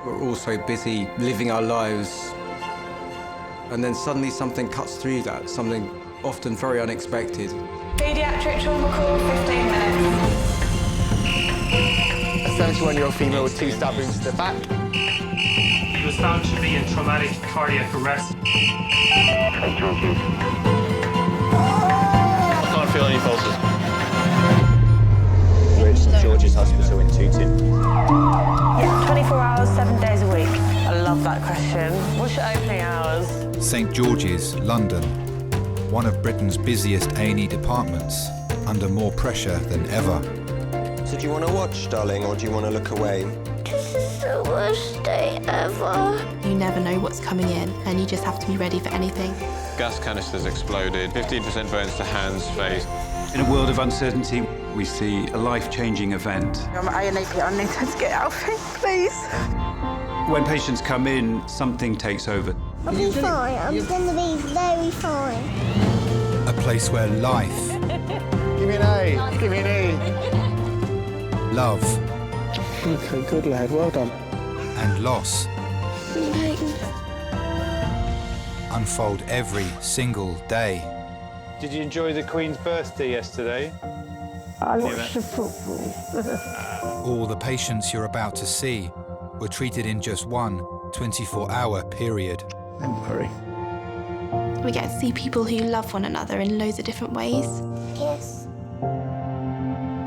We're all so busy living our lives. And then suddenly something cuts through that, something often very unexpected. Paediatric trauma call, 15 minutes. A 71-year-old female with 2 stab wounds to the back. He was found to be in traumatic cardiac arrest. I can't feel any pulses. We're at St George's Hospital in Tooting. Yeah, 24 hours, 7 days a week. I love that question. What's your opening hours? St George's, London. One of Britain's busiest A&E departments, under more pressure than ever. So do you want to watch, darling, or do you want to look away? This is the worst day ever. You never know what's coming in, and you just have to be ready for anything. Gas canisters exploded, 15% burns to hands, face. In a world of uncertainty, we see a life-changing event. I'm ANAP, I need her to get out of here, please. When patients come in, something takes over. I'll be fine. I'm going to be very fine. A place where life, Give me an A. Give me an A. love, Okay, good lad. Well done. and loss Enlighten. unfold every single day. Did you enjoy the Queen's birthday yesterday? I watched the football. All the patients you're about to see were treated in just one 24-hour period. Don't worry. We get to see people who love one another in loads of different ways. Yes.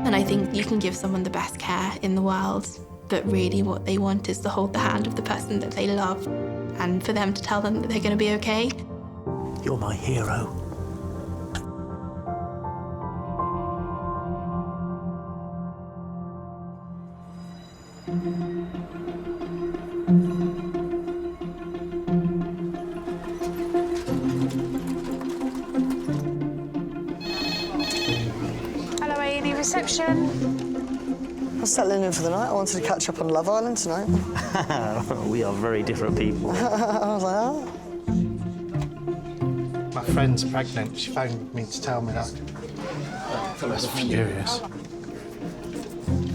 And I think you can give someone the best care in the world, but really what they want is to hold the hand of the person that they love and for them to tell them that they're going to be okay. You're my hero. Hello, A&E reception. I was settling in for the night. I wanted to catch up on Love Island tonight. We are very different people. I was like, oh. My friend's pregnant. She phoned me to tell me that. I was furious.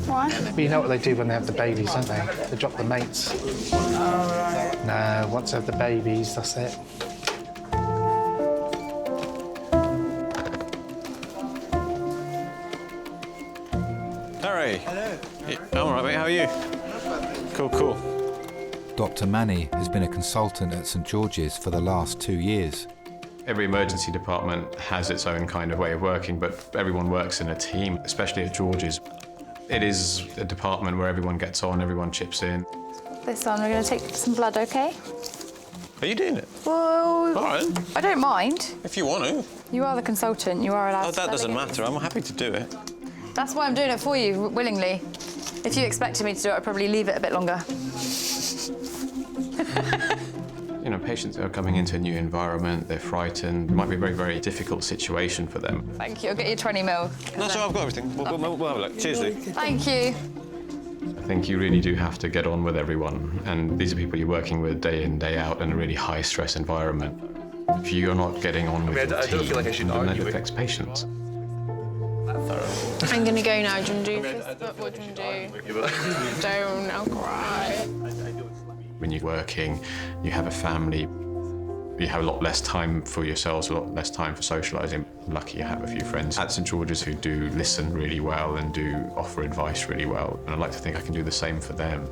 Why? But you know what they do when they have the babies, don't they? They drop the mates. Oh, right. No, once they have the babies, that's it. Harry. Hello. I'm all right, mate. How are you? Cool, cool. Dr. Maddie has been a consultant at St George's for the last 2 years. Every emergency department has its own kind of way of working, but everyone works in a team, especially at George's. It is a department where everyone gets on, everyone chips in. This one, we're going to take some blood, OK? Are you doing it? Well, All right. I don't mind. If you want to. You are the consultant. You are allowed Oh, to that doesn't delegate. matter. I'm happy to do it. That's why I'm doing it for you, willingly. If you expected me to do it, I'd probably leave it a bit longer. You know, patients are coming into a new environment, they're frightened. It might be a very, very difficult situation for them. Thank you. I'll get you 20 mil. No, so I've got everything. We'll have a look. Cheers, Luke. Thank you. I think you really do have to get on with everyone. And these are people you're working with day in, day out in a really high-stress environment. If you're not getting on with your I don't team, feel like I should then argue that with- affects patients. I'm going to go now. Do you want to do this? What do you want to do? Don't. I'll cry. When you're working, you have a family, you have a lot less time for yourselves, a lot less time for socialising. I'm lucky you have a few friends at St George's who do listen really well and do offer advice really well. And I'd like to think I can do the same for them.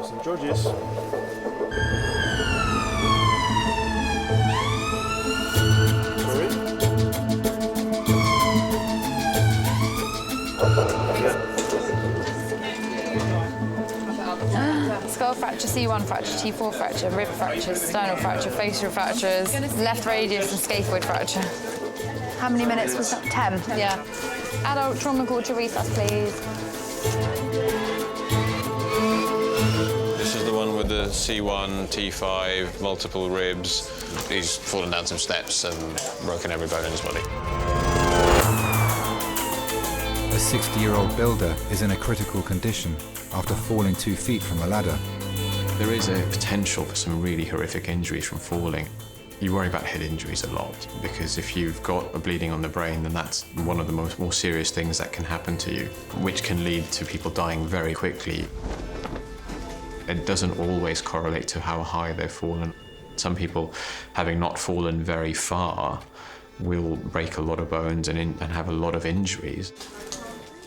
St George's. Skull fracture, C1 fracture, T4 fracture, rib fractures, sternal fracture, facial fractures, left radius and scaphoid fracture. How many minutes was that? 10? Yeah. Adult trauma call to resus, please. This is the one with the C1, T5, multiple ribs. He's fallen down some steps and broken every bone in his body. A 60-year-old builder is in a critical condition after falling 2 feet from a ladder. There is a potential for some really horrific injuries from falling. You worry about head injuries a lot, because if you've got a bleeding on the brain, then that's one of the more serious things that can happen to you, which can lead to people dying very quickly. It doesn't always correlate to how high they've fallen. Some people, having not fallen very far, will break a lot of bones and have a lot of injuries.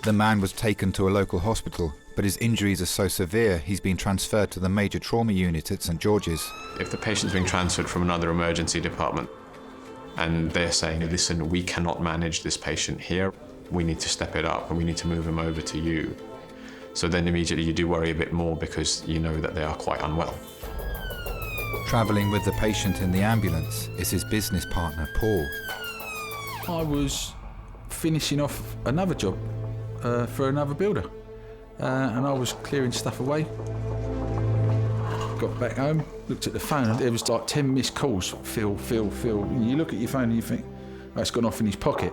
The man was taken to a local hospital, but his injuries are so severe he's been transferred to the major trauma unit at St George's. If the patient's being transferred from another emergency department and they're saying, listen, we cannot manage this patient here, we need to step it up and we need to move him over to you. So then immediately you do worry a bit more because you know that they are quite unwell. Travelling with the patient in the ambulance is his business partner, Paul. I was finishing off another job for another builder, and I was clearing stuff away. Got back home, looked at the phone, and there was like 10 missed calls. Phil. And you look at your phone and you think, oh, it's gone off in his pocket.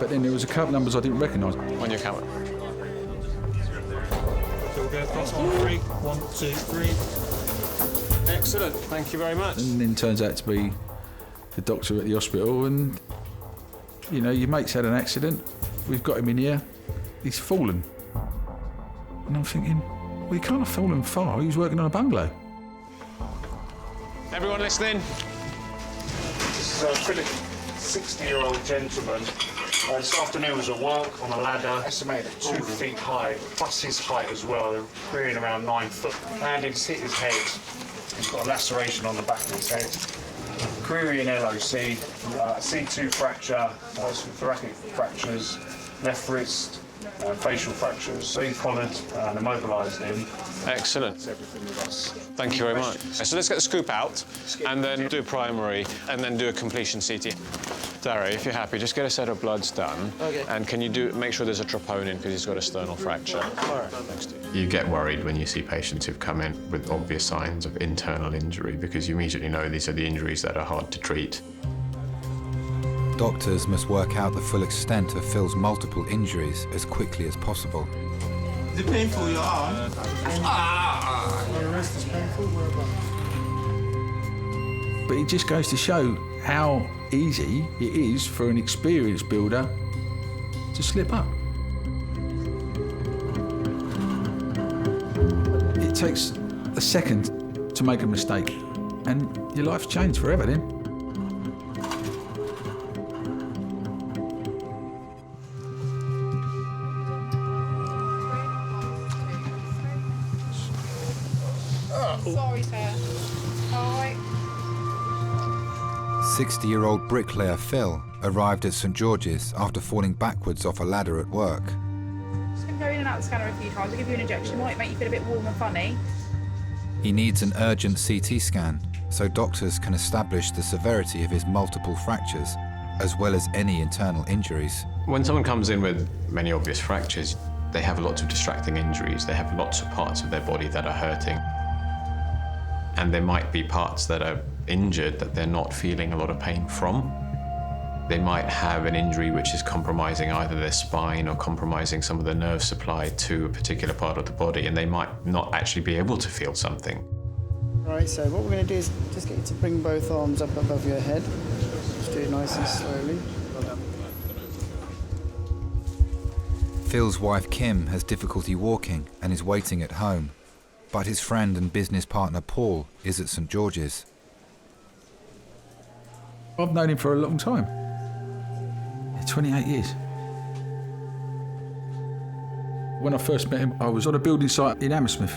But then there was a couple of numbers I didn't recognise. On your camera. So we'll go across on 3. 1, 2, 3. Excellent, thank you very much. And then turns out to be the doctor at the hospital, and you know, your mate's had an accident, we've got him in here, he's fallen. And I'm thinking, well, he can't have fallen far, he was working on a bungalow. Everyone listening? This is a pretty 60-year-old gentleman. This afternoon was at work on a ladder, estimated 2 feet high, plus his height as well, they're rearing around 9 foot. Landing's hit his head. He's got a laceration on the back of his head. Query in LOC, C2 fracture, some thoracic fractures, left wrist, facial fractures. So he collared and immobilised him. Excellent. That's everything with us. Thank you very much. So let's get the scoop out and then do a primary and then do a completion CT. Darry, if you're happy, just get a set of bloods done. Okay. And can you make sure there's a troponin because he's got a sternal fracture. All right. Next to you. You get worried when you see patients who've come in with obvious signs of internal injury because you immediately know these are the injuries that are hard to treat. Doctors must work out the full extent of Phil's multiple injuries as quickly as possible. Is it painful, your arm? The rest is painful. But it just goes to show how easy it is for an experienced builder to slip up. It takes a second to make a mistake, and your life's changed forever then. Sorry, sir. All right. 60-year-old bricklayer Phil arrived at St George's after falling backwards off a ladder at work. Just going to go in and out the scanner a few times. I'll give you an injection. It might make you feel a bit warm and funny. He needs an urgent CT scan so doctors can establish the severity of his multiple fractures, as well as any internal injuries. When someone comes in with many obvious fractures, they have lots of distracting injuries. They have lots of parts of their body that are hurting. And there might be parts that are injured that they're not feeling a lot of pain from. They might have an injury which is compromising either their spine or compromising some of the nerve supply to a particular part of the body, and they might not actually be able to feel something. All right, so what we're going to do is just get you to bring both arms up above your head. Just do it nice and slowly. Phil's wife Kim has difficulty walking and is waiting at home, but his friend and business partner Paul is at St George's. I've known him for a long time. 28 years. When I first met him, I was on a building site in Hammersmith.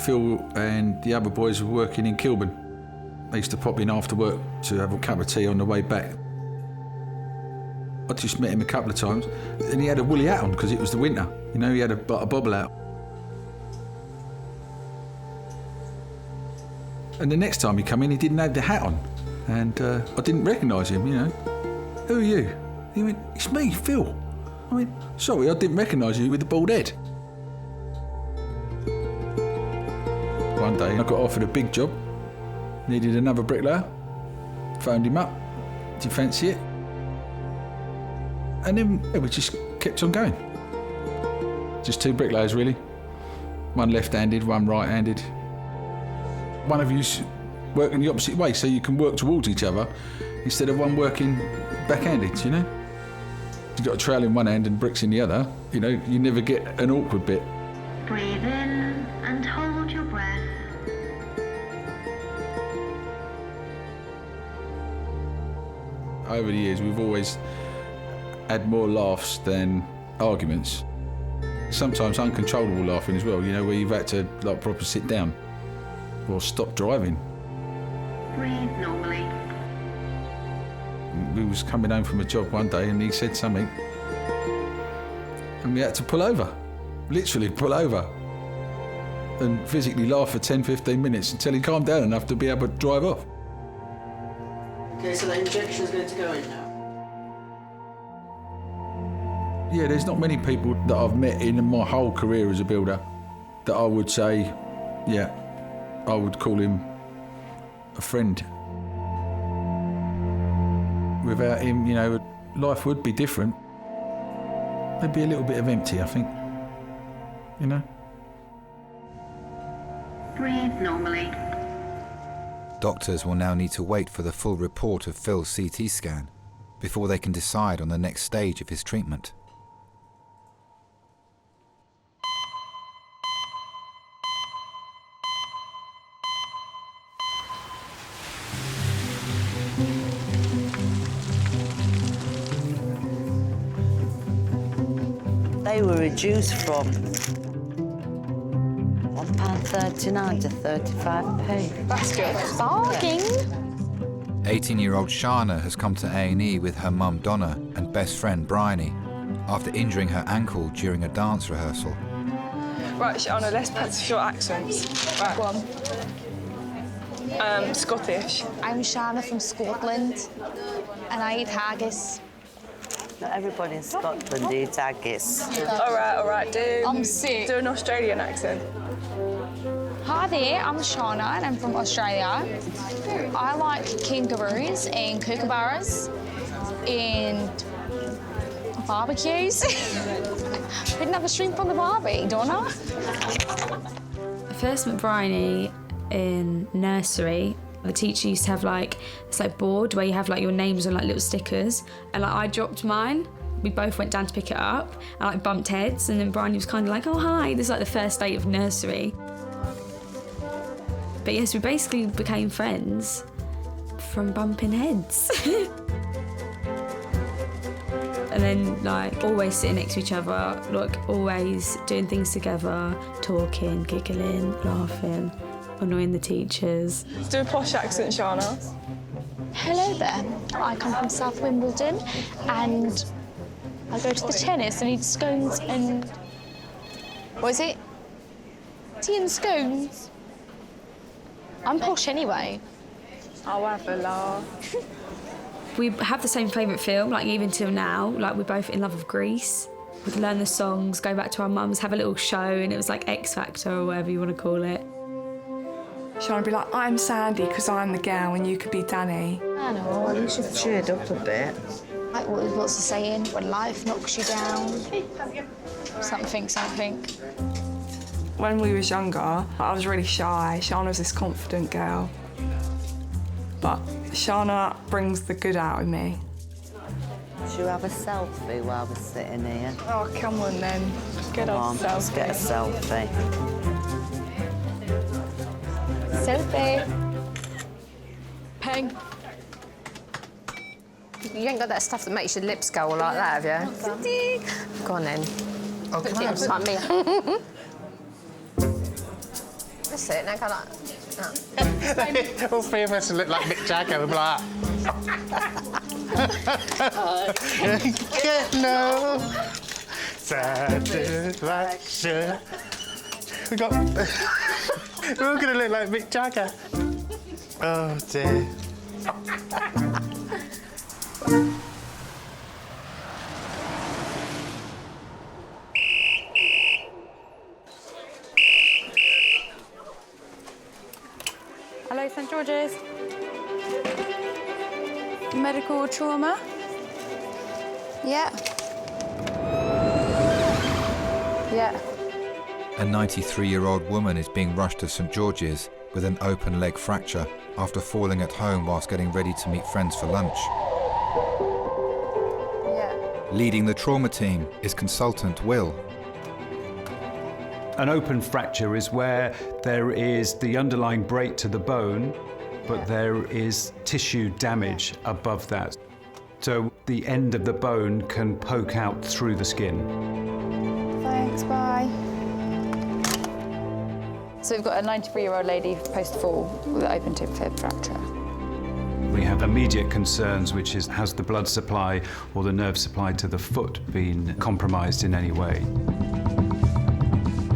Phil and the other boys were working in Kilburn. They used to pop in after work to have a cup of tea on the way back. I just met him a couple of times, and he had a woolly hat on because it was the winter. You know, he had a bobble hat. And the next time he came in, he didn't have the hat on. And I didn't recognise him, you know. Who are you? He went, it's me, Phil. I went, sorry, I didn't recognise you with the bald head. One day I got offered a big job, needed another bricklayer, phoned him up, did you fancy it? And then we just kept on going. Just 2 bricklayers really, One left-handed, one right-handed. One of you's working the opposite way, so you can work towards each other instead of one working backhanded, you know? You've got a trowel in one hand and bricks in the other, you know, you never get an awkward bit. Breathe in and hold your breath. Over the years, we've always had more laughs than arguments. Sometimes uncontrollable laughing as well, you know, where you've had to like proper sit down or stop driving. Breathe normally. We was coming home from a job one day and he said something and we had to pull over, literally pull over and physically laugh for 10-15 minutes until he calmed down enough to be able to drive off. Okay, so the injection's going to go in now. Yeah, there's not many people that I've met in my whole career as a builder that I would say, yeah, I would call him a friend. Without him, you know, life would be different. There'd be a little bit of empty, I think, you know? Breathe normally. Doctors will now need to wait for the full report of Phil's CT scan before they can decide on the next stage of his treatment. They were reduced from £1.39 to 35p. That's good. Bargain. 18-year-old Shana has come to A&E with her mum Donna and best friend Bryony after injuring her ankle during a dance rehearsal. Right, Shana, let's practice your accents. Right. Go on. Scottish. I'm Shana from Scotland and I eat haggis. Not everybody in Scotland eats haggis. All right, I'm sick. Do an Australian accent. Hi there, I'm Shana and I'm from Australia. I like kangaroos and kookaburras and barbecues. We didn't have a shrimp on the barbie, Donna. I first met Bryony in nursery. The teacher used to have like this like board where you have like your names on like little stickers, and like I dropped mine. We both went down to pick it up and like bumped heads, and then Bryony was kind of like, "Oh hi," this is like the first day of nursery. But yes, we basically became friends from bumping heads. And then like always sitting next to each other, like always doing things together, talking, giggling, laughing, annoying the teachers. Do a posh accent, Shana. Hello there. I come from South Wimbledon and I go to the tennis and eat scones and... What is it? Tea and scones. I'm posh anyway. I'll have a laugh. We have the same favourite film, like even till now. Like we're both in love with Greece. We'd learn the songs, go back to our mums, have a little show, and it was like X Factor or whatever you want to call it. Shall I be like, I'm Sandy because I'm the girl and you could be Danny? I know. Well, you should have cheered up a bit. Like what's the saying? When life knocks you down. Something. When we was younger, I was really shy. Shana was this confident girl. But Shana brings the good out of me. Should you have a selfie while we're sitting here? Oh, come on then. Get us a selfie. Let's get a selfie. Selfie. Peg. You ain't got that stuff that makes your lips go all like that, have you? Go on then. Oh, can I have it? Like me. That's it, now go like that. All three of us look like Mick Jagger. We'll be like get no satisfaction. We got. We're all gonna look like Mick Jagger. Oh dear. Hello, St George's. Medical trauma. Yeah. A 93-year-old woman is being rushed to St George's with an open leg fracture after falling at home whilst getting ready to meet friends for lunch. Leading the trauma team is consultant Will. An open fracture is where there is the underlying break to the bone, but there is tissue damage above that. So the end of the bone can poke out through the skin. Thanks, bye. So we've got a 93-year-old lady post-fall with an open tib fib fracture. We have immediate concerns, which is, has the blood supply or the nerve supply to the foot been compromised in any way?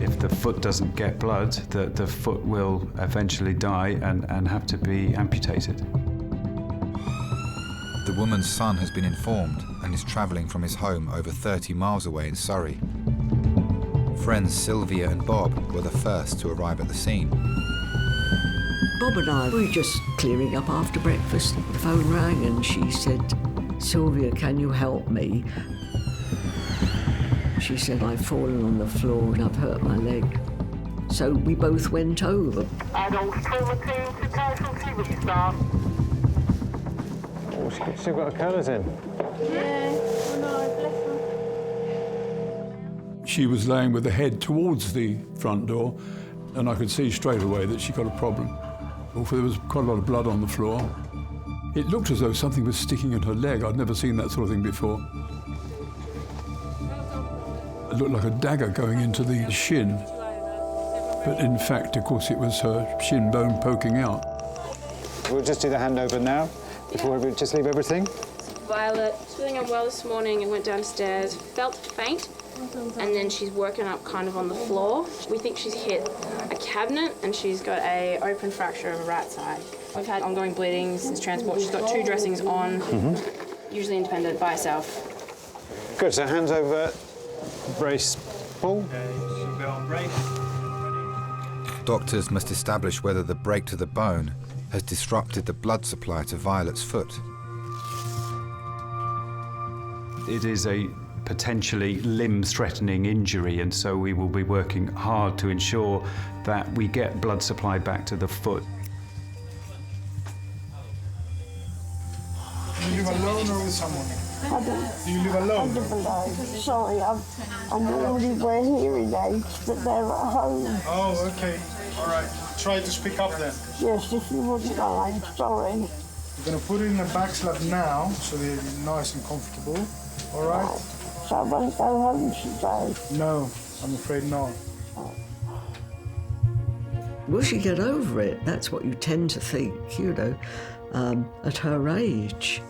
If the foot doesn't get blood, the foot will eventually die and have to be amputated. The woman's son has been informed and is travelling from his home over 30 miles away in Surrey. Friends Sylvia and Bob were the first to arrive at the scene. Bob and I were just clearing up after breakfast. The phone rang and she said, "Sylvia, can you help me?" She said, "I've fallen on the floor and I've hurt my leg." So we both went over. Adult trauma team to casualty restart. Oh, she's still got her colours in. Yeah, I know, bless her. She was laying with the head towards the front door, and I could see straight away that she got a problem. There was quite a lot of blood on the floor. It looked as though something was sticking in her leg. I'd never seen that sort of thing before. It looked like a dagger going into the shin. But in fact, of course, it was her shin bone poking out. We'll just do the handover now, before we just leave everything. Violet was feeling unwell this morning and went downstairs, felt faint, and then she's woken up kind of on the floor. We think she's hit a cabinet and she's got a open fracture of a rat's eye. We've had ongoing bleeding since transport. She's got 2 dressings on, usually independent by herself. Good, so hands over, brace, pull. Doctors must establish whether the break to the bone has disrupted the blood supply to Violet's foot. It is a potentially limb-threatening injury, and so we will be working hard to ensure that we get blood supply back to the foot. Do you live alone or with someone? I don't. Do you live alone? I live alone. Sorry, I'm already wearing hearing aids, but they're at home. Oh, okay. All right. Try to speak up then. Yes, if you wouldn't mind. Sorry. We're going to put it in a back slab now, so they're nice and comfortable. All right? So I won't go home today. No, I'm afraid not. Will she get over it? That's what you tend to think, you know, at her age.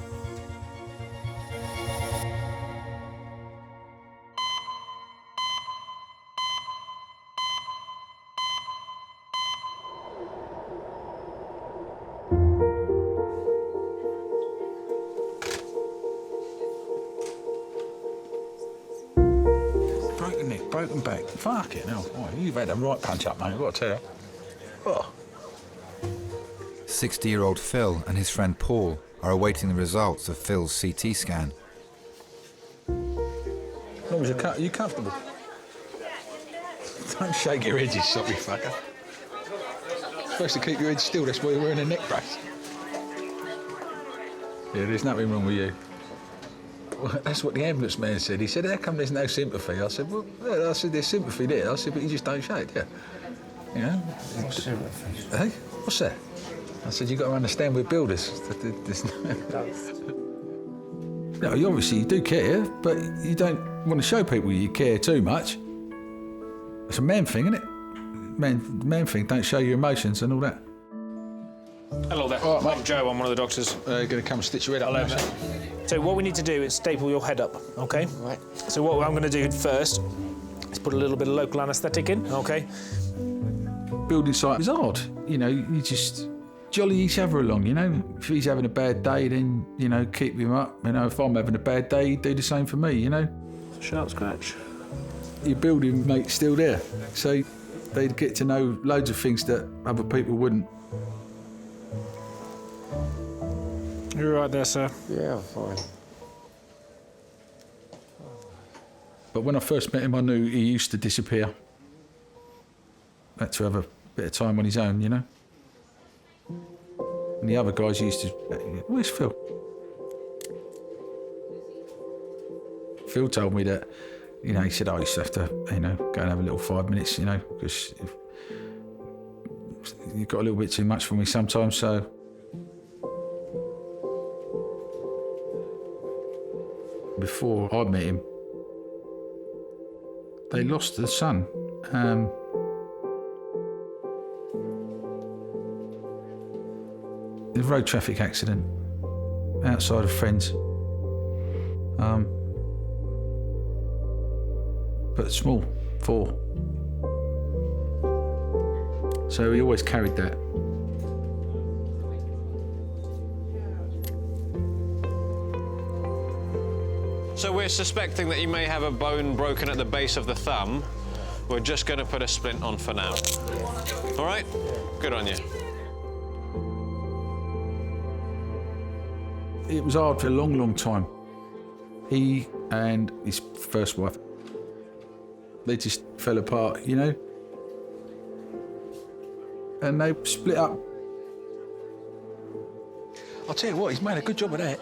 Broken neck, broken back. Fuck it, no. Oh, you've had a right punch up, mate, I've got to tell you. Oh. 60-year-old Phil and his friend Paul are awaiting the results of Phil's CT scan. As long as you're comfortable. Don't shake your head, you soppy fucker. You're supposed to keep your head still, that's why you're wearing a neck brace. Yeah, there's nothing wrong with you. Well, that's what the ambulance man said. He said, "How come there's no sympathy?" I said, "Well, there's sympathy there." I said, "But you just don't show it, yeah." You know? What's sympathy? Hey, what's that? I said, "You've got to understand we're builders." No, you do care, but you don't want to show people you care too much. It's a man thing, isn't it? Man thing, don't show your emotions and all that. Hello there. All right, mate. I'm Joe, I'm one of the doctors. Going to come and stitch your head up. Hello, mate. So what we need to do is staple your head up, OK? Right. So what I'm going to do first is put a little bit of local anaesthetic in, OK? Building site is hard. You know, you just jolly each other along, you know. If he's having a bad day, then, you know, keep him up. You know, if I'm having a bad day, do the same for me, you know. Shout scratch. Your building mate's still there, so they'd get to know loads of things that other people wouldn't. You're right there, sir. Yeah, I'm fine. But when I first met him, I knew he used to disappear. had to have a bit of time on his own, you know. And the other guys used to, where's Phil? Phil told me that, you know, he said, I used to have to, you know, go and have a little 5 minutes, you know, because you got a little bit too much for me sometimes, so. Before I met him, they lost the son. A road traffic accident outside of friends. But small, 4. So he always carried that. So we're suspecting that you may have a bone broken at the base of the thumb. We're just going to put a splint on for now. All right? Good on you. It was hard for a long, long time. He and his first wife, they just fell apart, you know? And they split up. I'll tell you what, he's made a good job of that.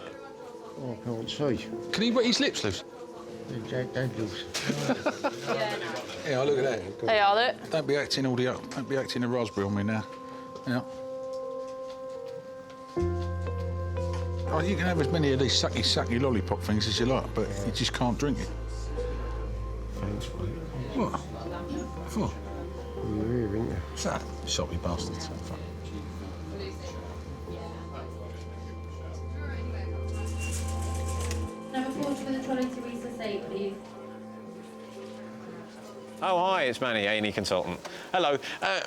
Oh, I can't see. Can he wet his lips loose? Jack Daniels. Yeah, look at that. Hey, are they? Don't be acting all the up. Don't be acting a raspberry on me now. Yeah. Oh, you can have as many of these sucky lollipop things as you like, but you just can't drink it. Thanks, mate. What? For? You're here, ain't you? Shut up, soppy bastards. Number 4 for the trolley to Risa Say, please. Oh, hi, it's Maddie, A&E consultant. Hello.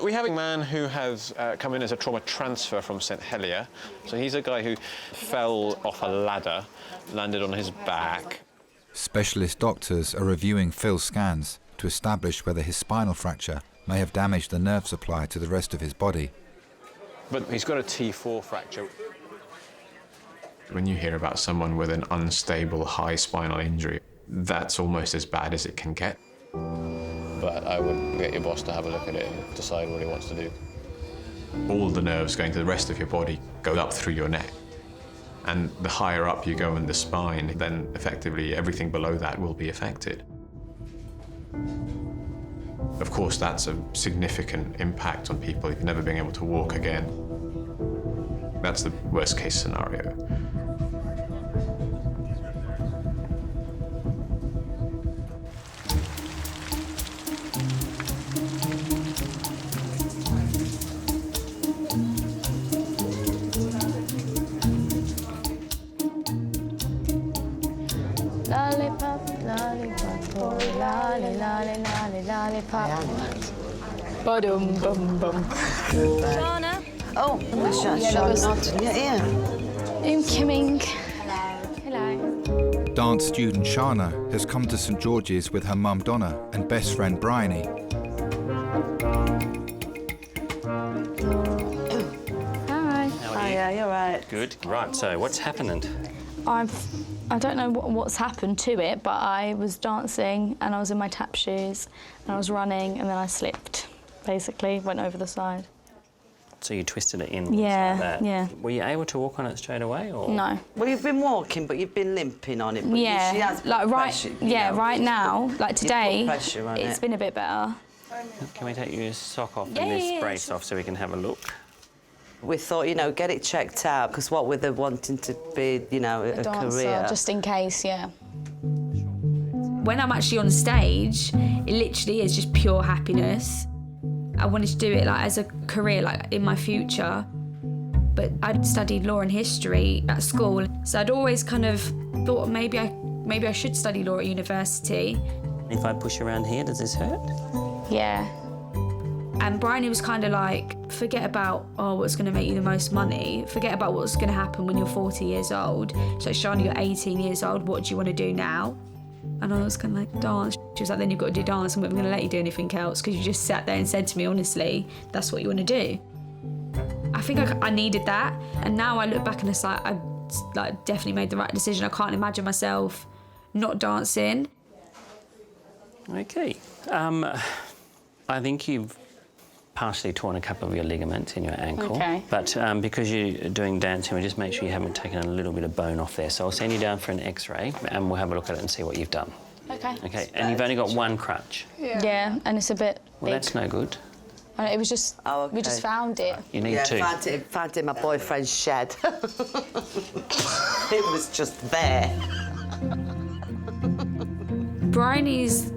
We have a man who has come in as a trauma transfer from St Helier. So he's a guy who fell off a ladder, landed on his back. Specialist doctors are reviewing Phil's scans to establish whether his spinal fracture may have damaged the nerve supply to the rest of his body. But he's got a T4 fracture. When you hear about someone with an unstable high spinal injury, that's almost as bad as it can get. But I would get your boss to have a look at it and decide what he wants to do. All the nerves going to the rest of your body go up through your neck. And the higher up you go in the spine, then effectively everything below that will be affected. Of course, that's a significant impact on people never being able to walk again. That's the worst case scenario. Lollipop, lollipop, oh, lolly, lolly, lolly, lollipop. Ba-dum, bum, bum. Shauna? Oh, Shauna. Yeah. I'm coming. Hello. Dance student Shana has come to St George's with her mum Donna and best friend Bryony. Hi. Oh, yeah, you're right. Good. Right, so what's happening? I don't know what's happened to it, but I was dancing and I was in my tap shoes and I was running and then I slipped, basically, went over the side. So you twisted it in? Yeah, like that. yeah. Were you able to walk on it straight away, or? No. Well, you've been walking, but you've been limping on it. But she has like put right, pressure, right now, like today, pressure on it's it. been a bit better. Can we take your sock off Yeah, and this yeah, brace off so we can have a look? We thought, you know, get it checked out, because what with her wanting to be, you know, a dancer, career. just in case, yeah. When I'm actually on stage, it literally is just pure happiness. I wanted to do it like as a career, like in my future. But I'd studied law and history at school, so I'd always kind of thought maybe I should study law at university. If I push around here, does this hurt? Yeah. And Bryony was kind of like, forget about, what's going to make you the most money. Forget about what's going to happen when you're 40 years old. So, Shana, you're 18 years old. What do you want to do now? And I was kind of like, dance. She was like, then you've got to do dance and we're going to let you do anything else because you just sat there and said to me, honestly, that's what you want to do. I think I needed that. And now I look back and it's like, I definitely made the right decision. I can't imagine myself not dancing. Okay. I think you've partially torn a couple of your ligaments in your ankle. Okay. But because you're doing dancing, we just make sure you haven't taken a little bit of bone off there. So I'll send you down for an X-ray and we'll have a look at it and see what you've done. Okay. Okay, and you've only got one crutch. Yeah, and it's a bit Well, big. that's no good. It was just, we just found it. You need two. Found it in my boyfriend's shed. It was just there. Bryony's,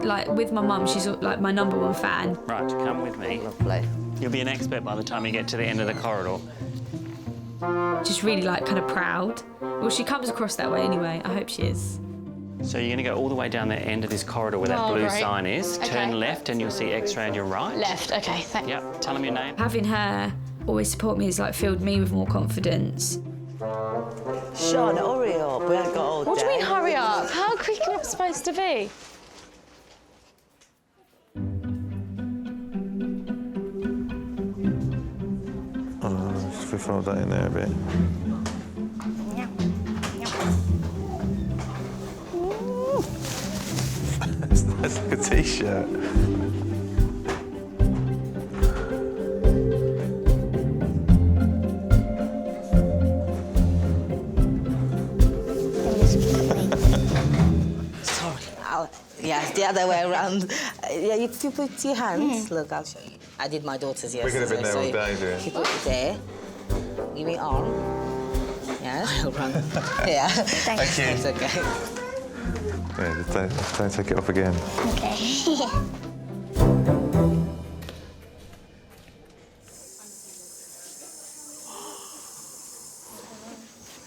like, with my mum, she's like my #1 fan. Right, come with me. Lovely. You'll be an expert by the time you get to the end of the corridor. Just really, like, kind of proud. Well, she comes across that way anyway. I hope she is. So you're going to go all the way down the end of this corridor where that blue right. sign is. Okay. Turn left and you'll see X-ray on your right. Left, okay, thank you. Yep, tell them your name. Having her always support me has, like, filled me with more confidence. Sean, hurry up. We haven't got all day. What do you mean, hurry up? How quick am I supposed to be? Just fold that in there a bit. That's like a t-shirt. Yeah, the other way around. Yeah, you put your hands. Look, I'll show you. I did my daughter's yesterday. We could have been there all day doing. You put it there. Give me arm. Yes. I'll run. Yeah. Thank you. It's okay. Yeah, don't take it off again. Okay.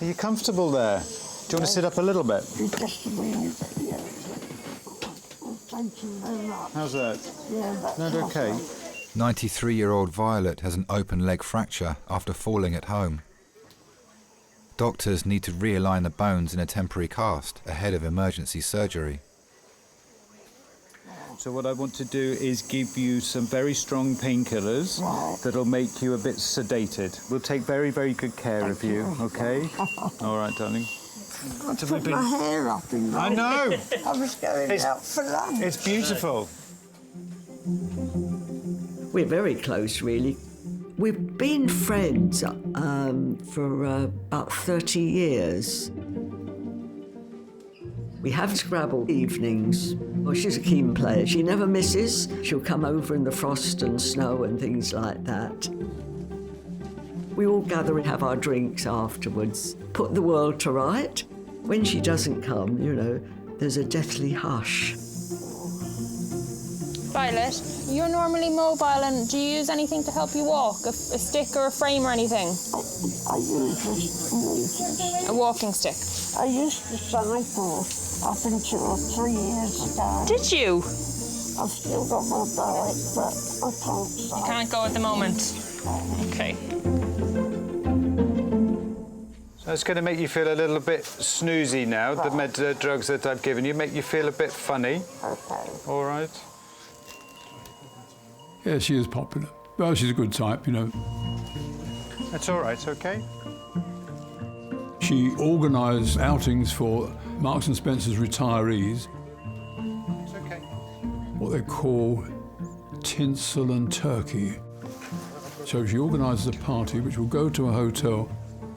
Are you comfortable there? Do you want to sit up a little bit? Just a minute, yeah. Thank you very much. How's that? Yeah, that's That okay? 93-year-old Violet has an open leg fracture after falling at home. Doctors need to realign the bones in a temporary cast ahead of emergency surgery. So what I want to do is give you some very strong painkillers that'll make you a bit sedated. We'll take very, very good care of you, okay? All right, darling. I put my hair up in I know. I was going out for lunch. It's beautiful. We're very close, really. We've been friends for about 30 years. We have Scrabble evenings. Well, she's a keen player. She never misses. She'll come over in the frost and snow and things like that. We all gather and have our drinks afterwards, put the world to right. When she doesn't come, you know, there's a deathly hush. Violet, you're normally mobile, and do you use anything to help you walk? A stick or a frame or anything? I use a walking stick. I used to cycle up until 3 years ago. Did you? I've still got my bike, but I can't cycle. You can't go at the moment. Okay. So it's going to make you feel a little bit snoozy now. The drugs that I've given you make you feel a bit funny. Okay. All right. Yeah, she is popular. Well, she's a good type, you know. That's all right, okay? She organised outings for Marks and Spencer's retirees. It's okay. What they call tinsel and turkey. So she organises a party which will go to a hotel.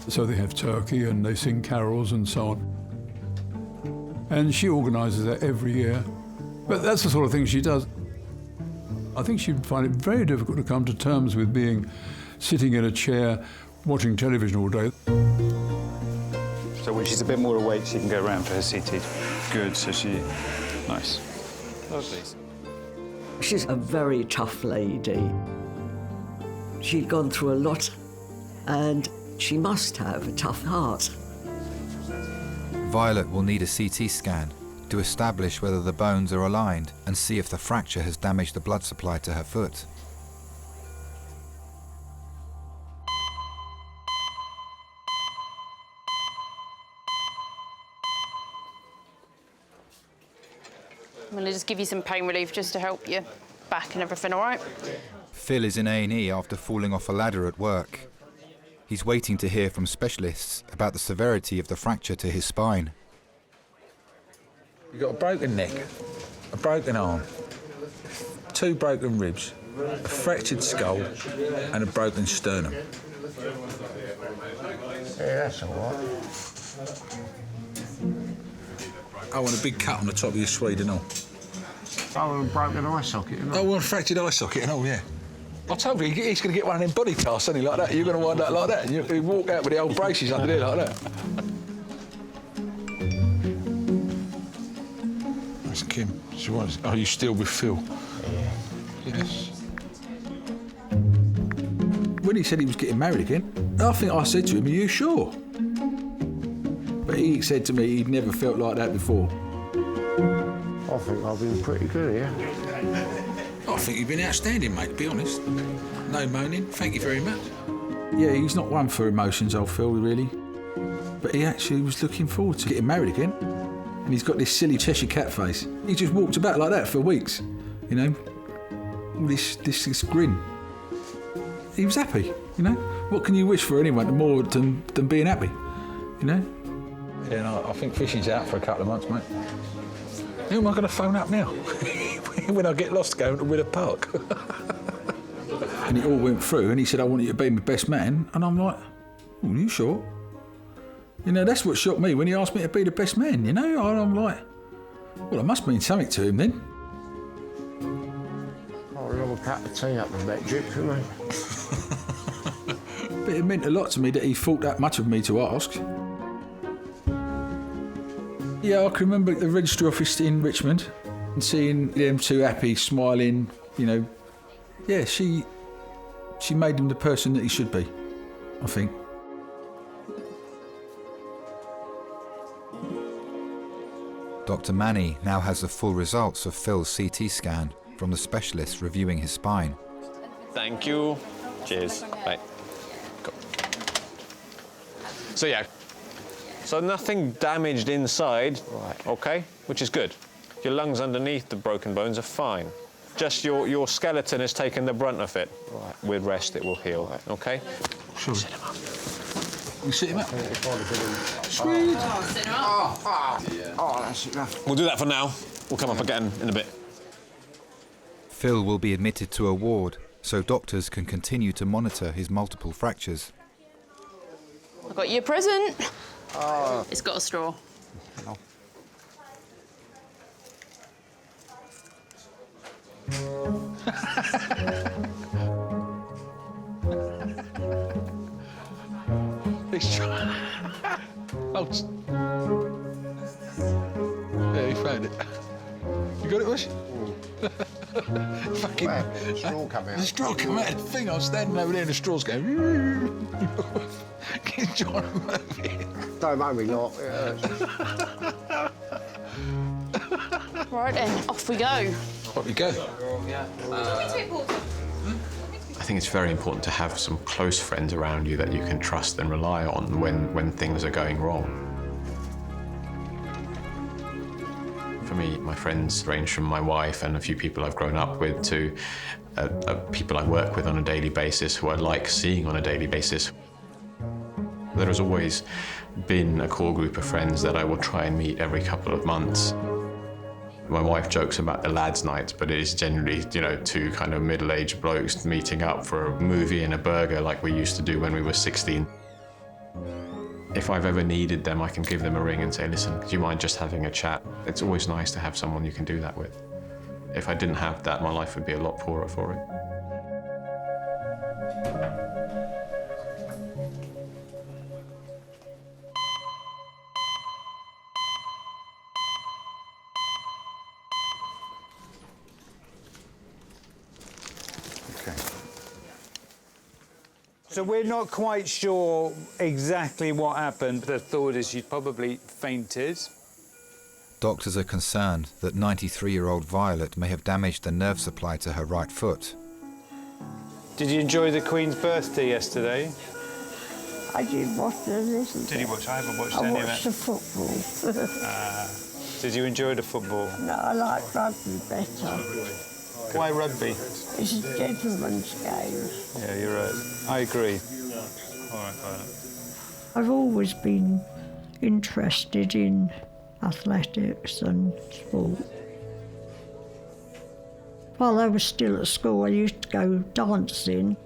So they have turkey and they sing carols and so on. And she organises that every year. But that's the sort of thing she does. I think she'd find it very difficult to come to terms with being sitting in a chair watching television all day. So when she's a bit more awake, she can go around for her seated. Good, so she... Nice. Lovely. She's a very tough lady. She'd gone through a lot, and she must have a tough heart. Violet will need a CT scan to establish whether the bones are aligned and see if the fracture has damaged the blood supply to her foot. I'm going to just give you some pain relief just to help you back and everything, all right? Phil is in A&E after falling off a ladder at work. He's waiting to hear from specialists about the severity of the fracture to his spine. You've got a broken neck, a broken arm, 2 broken ribs, a fractured skull and a broken sternum. Yeah, that's all right. Oh, and a big cut on the top of your Swede and all. Oh, and broken eye socket and all. Oh, and a fractured eye socket and all, yeah. I told you, he's going to get one of them body casts, something like that. You're going to wind up like that, and you walk out with the old braces under there like that. That's Kim. She wants. Are you still with Phil? Yeah. Yes. When he said he was getting married again, I think I said to him, "Are you sure?" But he said to me he'd never felt like that before. I think I've been pretty good here. I think you've been outstanding, mate, to be honest. No moaning, thank you very much. Yeah, he's not one for emotions, old Phil, really. But he actually was looking forward to getting married again. And he's got this silly Cheshire cat face. He just walked about like that for weeks, you know, this grin. He was happy, you know. What can you wish for anyone more than being happy, you know? Yeah, no, I think fishing's out for a couple of months, mate. Who am I going to phone up now? When I get lost going to Willard Park. And it all went through, and he said, I want you to be my best man. And I'm like, oh, are you sure? You know, that's what shocked me when he asked me to be the best man, you know? And I'm like, well, it must mean something to him then. I'll have a cup of tea up the back drip for me. But it meant a lot to me that he thought that much of me to ask. Yeah, I can remember at the register office in Richmond and seeing them two happy, smiling, you know. Yeah, she made him the person that he should be, I think. Dr. Maddie now has the full results of Phil's CT scan from the specialist reviewing his spine. Thank you. Cheers. Bye. Go. So yeah, so nothing damaged inside, right. Okay, which is good. Your lungs underneath the broken bones are fine. Just your skeleton has taken the brunt of it. Right. With rest, it will heal. Right. Okay. Sure. Sit him up. You sit him up. Sweet. Oh, that's enough. We'll do that for now. We'll come up again in a bit. Phil will be admitted to a ward so doctors can continue to monitor his multiple fractures. I got you a present. Oh. It's got a straw. No. Oh, yeah, he found it. You got it, Bush? Fucking... The straw come out. The straw come out of the thing. I was standing over there and the straw's going... Get John to move it. Don't make me laugh. Right then, off we go. Off we go. I think it's very important to have some close friends around you that you can trust and rely on when things are going wrong. For me, my friends range from my wife and a few people I've grown up with to people I work with on a daily basis who I like seeing on a daily basis. There has always been a core group of friends that I will try and meet every couple of months. My wife jokes about the lads' nights, but it is generally, you know, two kind of middle-aged blokes meeting up for a movie and a burger like we used to do when we were 16. If I've ever needed them, I can give them a ring and say, listen, do you mind just having a chat? It's always nice to have someone you can do that with. If I didn't have that, my life would be a lot poorer for it. So we're not quite sure exactly what happened. The thought is she'd probably fainted. Doctors are concerned that 93-year-old Violet may have damaged the nerve supply to her right foot. Did you enjoy the Queen's birthday yesterday? I did watch a little. Did you watch? I haven't watched I any of watched it. the football. Did you enjoy the football? No, I like rugby better. Why rugby? It's a gentleman's game. Yeah, you're right. I agree. All right, Violet. I've always been interested in athletics and sport. While I was still at school, I used to go dancing.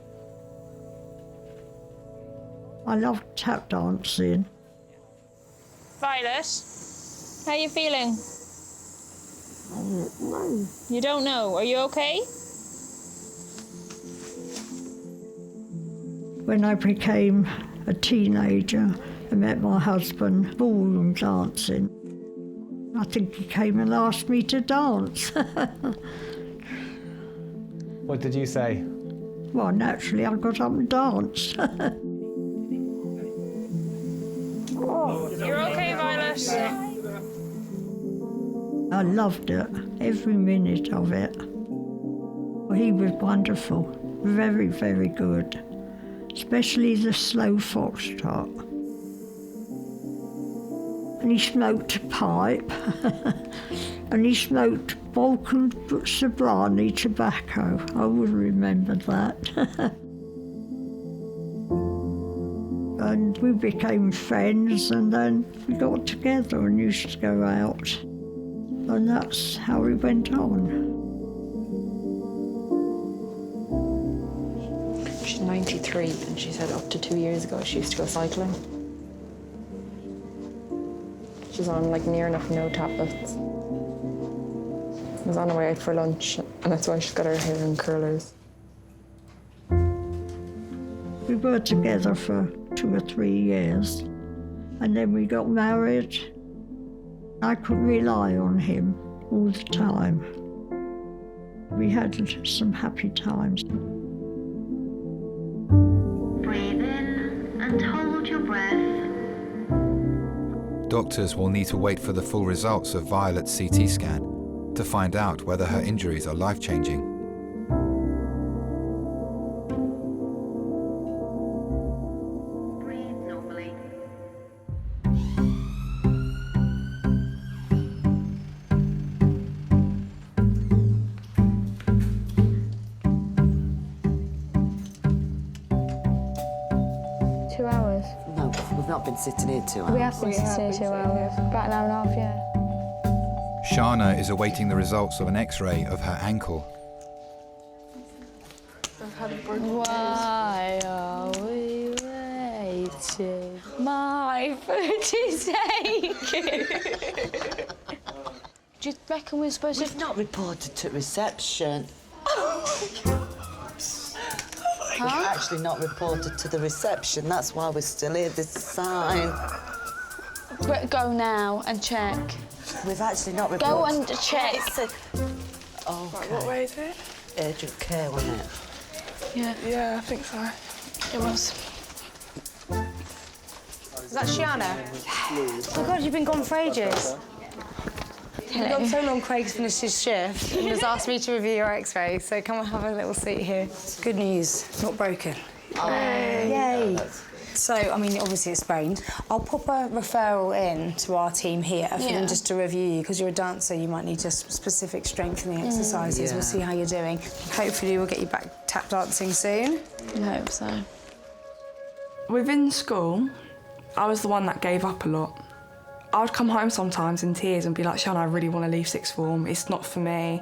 I loved tap dancing. Violet, how are you feeling? I don't know. You don't know. Are you okay? When I became a teenager, I met my husband ballroom dancing. I think he came and asked me to dance. What did you say? Well, naturally, I got up and danced. You're okay, Violet? I loved it, every minute of it. He was wonderful, very, very good, especially the slow foxtrot. And he smoked a pipe, and he smoked Balkan Sobrani tobacco. I would remember that. And we became friends, and then we got together and used to go out. And that's how it went on. She's 93, and she said up to 2 years ago she used to go cycling. She's on like near enough no tablets. Was on her way out for lunch, and that's why she's got her hair in curlers. We were together for 2 or 3 years, and then we got married. I could rely on him all the time. We had some happy times. Breathe in and hold your breath. Doctors will need to wait for the full results of Violet's CT scan to find out whether her injuries are life-changing. Breathe normally. No, we've not been sitting here 2 hours. We have been sitting here 2 hours, about an hour and a half, yeah. Shana is awaiting the results of an X-ray of her ankle. Why are we waiting? My foot is aching. Do you reckon we're supposed We've not reported to reception. We've actually not reported to the reception. That's why we're still here. There's a sign. Go now and check. We've actually not reported. Go and check. Okay. Right, what way is it? Urgent care, wasn't it? Yeah. Yeah, I think so. It was. Is that Shiana? Oh God, you've been gone for ages. You've gone so long, Craig's finished his shift and has asked me to review your x-ray, so come and have a little seat here. Good news, not broken. Oh. Yay. So, I mean, obviously it's sprained. I'll pop a referral in to our team here for them just to review you, because you're a dancer, you might need just specific strengthening exercises. We'll see how you're doing. Hopefully we'll get you back tap dancing soon. I hope so. Within school, I was the one that gave up a lot. I would come home sometimes in tears and be like, Shana, I really want to leave sixth form. It's not for me,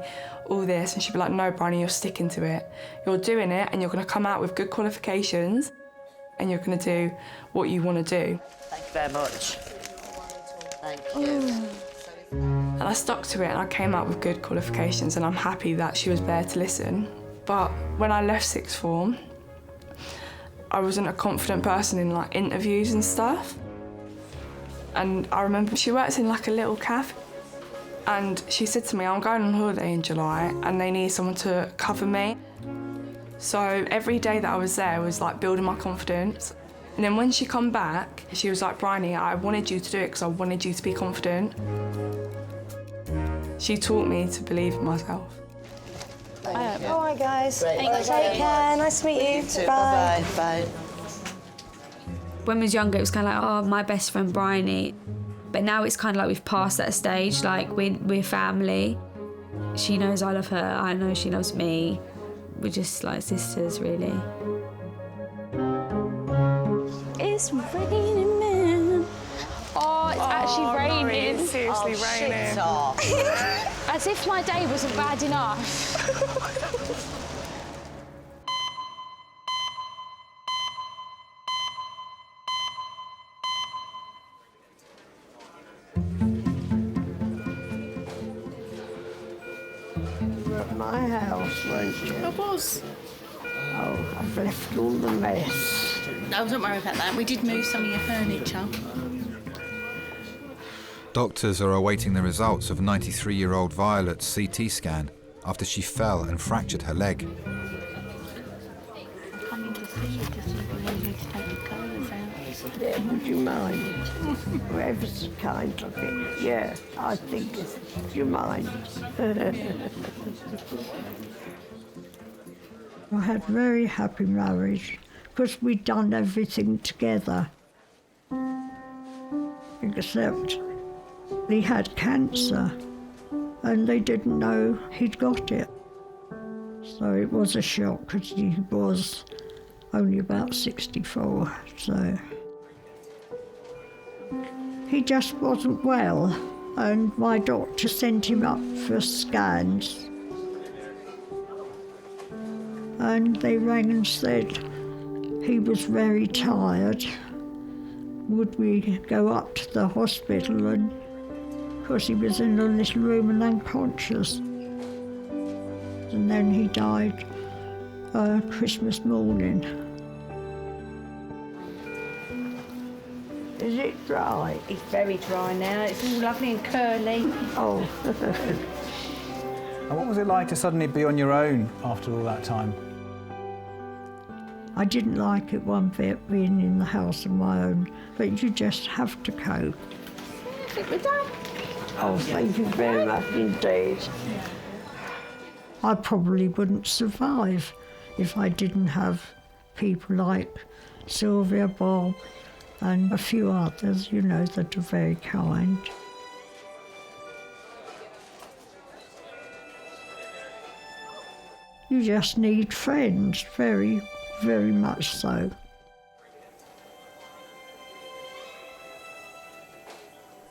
all this. And she'd be like, no, Bryony, you're sticking to it. You're doing it and you're going to come out with good qualifications and you're going to do what you want to do. Thank you very much. Thank you. And I stuck to it and I came out with good qualifications and I'm happy that she was there to listen. But when I left sixth form, I wasn't a confident person in like interviews and stuff. And I remember she works in like a little cafe and she said to me, I'm going on holiday in July and they need someone to cover me. So every day that I was there was like building my confidence. And then when she come back, she was like, Bryony, I wanted you to do it because I wanted you to be confident. She taught me to believe in myself. All right, guys. Great. Take care. Nice to meet you. You too. Bye. Bye. When we was younger, it was kind of like, oh, my best friend Bryony. But now it's kind of like we've passed that stage, like we're family. She knows I love her, I know she loves me. We're just like sisters, really. It's raining, man. Oh, it's actually raining. It's seriously raining. I As if my day wasn't bad enough. You were at my house, weren't you? I was. Oh, I've left all the mess. No, don't worry about that. We did move some of your furniture. Doctors are awaiting the results of 93-year-old Violet's CT scan after she fell and fractured her leg. I'm coming to see you to see if you want me to take the colours out. Yeah, would you mind? Whoever's so kind of it. Yeah, I think, would you mind? I had a very happy marriage because we'd done everything together. Except he had cancer and they didn't know he'd got it. So it was a shock because he was only about 64, so. He just wasn't well and my doctor sent him up for scans. And they rang and said he was very tired. Would we go up to the hospital? And because he was in a little room and unconscious. And then he died Christmas morning. Is it dry? It's very dry now. It's all lovely and curly. Oh. And what was it like to suddenly be on your own after all that time? I didn't like it one bit, being in the house on my own, but you just have to cope. I think we're done. Oh, thank you very much indeed. I probably wouldn't survive if I didn't have people like Sylvia, Bob, and a few others, you know, that are very kind. You just need friends, very, very much so.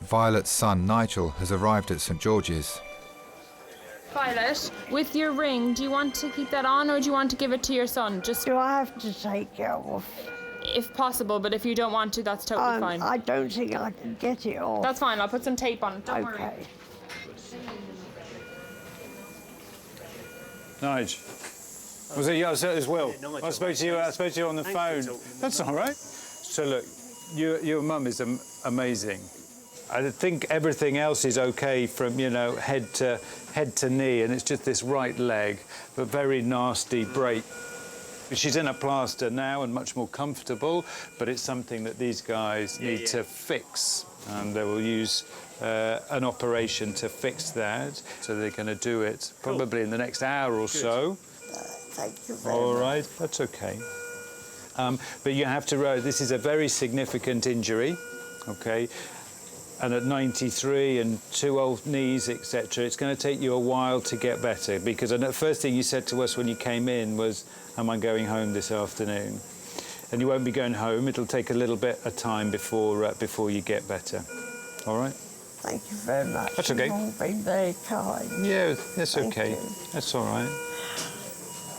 Violet's son, Nigel, has arrived at St George's. Violet, with your ring, do you want to keep that on or do you want to give it to your son? Just do I have to take it off? If possible, but if you don't want to, that's totally fine. I don't think I can get it off. That's fine, I'll put some tape on it, don't worry. Nige, was it you as well? I spoke to you on the phone. That's all right. So look, your mum is amazing. I think everything else is okay from, you know, head to knee, and it's just this right leg, but very nasty break. She's in a plaster now and much more comfortable, but it's something that these guys need to fix, and they will use an operation to fix that. So they're going to do it probably in the next hour or so. Thank you very All much. right, that's okay. But you have to realize this is a very significant injury, okay? And at 93 and 2 old knees, etc., it's going to take you a while to get better, because the first thing you said to us when you came in was, am I going home this afternoon? And you won't be going home. It'll take a little bit of time before you get better. All right? Thank you very much. That's okay. You've all been very kind. Yeah, that's Thank okay. you. That's all right.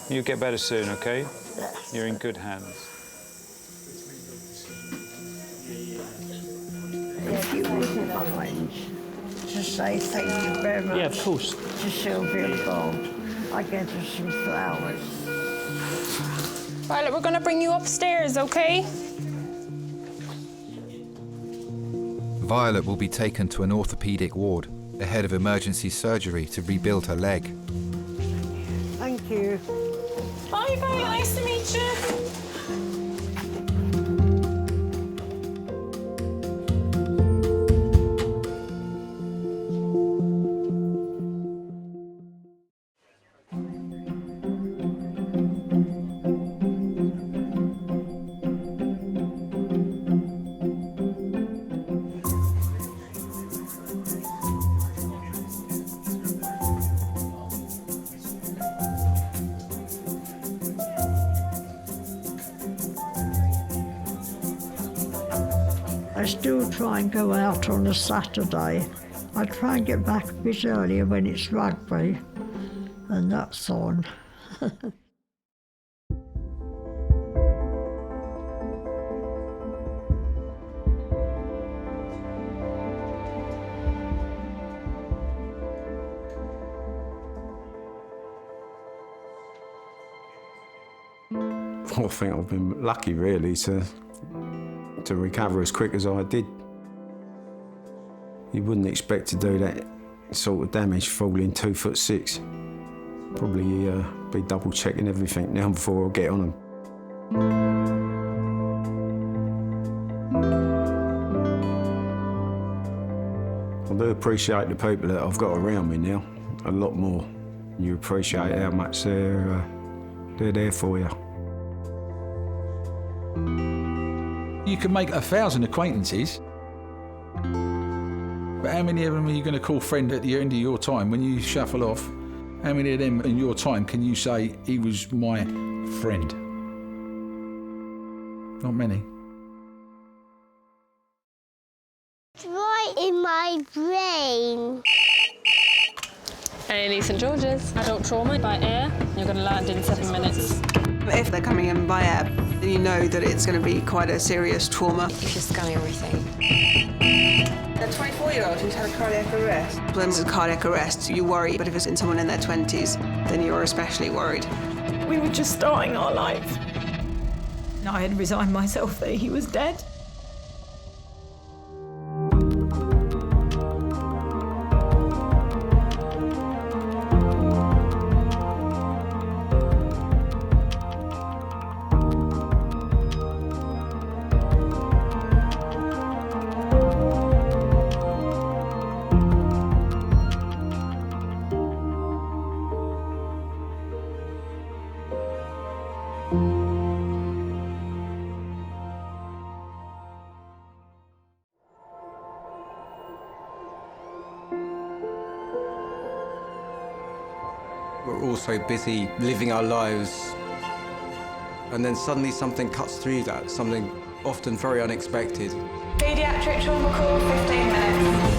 You'll get better soon, okay? Yeah. You're in good hands. If you wouldn't mind to say thank you very much. Yeah, of course. To Sylvia and Bob. I get her some flowers. Violet, we're going to bring you upstairs, okay? Violet will be taken to an orthopaedic ward ahead of emergency surgery to rebuild her leg. Thank you. Bye, Violet. Nice to meet you. I still try and go out on a Saturday. I try and get back a bit earlier when it's rugby, and that's on. I think I've been lucky, really, to recover as quick as I did. You wouldn't expect to do that sort of damage falling 2'6". Probably be double checking everything now before I get on them. I do appreciate the people that I've got around me now a lot more. You appreciate how much they're there for you. You can make 1,000 acquaintances, but how many of them are you going to call friend at the end of your time when you shuffle off? How many of them in your time can you say, he was my friend? Not many. It's right in my brain. A&E St George's, adult trauma by air. You're going to land in 7 minutes. If they're coming in by air, then you know that it's going to be quite a serious trauma. If you're scanning everything. A 24-year-old who's had a cardiac arrest. When there's a cardiac arrest, you worry, but if it's in someone in their 20s, then you're especially worried. We were just starting our life. I had resigned myself that he was dead. We're all so busy living our lives, and then suddenly something cuts through that, something often very unexpected. Paediatric trauma call, 15 minutes.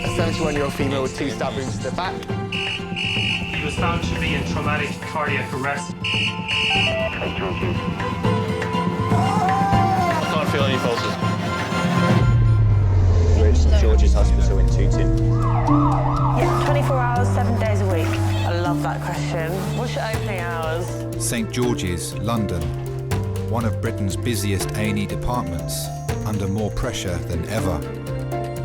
A 71-year-old female with 2 stab wounds to the back. He was found to be in traumatic cardiac arrest. I can't feel any pulses. We're at St George's Hospital in Tooting. Yeah, 24 hours, 7 days a week. I love that question. What's your opening hours? St George's, London. One of Britain's busiest A&E departments, under more pressure than ever.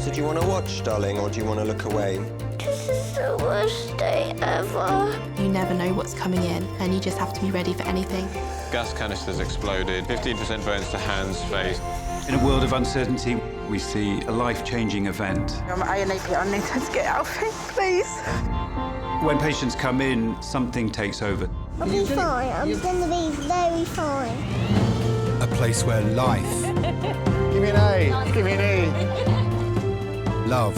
So do you want to watch, darling, or do you want to look away? This is the worst day ever. You never know what's coming in, and you just have to be ready for anything. Gas canisters exploded, 15% burns to hands, face. In a world of uncertainty, we see a life-changing event. I'm A&E, I need her to get out of here, please. When patients come in, something takes over. I'll be fine. I'm going to be very fine. A place where life... Give me an A. Give me an E. Love...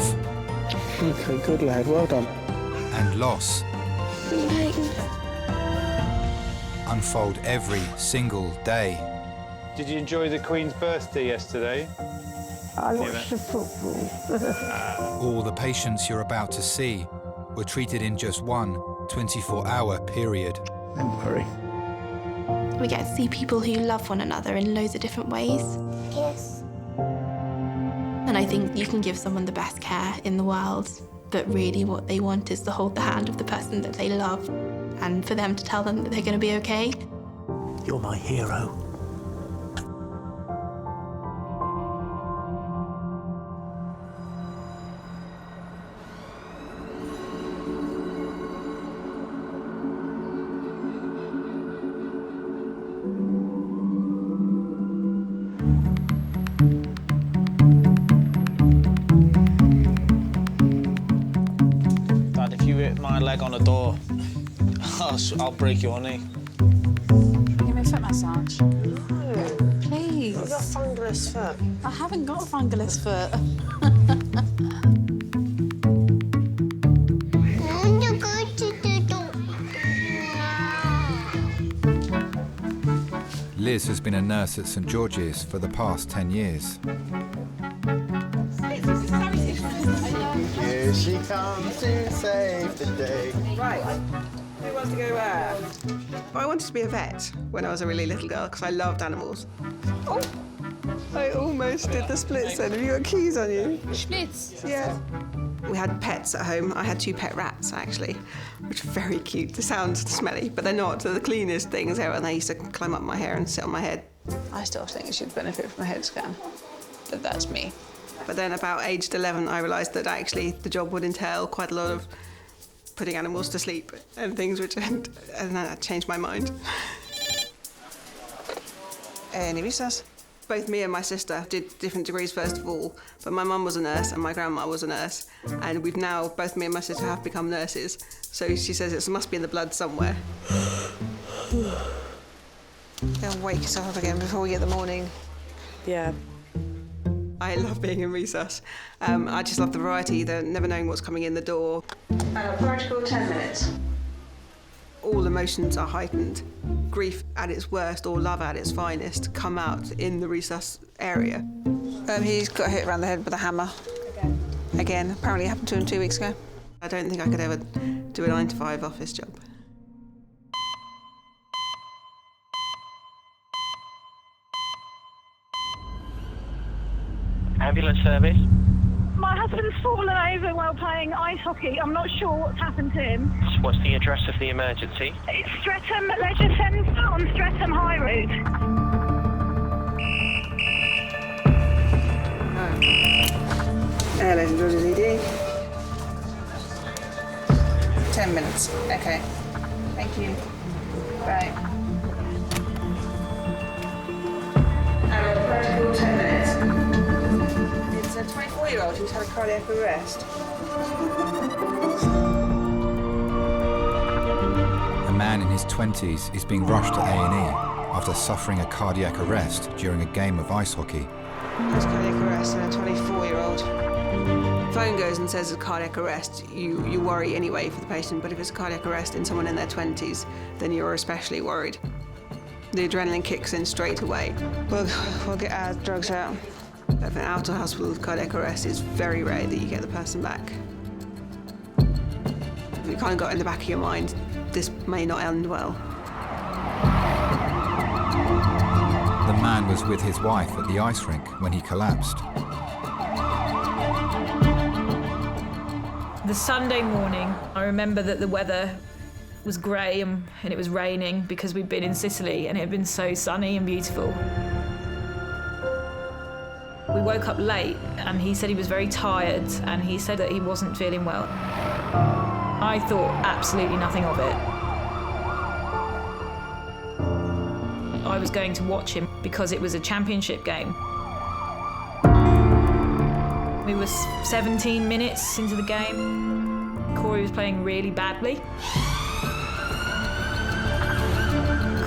Okay, good lad. Well done. And loss... unfold every single day. Did you enjoy the Queen's birthday yesterday? I watched the football. All the patients you're about to see were treated in just one 24-hour period. Don't worry. We get to see people who love one another in loads of different ways. Yes. And I think you can give someone the best care in the world, but really what they want is to hold the hand of the person that they love and for them to tell them that they're going to be okay. You're my hero. Dad, if you hit my leg on a door, I'll break your knee. Give me a foot massage. No. Please. You've got a fungalous foot. I haven't got a fungalous foot. I'm going to the doctor. Liz has been a nurse at St George's for the past 10 years. Here she comes to save the day. Right. Who wants to go where? I wanted to be a vet when I was a really little girl because I loved animals. Oh, I almost did the splits then. Have you got keys on you? Splits? Yeah. We had pets at home. I had 2 pet rats, actually, which are very cute. They sound smelly, but they're not. They're the cleanest things ever, and they used to climb up my hair and sit on my head. I still think she'd benefit from a head scan, but that's me. But then about aged 11, I realised that actually the job would entail quite a lot of putting animals to sleep and things, and that changed my mind. Any visas? Both me and my sister did different degrees first of all, but my mum was a nurse and my grandma was a nurse, and we've now, both me and my sister have become nurses, so she says it must be in the blood somewhere. Don't wake yourself up again before we get the morning. Yeah. I love being in resus. I just love the variety, the never knowing what's coming in the door. And a practical 10 minutes. All emotions are heightened. Grief at its worst or love at its finest come out in the resus area. He's got hit around the head with a hammer. Again. Apparently it happened to him 2 weeks ago. I don't think I could ever do a 9-to-5 office job. Ambulance service. My husband's fallen over while playing ice hockey. I'm not sure what's happened to him. What's the address of the emergency? It's Streatham Leisure Centre on Streatham High Road. Hello, George's ED. 10 minutes. Okay. Thank you. Bye. And a practical 10 minutes. It's a 24-year-old who's had a cardiac arrest. A man in his 20s is being rushed to A&E after suffering a cardiac arrest during a game of ice hockey. There's cardiac arrest and a 24-year-old. Phone goes and says it's cardiac arrest. You worry anyway for the patient, but if it's a cardiac arrest in someone in their 20s, then you're especially worried. The adrenaline kicks in straight away. We'll get our drugs out. But if an out-of-hospital cardiac arrest, it's very rare that you get the person back. You kind of got in the back of your mind, this may not end well. The man was with his wife at the ice rink when he collapsed. The Sunday morning, I remember that the weather was grey and it was raining because we'd been in Sicily and it had been so sunny and beautiful. We woke up late and he said he was very tired and he said that he wasn't feeling well. I thought absolutely nothing of it. I was going to watch him because it was a championship game. We were 17 minutes into the game. Cory was playing really badly.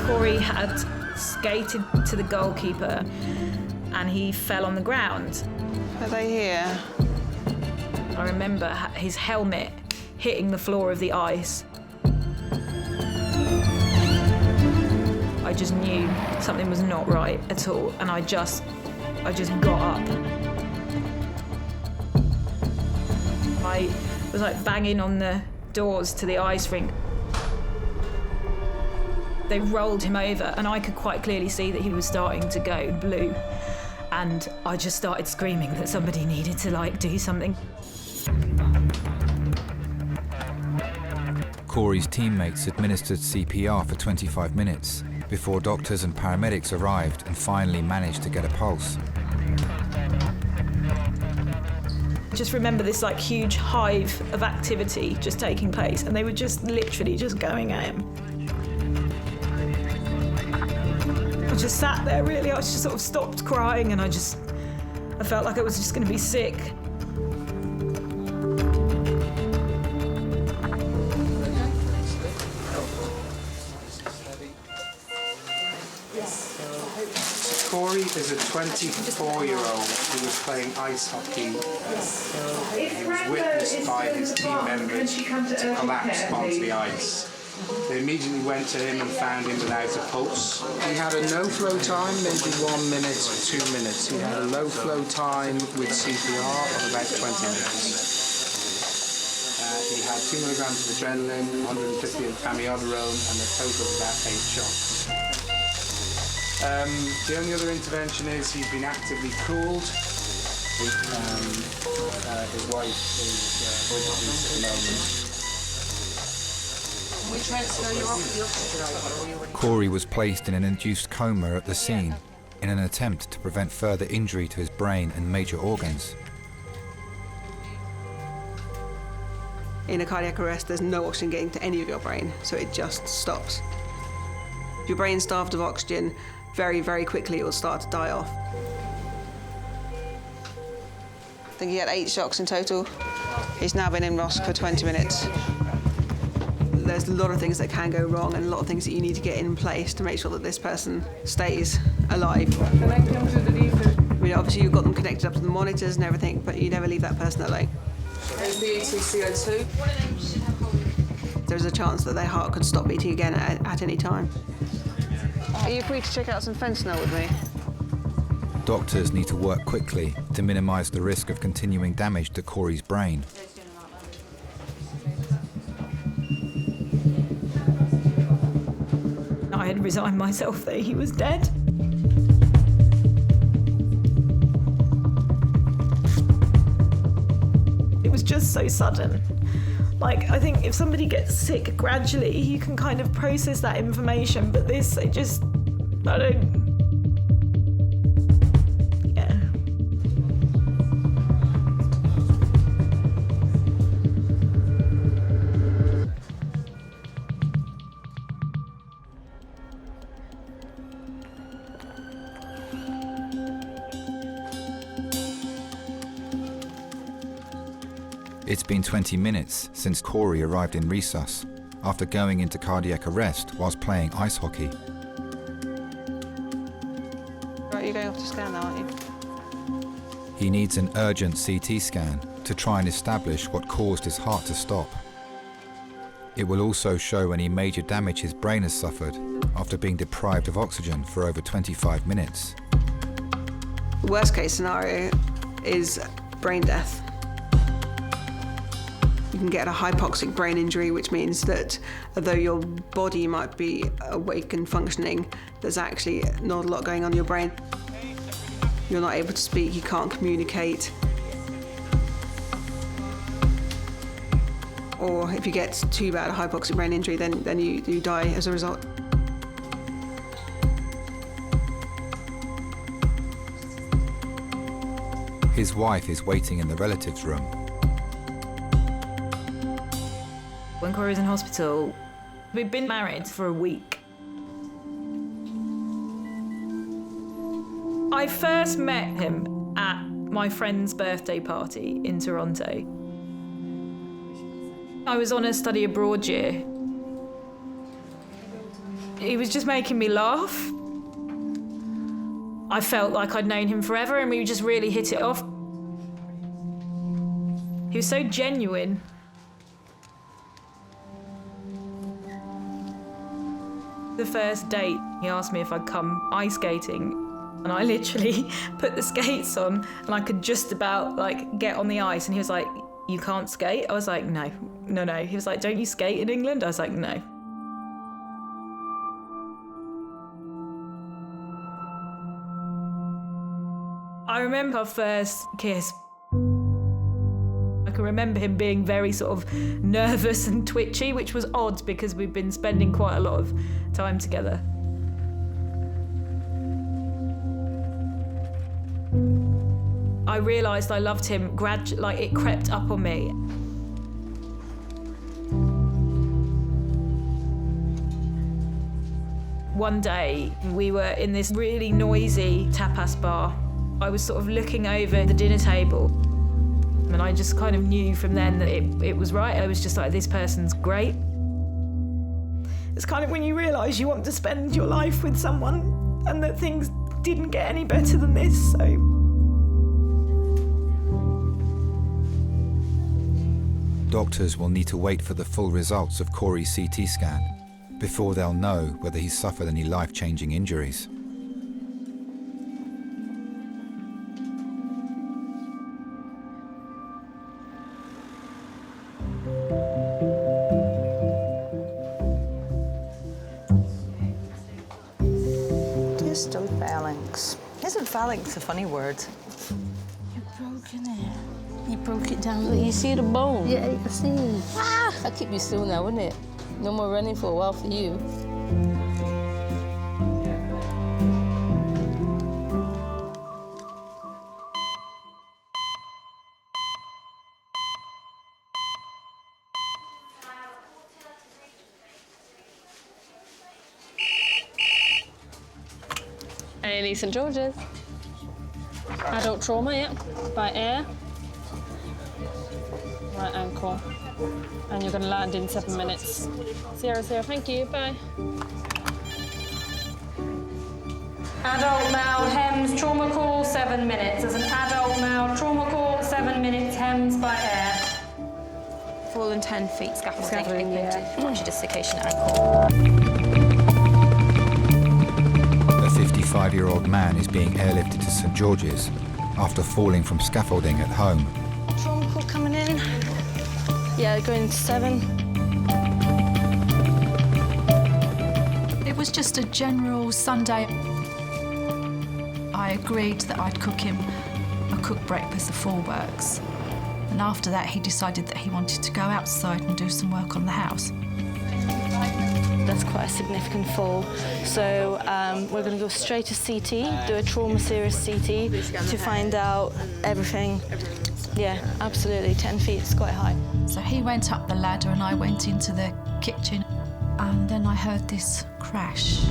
Cory had skated to the goalkeeper and he fell on the ground. Are they here? I remember his helmet hitting the floor of the ice. I just knew something was not right at all, and I just got up. I was like banging on the doors to the ice rink. They rolled him over, and I could quite clearly see that he was starting to go blue. And I just started screaming that somebody needed to do something. Cory's teammates administered CPR for 25 minutes before doctors and paramedics arrived and finally managed to get a pulse. Just remember this huge hive of activity just taking place, and they were just literally just going at him. I just sat there really, I just sort of stopped crying and I felt like I was just going to be sick. Cory is a 24-year-old who was playing ice hockey. He was witnessed by his team members to collapse onto the ice. They immediately went to him and found him without a pulse. He had a no-flow time, maybe 1 minute, 2 minutes. He had a low-flow time with CPR of about 20 minutes. He had 2 milligrams of adrenaline, 150 of amiodarone, and a total of about 8 shots. The only other intervention is he's been actively cooled. His wife is with us at the moment. We transfer you off the oxygen. Cory was placed in an induced coma at the scene in an attempt to prevent further injury to his brain and major organs. In a cardiac arrest, there's no oxygen getting to any of your brain, so it just stops. If your brain's starved of oxygen, very, very quickly it will start to die off. I think he had 8 shocks in total. He's now been in ROSC for 20 minutes. There's a lot of things that can go wrong and a lot of things that you need to get in place to make sure that this person stays alive. Connect him to the leaf. I mean, obviously you've got them connected up to the monitors and everything, but you never leave that person alone. There's CO2. There's a chance that their heart could stop beating again at any time. Are you free to check out some fentanyl with me? Doctors need to work quickly to minimise the risk of continuing damage to Cory's brain. I had resigned myself that he was dead. It was just so sudden. Like, I think if somebody gets sick gradually, you can kind of process that information, but this, I don't... Yeah. It's been 20 minutes since Cory arrived in resus after going into cardiac arrest whilst playing ice hockey. Right, you're going off to scan now, aren't you? He needs an urgent CT scan to try and establish what caused his heart to stop. It will also show any major damage his brain has suffered after being deprived of oxygen for over 25 minutes. The worst case scenario is brain death. You can get a hypoxic brain injury, which means that although your body might be awake and functioning, there's actually not a lot going on in your brain. You're not able to speak, you can't communicate. Or if you get too bad a hypoxic brain injury, then you die as a result. His wife is waiting in the relatives' room. When Cory was in hospital, we'd been married for a week. I first met him at my friend's birthday party in Toronto. I was on a study abroad year. He was just making me laugh. I felt like I'd known him forever and we just really hit it off. He was so genuine. The first date, he asked me if I'd come ice skating, and I literally put the skates on and I could just about get on the ice, and he was like, "You can't skate?" I was like, no. He was like, "Don't you skate in England?" I was like, no. I remember our first kiss. I can remember him being very sort of nervous and twitchy, which was odd because we'd been spending quite a lot of time together. I realised I loved him gradually, it crept up on me. One day, we were in this really noisy tapas bar. I was sort of looking over the dinner table, and I just kind of knew from then that it was right. I was just like, this person's great. It's kind of when you realise you want to spend your life with someone and that things didn't get any better than this, so. Doctors will need to wait for the full results of Cory's CT scan before they'll know whether he's suffered any life-changing injuries. Isn't phalanx a funny word? You've broken it. You broke it down. Look, you see the bone? Yeah, I see. Ah! I'll keep you still now, wouldn't it? No more running for a while for you. A&E St George's. Adult trauma, yeah, by air. Right ankle. And you're going to land in 7 minutes. 0, thank you, bye. Adult male HEMS trauma call, 7 minutes. As an adult male trauma call, 7 minutes HEMS by air. Fallen 10 feet scaffolding, yeah. Puncture dislocation ankle. A 55-year-old man is being airlifted to St George's after falling from scaffolding at home. Trauma call coming in. Yeah, going to 7. It was just a general Sunday. I agreed that I'd cook him a cooked breakfast of 4 works. And after that, he decided that he wanted to go outside and do some work on the house. That's quite a significant fall. So we're going to go straight to CT, do a trauma serious CT to find out everything. Yeah, absolutely. 10 feet is quite high. So he went up the ladder and I went into the kitchen. And then I heard this crash.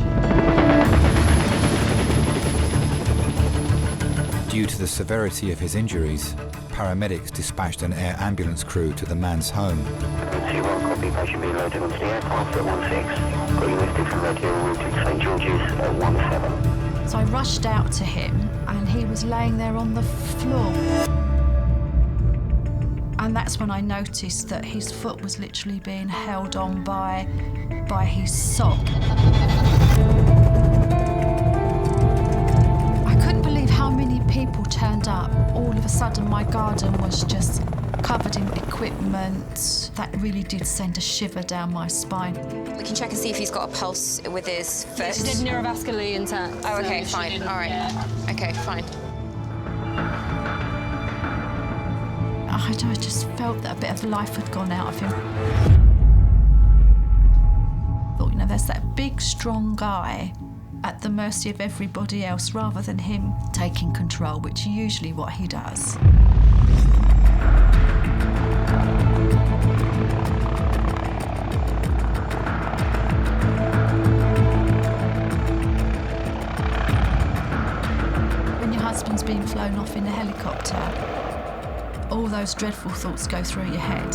Due to the severity of his injuries, paramedics dispatched an air ambulance crew to the man's home. Copy, patient being loaded onto the aircraft at 16. Got you listed from radio route to St George's at 17. So I rushed out to him and he was laying there on the floor. And that's when I noticed that his foot was literally being held on by his sock. I couldn't believe how many people turned up. All of a sudden my garden was just covered in equipment. That really did send a shiver down my spine. We can check and see if he's got a pulse with his foot. Yeah, she did neurovascularly intact. Oh, okay, so fine. All right. Yeah. Okay, fine. I just felt that a bit of life had gone out of him. Thought, you know, there's that big, strong guy at the mercy of everybody else rather than him taking control, which is usually what he does. When your husband's been flown off in a helicopter, all those dreadful thoughts go through your head.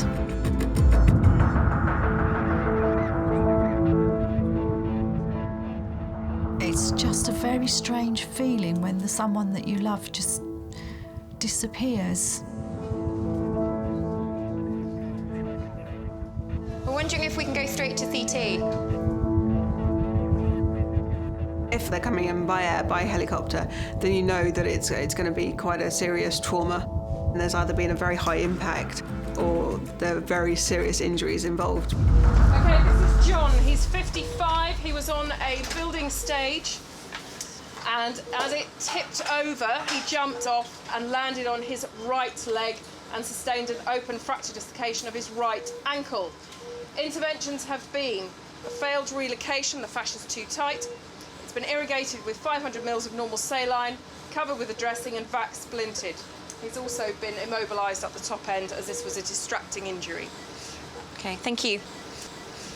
It's just a very strange feeling when someone that you love just disappears. We're wondering if we can go straight to CT. If they're coming in by air, by helicopter, then you know that it's going to be quite a serious trauma. And there's either been a very high impact or there are very serious injuries involved. Okay, this is John. He's 55. He was on a building stage, and as it tipped over, he jumped off and landed on his right leg and sustained an open fracture dislocation of his right ankle. Interventions have been a failed relocation, the fascia's too tight. It's been irrigated with 500 mils of normal saline, covered with a dressing and vac splinted. He's also been immobilised at the top end as this was a distracting injury. Okay, thank you.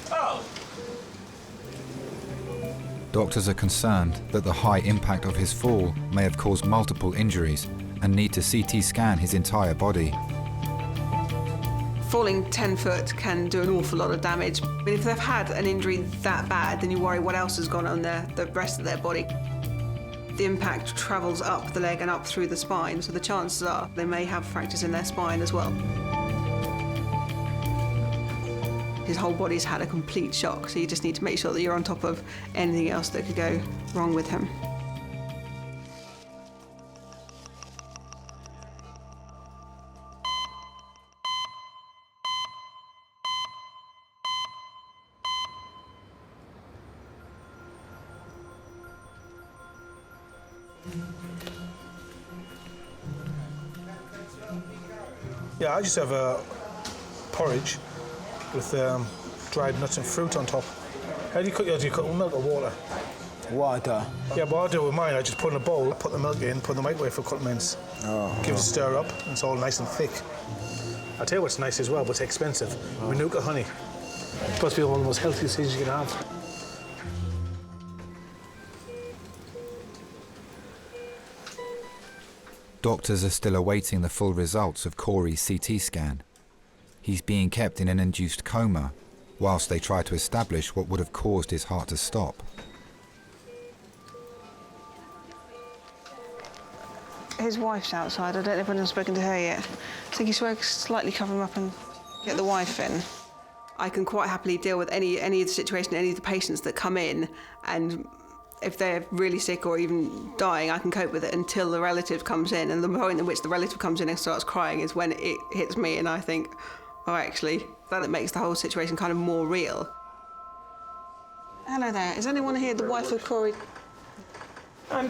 Oh. Doctors are concerned that the high impact of his fall may have caused multiple injuries and need to CT scan his entire body. Falling 10 foot can do an awful lot of damage. But if they've had an injury that bad, then you worry what else has gone on the rest of their body. The impact travels up the leg and up through the spine, so the chances are they may have fractures in their spine as well. His whole body's had a complete shock, so you just need to make sure that you're on top of anything else that could go wrong with him. Yeah, I just have porridge with dried nuts and fruit on top. How do you cook yours? Do you cook with milk or water? Water. Yeah, but what I do with mine, I just put in a bowl, put the milk in, put in the microwave for a couple of minutes. Oh. Give it a stir up, and it's all nice and thick. I'll tell you what's nice as well, but it's expensive. Manuka honey. It's supposed to be one of the most healthiest things you can have. Doctors are still awaiting the full results of Cory's CT scan. He's being kept in an induced coma whilst they try to establish what would have caused his heart to stop. His wife's outside. I don't know if anyone's spoken to her yet. I think he's slightly cover him up and get the wife in. I can quite happily deal with any of the situation, any of the patients that come in, and if they're really sick or even dying, I can cope with it until the relative comes in. And the point at which the relative comes in and starts crying is when it hits me, and I think, oh, actually, that makes the whole situation kind of more real. Hello there. Is anyone here the wife of Cory?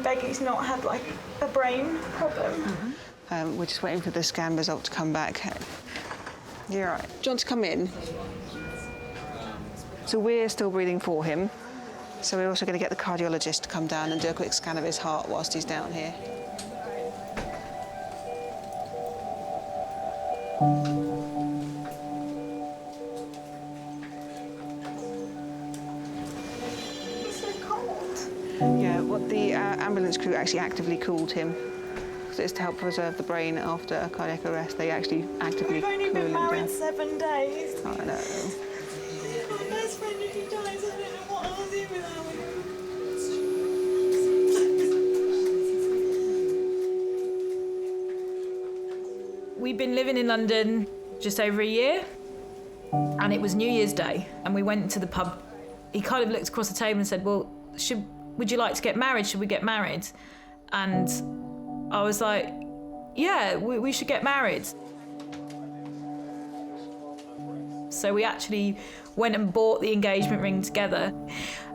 Becky's not had, like, a brain problem. We're just waiting for the scan result to come back. You're right. John's come in. So we're still breathing for him. So we're also going to get the cardiologist to come down and do a quick scan of his heart whilst he's down here. He's so cold. Yeah, what the ambulance crew actually actively called him. Because it's to help preserve the brain after a cardiac arrest. They actually actively We've only been married 7 days. I know. My best friend, if he dies, I don't know what I'll do without him. We've been living in London just over a year, and it was New Year's Day, and we went to the pub. He kind of looked across the table and said, well, would you like to get married? Should we get married? And I was like, yeah, we should get married. So we actually went and bought the engagement ring together,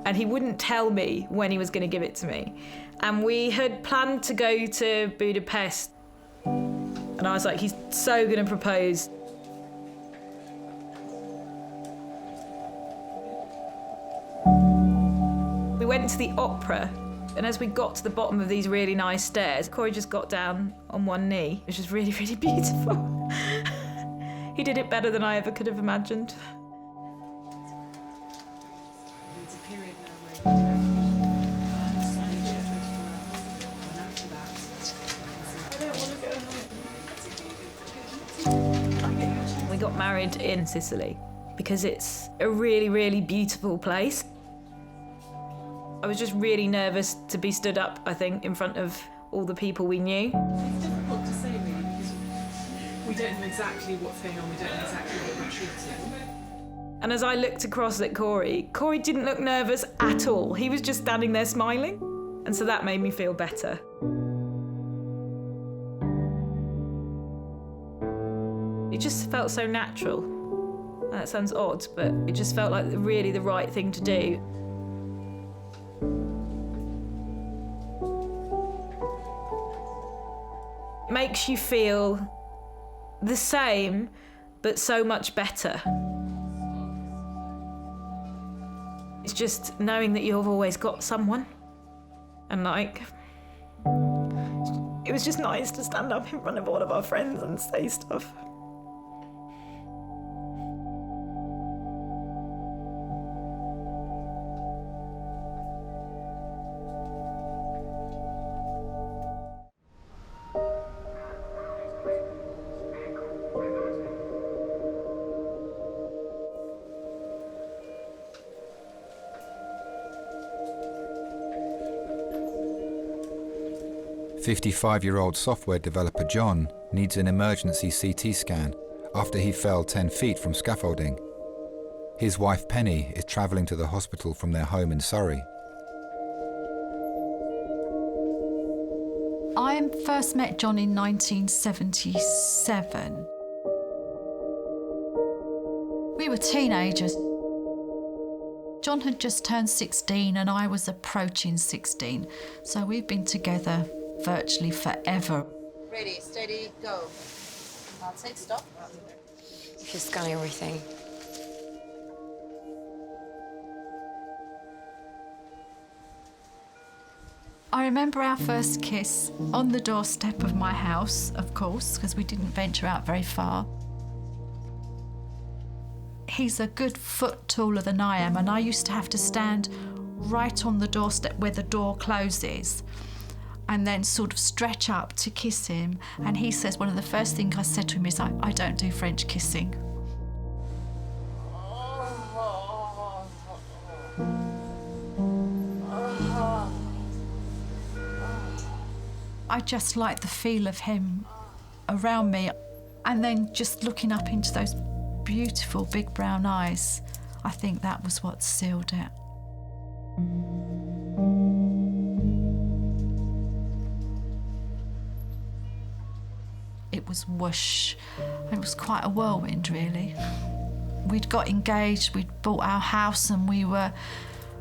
and he wouldn't tell me when he was going to give it to me. And we had planned to go to Budapest, and I was like, he's so going to propose. We went to the opera, and as we got to the bottom of these really nice stairs, Cory just got down on one knee, which was really, really beautiful. He did it better than I ever could have imagined. We got married in Sicily because it's a really, really beautiful place. I was just really nervous to be stood up, I think, in front of all the people we knew. It's difficult to say, really, because we don't know exactly what's going on, we don't know exactly what we're treating. And as I looked across at Cory didn't look nervous at all. He was just standing there smiling. And so that made me feel better. It just felt so natural. That sounds odd, but it just felt like really the right thing to do. It makes you feel the same, but so much better. It's just knowing that you've always got someone. And like, it was just nice to stand up in front of all of our friends and say stuff. "55-year-old software developer John needs an emergency CT scan after he fell 10 feet from scaffolding. His wife Penny is travelling to the hospital from their home in Surrey. I first met John in 1977. We were teenagers. John had just turned 16 and I was approaching 16, so we've been together virtually forever. Ready, steady, go. I'll say stop. She's scanning everything. I remember our first kiss on the doorstep of my house, of course, because we didn't venture out very far. He's a good foot taller than I am, and I used to have to stand right on the doorstep where the door closes and then sort of stretch up to kiss him. And he says one of the first things I said to him is, I don't do French kissing. I just like the feel of him around me, and then just looking up into those beautiful big brown eyes. I think that was what sealed it. It was whoosh. It was quite a whirlwind, really. We'd got engaged, we'd bought our house, and we were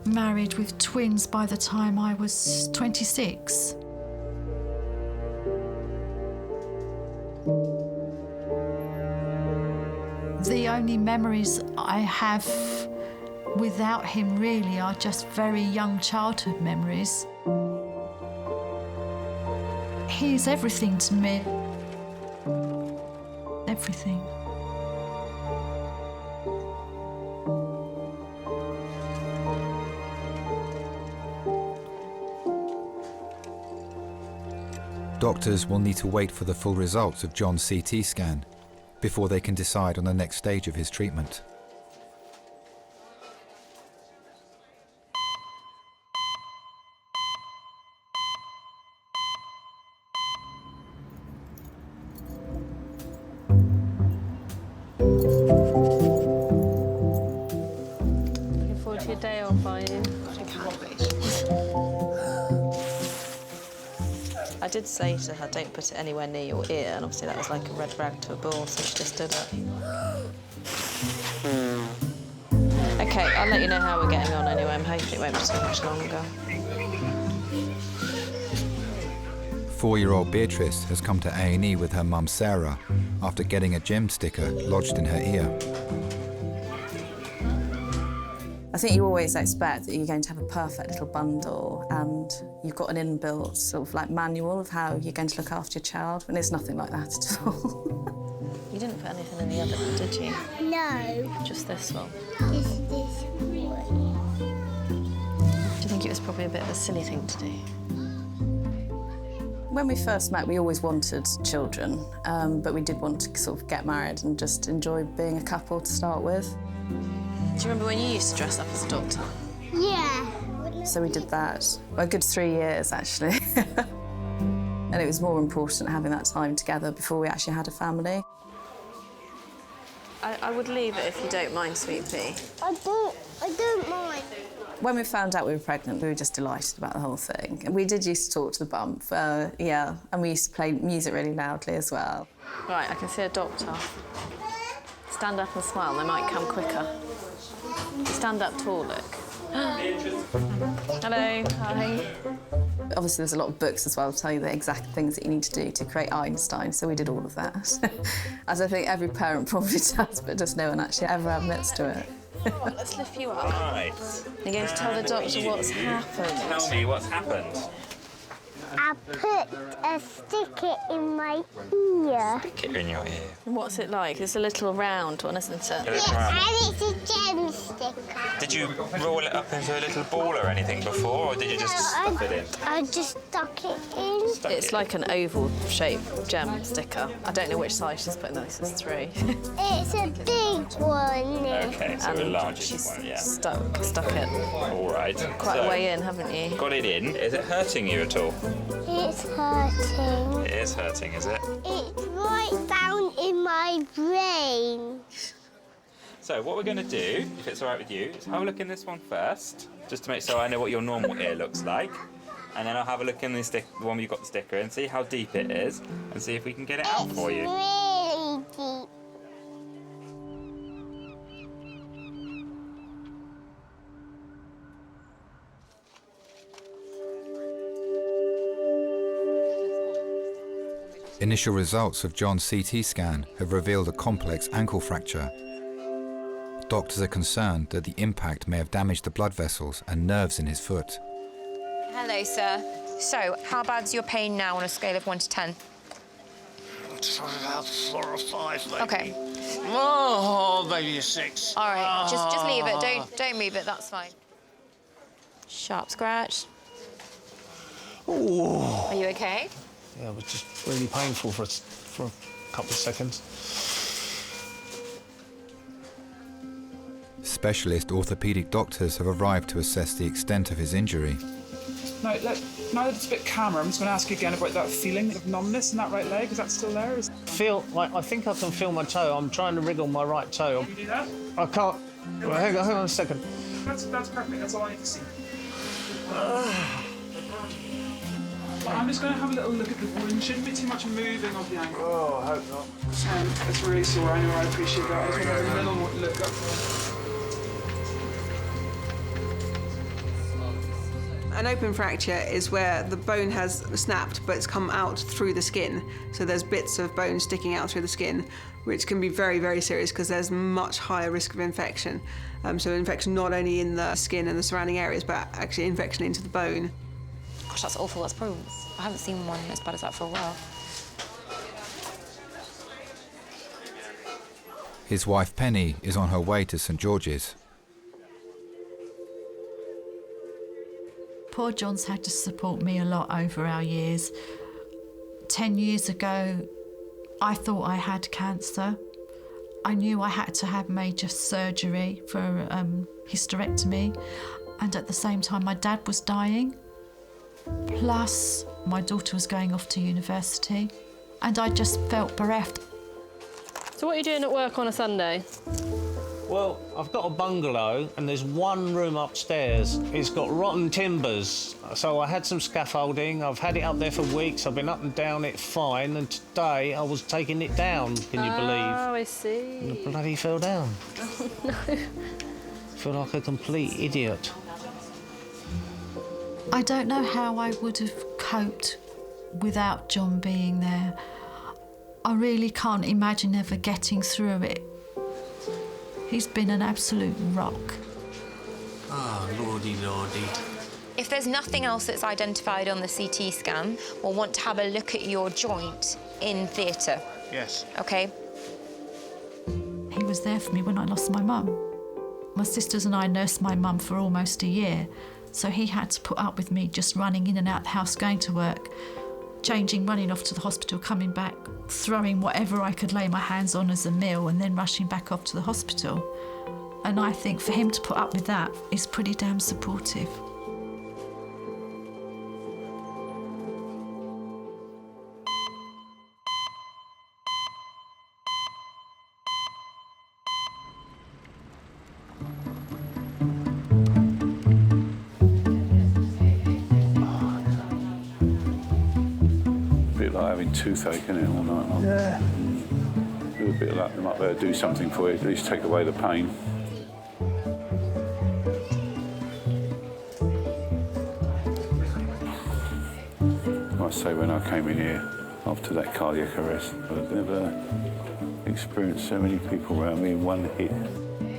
married with twins by the time I was 26. The only memories I have without him really are just very young childhood memories. He's everything to me. Everything. Doctors will need to wait for the full results of John's CT scan before they can decide on the next stage of his treatment. Looking forward to your day off, are you? I did say to her, don't put it anywhere near your ear, and obviously that was like a red rag to a bull, so she just did it. OK, I'll let you know how we're getting on anyway. I'm hoping it won't be too much longer. 4-year-old Beatrice has come to A&E with her mum Sarah after getting a gem sticker lodged in her ear. I think you always expect that you're going to have a perfect little bundle and you've got an inbuilt sort of like manual of how you're going to look after your child, and it's nothing like that at all. You didn't put anything in the oven, did you? No. Just this one? Just this one. Do you think it was probably a bit of a silly thing to do? When we first met, we always wanted children, but we did want to sort of get married and just enjoy being a couple to start with. Do you remember when you used to dress up as a doctor? Yeah. So we did that a good 3 years, actually. And it was more important having that time together before we actually had a family. I would leave it if you don't mind, Sweet Pea. I don't mind. When we found out we were pregnant, we were just delighted about the whole thing. And we did used to talk to the bump, yeah, and we used to play music really loudly as well. Right, I can see a doctor. Stand up and smile, they might come quicker. Stand up tall, look. Hello, hi. Obviously, there's a lot of books as well to tell you the exact things that you need to do to create Einstein, so we did all of that. As I think every parent probably does, but just no one actually ever admits to it. Let's lift you up. Right. You're going to tell the doctor what's happened. Tell me what's happened. I put a sticker in my ear. Sticker in your ear. What's it like? It's a little round one, isn't it? A little round. And it's a gem sticker. Did you roll it up into a little ball or anything before, or did you just stuff it in? I just stuck it in. It's like an oval-shaped gem sticker. I don't know which size she's putting this. It's 3. It's a big one. Okay, so a And large she's one, yeah. stuck it. All right. Quite a way in, haven't you? Got it in. Is it hurting you at all? It's hurting. It is hurting, is it? It's right down in my brain. So what we're going to do, if it's all right with you, is have a look in this one first, just to make sure I know what your normal ear looks like. And then I'll have a look in the one where you've got the sticker in, see how deep it is, and see if we can get it out for you. Really deep. Initial results of John's CT scan have revealed a complex ankle fracture. Doctors are concerned that the impact may have damaged the blood vessels and nerves in his foot. Hello, sir. So, how bad's your pain now on a scale of 1 to 10? About 4 or 5, maybe. Okay. Oh, maybe a 6. All right, just leave it. Don't move it. That's fine. Sharp scratch. Ooh. Are you okay? Yeah, it was just really painful for a couple of seconds. Specialist orthopaedic doctors have arrived to assess the extent of his injury. Now that it's a bit calmer, I'm just going to ask you again about that feeling of numbness in that right leg. Is that still there? I think I can feel my toe. I'm trying to wriggle my right toe. Can you do that? I can't. Well, hang on a second. That's perfect. That's all I need to see. I'm just going to have a little look at the wound. Shouldn't be too much moving of the ankle. Oh, I hope not. It's really sore. I know. I appreciate that. I just want to have a little look up. An open fracture is where the bone has snapped but it's come out through the skin. So there's bits of bone sticking out through the skin, which can be very, very serious because there's much higher risk of infection. So infection not only in the skin and the surrounding areas, but actually infection into the bone. Gosh, that's awful. That's probably... I haven't seen one as bad as that for a while. His wife Penny is on her way to St George's. Poor John's had to support me a lot over our years. 10 years ago, I thought I had cancer. I knew I had to have major surgery for hysterectomy, and at the same time my dad was dying. Plus, my daughter was going off to university, and I just felt bereft. So what are you doing at work on a Sunday? Well, I've got a bungalow and there's one room upstairs. It's got rotten timbers, so I had some scaffolding. I've had it up there for weeks. I've been up and down it fine, and today I was taking it down, can you believe? Oh, I see. And it bloody fell down. Oh, no. I feel like a complete idiot. I don't know how I would have coped without John being there. I really can't imagine ever getting through it. He's been an absolute rock. Oh, lordy, lordy. If there's nothing else that's identified on the CT scan, we'll want to have a look at your joint in theatre. Yes. OK? He was there for me when I lost my mum. My sisters and I nursed my mum for almost a year, so he had to put up with me just running in and out the house, going to work, changing, running off to the hospital, coming back, throwing whatever I could lay my hands on as a meal, and then rushing back off to the hospital. And I think for him to put up with that is pretty damn supportive. Like having toothache in it all night long. Yeah. Do a bit of that, they might be able to do something for you, at least take away the pain. I must say, when I came in here after that cardiac arrest, I've never experienced so many people around me in one hit.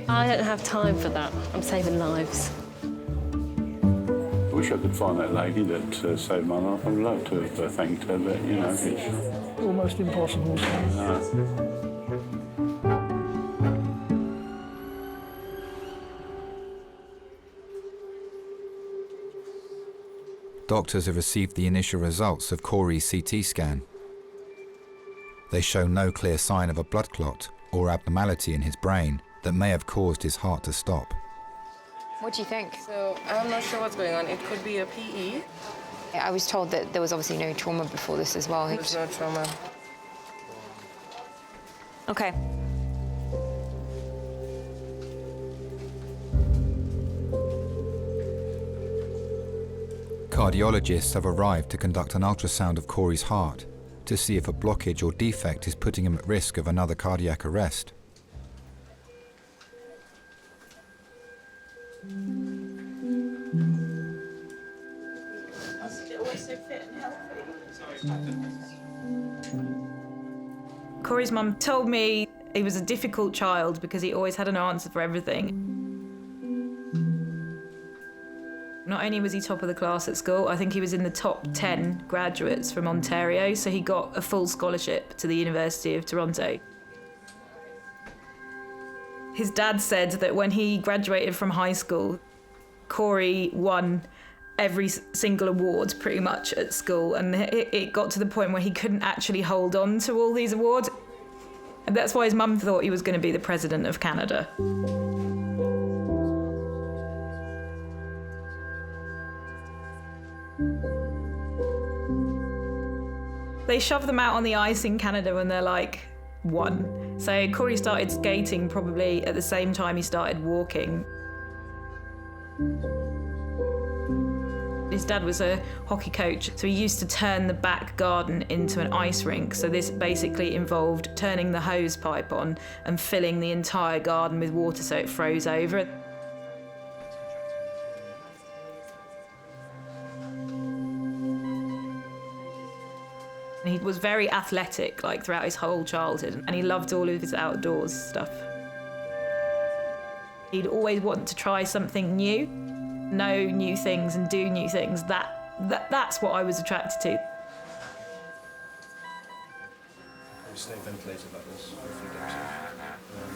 I don't have time for that. I'm saving lives. I wish I could find that lady that saved my life. I'd love to have thanked her, but, you know, it's almost impossible. Doctors have received the initial results of Cory's CT scan. They show no clear sign of a blood clot or abnormality in his brain that may have caused his heart to stop. What do you think? So I'm not sure what's going on. It could be a PE. I was told that there was obviously no trauma before this as well. There's no trauma. OK. Cardiologists have arrived to conduct an ultrasound of Cory's heart to see if a blockage or defect is putting him at risk of another cardiac arrest. Always so fit and healthy. Cory's mum told me he was a difficult child because he always had an answer for everything. Not only was he top of the class at school, I think he was in the top 10 graduates from Ontario, so he got a full scholarship to the University of Toronto. His dad said that when he graduated from high school, Cory won every single award pretty much at school, and it got to the point where he couldn't actually hold on to all these awards. And that's why his mum thought he was going to be the President of Canada. They shove them out on the ice in Canada when they're like 1. So Cory started skating probably at the same time he started walking. His dad was a hockey coach, so he used to turn the back garden into an ice rink. So this basically involved turning the hose pipe on and filling the entire garden with water so it froze over. He was very athletic, like, throughout his whole childhood, and he loved all of his outdoors stuff. He'd always want to try something new, know new things and do new things. That's what I was attracted to. Stay ventilated like this for a few days.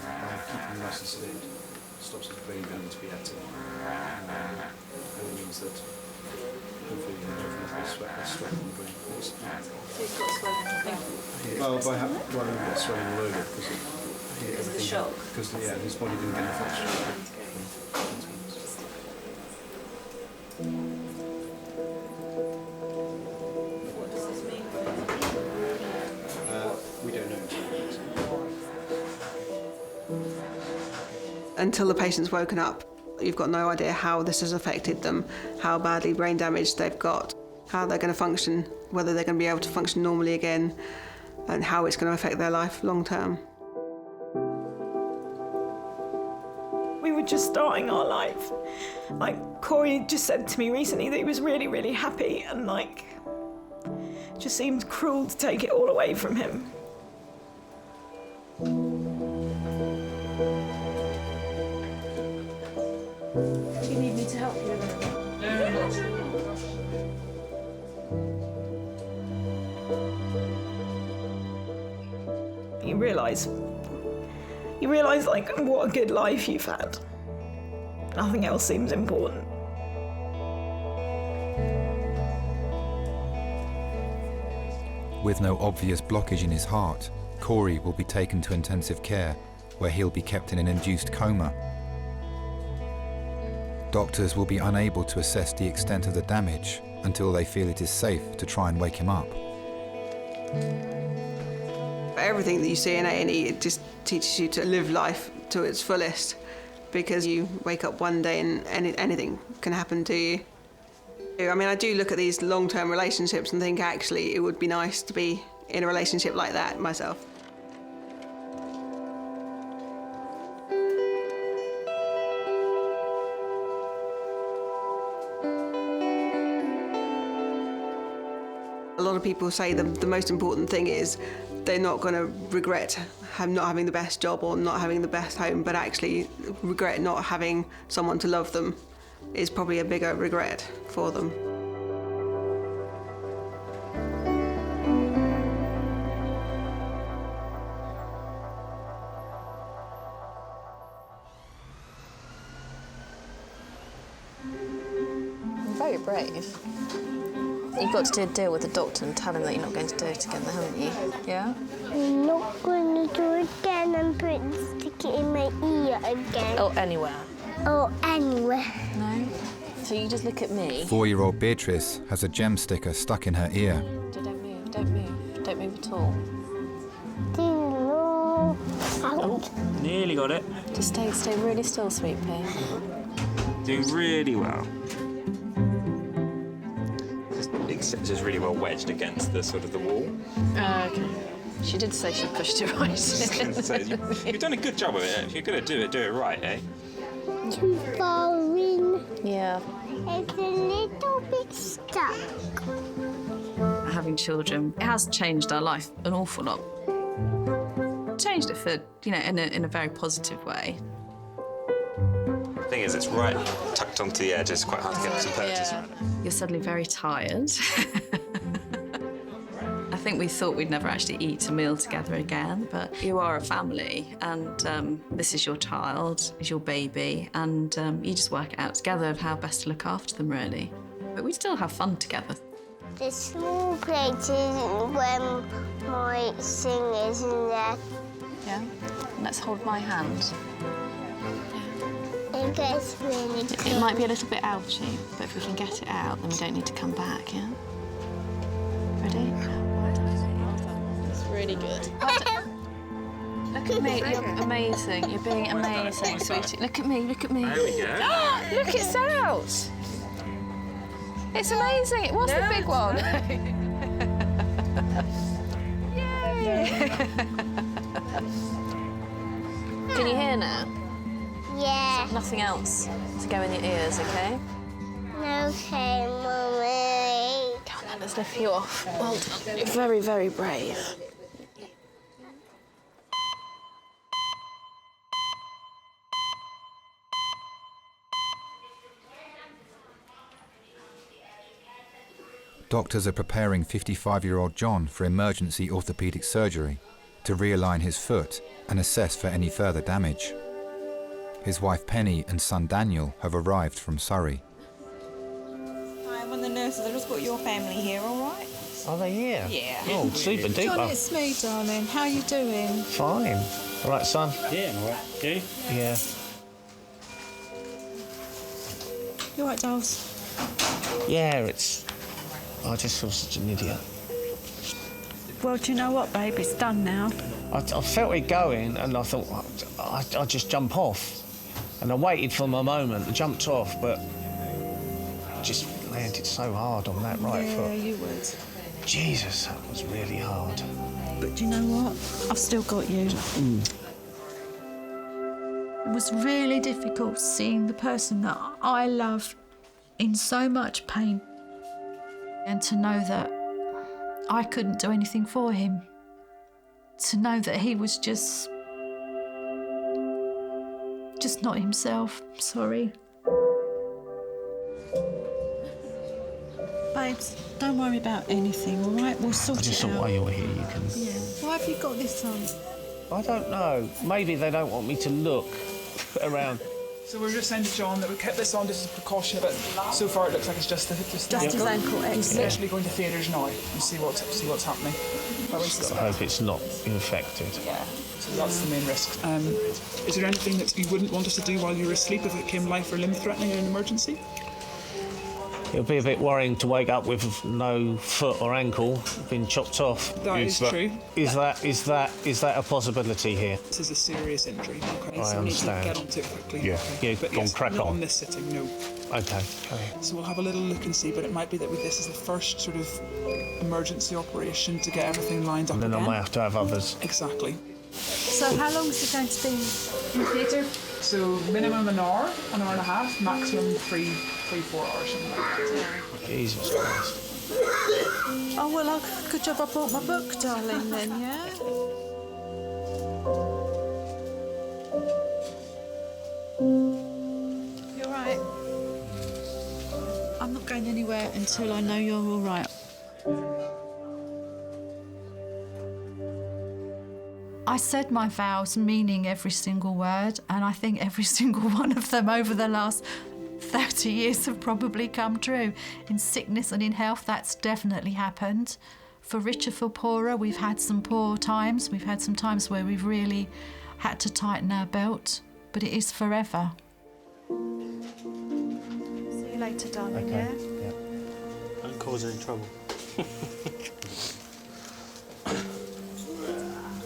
By keeping them nice and sedated, stops the brain going to be active. And it means that hopefully you don't have less sweat in the brain. He's got swelling. Well, by having get swelling all over because of the shock. Because his body didn't get enough oxygen. What does this mean? We don't know. Until the patient's woken up, you've got no idea how this has affected them, how badly brain damage they've got, how they're going to function, whether they're going to be able to function normally again, and how it's going to affect their life long term. We were just starting our life. Like, Cory just said to me recently that he was really, really happy, and like, it just seemed cruel to take it all away from him. Do you need me to help you with anything? No. You realise like what a good life you've had. Nothing else seems important. With no obvious blockage in his heart, Cory will be taken to intensive care, where he'll be kept in an induced coma. Doctors will be unable to assess the extent of the damage until they feel it is safe to try and wake him up. Everything that you see in A&E, it just teaches you to live life to its fullest, because you wake up one day and anything can happen to you. I mean, I do look at these long-term relationships and think actually it would be nice to be in a relationship like that myself. A lot of people say the most important thing is they're not going to regret not having the best job or not having the best home, but actually regret not having someone to love them is probably a bigger regret for them. You're very brave. You've got to do a deal with the doctor and tell him that you're not going to do it again, haven't you? Yeah? I'm not going to do it again and stick it in my ear again. Or anywhere? Or anywhere. No? So you just look at me. 4-year-old Beatrice has a gem sticker stuck in her ear. Don't move, don't move. Don't move at all. Oh, nearly got it. Just stay really still, sweet pea. Doing really well. It's just really well wedged against the sort of the wall. Okay. She did say she pushed it right. So you've done a good job of it. If you're going to do it right, eh? too far in. Yeah. It's a little bit stuck. Having children, it has changed our life an awful lot. changed it for, you know, in a very positive way. The thing is, it's right tucked onto the edge. It's quite hard to get some purchase around it. You're suddenly very tired. I think we thought we'd never actually eat a meal together again, but you are a family, and this is your child, is your baby, and you just work it out together of how best to look after them, really. But we still have fun together. The small plate is when my thing is in there. Yeah? Let's hold my hand. It gets really It might be a little bit ouchy, but if we can get it out, then we don't need to come back, yeah? Ready? It's really good. Look at me, you're amazing. You're being amazing, sweetie. Look at me, look at me. There we go. Look, it's out. It's amazing. It was the big one. Yay! Can you hear now? Yeah. So nothing else to go in your ears, okay? Okay, Mummy. Come on then, let's lift you off. Well done. You're very, very brave. Doctors are preparing 55-year-old John for emergency orthopaedic surgery to realign his foot and assess for any further damage. His wife Penny and son Daniel have arrived from Surrey. Hi, I'm one of the nurses. I've just got your family here, all right? Are they here? Yeah. Oh, super duper. John, it's me, darling. How are you doing? Fine. All right, son? Yeah, I'm all right. You? Yeah. You all right, dolls? Yeah, it's... I just feel such an idiot. Well, do you know what, babe? It's done now. I felt it going, and I thought, I'd just jump off. And I waited for my moment, I jumped off, but I just landed so hard on that right foot. Yeah, you would. Jesus, that was really hard. But do you know what? I've still got you. It was really difficult seeing the person that I love in so much pain, and to know that I couldn't do anything for him. To know that he was just not himself. Sorry. Babes, don't worry about anything, all right? We'll sort it out. I just thought while you're here, you can... Yeah. Why have you got this on? I don't know. Maybe they don't want me to look around. So we're just saying to John that we kept this on just as a precaution, but so far it looks like it's just his ankle. He's literally going to theatres now and see what's happening. Just gotta hope it's not infected. Yeah. So that's the main risk. Is there anything that you wouldn't want us to do while you were asleep if it became life or limb threatening in an emergency? It'll be a bit worrying to wake up with no foot or ankle being chopped off. That is true. Is that a possibility here? This is a serious injury. Okay, I so understand. we need to get onto it quickly. Yeah. Okay. Yeah, But go on, yes, crack not on. on this sitting, no. Okay. So we'll have a little look and see, but it might be that this is the first sort of emergency operation to get everything lined up And then again. I might have to have others. Exactly. So how long is it going to be in theatre? So minimum an hour and a half, maximum 3-4 hours, something like that. Jesus Christ. Oh, well, good job I brought my book, darling, then, yeah? You're right. I'm not going anywhere until I know you're all right. I said my vows, meaning every single word, and I think every single one of them over the last 30 years have probably come true. In sickness and in health, that's definitely happened. For richer, for poorer, we've had some poor times. We've had some times where we've really had to tighten our belt, but it is forever. See you later, darling, yeah? Don't cause any trouble.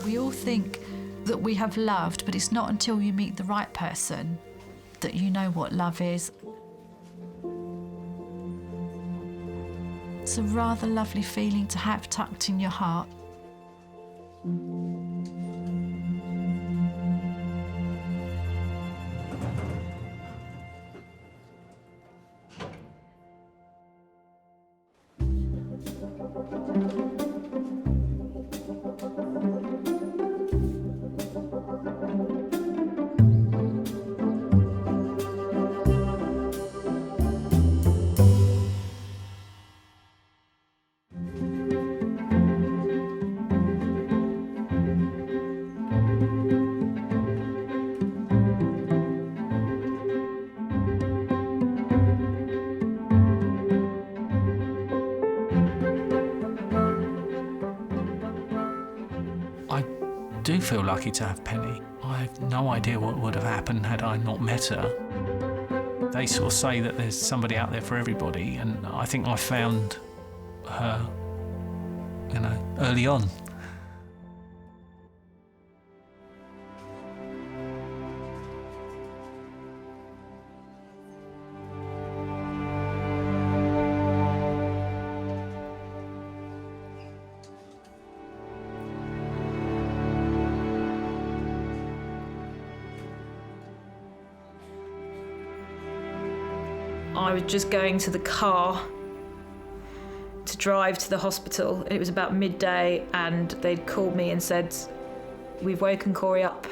We all think that we have loved, but it's not until you meet the right person that you know what love is. It's a rather lovely feeling to have tucked in your heart. do feel lucky to have Penny. I have no idea what would have happened had I not met her. They sort of say that there's somebody out there for everybody, and I think I found her, you know, early on. I was just going to the car to drive to the hospital. It was about midday and they'd called me and said, "We've woken Cory up."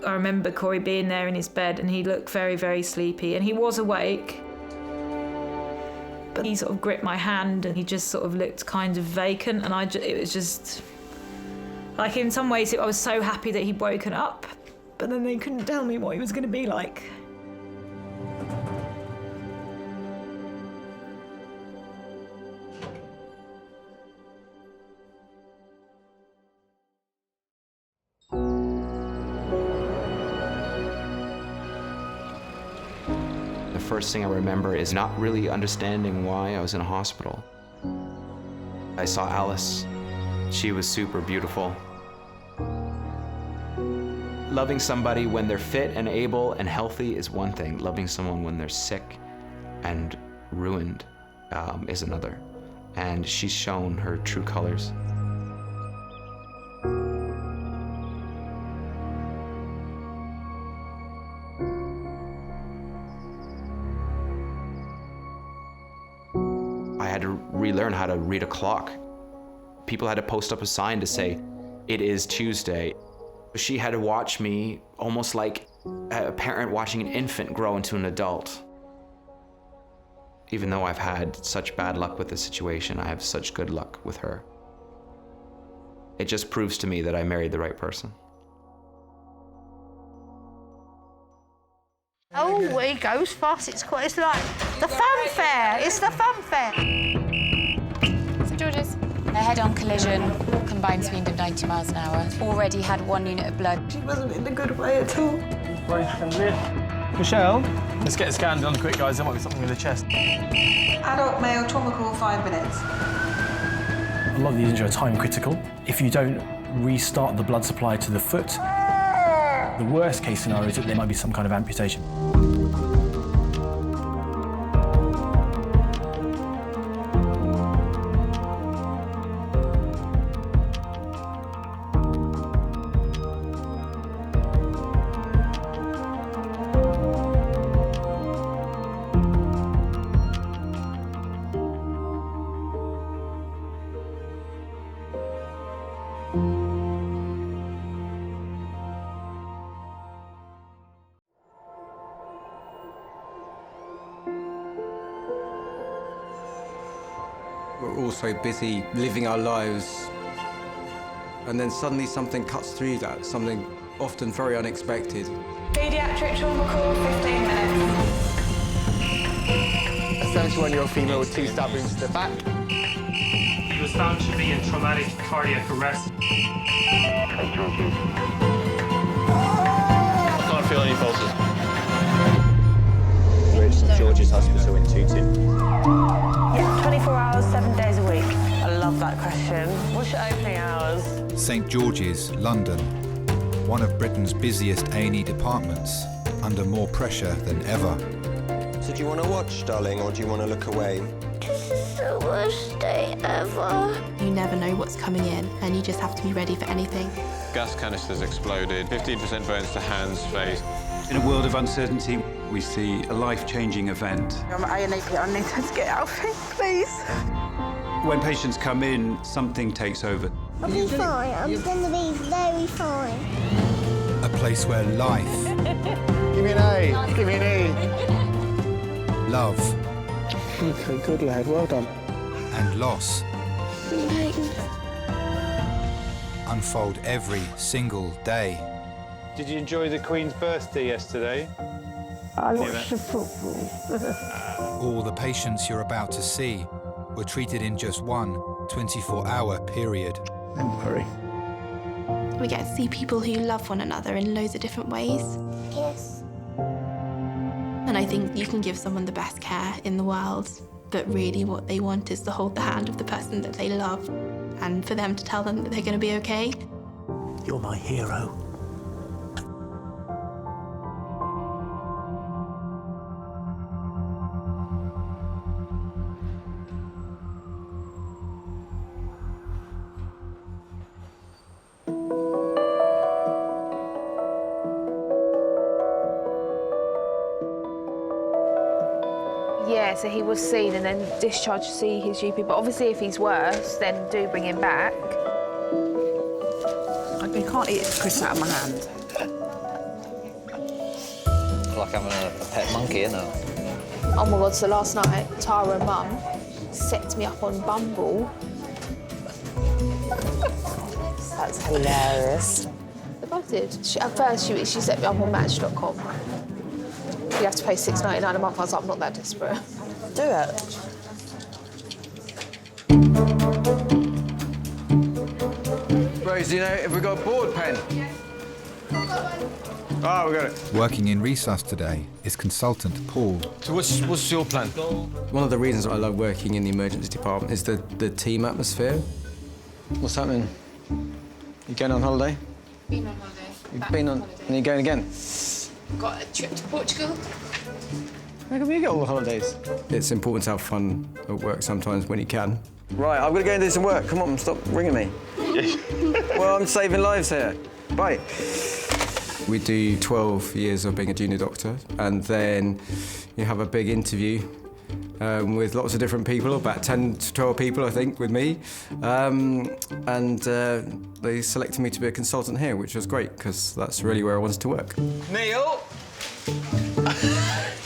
I remember Cory being there in his bed and he looked very, very sleepy, and he was awake. But he sort of gripped my hand and he just sort of looked kind of vacant, and it was just, like, in some ways I was so happy that he'd woken up, but then they couldn't tell me what he was going to be like. The first thing I remember is not really understanding why I was in a hospital. I saw Alice. She was super beautiful. Loving somebody when they're fit and able and healthy is one thing. Loving someone when they're sick and ruined is another. And she's shown her true colors. I had to relearn how to read a clock. People had to post up a sign to say, "It is Tuesday." She had to watch me almost like a parent watching an infant grow into an adult. Even though I've had such bad luck with the situation, I have such good luck with her. It just proves to me that I married the right person. Oh, it goes fast. It's like the funfair. It's the funfair. St George's. A head-on collision, combined speed of 90 miles an hour. Already had 1 unit of blood. She wasn't in a good way at all. Michelle, let's get a scan done quick, guys. There might be something with the chest. Adult male trauma call, 5 minutes. A lot of these injuries are time critical. If you don't restart the blood supply to the foot, the worst case scenario is that there might be some kind of amputation. We're all so busy living our lives, and then suddenly something cuts through that, something often very unexpected. Paediatric trauma call, 15 minutes. A 71-year-old female with 2 stab wounds to the back. He was found to be in traumatic cardiac arrest. I can't feel any pulses. We're at St George's Hospital in Tooting. Yeah, 24 hours, 7 days a week. I love that question. What's your opening hours? St George's, London. One of Britain's busiest A&E departments, under more pressure than ever. So do you want to watch, darling, or do you want to look away? This is the worst day ever. You never know what's coming in, and you just have to be ready for anything. Gas canisters exploded, 15% burns to hands, face. In a world of uncertainty, we see a life-changing event. I'm A&E, I need to get out of here, please. When patients come in, something takes over. I'll be fine. I'm going to be very fine. A place where life... Give me an A. Give me an E. Love... Okay, good lad. Well done. And loss... unfold every single day. Did you enjoy the Queen's birthday yesterday? I watched the football. All the patients you're about to see were treated in just one 24-hour period. I'm Cory. We get to see people who love one another in loads of different ways. Yes. And I think you can give someone the best care in the world, but really what they want is to hold the hand of the person that they love and for them to tell them that they're going to be okay. You're my hero. Yeah, so he was seen and then discharged to see his GP. But obviously, if he's worse, then do bring him back. You can't eat Chris out of my hand. Like having a pet monkey, isn't it? Oh my God, so last night, Tara and Mum set me up on Bumble. That's hilarious. I did. At first, she set me up on Match.com. You have to pay $6.99 a month. I was like, I'm not that desperate. Do it. Rose, you know, have we got a board pen? Ah, we got it. Working in resus today is consultant Paul. So what's your plan? One of the reasons I love working in the emergency department is the team atmosphere. What's happening? You going on holiday? Been on holiday. You've been on... And you're going again? Got a trip to Portugal. How come you get all the holidays? It's important to have fun at work sometimes when you can. Right, I've got to go and do some work. Come on, stop ringing me. Well, I'm saving lives here. Bye. We do 12 years of being a junior doctor, and then you have a big interview with lots of different people, about 10 to 12 people, I think, with me. They selected me to be a consultant here, which was great, because that's really where I wanted to work. Neil?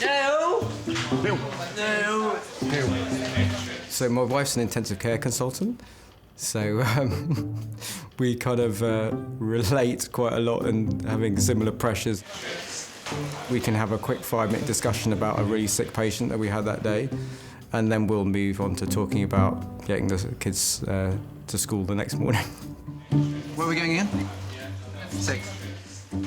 No! No! So my wife's an intensive care consultant, so we kind of relate quite a lot and having similar pressures. We can have a quick 5-minute discussion about a really sick patient that we had that day, and then we'll move on to talking about getting the kids to school the next morning. Where are we going again? 6.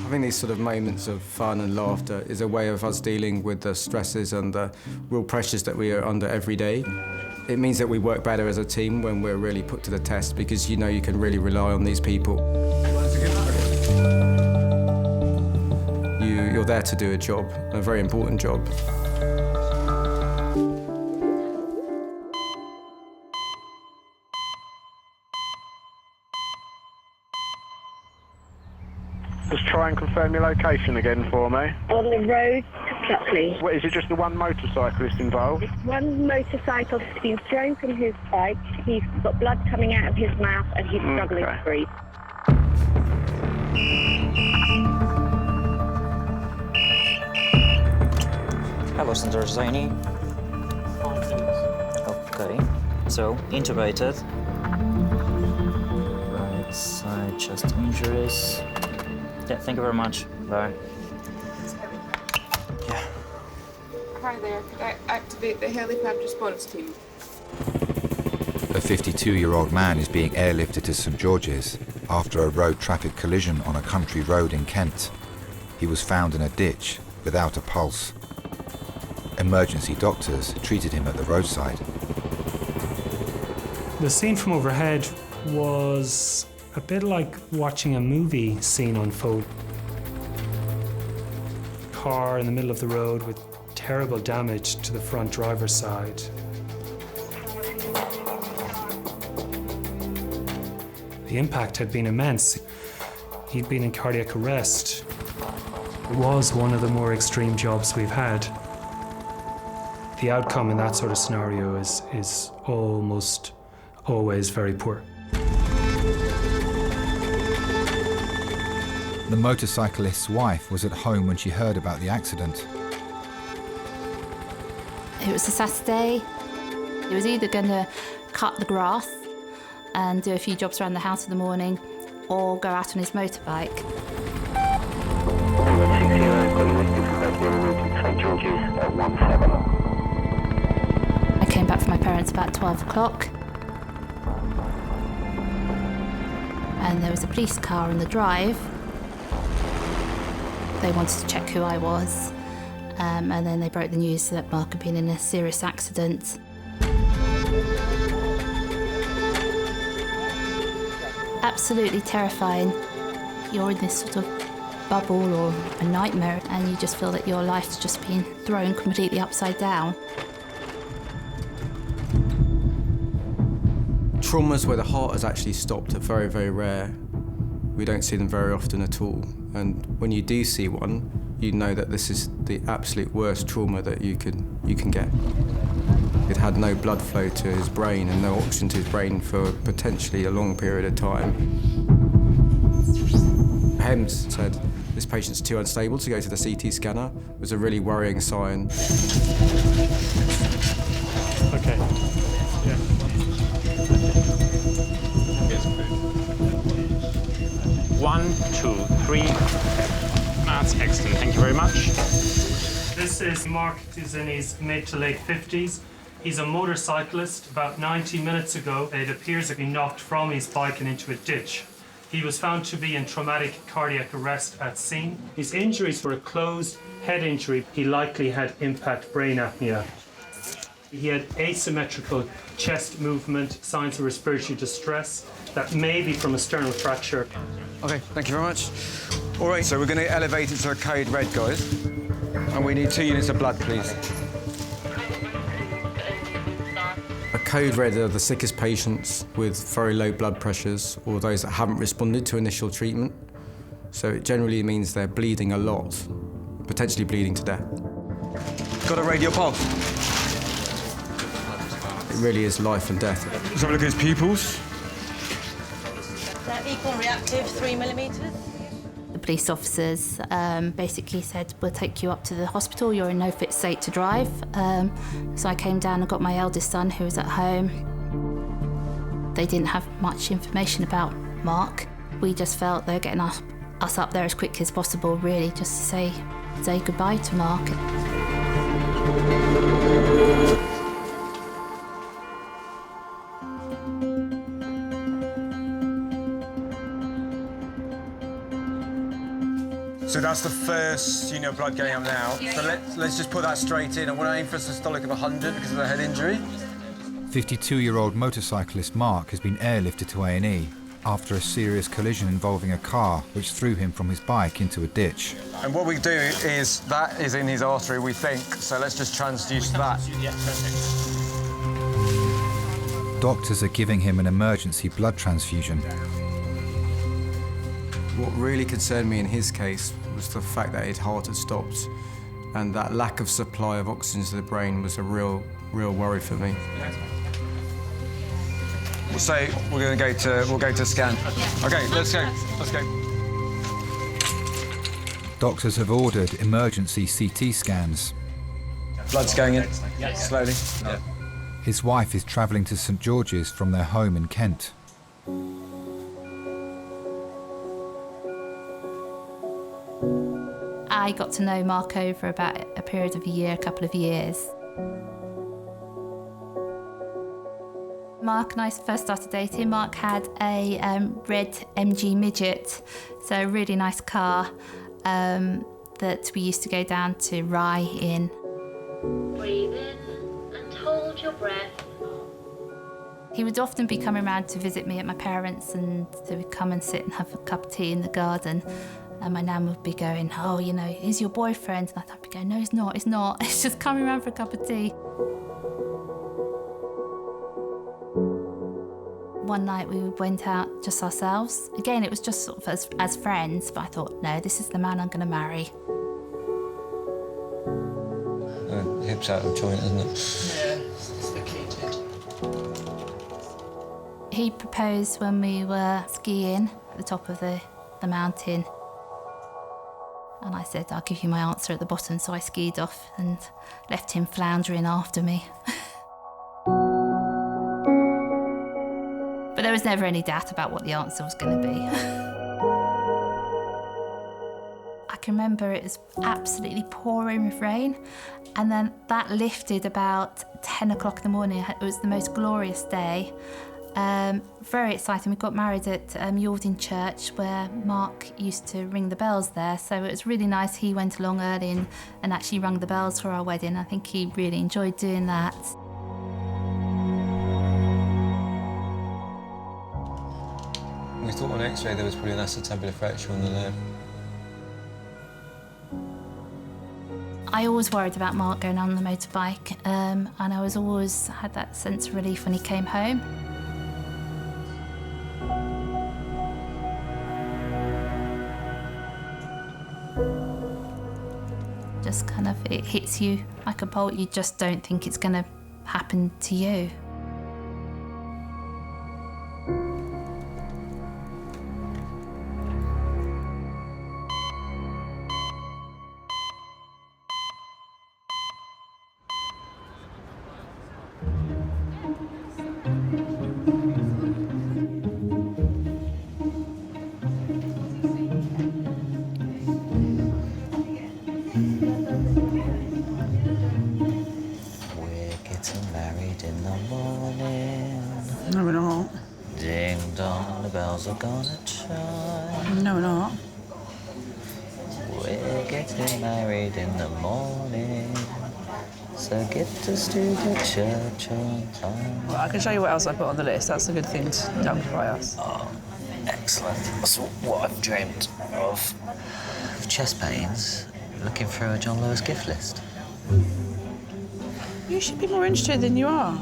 Having these sort of moments of fun and laughter is a way of us dealing with the stresses and the real pressures that we are under every day. It means that we work better as a team when we're really put to the test, because you know you can really rely on these people. You're there to do a job, a very important job. Just try and confirm your location again for me. On the road to Pluckley. What, is it just the one motorcyclist involved? One motorcyclist has been thrown from his bike. He's got blood coming out of his mouth and he's struggling to breathe. Hello, Center Zaini. Okay, so intubated. Right side chest injuries. Yeah, thank you very much. Bye. Yeah. Hi there. Could I activate the helipad response team? A 52-year-old man is being airlifted to St George's after a road traffic collision on a country road in Kent. He was found in a ditch without a pulse. Emergency doctors treated him at the roadside. The scene from overhead was a bit like watching a movie scene unfold. Car in the middle of the road with terrible damage to the front driver's side. The impact had been immense. He'd been in cardiac arrest. It was one of the more extreme jobs we've had. The outcome in that sort of scenario is almost always very poor. The motorcyclist's wife was at home when she heard about the accident. It was a Saturday. He was either going to cut the grass and do a few jobs around the house in the morning, or go out on his motorbike. I came back from my parents about 12 o'clock. And there was a police car on the drive. They wanted to check who I was. And then they broke the news that Mark had been in a serious accident. Absolutely terrifying. You're in this sort of bubble or a nightmare, and you just feel that your life's just been thrown completely upside down. Traumas where the heart has actually stopped are very, very rare. We don't see them very often at all. And when you do see one, you know that this is the absolute worst trauma that you can get. He'd had no blood flow to his brain and no oxygen to his brain for potentially a long period of time. HEMS said this patient's too unstable to go to the CT scanner. It was a really worrying sign. Okay. Yeah. 1, 2, 3. That's excellent. Thank you very much. This is Mark, who's in his mid to late 50s. He's a motorcyclist. About 90 minutes ago, it appears that he knocked from his bike and into a ditch. He was found to be in traumatic cardiac arrest at scene. His injuries were a closed head injury. He likely had impact brain apnea. He had asymmetrical chest movement, signs of respiratory distress. That may be from a sternal fracture. Okay, thank you very much. All right, so we're going to elevate it to a code red, guys. And we need 2 units of blood, please. A code red are the sickest patients with very low blood pressures or those that haven't responded to initial treatment. So it generally means they're bleeding a lot, potentially bleeding to death. Got a radial pulse? It really is life and death. Let's have a look at his pupils. They're equal reactive, 3 millimetres. The police officers basically said, we'll take you up to the hospital, you're in no fit state to drive. So I came down and got my eldest son, who was at home. They didn't have much information about Mark. We just felt they were getting us up there as quickly as possible, really, just to say goodbye to Mark. So that's the first unit of blood going up now. So let's just put that straight in. I want to aim for a systolic of 100 because of the head injury. 52-year-old motorcyclist Mark has been airlifted to A&E after a serious collision involving a car which threw him from his bike into a ditch. And what we do is, that is in his artery, we think, so let's just transduce that. Yeah, perfect. Doctors are giving him an emergency blood transfusion. What really concerned me in his case was the fact that his heart had stopped, and that lack of supply of oxygen to the brain was a real worry for me. So we'll go to scan. Okay, let's go. Doctors have ordered emergency CT scans. Blood's going in, slowly. Yeah. His wife is travelling to St George's from their home in Kent. I got to know Mark over about a period of a couple of years. Mark and I first started dating. Mark had a red MG Midget, so a really nice car that we used to go down to Rye in. Breathe in and hold your breath. He would often be coming around to visit me at my parents', and so we'd come and sit and have a cup of tea in the garden. And my nan would be going, oh, you know, he's your boyfriend. And I'd be going, no, he's not. It's just coming around for a cup of tea. One night we went out just ourselves. Again, it was just sort of as friends, but I thought, no, this is the man I'm going to marry. Hips out of joint, isn't it? Yeah, it's dislocated. He proposed when we were skiing at the top of the mountain. And I said, I'll give you my answer at the bottom, so I skied off and left him floundering after me. But there was never any doubt about what the answer was going to be. I can remember it was absolutely pouring with rain, and then that lifted about 10 o'clock in the morning. It was the most glorious day. Very exciting. We got married at Yalding Church, where Mark used to ring the bells there, so it was really nice. He went along early and actually rung the bells for our wedding. I think he really enjoyed doing that. We thought on X-ray there was probably an acetabular fracture on the limb. I always worried about Mark going on the motorbike, and I was always had that sense of relief when he came home. Just kind of, it hits you like a bolt. You just don't think it's going to happen to you. No, we're not. Ding dong, the bells are gonna chime. No, we're not. We're getting married in the morning, so get us to the church on time. Well, I can show you what else I put on the list. That's a good thing to duck by us. Oh, excellent. That's what I've dreamt of. With chest pains, looking through a John Lewis gift list. You should be more interested than you are.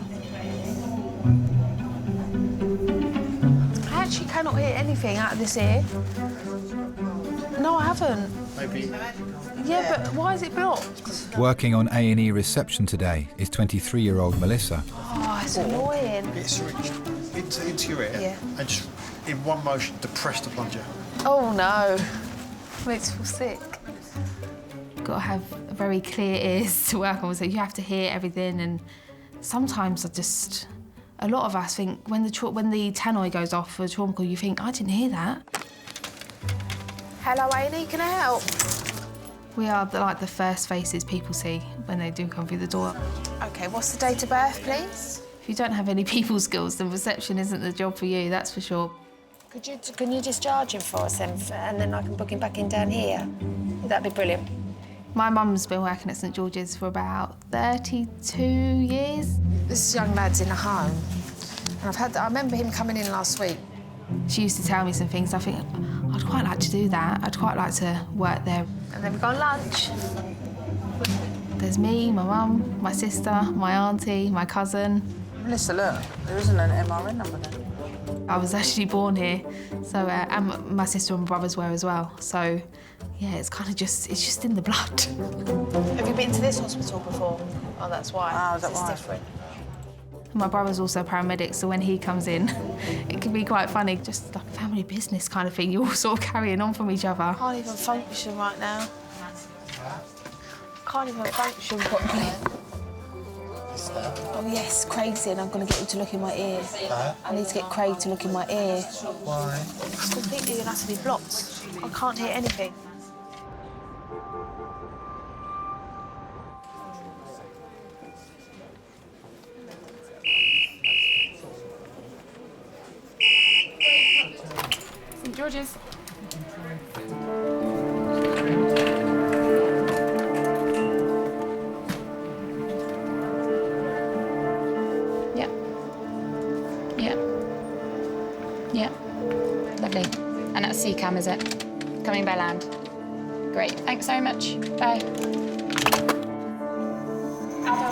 I actually cannot hear anything out of this ear. No, I haven't. Maybe. Yeah, but why is it blocked? Working on A&E reception today is 23-year-old Melissa. Oh, it's annoying. It's reached into your ear, Yeah. and just in one motion depress the plunger. Oh no, makes me feel sick. Got to have very clear ears to work on, so you have to hear everything. And sometimes a lot of us think when the tannoy goes off for a trauma call, you think, I didn't hear that. Hello, A&E, can I help? We are like the first faces people see when they do come through the door. OK, what's the date of birth, please? If you don't have any people skills, then reception isn't the job for you, that's for sure. Can you discharge him for us then, and then I can book him back in down here? That'd be brilliant. My mum's been working at St George's for about 32 years. This young lad's in a home, and I remember him coming in last week. She used to tell me some things. I think, I'd quite like to do that. I'd quite like to work there. And then we go on lunch. There's me, my mum, my sister, my auntie, my cousin. Melissa, look, there isn't an MRN number there. I was actually born here, so and my sister and brothers were as well. So, yeah, it's kind of it's just in the blood. Have you been to this hospital before? Oh, that's why. Oh, is that why? It's different. My brother's also a paramedic, so when he comes in, it can be quite funny, just like a family business kind of thing. You're all sort of carrying on from each other. I can't even function right now. I can't even function properly. Oh yes, Craig's in. I'm going to get him to look in my ear. I need to get Craig to look in my ear. Why? It's completely and utterly blocked. I can't hear anything. St George's. Yeah. Lovely. And that's CCAM, is it? Coming by land. Great. Thanks very much. Bye.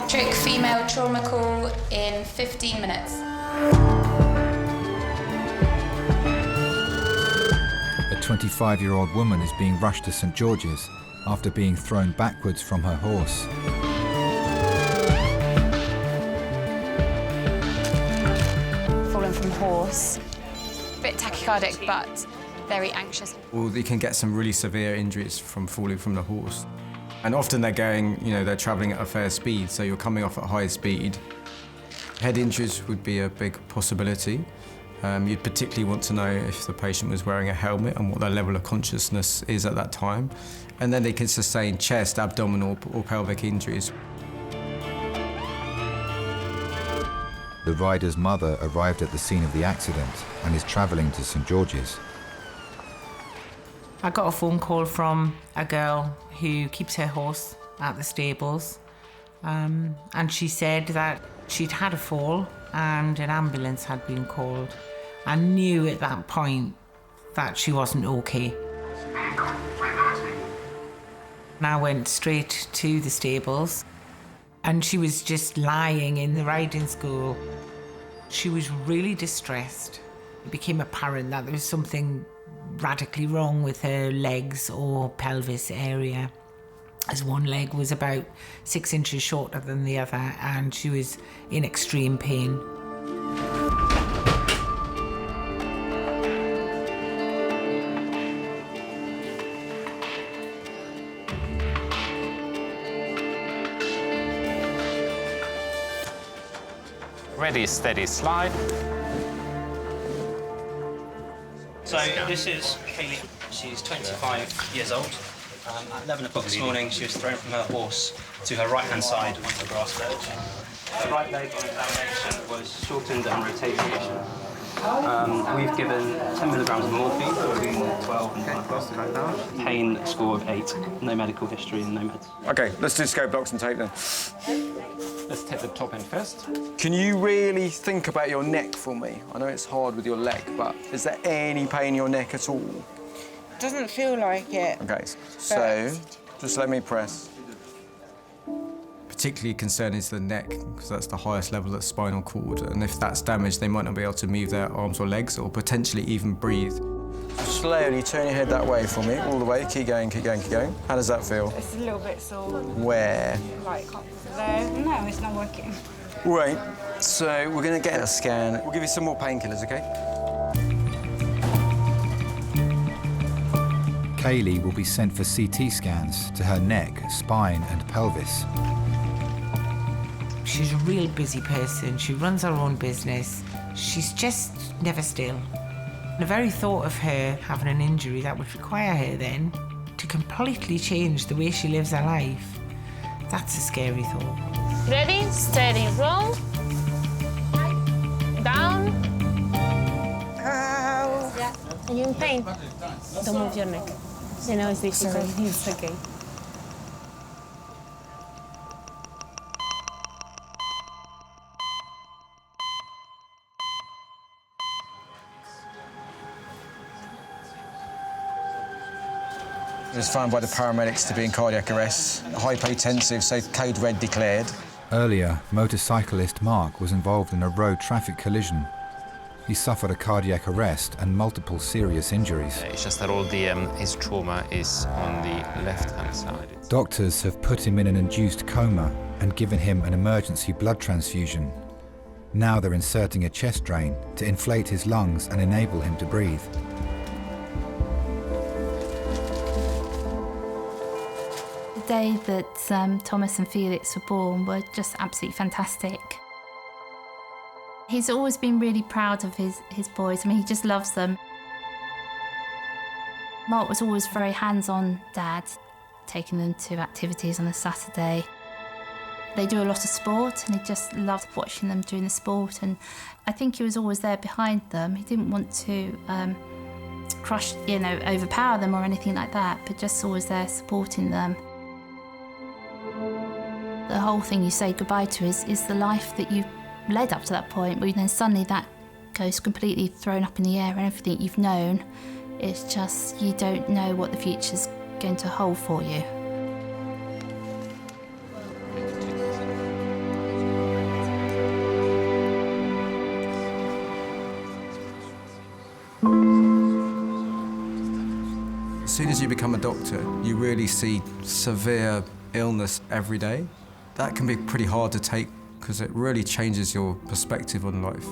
Trick female trauma call in 15 minutes. A 25-year-old woman is being rushed to St George's after being thrown backwards from her horse. Fallen from horse. Bit tachycardic, but very anxious. Well, you can get some really severe injuries from falling from the horse. And often they're going, they're travelling at a fair speed, so you're coming off at high speed. Head injuries would be a big possibility. You'd particularly want to know if the patient was wearing a helmet and what their level of consciousness is at that time. And then they could sustain chest, abdominal or pelvic injuries. The rider's mother arrived at the scene of the accident and is travelling to St George's. I got a phone call from a girl who keeps her horse at the stables, and she said that she'd had a fall and an ambulance had been called. I knew at that point that she wasn't okay. And I went straight to the stables and she was just lying in the riding school. She was really distressed. It became apparent that there was something radically wrong with her legs or pelvis area, as one leg was about 6 inches shorter than the other and she was in extreme pain. Ready, steady, slide. So this is Kaylee. She's 25 years old. At 11 o'clock this morning, she was thrown from her horse to her right-hand side onto the grass verge. Her right leg on examination was shortened and rotated. We've given 10 milligrams of morphine between 12 and 1 o'clock right now. Pain score of 8. No medical history and no meds. OK, let's do scope blocks and tape then. Let's take the top end first. Can you really think about your neck for me? I know it's hard with your leg, but is there any pain in your neck at all? Doesn't feel like it. OK, so just let me press. Particularly concerning is the neck, because that's the highest level of spinal cord, and if that's damaged, they might not be able to move their arms or legs, or potentially even breathe. Slowly turn your head that way for me, all the way. Keep going, keep going, keep going. How does that feel? It's a little bit sore. Where? Like there. No, it's not working. All right, so we're going to get a scan. We'll give you some more painkillers, OK? Kaylee will be sent for CT scans to her neck, spine and pelvis. She's a real busy person. She runs her own business. She's just never still. The very thought of her having an injury that would require her then to completely change the way she lives her life, that's a scary thought. Ready, steady, roll. Down. Ow. Yeah. Are you in pain? Don't move your neck. You know it's difficult. It's okay. It was found by the paramedics to be in cardiac arrest, hypotensive, so code red declared. Earlier, motorcyclist Mark was involved in a road traffic collision. He suffered a cardiac arrest and multiple serious injuries. It's just that all the his trauma is on the left-hand side. Doctors have put him in an induced coma and given him an emergency blood transfusion. Now they're inserting a chest drain to inflate his lungs and enable him to breathe. The day that Thomas and Felix were born were just absolutely fantastic. He's always been really proud of his boys. I mean, he just loves them. Mark was always very hands-on dad, taking them to activities on a Saturday. They do a lot of sport and he just loved watching them doing the sport, and I think he was always there behind them. He didn't want to crush, overpower them or anything like that, but just always there supporting them. The whole thing you say goodbye to is the life that you've led up to that point, where then suddenly that goes completely thrown up in the air and everything you've known, it's just you don't know what the future's going to hold for you. As soon as you become a doctor, you really see severe illness every day. That can be pretty hard to take because it really changes your perspective on life.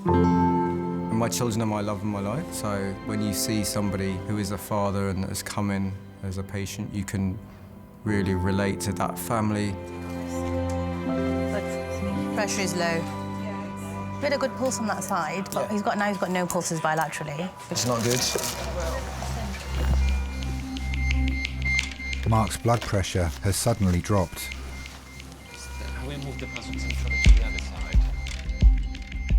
And my children are my love and my life, so when you see somebody who is a father and has come in as a patient, you can really relate to that family. pressure is low. We had a good pulse on that side, but he's got no pulses bilaterally. It's not good. Mark's blood pressure has suddenly dropped.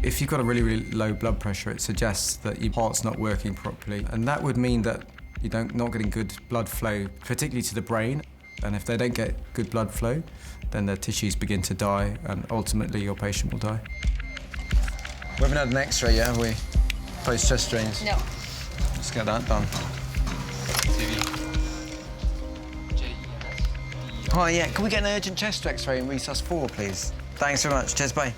If you've got a really, really low blood pressure, it suggests that your heart's not working properly. And that would mean that you're not getting good blood flow, particularly to the brain. And if they don't get good blood flow, then their tissues begin to die, and ultimately your patient will die. We haven't had an X-ray yet, have we? Post chest drains. No. Let's get that done. Hi, yeah, can we get an urgent chest X-ray in resus 4, please? Thanks very much. Cheers, bye.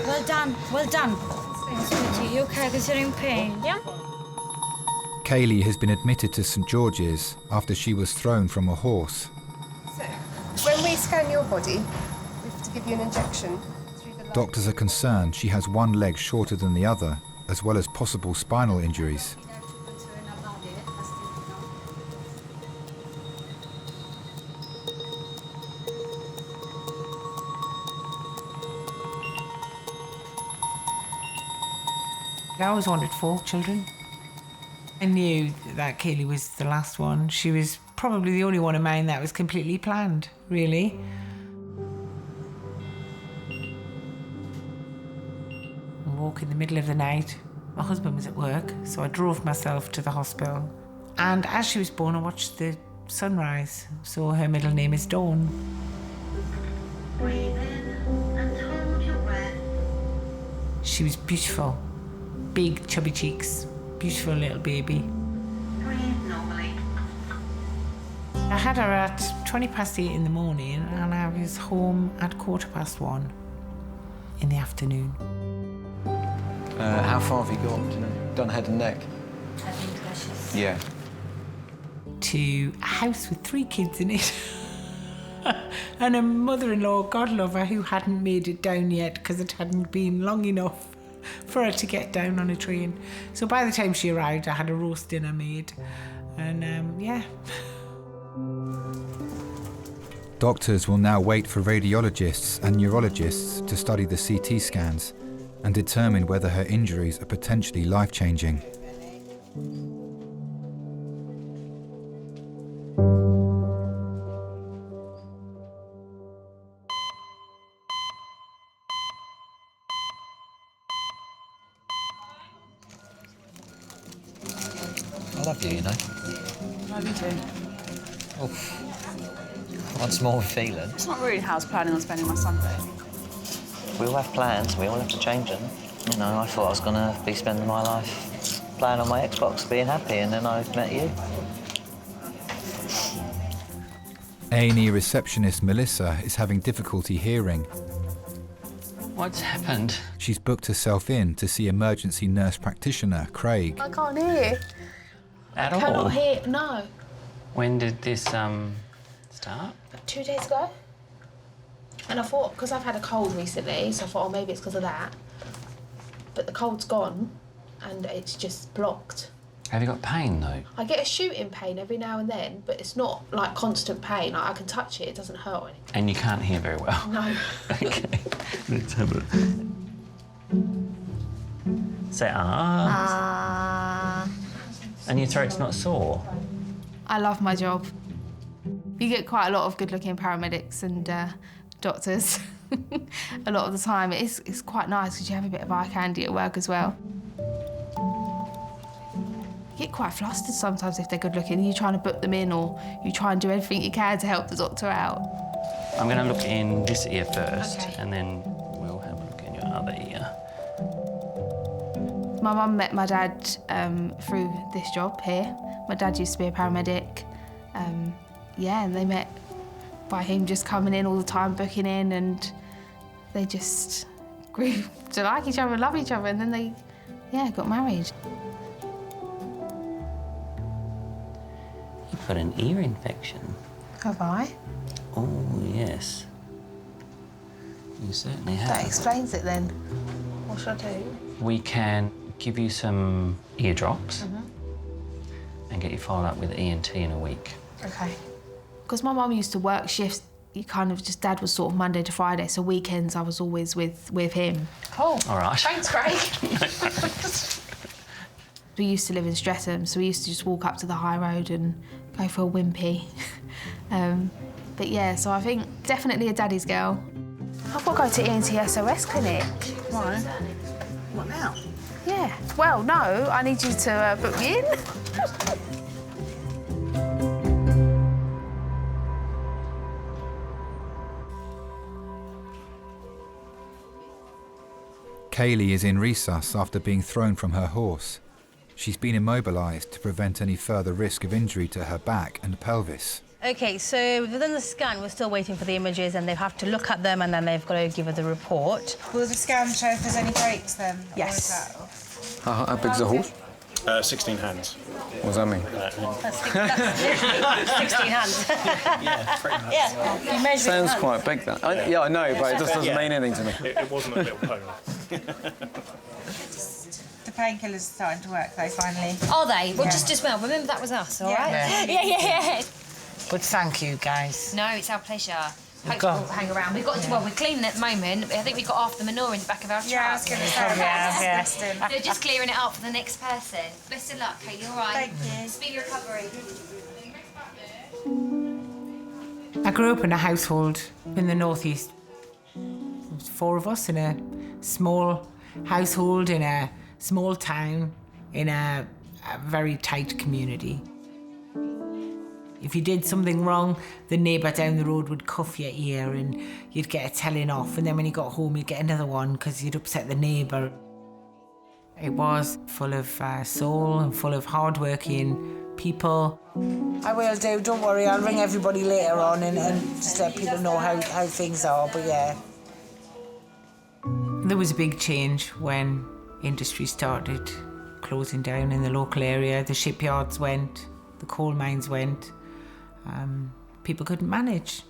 Well done, well done. Sweetie, you okay? Because you're in pain. Yeah? Kaylee has been admitted to St George's after she was thrown from a horse. So, when we scan your body, we have to give you an injection. Doctors are concerned she has one leg shorter than the other, as well as possible spinal injuries. I always wanted 4 children. I knew that Kaylee was the last one. She was probably the only one of mine that was completely planned, really. I woke in the middle of the night. My husband was at work, so I drove myself to the hospital. And as she was born, I watched the sunrise. So her middle name is Dawn. Breathe in and hold your breath. She was beautiful. Big, chubby cheeks. Beautiful little baby. Breathe normally. I had her at 8:20 in the morning, and I was home at 1:15 in the afternoon. How far have you got? Do you know? Done head and neck? Yeah. To a house with 3 kids in it. And a mother-in-law, God love her, who hadn't made it down yet because it hadn't been long enough for her to get down on a train. So by the time she arrived, I had a roast dinner made. And, yeah. Doctors will now wait for radiologists and neurologists to study the CT scans and determine whether her injuries are potentially life-changing. I love you, you know. Love you too. Oh. Once more with feeling. It's not really how I was planning on spending my Sunday. We all have plans, we all have to change them. You know, I thought I was going to be spending my life playing on my Xbox, being happy, and then I met you. A&E receptionist Melissa is having difficulty hearing. What's happened? She's booked herself in to see emergency nurse practitioner Craig. I can't hear. At I all? cannot hear, no. When did this start? 2 days ago. And I thought, because I've had a cold recently, so I thought, oh, maybe it's because of that. But the cold's gone, and it's just blocked. Have you got pain, though? I get a shooting pain every now and then, but it's not, like, constant pain. Like, I can touch it, it doesn't hurt or anything. And you can't hear very well? No. Okay, let's have a... Say ah. And your throat's not sore? I love my job. You get quite a lot of good-looking paramedics and doctors. A lot of the time. It's quite nice because you have a bit of eye candy at work as well. You get quite flustered sometimes if they're good-looking. You're trying to book them in, or you try and do everything you can to help the doctor out. I'm going to look in this ear first, Okay. and then we'll have a look in your other ear. My mum met my dad through this job here. My dad used to be a paramedic. Yeah, and they met by him just coming in all the time, booking in, and they just grew to like each other, love each other, and then they, yeah, got married. You've got an ear infection. Have I? Oh, yes. You certainly have. That explains it then. What should I do? We can give you some ear drops and get you filed up with ENT in a week. Okay. Because my mum used to work shifts, you kind of just, Dad was sort of Monday to Friday, so weekends I was always with him. Cool. All right. Thanks, Craig. We used to live in Streatham, so we used to just walk up to the high road and go for a wimpy. But yeah, so I think definitely a daddy's girl. I've got to go to ENT SOS clinic. Why? What now? Yeah. Well, no, I need you to book me in. Kaylee is in resus after being thrown from her horse. She's been immobilised to prevent any further risk of injury to her back and pelvis. OK, so within the scan, we're still waiting for the images and they have to look at them and then they've got to give us a report. Will the scan show if there's any breaks then? Yes. How big's the horse? 16 hands. What does that mean? That's 16 hands. Yeah, pretty much. Yeah. You measure Sounds quite big, that. Yeah, I know, but it just doesn't mean anything to me. It wasn't a little pony. The painkillers are starting to work though, finally. Are they? Well, Yeah. just well, remember that was us, all Yeah. right? Yeah. Yeah. But thank you, guys. No, it's our pleasure. Hope Go. we'll hang around. We've got to, well, we're cleaning at the moment. I think we've got half the manure in the back of our truck. Yeah, I was going to say Yeah. So just clearing it up for the next person. Best of luck, Kate. All right. Thank you. Speedy recovery. I grew up in a household in the northeast. There was 4 of us in a small household in a small town in a very tight community. If you did something wrong, the neighbour down the road would cuff your ear and you'd get a telling off, and then when you got home you'd get another one because you'd upset the neighbour. It was full of soul and full of hard-working people. I will do, don't worry, I'll ring everybody later on and just let people know how things are, but yeah. There was a big change when industry started closing down in the local area. The shipyards went, the coal mines went. People couldn't manage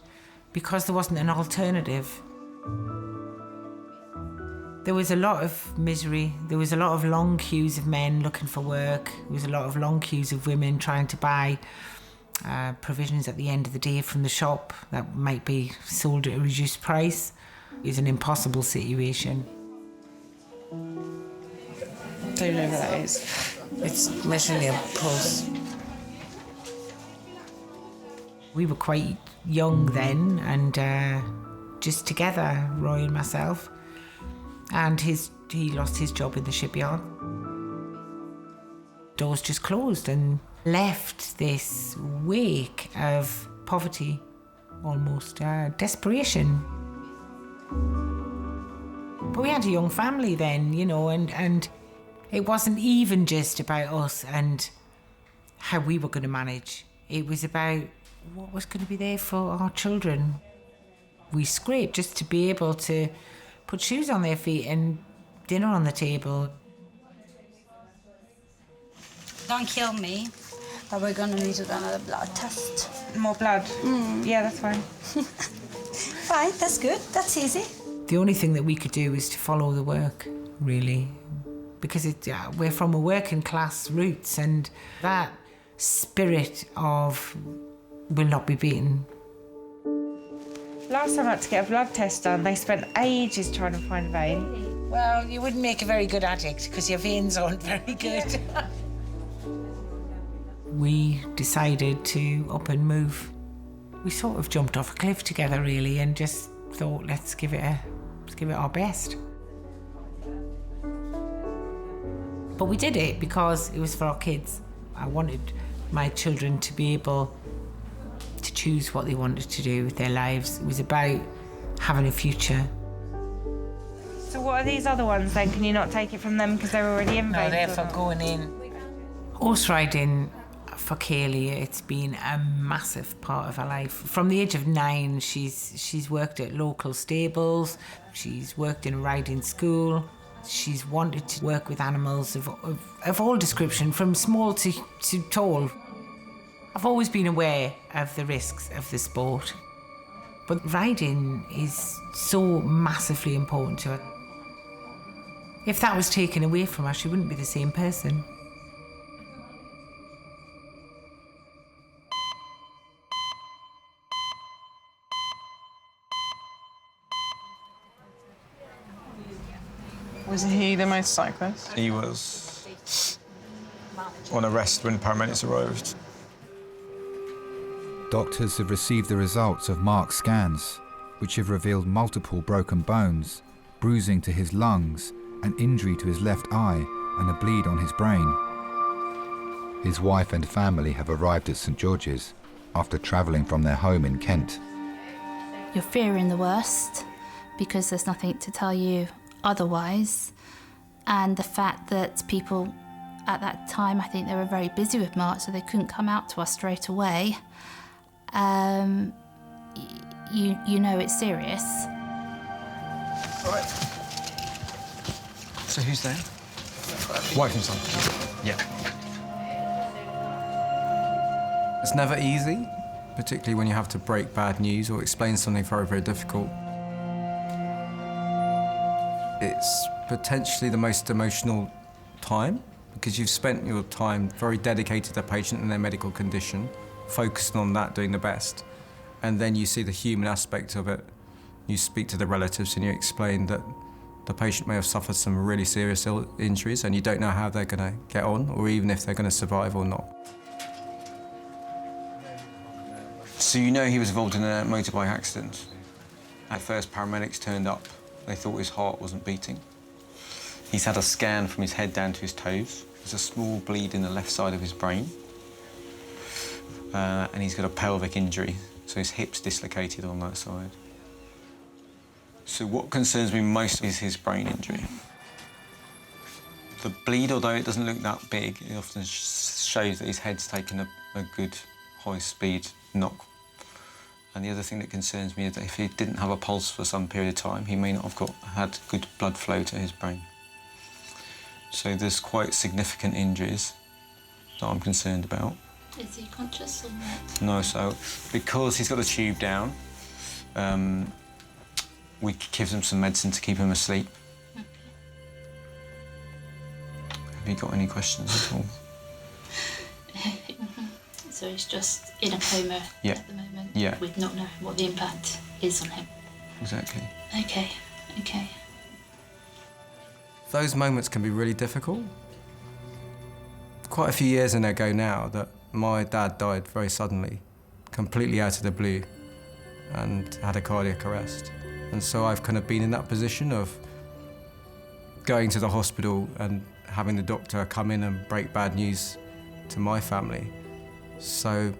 because there wasn't an alternative. There was a lot of misery. There was a lot of long queues of men looking for work. There was a lot of long queues of women trying to buy provisions at the end of the day from the shop that might be sold at a reduced price. It was an impossible situation. Do you know what that is? It's measuring your pulse. We were quite young then, and just together, Roy and myself. And he lost his job in the shipyard. Doors just closed and left this wake of poverty, almost desperation. But we had a young family then, you know, and it wasn't even just about us and how we were going to manage. It was about what was going to be there for our children. We scraped just to be able to put shoes on their feet and dinner on the table. Don't kill me, but we're gonna need to do another blood test. More blood? Yeah, that's fine. Fine, that's good, that's easy. The only thing that we could do is to follow the work, really, because we're from a working class roots, and that spirit of will not be beaten. Last time I had to get a blood test done, they spent ages trying to find a vein. Well, you wouldn't make a very good addict because your veins aren't very good. We decided to up and move. We sort of jumped off a cliff together, really, and just thought, let's give it our best. But we did it because it was for our kids. I wanted my children to be able to choose what they wanted to do with their lives. It was about having a future. So what are these other ones then? Can you not take it from them because they're already in veins? No, they're for going in. Horse riding for Kaylee, it's been a massive part of her life. From the age of 9, she's worked at local stables, she's worked in a riding school, she's wanted to work with animals of all description, from small to tall. I've always been aware of the risks of the sport, but riding is so massively important to her. If that was taken away from her, she wouldn't be the same person. Was he the motorcyclist? He was on arrest when paramedics arrived. Doctors have received the results of Mark's scans, which have revealed multiple broken bones, bruising to his lungs, an injury to his left eye, and a bleed on his brain. His wife and family have arrived at St George's after travelling from their home in Kent. You're fearing the worst because there's nothing to tell you otherwise, and the fact that people at that time, I think they were very busy with Mark, so they couldn't come out to us straight away. You know it's serious. All right. So who's there? Wife and son. Yeah. It's never easy, particularly when you have to break bad news or explain something very, very difficult. It's potentially the most emotional time because you've spent your time very dedicated to the patient and their medical condition, focusing on that, doing the best. And then you see the human aspect of it. You speak to the relatives and you explain that the patient may have suffered some really serious injuries and you don't know how they're going to get on or even if they're going to survive or not. So you know he was involved in a motorbike accident. At first, paramedics turned up. They thought his heart wasn't beating. He's had a scan from his head down to his toes. There's a small bleed in the left side of his brain. And he's got a pelvic injury, so his hip's dislocated on that side. So what concerns me most is his brain injury. The bleed, although it doesn't look that big, it often shows that his head's taken a good high-speed knock. And the other thing that concerns me is that if he didn't have a pulse for some period of time, he may not have had good blood flow to his brain. So there's quite significant injuries that I'm concerned about. Is he conscious or not? No, so because he's got the tube down, we give him some medicine to keep him asleep. Okay. Have you got any questions at all? So he's just in a coma Yeah. at the moment, Yeah. with not knowing what the impact is on him. Exactly. Okay, okay. Those moments can be really difficult. Quite a few years ago now that my dad died very suddenly, completely out of the blue, and had a cardiac arrest. And so I've kind of been in that position of going to the hospital and having the doctor come in and break bad news to my family. So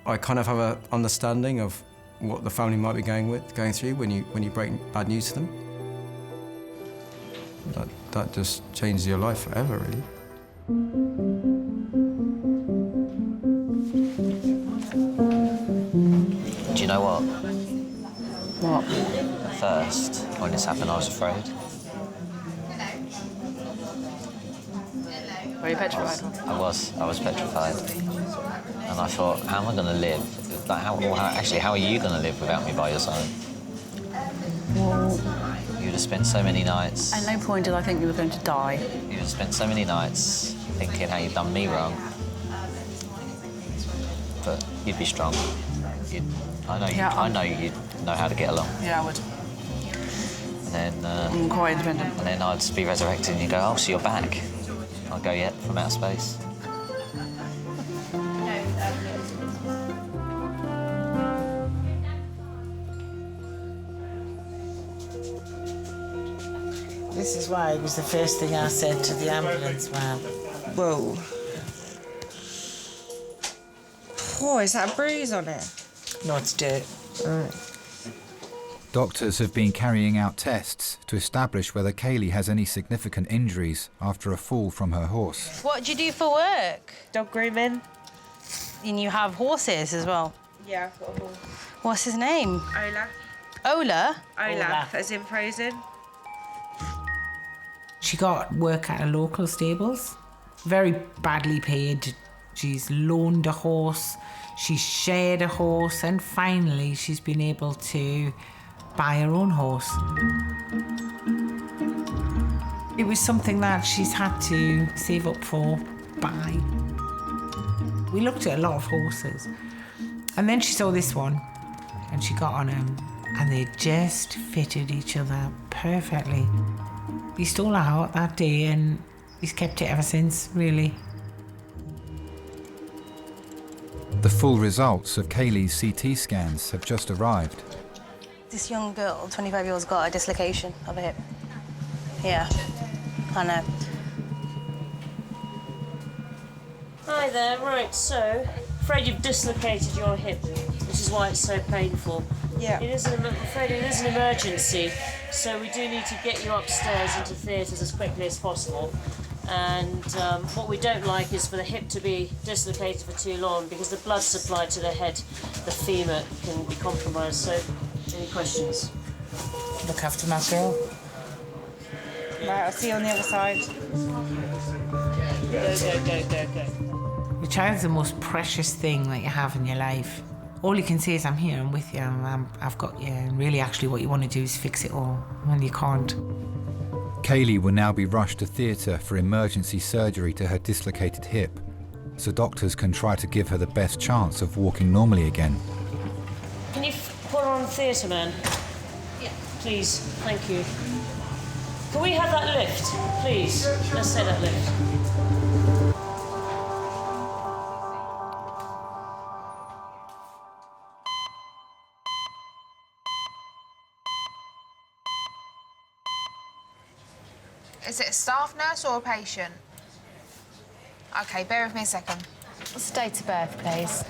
I kind of have an understanding of what the family might be going through when you break bad news to them. That just changes your life forever, really. Do you know what? What? At first, when this happened, I was afraid. Were you petrified? I was petrified. And I thought, how am I going to live? Like, how are you going to live without me by your side? Well, You'd have spent so many nights. at no point did I think you were going to die. You'd have spent so many nights thinking how you've done me wrong. But you'd be strong. I know you'd know how to get along. Yeah, I would. And then, I'm quite independent. And then I'd be resurrected and you'd go, oh, so you're back. I'd go, yep, from outer space. This is why it was the first thing I said to the ambulance man. Whoa. Oh, is that a bruise on it? No, it's dirt. Doctors have been carrying out tests to establish whether Kaylee has any significant injuries after a fall from her horse. What do you do for work? Dog grooming. And you have horses as well? Yeah, I've got a horse. What's his name? Olaf. Ola? Olaf, as in frozen. She got work at a local stables, very badly paid. She's loaned a horse, she's shared a horse, and finally she's been able to buy her own horse. It was something that she's had to save up for, buy. We looked at a lot of horses. And then she saw this one, and she got on him, and they just fitted each other perfectly. He stole her heart that day, and he's kept it ever since, really. The full results of Kaylee's CT scans have just arrived. This young girl, 25 years old, got a dislocation of a hip. Yeah, I know. Hi there, right, so, afraid you've dislocated your hip, which is why it's so painful. Yeah. I'm afraid it is an emergency, so we do need to get you upstairs into theatres as quickly as possible. And what we don't like is for the hip to be dislocated for too long, because the blood supply to the head, the femur, can be compromised. So, any questions? Look after my girl. Right, I'll see you on the other side. Go. Your child's the most precious thing that you have in your life. All you can say is, I'm here, I'm with you, I've got you. And really, actually, what you want to do is fix it all, and you can't. Kaylee will now be rushed to theatre for emergency surgery to her dislocated hip, so doctors can try to give her the best chance of walking normally again. Can you put on theatre, man? Yeah. Please, thank you. Can we have that lift, please? Let's say that lift. Is it a staff nurse or a patient? OK, bear with me a second. What's the date of birth, please?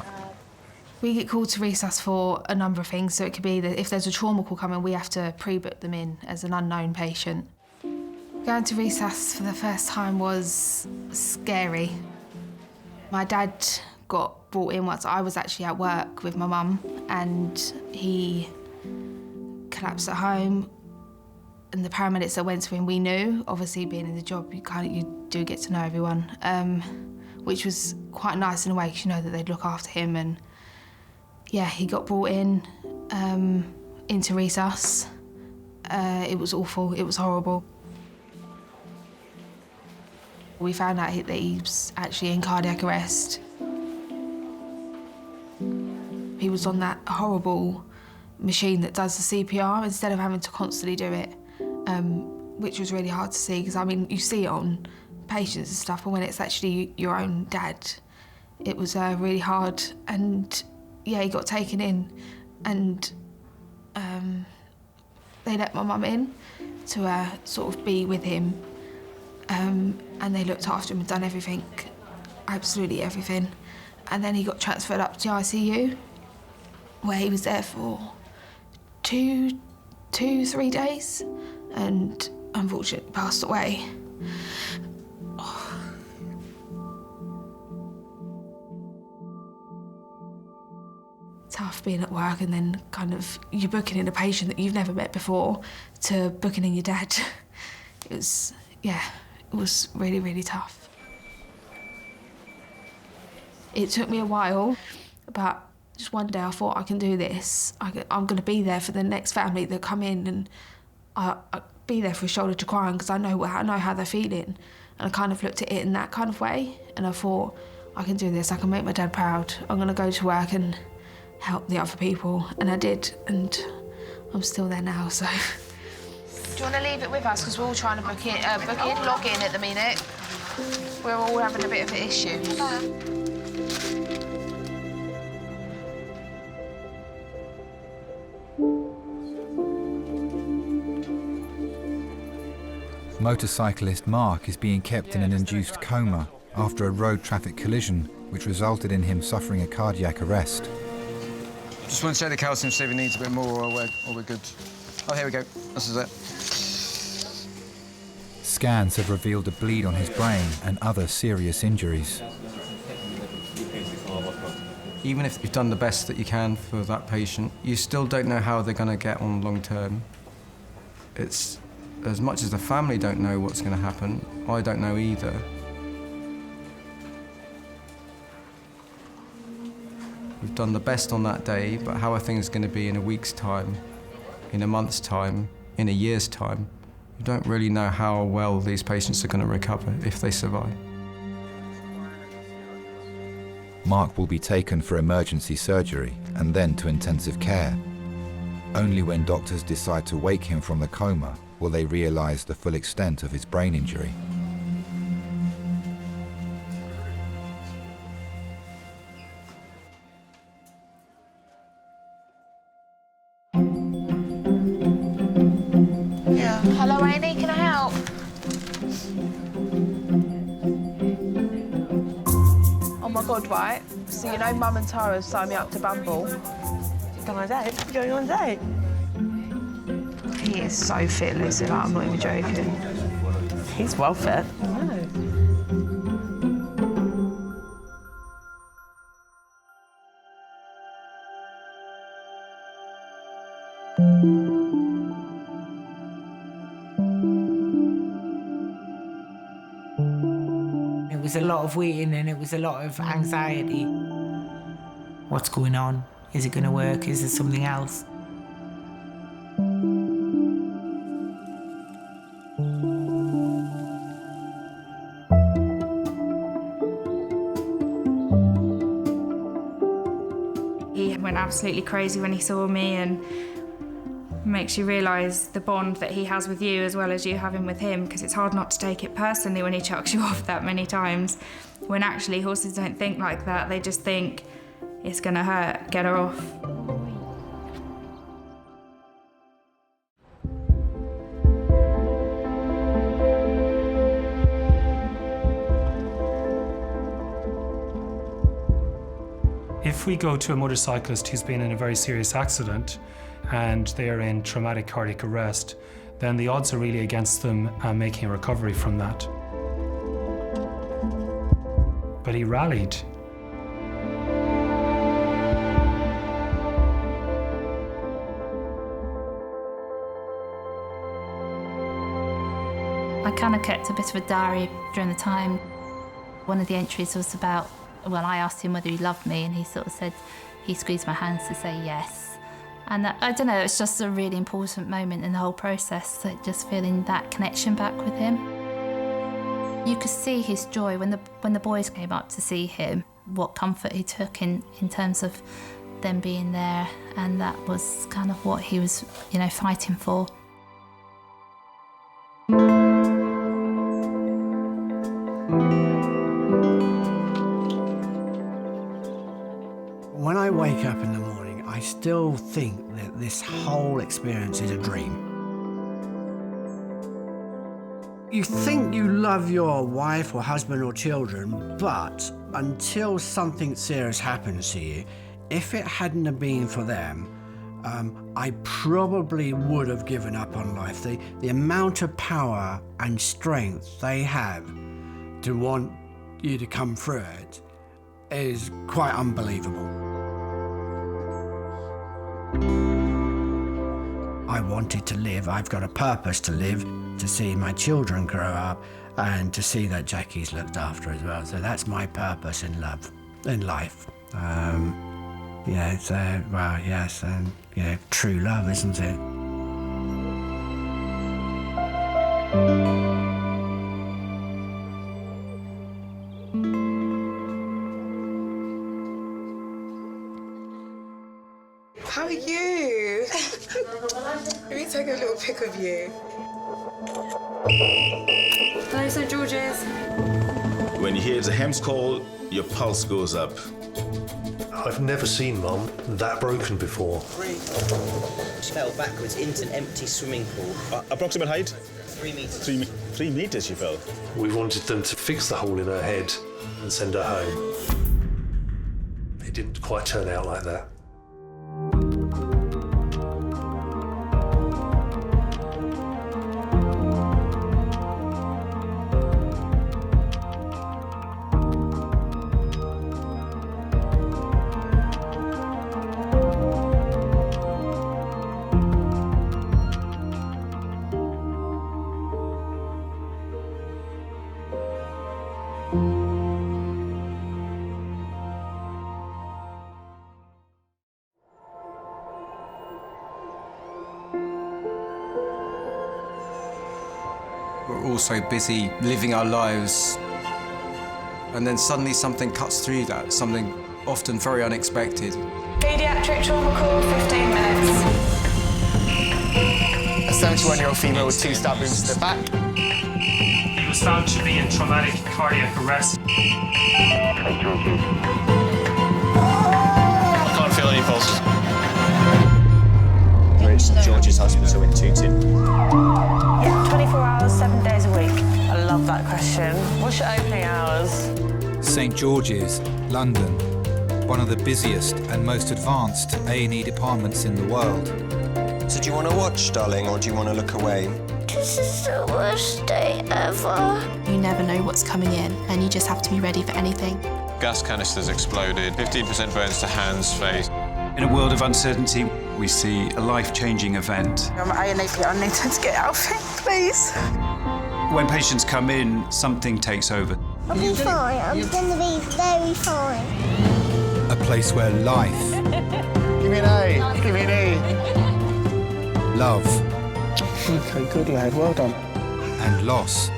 We get called to resus for a number of things, so it could be that if there's a trauma call coming, we have to pre-book them in as an unknown patient. Going to resus for the first time was scary. My dad got brought in once. I was actually at work with my mum, and he collapsed at home. And the paramedics that went to him, we knew. Obviously, being in the job, you do get to know everyone, which was quite nice in a way, because you know that they'd look after him. And yeah, he got brought in into resus. It was awful. It was horrible. We found out that he was actually in cardiac arrest. He was on that horrible machine that does the CPR instead of having to constantly do it. Which was really hard to see, because I mean, you see it on patients and stuff, but when it's actually your own dad, it was really hard. And yeah, he got taken in, and they let my mum in to sort of be with him, and they looked after him and done everything, absolutely everything. And then he got transferred up to ICU, where he was there for 3 days, and unfortunately passed away. Tough being at work, and then kind of you're booking in a patient that you've never met before to booking in your dad. It was really, really tough. It took me a while, but just one day I thought, I can do this. I'm going to be there for the next family that come in, and I'll be there for a shoulder to cry on, because I know how they're feeling. And I kind of looked at it in that kind of way, and I thought, I can do this. I can make my dad proud. I'm going to go to work and help the other people. And I did, and I'm still there now, so. Do you want to leave it with us? Because we're all trying to log in at the minute. We're all having a bit of an issue. Motorcyclist Mark is being kept in an induced coma after a road traffic collision, which resulted in him suffering a cardiac arrest. Just want to check the calcium, see if it needs a bit more, or we're good. Oh, here we go. This is it. Scans have revealed a bleed on his brain and other serious injuries. Even if you've done the best that you can for that patient, you still don't know how they're going to get on long term. It's as much as the family don't know what's going to happen, I don't know either. We've done the best on that day, but how are things going to be in a week's time, in a month's time, in a year's time? You don't really know how well these patients are going to recover if they survive. Mark will be taken for emergency surgery and then to intensive care. Only when doctors decide to wake him from the coma will they realise the full extent of his brain injury. Yeah. Hello, Amy, can I help? Oh my God, right? So you know Mum and Tara signed me up to Bumble. Going on a date? Going on a date? He is so fit, Lucy, like, I'm not even joking. He's well fit. I know. It was a lot of waiting and it was a lot of anxiety. What's going on? Is it going to work? Is there something else? He went absolutely crazy when he saw me, and makes you realise the bond that he has with you as well as you having with him, because it's hard not to take it personally when he chucks you off that many times, when actually horses don't think like that. They just think it's going to hurt, get her off. If we go to a motorcyclist who's been in a very serious accident and they are in traumatic cardiac arrest, then the odds are really against them making a recovery from that. But he rallied. I kind of kept a bit of a diary during the time. One of the entries was about, well, I asked him whether he loved me, and he sort of said he squeezed my hands to say yes. And I don't know, it's just a really important moment in the whole process, so just feeling that connection back with him. You could see his joy when the boys came up to see him, what comfort he took in terms of them being there, and that was kind of what he was, you know, fighting for. When I wake up in the morning, I still think that this whole experience is a dream. You think you love your wife or husband or children, but until something serious happens to you, if it hadn't have been for them, I probably would have given up on life. The amount of power and strength they have to want you to come through it is quite unbelievable. I wanted to live. I've got a purpose to live, to see my children grow up and to see that Jackie's looked after as well. So that's my purpose in life. Yeah, so, well, yes, and, you know, true love, isn't it? How are you? Let me take a little pic of you. Hello, St George's. When you hear the hem's call, your pulse goes up. I've never seen Mum that broken before. She fell backwards into an empty swimming pool. Approximate height? 3 metres. 3 meters she fell. We wanted them to fix the hole in her head and send her home. It didn't quite turn out like that. all so busy living our lives. And then suddenly something cuts through that, something often very unexpected. Paediatric trauma call, 15 minutes. A 71-year-old female with 2 stab wounds to the back. He was found to be in traumatic cardiac arrest. I can't feel any pulses. We're at St George's Hospital in Tooting. Yeah, 24 hours, 7 days a week. I love that question. What's your opening hours? St George's, London, one of the busiest and most advanced A&E departments in the world. So do you want to watch, darling, or do you want to look away? This is the worst day ever. You never know what's coming in, and you just have to be ready for anything. Gas canisters exploded, 15% burns to hands, face. In a world of uncertainty, we see a life-changing event. I'm A&E, I need to get out of it, please. When patients come in, something takes over. I'll be fine. I'm going to be very fine. A place where life... Give me an A, give me an A. Love... Okay, good lad, well done. And loss...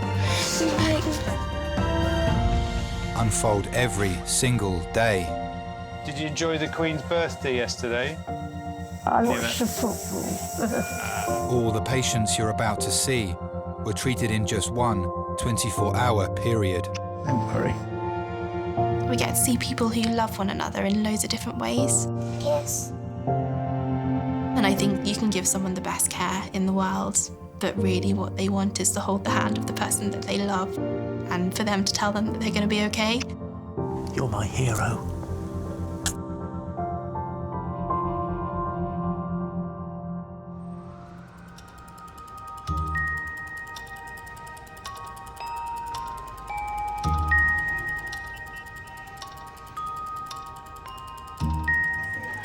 unfold every single day. Did you enjoy the Queen's birthday yesterday? I watched the football. All the patients you're about to see were treated in just one 24-hour period. Don't worry. We get to see people who love one another in loads of different ways. Yes. And I think you can give someone the best care in the world, but really what they want is to hold the hand of the person that they love and for them to tell them that they're going to be okay. You're my hero.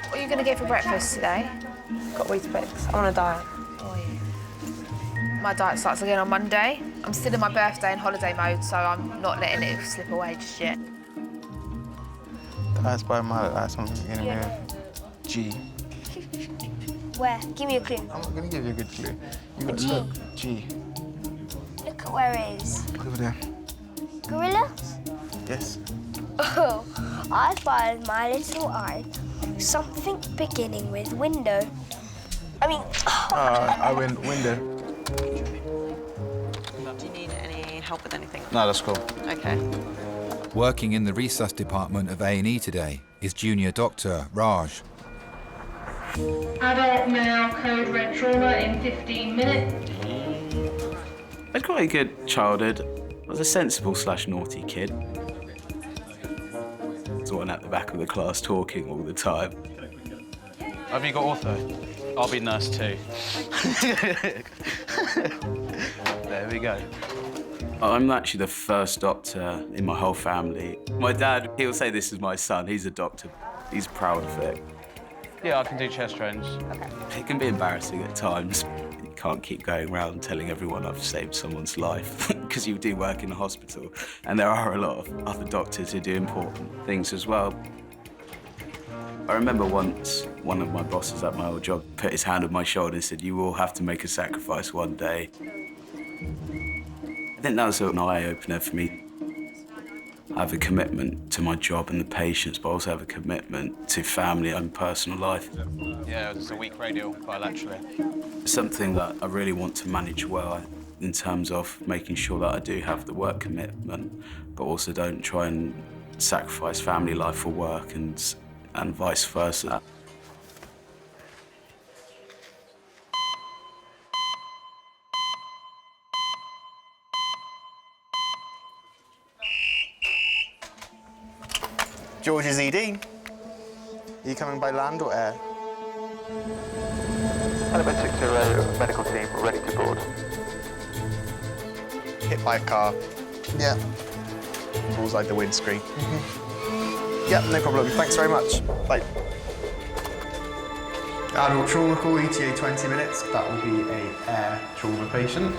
What are you going to get for breakfast today? Got Weetabix. I'm on a diet. My diet starts again on Monday. I'm still in my birthday and holiday mode, so I'm not letting it slip away just yet. That's by my last one in a minute. G. Where? Give me a clue. I'm gonna give you a good clue. You got G. look. G. Look at where it is. Over there. Gorilla? Yes. Oh, I spotted with my little eye something beginning with window. I mean... I went window. Do you need any help with anything? No, that's cool. Okay. Working in the resus department of A&E today is junior doctor Raj. Adult male code red trauma in 15 minutes. I had quite a good childhood. I was a sensible / naughty kid. I was the one at the back of the class talking all the time. Have you got ortho? I'll be nurse too. There we go. I'm actually the first doctor in my whole family. My dad, he'll say this is my son. He's a doctor. He's proud of it. Yeah, I can do chest drains. Okay. It can be embarrassing at times. You can't keep going around telling everyone I've saved someone's life because you do work in a hospital. And there are a lot of other doctors who do important things as well. I remember once one of my bosses at my old job put his hand on my shoulder and said, "You will have to make a sacrifice one day." I think that was an eye-opener for me. I have a commitment to my job and the patients, but I also have a commitment to family and personal life. Yeah, it's a weak radial bilaterally. It's something that I really want to manage well in terms of making sure that I do have the work commitment, but also don't try and sacrifice family life for work and vice versa. George's ED. Are you coming by land or air? Element 60, medical team, ready to board. Hit by a car. Yeah. Bullseye the windscreen. Yep, no problem. Thanks very much. Bye. Adult trauma call, ETA 20 minutes. That will be an air trauma patient.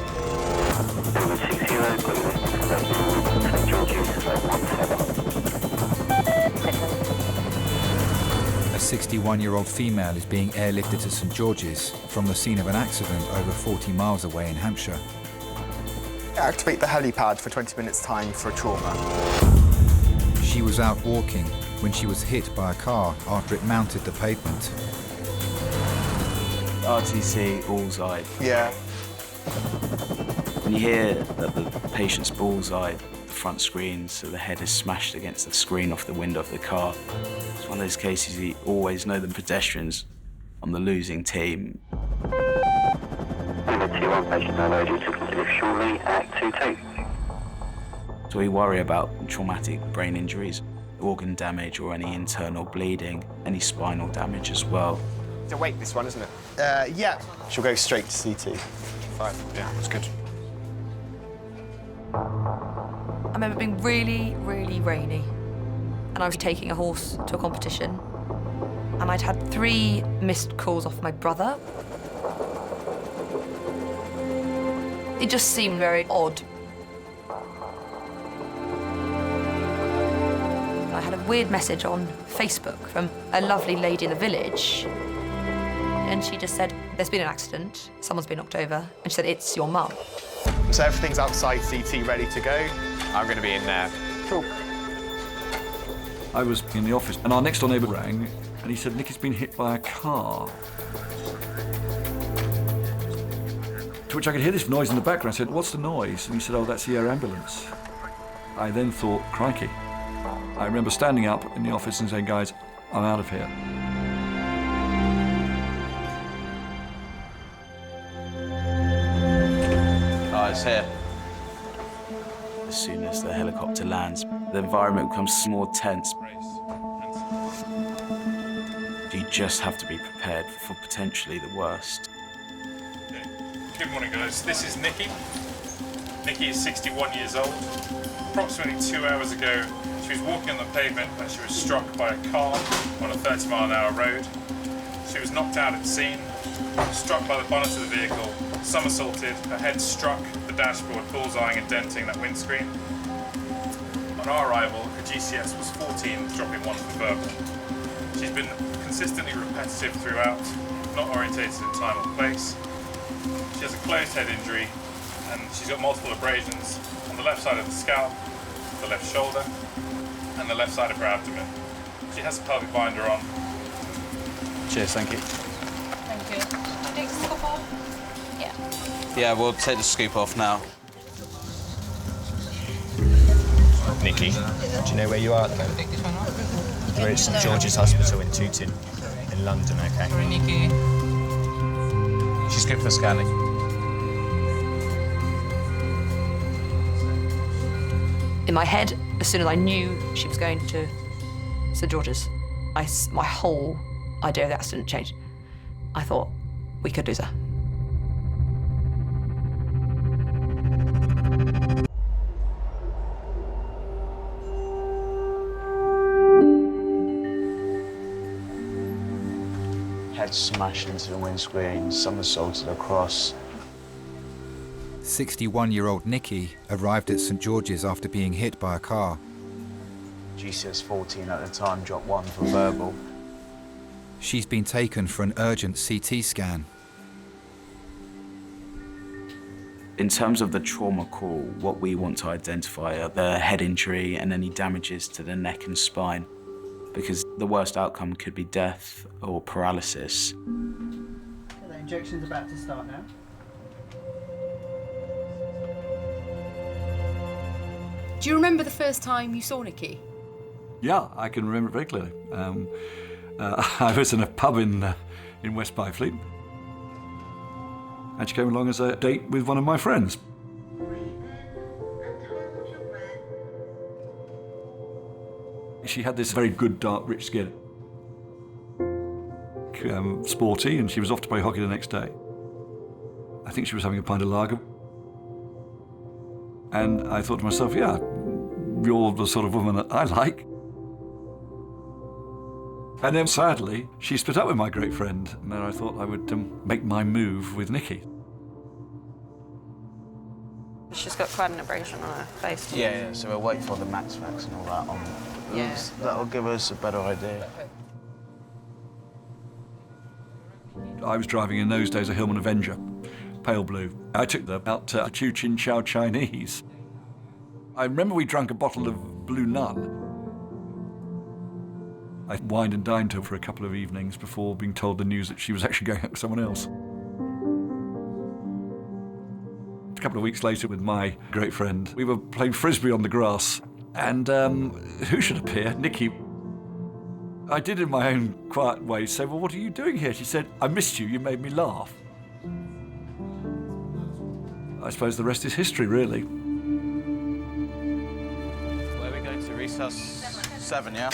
A 61-year-old female is being airlifted to St George's from the scene of an accident over 40 miles away in Hampshire. Activate the helipad for 20 minutes time for trauma. She was out walking when she was hit by a car after it mounted the pavement. RTC, bullseye. Yeah. When you hear that the patient's bullseye, the front screen, so the head is smashed against the screen off the window of the car, it's one of those cases you always know the pedestrians on the losing team. So we worry about traumatic brain injuries, organ damage or any internal bleeding, any spinal damage as well. It's a wait, this one, isn't it? Yeah. She'll go straight to CT. Fine, yeah, that's good. I remember being really, really rainy, and I was taking a horse to a competition, and I'd had 3 missed calls off my brother. It just seemed very odd. I had a weird message on Facebook from a lovely lady in the village, and she just said, there's been an accident, someone's been knocked over, and she said, it's your mum. So everything's outside CT, ready to go. I'm going to be in there. Cool. I was in the office, and our next-door neighbour rang, and he said, Nicky's been hit by a car. To which I could hear this noise in the background. I said, what's the noise? And he said, oh, that's the air ambulance. I then thought, crikey. I remember standing up in the office and saying, guys, I'm out of here. Oh, it's here. As soon as the helicopter lands, the environment becomes more tense. You just have to be prepared for potentially the worst. Good morning, guys. This is Nikki. Nikki is 61 years old. Approximately 2 hours ago, she was walking on the pavement when she was struck by a car on a 30-mile-an-hour road. She was knocked out at the scene, struck by the bonnet of the vehicle, somersaulted, her head struck the dashboard, bullseyeing and denting that windscreen. On our arrival, her GCS was 14, dropping 1 for verbal. She's been consistently repetitive throughout, not orientated in time or place. She has a closed head injury, and she's got multiple abrasions on the left side of the scalp, the left shoulder, and the left side of her abdomen. She has a pelvic binder on. Cheers, thank you. Thank you. Take the scoop off? Yeah. Yeah, we'll take the scoop off now. Nikki, do you know where you are at the moment? We're at St George's Hospital in Tooting, in London, okay? She's good for scanning. In my head, as soon as I knew she was going to St George's, my whole idea of the accident changed. I thought, we could lose her. Head smashed into the windscreen, somersaulted across. 61-year-old Nikki arrived at St George's after being hit by a car. GCS 14 at the time, dropped 1 for verbal. She's been taken for an urgent CT scan. In terms of the trauma call, what we want to identify are the head injury and any damages to the neck and spine, because the worst outcome could be death or paralysis. The injection's about to start now. Do you remember the first time you saw Nikki? Yeah, I can remember it very clearly. I was in a pub in West Byfleet, and she came along as a date with one of my friends. She had this very good, dark, rich skin. Sporty, and she was off to play hockey the next day. I think she was having a pint of lager. And I thought to myself, yeah, you're the sort of woman that I like. And then, sadly, she split up with my great friend, and then I thought I would make my move with Nikki. She's got quite an abrasion on her face. Yeah, so we'll wait for the max facts and all that on. Yeah. That'll give us a better idea. I was driving in those days a Hillman Avenger, pale blue. I took them out to Chu Chin Chow Chinese. I remember we drank a bottle of Blue Nun. I wined and dined her for a couple of evenings before being told the news that she was actually going out with someone else. A couple of weeks later with my great friend, we were playing frisbee on the grass, and who should appear? Nikki. I did in my own quiet way say, well, what are you doing here? She said, I missed you, you made me laugh. I suppose the rest is history, really. Where are we going to? Recess 7, yeah?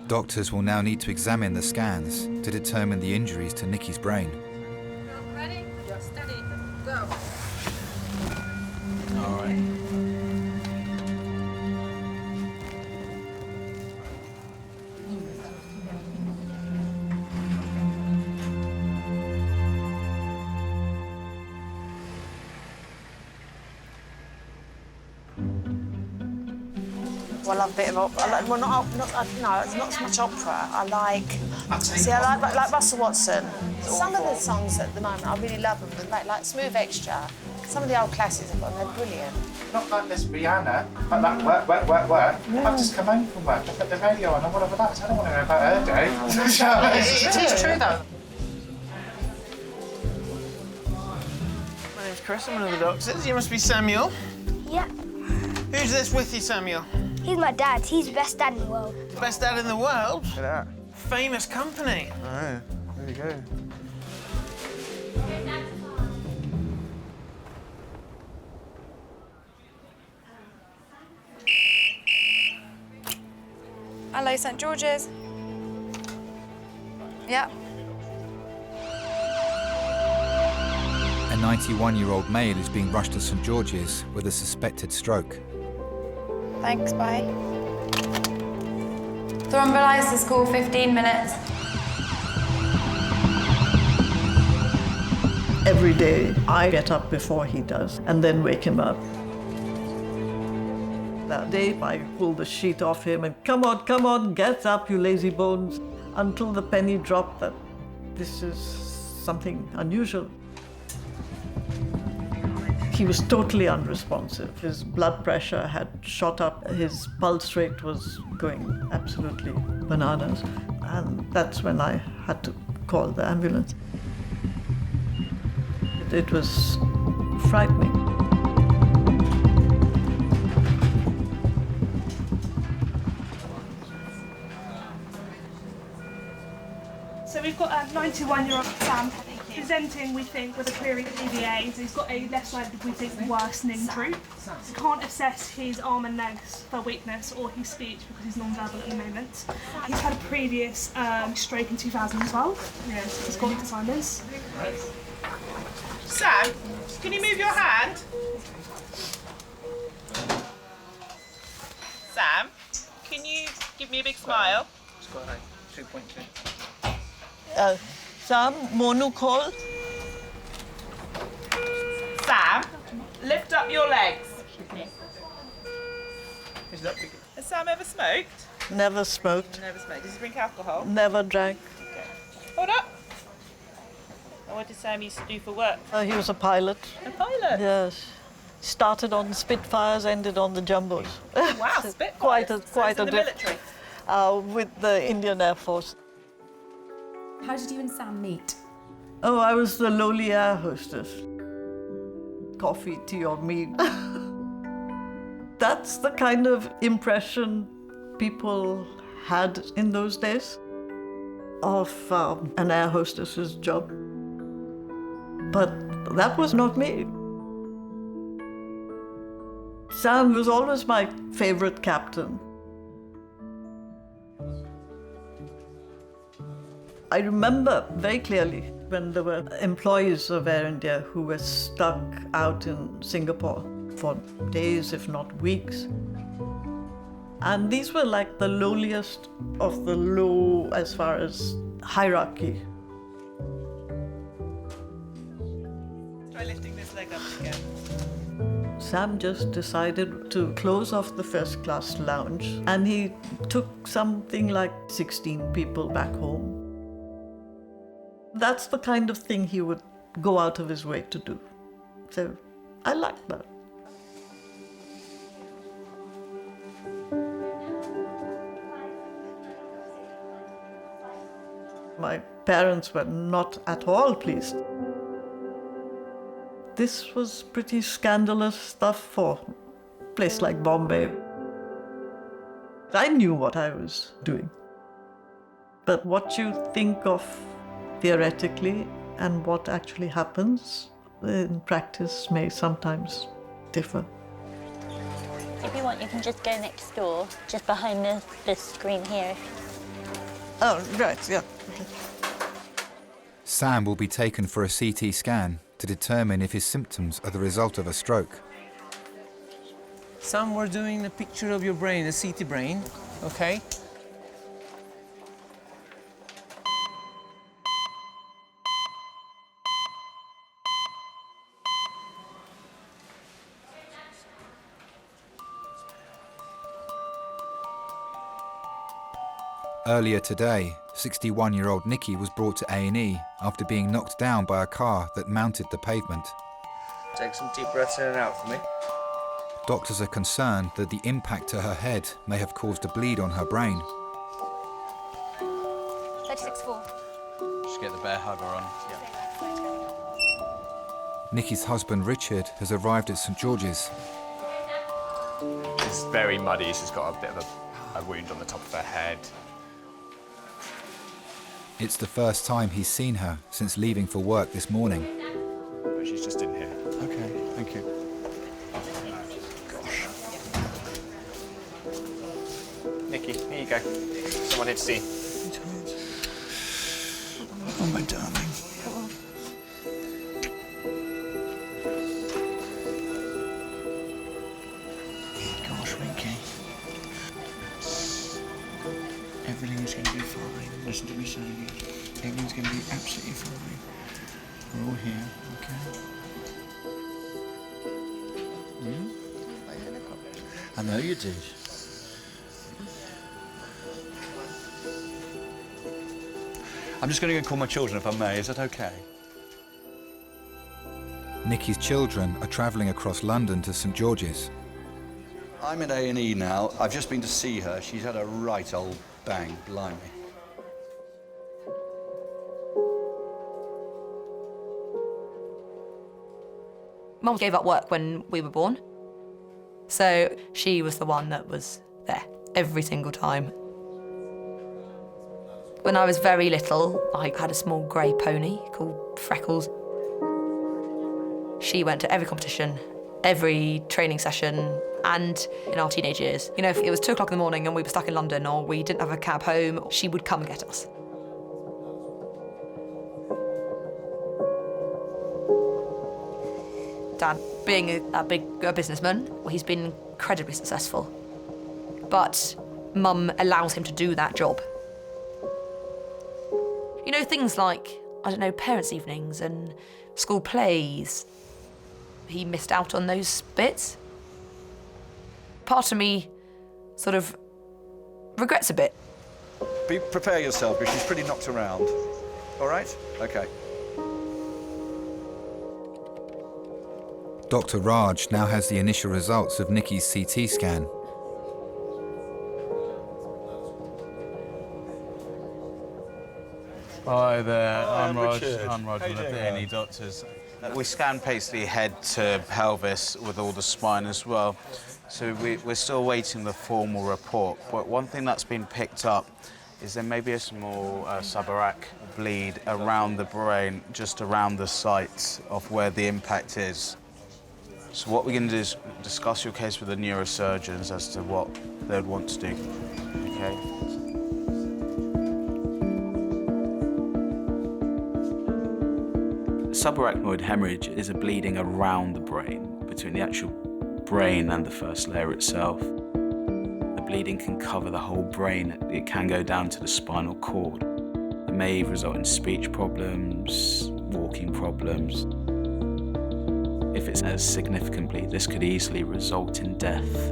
Doctors will now need to examine the scans to determine the injuries to Nikki's brain. Ready? Steady. Go. All right. Well, I love a bit of opera. Well, no, it's not so much opera. I like Russell Watson. Some of the songs at the moment, I really love them. Like Smooth Extra. Some of the old classics I've got, they're brilliant. Not like this Rihanna, but like work. Yeah. I've just come home from work, I put the radio on and whatever that, I don't want to know about her day. It is true though. My name's Chris, I'm one of the doctors. You must be Samuel. Yeah. Who's this with you, Samuel? He's my dad. He's the best dad in the world. Best dad in the world? Look at that. Famous company. Oh, there you go. Hello, St George's. Yeah. A 91-year-old male is being rushed to St George's with a suspected stroke. Thanks, bye. Thrombolyze to school, 15 minutes. Every day, I get up before he does and then wake him up. That day, I pull the sheet off him and come on, get up, you lazy bones, until the penny dropped that this is something unusual. He was totally unresponsive. His blood pressure had shot up. His pulse rate was going absolutely bananas. And that's when I had to call the ambulance. It was frightening. So we've got a 91-year-old Sam presenting, we think, with a query at EVA. So he's got a left-sided, we think, worsening droop. So can't assess his arm and legs for weakness or his speech because he's non-verbal at the moment. He's had a previous stroke in 2012. Yes. He's got Alzheimer's. Sam, can you move your hand? Sam, can you give me a big smile? It's got like 2.2. Sam, Monu call. Sam, lift up your legs. Has Sam ever smoked? Never smoked. Never smoked. Does he drink alcohol? Never drank. Okay. Hold up. And what did Sam used to do for work? He was a pilot. A pilot? Yes. Started on Spitfires, ended on the Jumbos. Wow, Spitfires. quite a in the military. With the Indian Air Force. How did you and Sam meet? Oh, I was the lowly air hostess. Coffee, tea, or meat. That's the kind of impression people had in those days of an air hostess's job. But that was not me. Sam was always my favorite captain. I remember very clearly when there were employees of Air India who were stuck out in Singapore for days, if not weeks. And these were like the lowliest of the low as far as hierarchy. Try lifting this leg up again. Sam just decided to close off the first class lounge and he took something like 16 people back home. That's the kind of thing he would go out of his way to do. So I like that. My parents were not at all pleased. This was pretty scandalous stuff for a place like Bombay. I knew what I was doing. But what you think of theoretically and what actually happens in practice may sometimes differ. If you want, you can just go next door, just behind the screen here. Oh, right, yeah. Sam will be taken for a CT scan to determine if his symptoms are the result of a stroke. Sam, we're doing a picture of your brain, a CT brain, okay? Earlier today, 61-year-old Nikki was brought to A&E after being knocked down by a car that mounted the pavement. Take some deep breaths in and out for me. Doctors are concerned that the impact to her head may have caused a bleed on her brain. 36.4. Just get the bear hugger on. Nikki's husband Richard has arrived at St George's. It's very muddy. She's got a bit of a wound on the top of her head. It's the first time he's seen her since leaving for work this morning. But she's just in here. Okay, thank you. Nikki, here you go. Someone here to see. Oh, my darling. Gosh, Winky. Everything's going to be fine. Listen to me saying it. Everything's going to be absolutely fine. We're all here, okay? I know you did. I'm just going to go call my children, if I may. Is that okay? Nikki's children are travelling across London to St George's. I'm at A&E now. I've just been to see her. She's had a right old bang, blimey. Mum gave up work when we were born, so she was the one that was there every single time. When I was very little, I had a small grey pony called Freckles. She went to every competition, every training session, and in our teenage years, you know, if it was 2 o'clock in the morning and we were stuck in London or we didn't have a cab home, she would come and get us. Dad, being a big businessman, he's been incredibly successful. But Mum allows him to do that job. You know, things like, I don't know, parents' evenings and school plays. He missed out on those bits. Part of me sort of regrets a bit. Prepare yourself, because she's pretty knocked around. All right? Okay. Dr. Raj now has the initial results of Nikki's CT scan. Hi there, I'm Raj. Richard. I'm Raj, How one you of the doing, A&E doctors. We scan basically head to pelvis with all the spine as well. So we're still waiting the formal report. But one thing that's been picked up is there may be a small subarach bleed around the brain, just around the site of where the impact is. So what we're going to do is discuss your case with the neurosurgeons as to what they'd want to do, okay? Subarachnoid hemorrhage is a bleeding around the brain, between the actual brain and the first layer itself. The bleeding can cover the whole brain. It can go down to the spinal cord. It may result in speech problems, walking problems. If it's as significant bleed, this could easily result in death.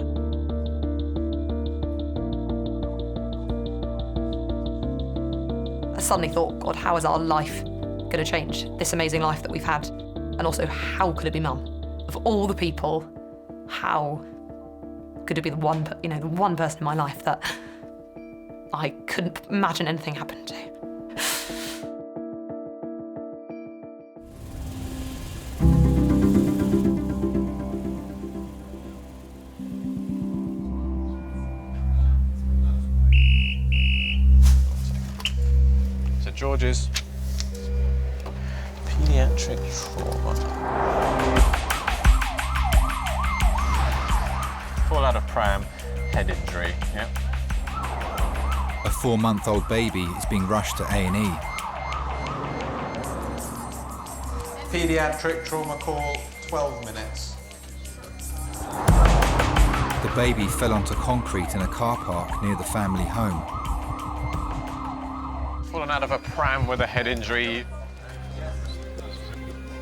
I suddenly thought, God, how is our life going to change this amazing life that we've had? And also, how could it be Mum? Of all the people, how could it be the one person in my life that I couldn't imagine anything happened to? St George's. Pediatric trauma. Fall out of pram, head injury, yeah. A 4-month-old baby is being rushed to A&E. Pediatric trauma call, 12 minutes. The baby fell onto concrete in a car park near the family home. Fallen out of a pram with a head injury.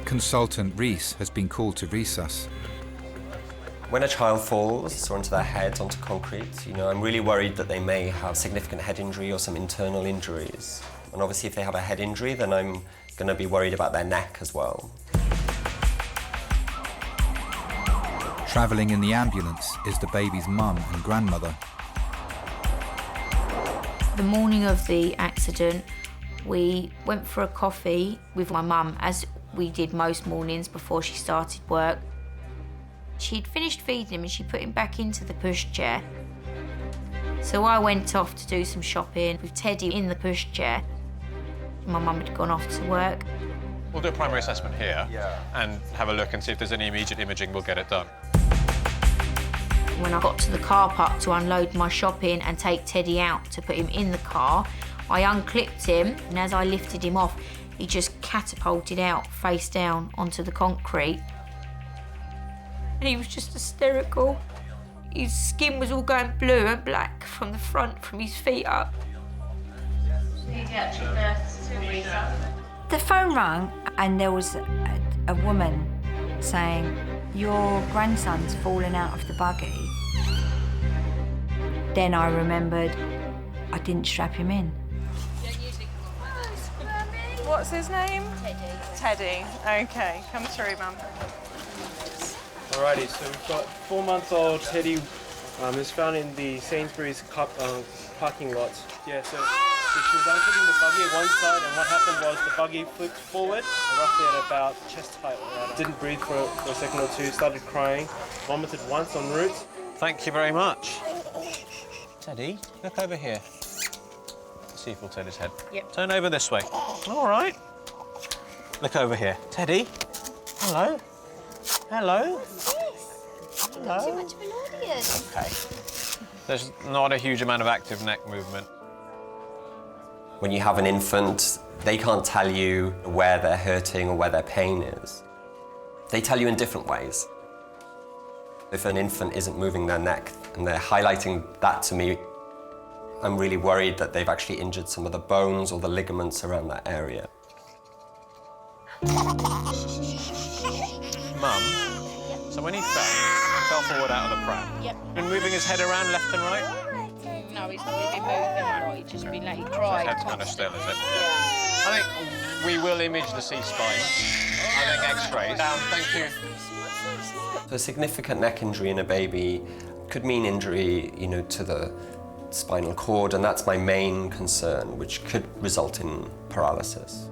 Consultant Reese has been called to resus. When a child falls onto their head, onto concrete, I'm really worried that they may have significant head injury or some internal injuries. And obviously if they have a head injury, then I'm going to be worried about their neck as well. Travelling in the ambulance is the baby's mum and grandmother. The morning of the accident, we went for a coffee with my mum, as we did most mornings before she started work. She'd finished feeding him and she put him back into the pushchair. So I went off to do some shopping with Teddy in the pushchair. My mum had gone off to work. We'll do a primary assessment here and have a look and see if there's any immediate imaging. We'll get it done. When I got to the car park to unload my shopping and take Teddy out to put him in the car, I unclipped him, and as I lifted him off, he just catapulted out face down onto the concrete. And he was just hysterical. His skin was all going blue and black from the front, from his feet up. The phone rang and there was a woman saying, "Your grandson's fallen out of the buggy." Then I remembered I didn't strap him in. What's his name? Teddy. Okay, come through, Mum. Alrighty, so we've got 4-month-old Teddy is found in the Sainsbury's parking lot. Yeah, so she was unputting the buggy at one side, and what happened was the buggy flipped forward, roughly at about chest height. Didn't breathe for a second or two, started crying, vomited once en route. Thank you very much. Teddy, look over here. Let's see if we'll turn his head. Yep. Turn over this way. All right. Look over here. Teddy. Hello. Hello. Hello. Too much of an audience. Okay. There's not a huge amount of active neck movement. When you have an infant, they can't tell you where they're hurting or where their pain is. They tell you in different ways. If an infant isn't moving their neck and they're highlighting that to me, I'm really worried that they've actually injured some of the bones or the ligaments around that area. Mum, so when he fell forward out of the pram. Yep. Been moving his head around left and right? No, he's not really moving a lot. He's just been like crying. His head's kind of still, is it? Yeah. I think we will image the C-spine. I think X-rays. Thank you. So a significant neck injury in a baby could mean injury, to the spinal cord, and that's my main concern, which could result in paralysis.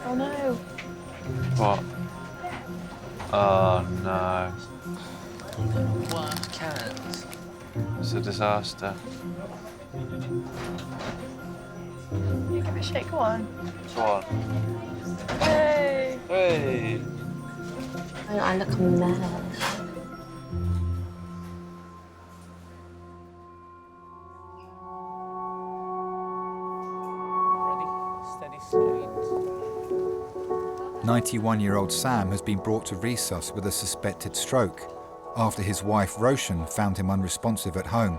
Oh no. What? Oh no. What cans? It's a disaster. You give it a shake, go on. Go on. Hey. Hey. I look mad. 91-year-old Sam has been brought to resus with a suspected stroke after his wife Roshan found him unresponsive at home.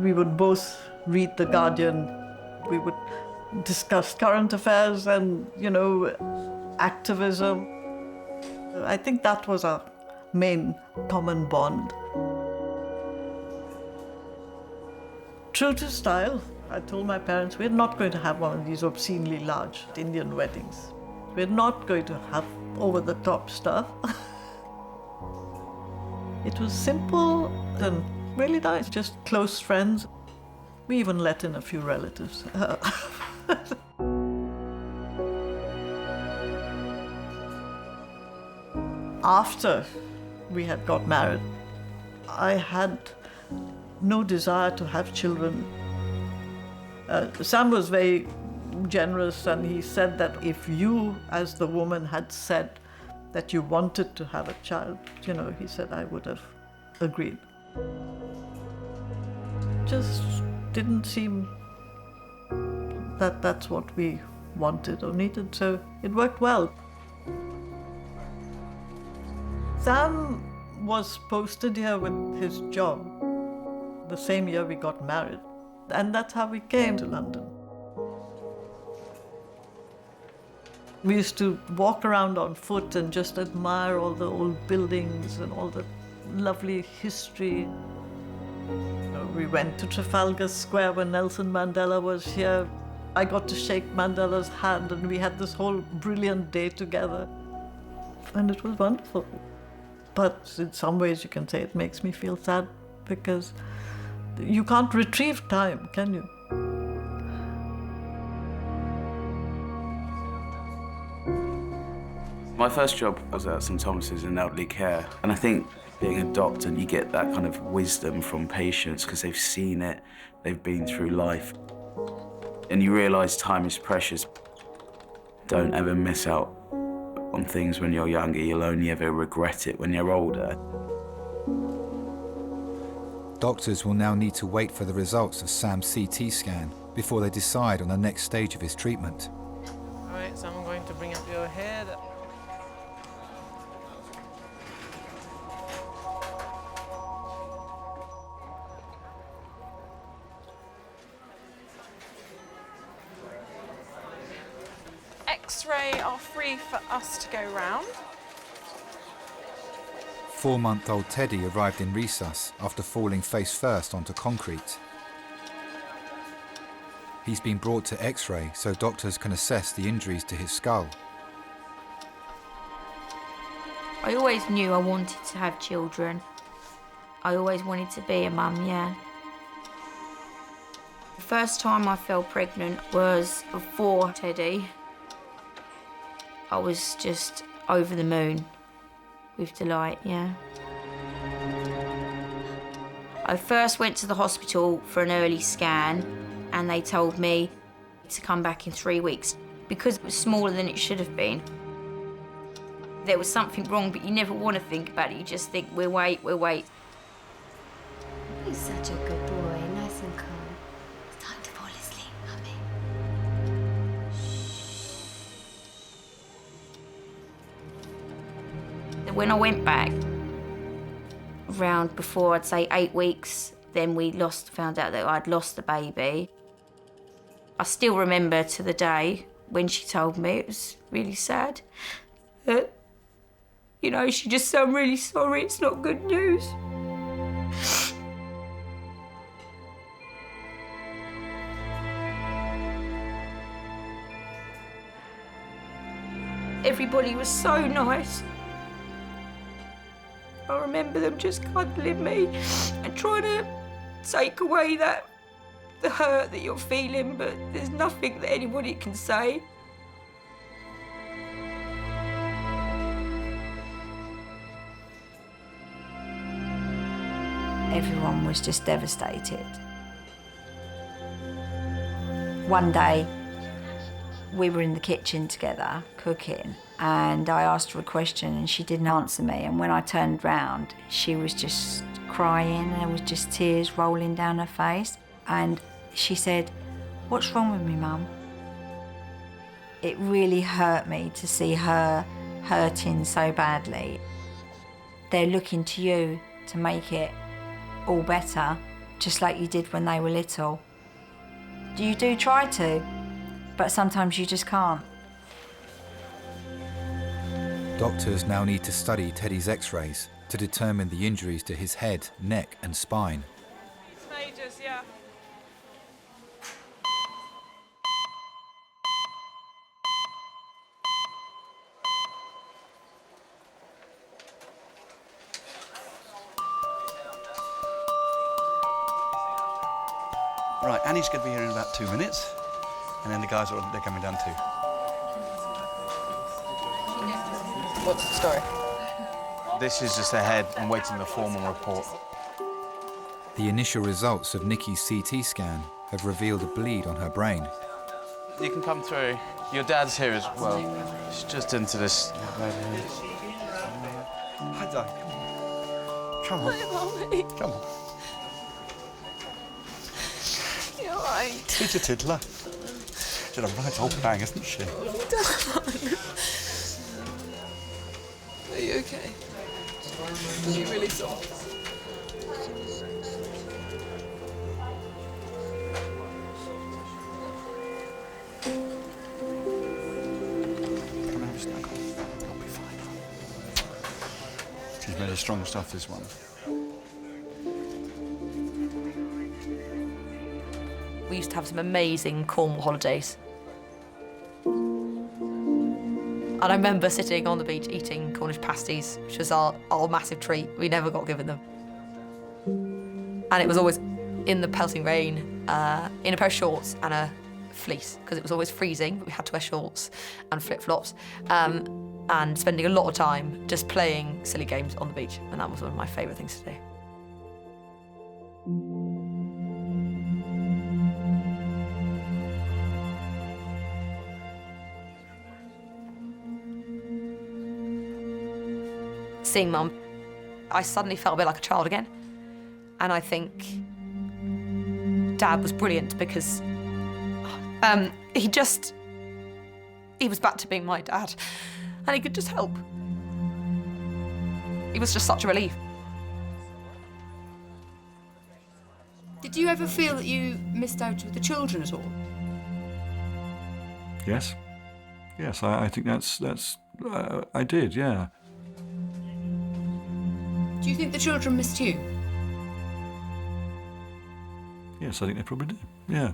We would both read The Guardian. We would discuss current affairs and, activism. I think that was our main common bond. True to style, I told my parents we're not going to have one of these obscenely large Indian weddings. We're not going to have over-the-top stuff. It was simple and really nice, just close friends. We even let in a few relatives. After we had got married, I had no desire to have children. Sam was very generous, and he said that if you, as the woman, had said that you wanted to have a child, he said I would have agreed. Just didn't seem that that's what we wanted or needed, so it worked well. Sam was posted here with his job the same year we got married, and that's how we came to London. We used to walk around on foot and just admire all the old buildings and all the lovely history. We went to Trafalgar Square when Nelson Mandela was here. I got to shake Mandela's hand, and we had this whole brilliant day together. And it was wonderful. But in some ways you can say it makes me feel sad, because you can't retrieve time, can you? My first job was at St Thomas's in elderly care, and I think being a doctor, you get that kind of wisdom from patients because they've seen it, they've been through life, and you realise time is precious. Don't ever miss out on things when you're younger. You'll only ever regret it when you're older. Doctors will now need to wait for the results of Sam's CT scan before they decide on the next stage of his treatment. All right, so I'm going to bring up your head. X-ray are free for us to go round. 4-month-old Teddy arrived in resus after falling face first onto concrete. He's been brought to X-ray so doctors can assess the injuries to his skull. I always knew I wanted to have children. I always wanted to be a mum, yeah. The first time I fell pregnant was before Teddy. I was just over the moon with delight, yeah. I first went to the hospital for an early scan, and they told me to come back in 3 weeks because it was smaller than it should have been. There was something wrong, but you never want to think about it. You just think, we'll wait. He's such a good boy, nice and calm. It's time to fall asleep, Mummy. When I went back, around before, I'd say 8 weeks, then we found out that I'd lost the baby. I still remember to the day when she told me. It was really sad. She just said, I'm really sorry, it's not good news. Everybody was so nice. I remember them just cuddling me and trying to take away the hurt that you're feeling, but there's nothing that anybody can say. Everyone was just devastated. One day, we were in the kitchen together, cooking, and I asked her a question and she didn't answer me. And when I turned round, she was just crying and there was just tears rolling down her face. And she said, "What's wrong with me, Mum?" It really hurt me to see her hurting so badly. They're looking to you to make it all better, just like you did when they were little. You do try to, but sometimes you just can't. Doctors now need to study Teddy's x-rays to determine the injuries to his head, neck and spine. It's majors, yeah. Right, Annie's going to be here in about 2 minutes, and then the guys they're coming down too. What's the story? This is just ahead. I'm waiting the formal report. The initial results of Nikki's CT scan have revealed a bleed on her brain. You can come through. Your dad's here as well. It's just into this. Hi, Dad. Come on. Hi, Mommy. Come on. You're right. She's a tiddler. She's a right old bang, isn't she? Are you okay? You really saw. Come and have a snack. You'll be fine. She's made of strong stuff, this one. We used to have some amazing Cornwall holidays. And I remember sitting on the beach eating Cornish pasties, which was our massive treat. We never got given them. And it was always in the pelting rain, in a pair of shorts and a fleece, because it was always freezing, but we had to wear shorts and flip-flops, and spending a lot of time just playing silly games on the beach. And that was one of my favourite things to do. Seeing Mum, I suddenly felt a bit like a child again. And I think Dad was brilliant because he was back to being my dad and he could just help. He was just such a relief. Did you ever feel that you missed out with the children at all? Yes. Yes, I think that's I did, yeah. Do you think the children missed you? Yes, I think they probably do, yeah.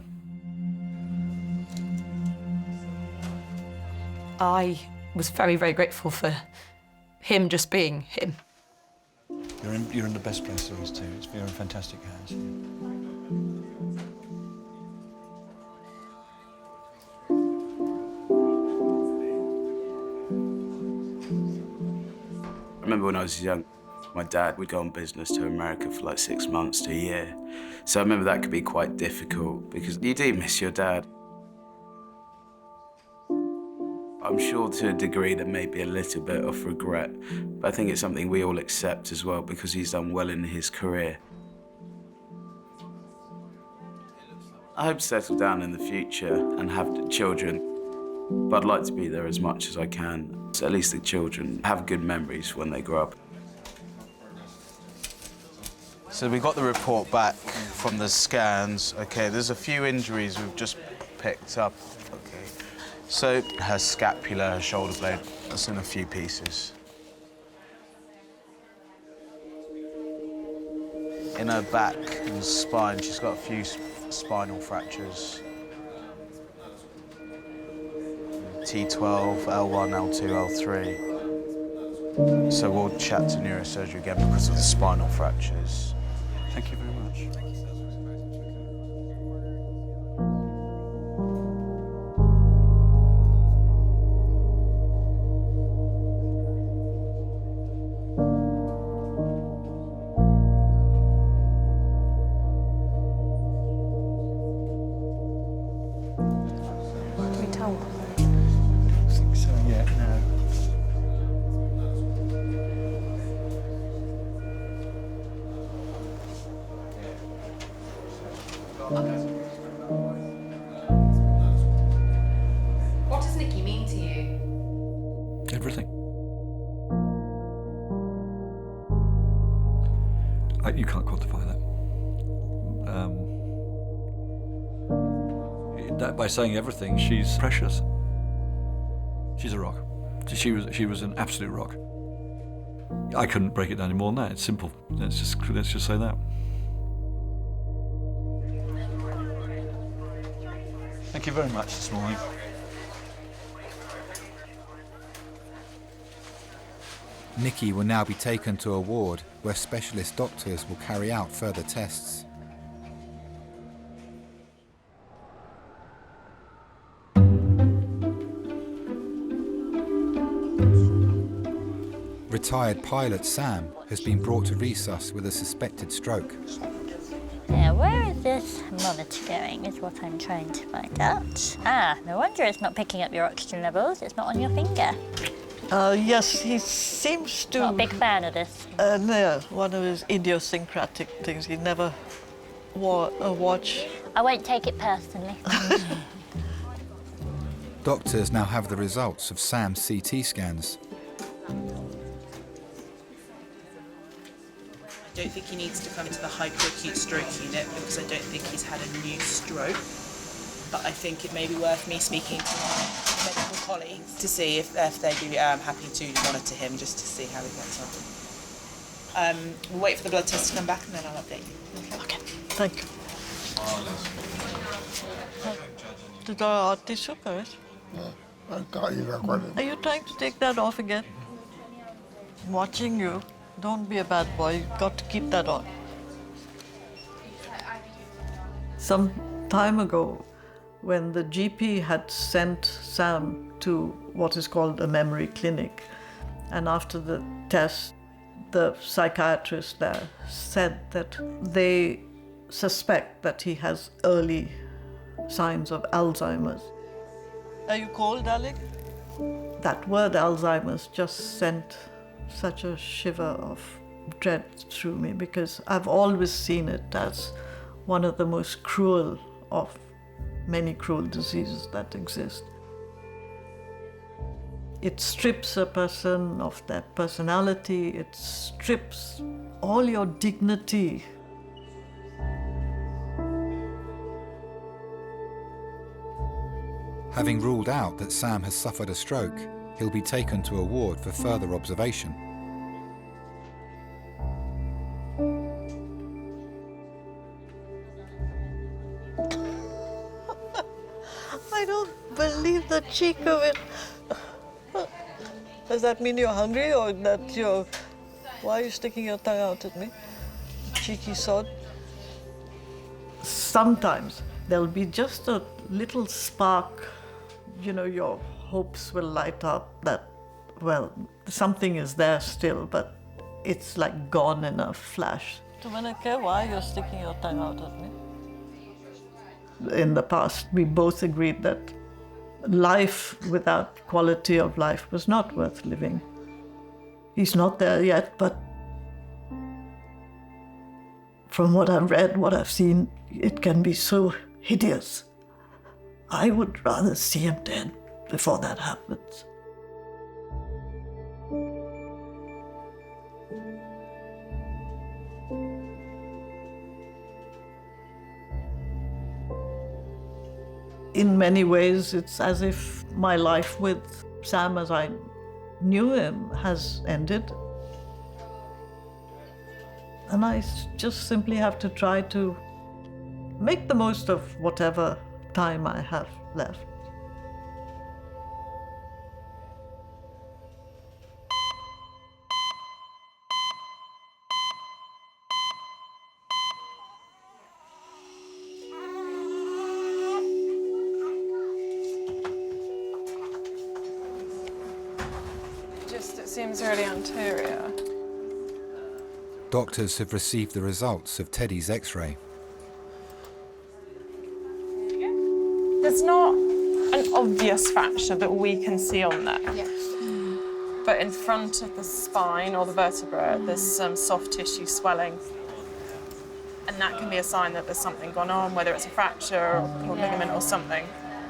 I was very, very grateful for him just being him. You're in the best place there is too. You're in fantastic hands. I remember when I was young, my dad would go on business to America for like 6 months to a year. So I remember that could be quite difficult because you do miss your dad. I'm sure to a degree there may be a little bit of regret, but I think it's something we all accept as well because he's done well in his career. I hope to settle down in the future and have children, but I'd like to be there as much as I can. So at least the children have good memories when they grow up. So we got the report back from the scans. Okay, there's a few injuries we've just picked up. Okay, so her scapula, her shoulder blade, that's in a few pieces. In her back and spine, she's got a few spinal fractures. T12, L1, L2, L3. So we'll chat to neurosurgery again because of the spinal fractures. Thank you very much. Can we tell? I don't think so yet, no. What does Nikki mean to you? Everything. You can't quantify that. That by saying everything, she's precious. She's a rock. She was an absolute rock. I couldn't break it down any more than that. It's simple. Let's just say that. Thank you very much this morning. Nikki will now be taken to a ward where specialist doctors will carry out further tests. Retired pilot Sam has been brought to resus with a suspected stroke. Now, where is this monitor going is what I'm trying to find out. Ah, no wonder it's not picking up your oxygen levels. It's not on your finger. Yes, he seems to... Not a big fan of this. No, one of his idiosyncratic things. He never wore a watch. I won't take it personally. Doctors now have the results of Sam's CT scans. I don't think he needs to come into the hyperacute stroke unit because I don't think he's had a new stroke. But I think it may be worth me speaking to my medical colleagues to see if they'd be happy to monitor him just to see how he gets on. We'll wait for the blood test to come back and then I'll update you. Okay, thank you. Did our tissue correct? Are you trying to take that off again? I'm watching you. Don't be a bad boy. You've got to keep that on. Some time ago, when the GP had sent Sam to what is called a memory clinic, and after the test, the psychiatrist there said that they suspect that he has early signs of Alzheimer's. Are you cold, Alec? That word Alzheimer's just sent such a shiver of dread through me because I've always seen it as one of the most cruel of many cruel diseases that exist. It strips a person of their personality, it strips all your dignity. Having ruled out that Sam has suffered a stroke, he'll be taken to a ward for further observation. I don't believe the cheek of it. Does that mean you're hungry or that you're... Why are you sticking your tongue out at me? Cheeky sod. Sometimes there'll be just a little spark, your hopes will light up that, well, something is there still, but it's like gone in a flash. Dominica, why are you sticking your tongue out at me? In the past, we both agreed that life without quality of life was not worth living. He's not there yet, but from what I've read, what I've seen, it can be so hideous. I would rather see him dead before that happens. In many ways, it's as if my life with Sam as I knew him has ended. And I just simply have to try to make the most of whatever time I have left. It seems really anterior. Doctors have received the results of Teddy's X-ray. There's not an obvious fracture that we can see on there. Yes. But in front of the spine or the vertebra, there's some soft tissue swelling. And that can be a sign that there's something gone on, whether it's a fracture or ligament or something.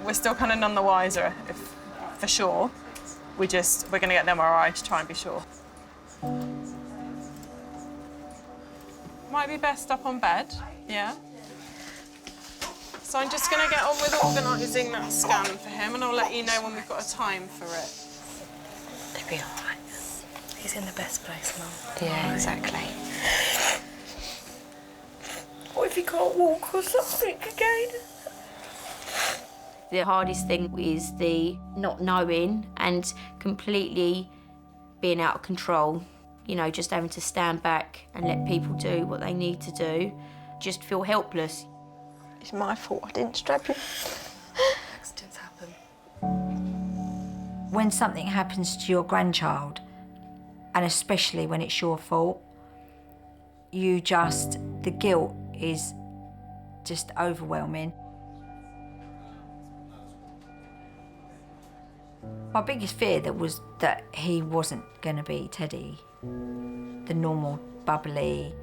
We're still kind of none the wiser, if for sure. We're going to get an MRI to try and be sure. Might be best up on bed, yeah? So I'm just going to get on with organising that scan for him, and I'll let you know when we've got a time for it. It'll be all right. He's in the best place, Mum. Yeah, exactly. What if he can't walk or something again? The hardest thing is the not knowing and completely being out of control. You know, just having to stand back and let people do what they need to do. Just feel helpless. It's my fault I didn't strap you. Accidents happen. When something happens to your grandchild, and especially when it's your fault, the guilt is just overwhelming. My biggest fear was that he wasn't going to be Teddy, the normal, bubbly,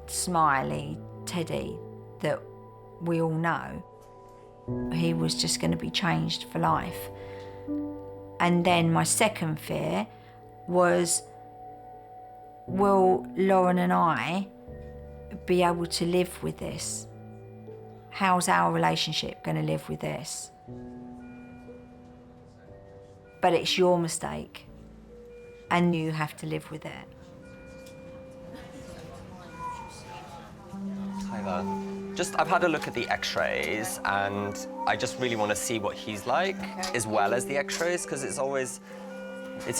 smiley Teddy that we all know. He was just going to be changed for life. And then my second fear was, will Lauren and I be able to live with this? How's our relationship going to live with this? But it's your mistake, and you have to live with it. Hi there. I've had a look at the x-rays, and I just really want to see what he's like, as well as the x-rays, because it's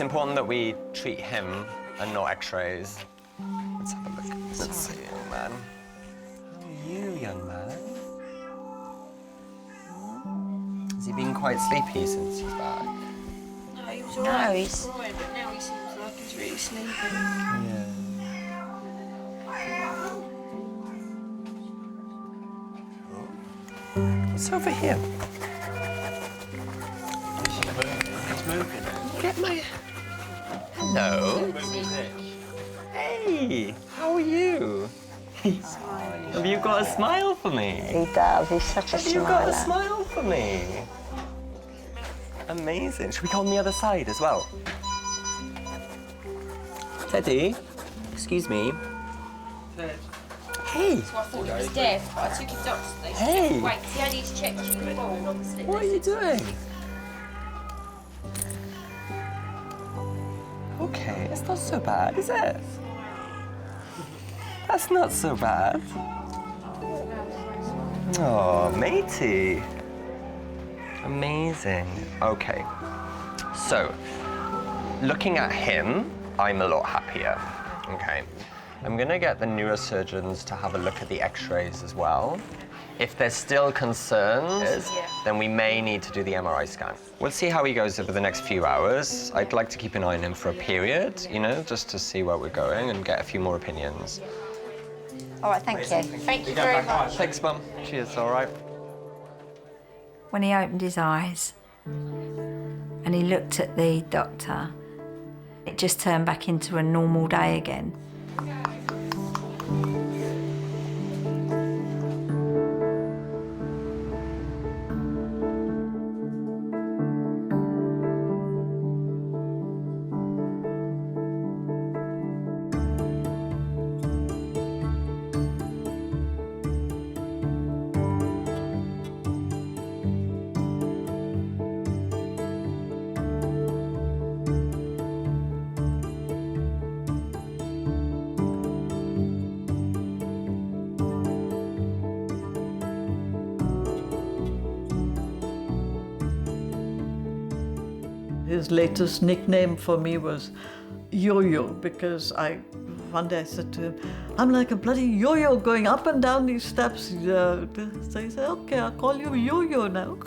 important that we treat him and not x-rays. Let's have a look. Let's see, young man. How are you, young man? Has he been quite sleepy since he's back? No, he was all right before, but now he seems like he's really sleeping. Yeah. What's over here? It's moving. Get my... Hello. Hey, how are you? Have you got a smile for me? He does, he's such a Have you got a smile for me? Amazing. Should we go on the other side as well? Teddy, excuse me. Hey. So I thought he was deaf, but I took him doctor. Hey. Wait, see, I need to check you before, obviously. What are you doing? Okay, it's not so bad, is it? That's not so bad. Oh, matey. Amazing. Okay. So, looking at him, I'm a lot happier. Okay. I'm gonna get the neurosurgeons to have a look at the x-rays as well. If there's still concerns, then we may need to do the MRI scan. We'll see how he goes over the next few hours. I'd like to keep an eye on him for a period, you know, just to see where we're going and get a few more opinions. All right, thank you. Thank you very much. Thanks, Mum. Cheers, all right. When he opened his eyes and he looked at the doctor, it just turned back into a normal day again. His latest nickname for me was Yo-Yo, because one day I said to him, I'm like a bloody yo-yo going up and down these steps. So he said, okay, I'll call you Yo-Yo now.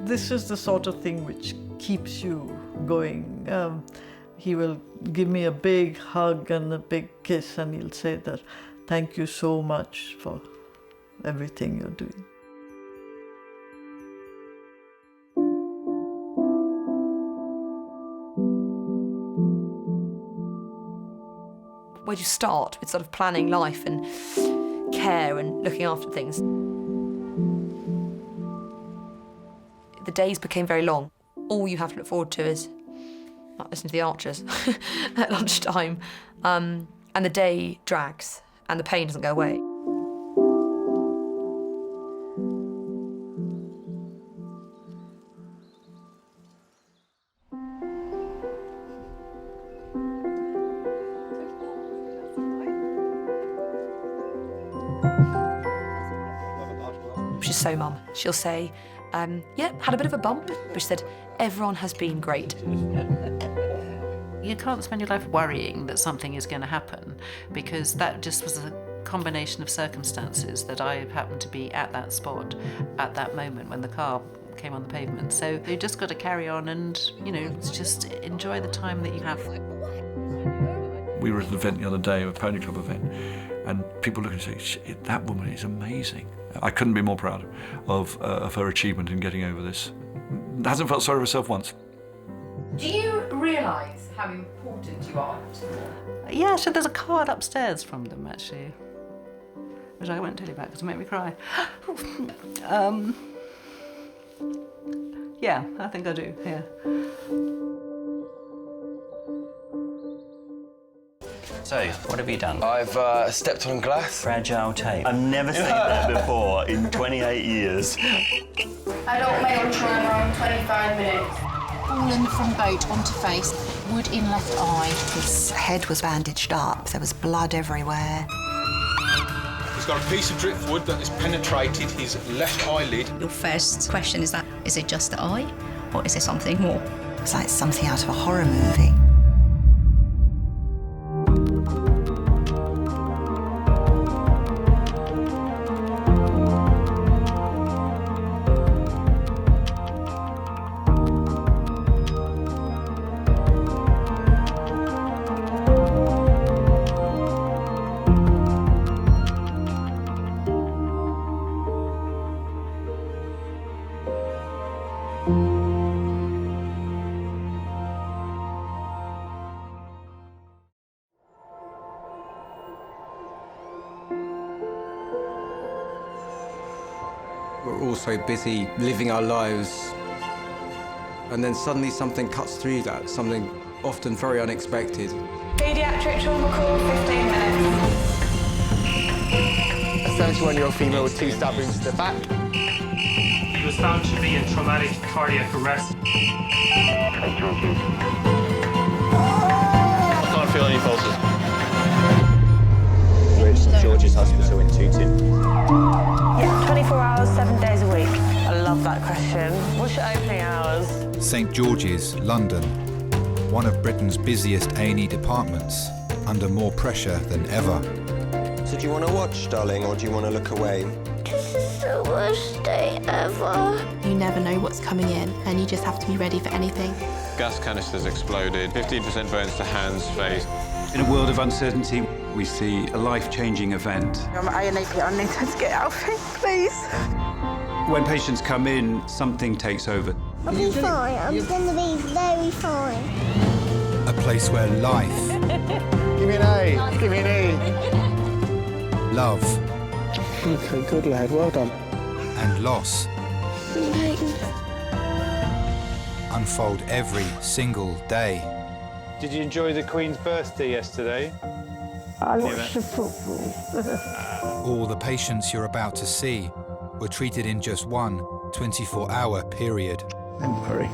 This is the sort of thing which keeps you going. He will give me a big hug and a big kiss, and he'll say that, thank you so much for everything you're doing. Where do you start with sort of planning life and care and looking after things. The days became very long. All you have to look forward to is listen to the Archers at lunchtime. And the day drags and the pain doesn't go away. She's so mum. She'll say, yeah, had a bit of a bump, but she said, everyone has been great. You can't spend your life worrying that something is going to happen, because that just was a combination of circumstances that I happened to be at that spot at that moment when the car came on the pavement. So you just got to carry on and, you know, just enjoy the time that you have. We were at an event the other day, a pony club event, and people look and say, that woman is amazing. I couldn't be more proud of her achievement in getting over this. Hasn't felt sorry for herself once. Do you realise how important you are to them? Yeah, so there's a card upstairs from them, actually, which I won't tell you about because it'll make me cry. Yeah, I think I do, yeah. So, what have you done? I've stepped on glass. Fragile tape. I've never seen that before in 28 years. Adult male trauma, 25 minutes. Fall in the front boat, onto face, wood in left eye. His head was bandaged up, there was blood everywhere. He's got a piece of driftwood that has penetrated his left eyelid. Your first question is it just the eye, or is it something more? It's like something out of a horror movie. We're all so busy living our lives, and then suddenly something cuts through that, something often very unexpected. Paediatric trauma call, 15 minutes. A 71-year-old female with 2 stab wounds to the back. He was found to be in traumatic cardiac arrest. I can't feel any pulses. We're at St George's Hospital in Tooting. Yeah, 24 hours, 7 days a week. I love that question. What's your opening hours? St George's, London. One of Britain's busiest A&E departments, under more pressure than ever. So do you want to watch, darling, or do you want to look away? This is the worst day ever. You never know what's coming in, and you just have to be ready for anything. Gas canisters exploded, 15% burns to hands, face. In a world of uncertainty, we see a life-changing event. I'm A&E, I need her to get out of here, please. When patients come in, something takes over. I'll be fine. I'm going to be very fine. A place where life... Give me an A, give me an E. Love... Okay, good lad, well done. And loss... unfold every single day. Did you enjoy the Queen's birthday yesterday? I watched the football. All the patients you're about to see were treated in just one 24-hour period. Don't worry.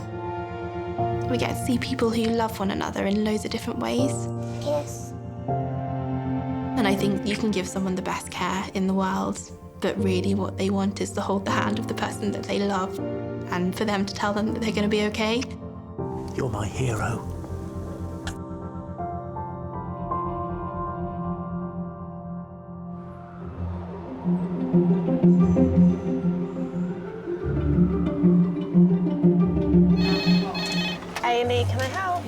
We get to see people who love one another in loads of different ways. Yes. And I think you can give someone the best care in the world, but really what they want is to hold the hand of the person that they love and for them to tell them that they're going to be okay. You're my hero. A&E, can I help?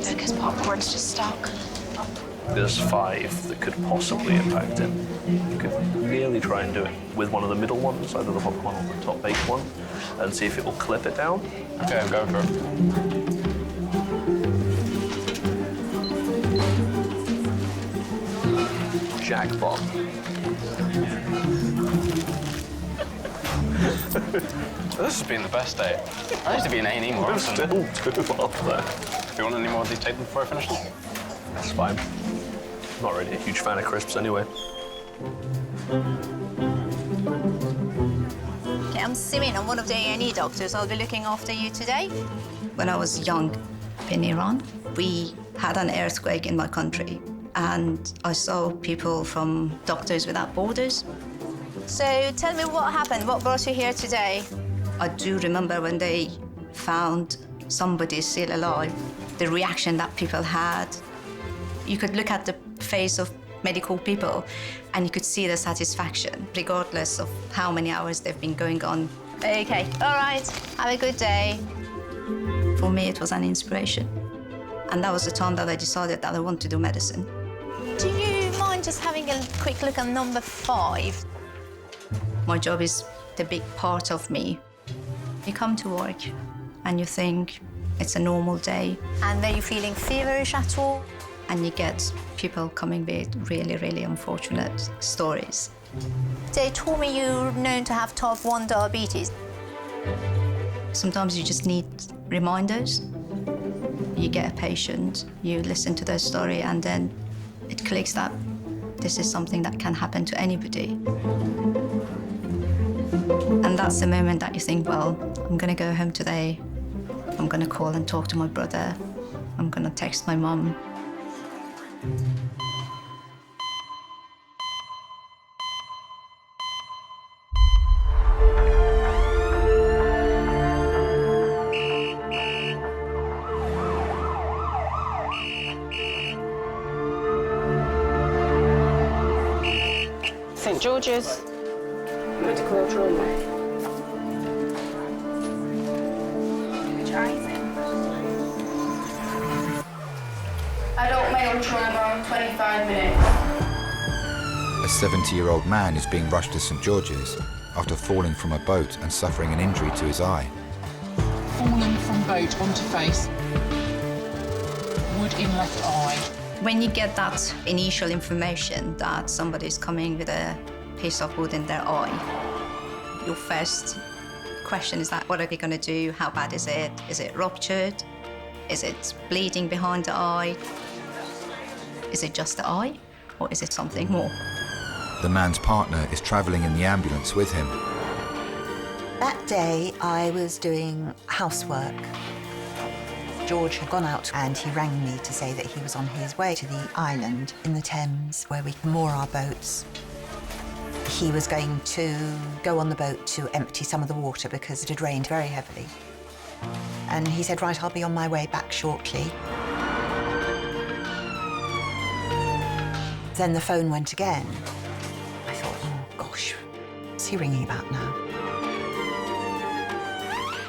Because popcorn's just stuck. There's 5 that could possibly impact it. You could nearly try and do it with one of the middle ones, either the bottom one or the top base one, and see if it will clip it down. Okay, I'm going for it. shack bomb. This has been the best day. I used to be in A&E more often. Still too up there. Do you want any more of these taken before I finish? That's fine. Not really a huge fan of crisps anyway. Okay, I'm Simin. I'm one of the A&E doctors. I'll be looking after you today. When I was young in Iran, we had an earthquake in my country, and I saw people from Doctors Without Borders. So tell me what happened. What brought you here today? I do remember when they found somebody still alive, the reaction that people had. You could look at the face of medical people and you could see the satisfaction, regardless of how many hours they've been going on. Okay, all right, have a good day. For me, it was an inspiration. And that was the time that I decided that I want to do medicine. Do you mind just having a quick look at number 5? My job is the big part of me. You come to work and you think it's a normal day. And are you feeling feverish at all? And you get people coming with really, really unfortunate stories. They told me you're known to have type 1 diabetes. Sometimes you just need reminders. You get a patient, you listen to their story, and then it clicks that this is something that can happen to anybody. And that's the moment that you think, well, I'm gonna go home today. I'm gonna call and talk to my brother. I'm gonna text my mum. St George's Medical Trauma. Adult male trauma, 25 minutes. A 70-year-old man is being rushed to St George's after falling from a boat and suffering an injury to his eye. Fallen from boat onto face. Wood in left eye. When you get that initial information that somebody's coming with a piece of wood in their eye, your first question is that, what are we going to do? How bad is it? Is it ruptured? Is it bleeding behind the eye? Is it just the eye, or is it something more? The man's partner is travelling in the ambulance with him. That day, I was doing housework. George had gone out and he rang me to say that he was on his way to the island in the Thames where we moor our boats. He was going to go on the boat to empty some of the water because it had rained very heavily. And he said, right, I'll be on my way back shortly. Then the phone went again. I thought, oh gosh, what's he ringing about now?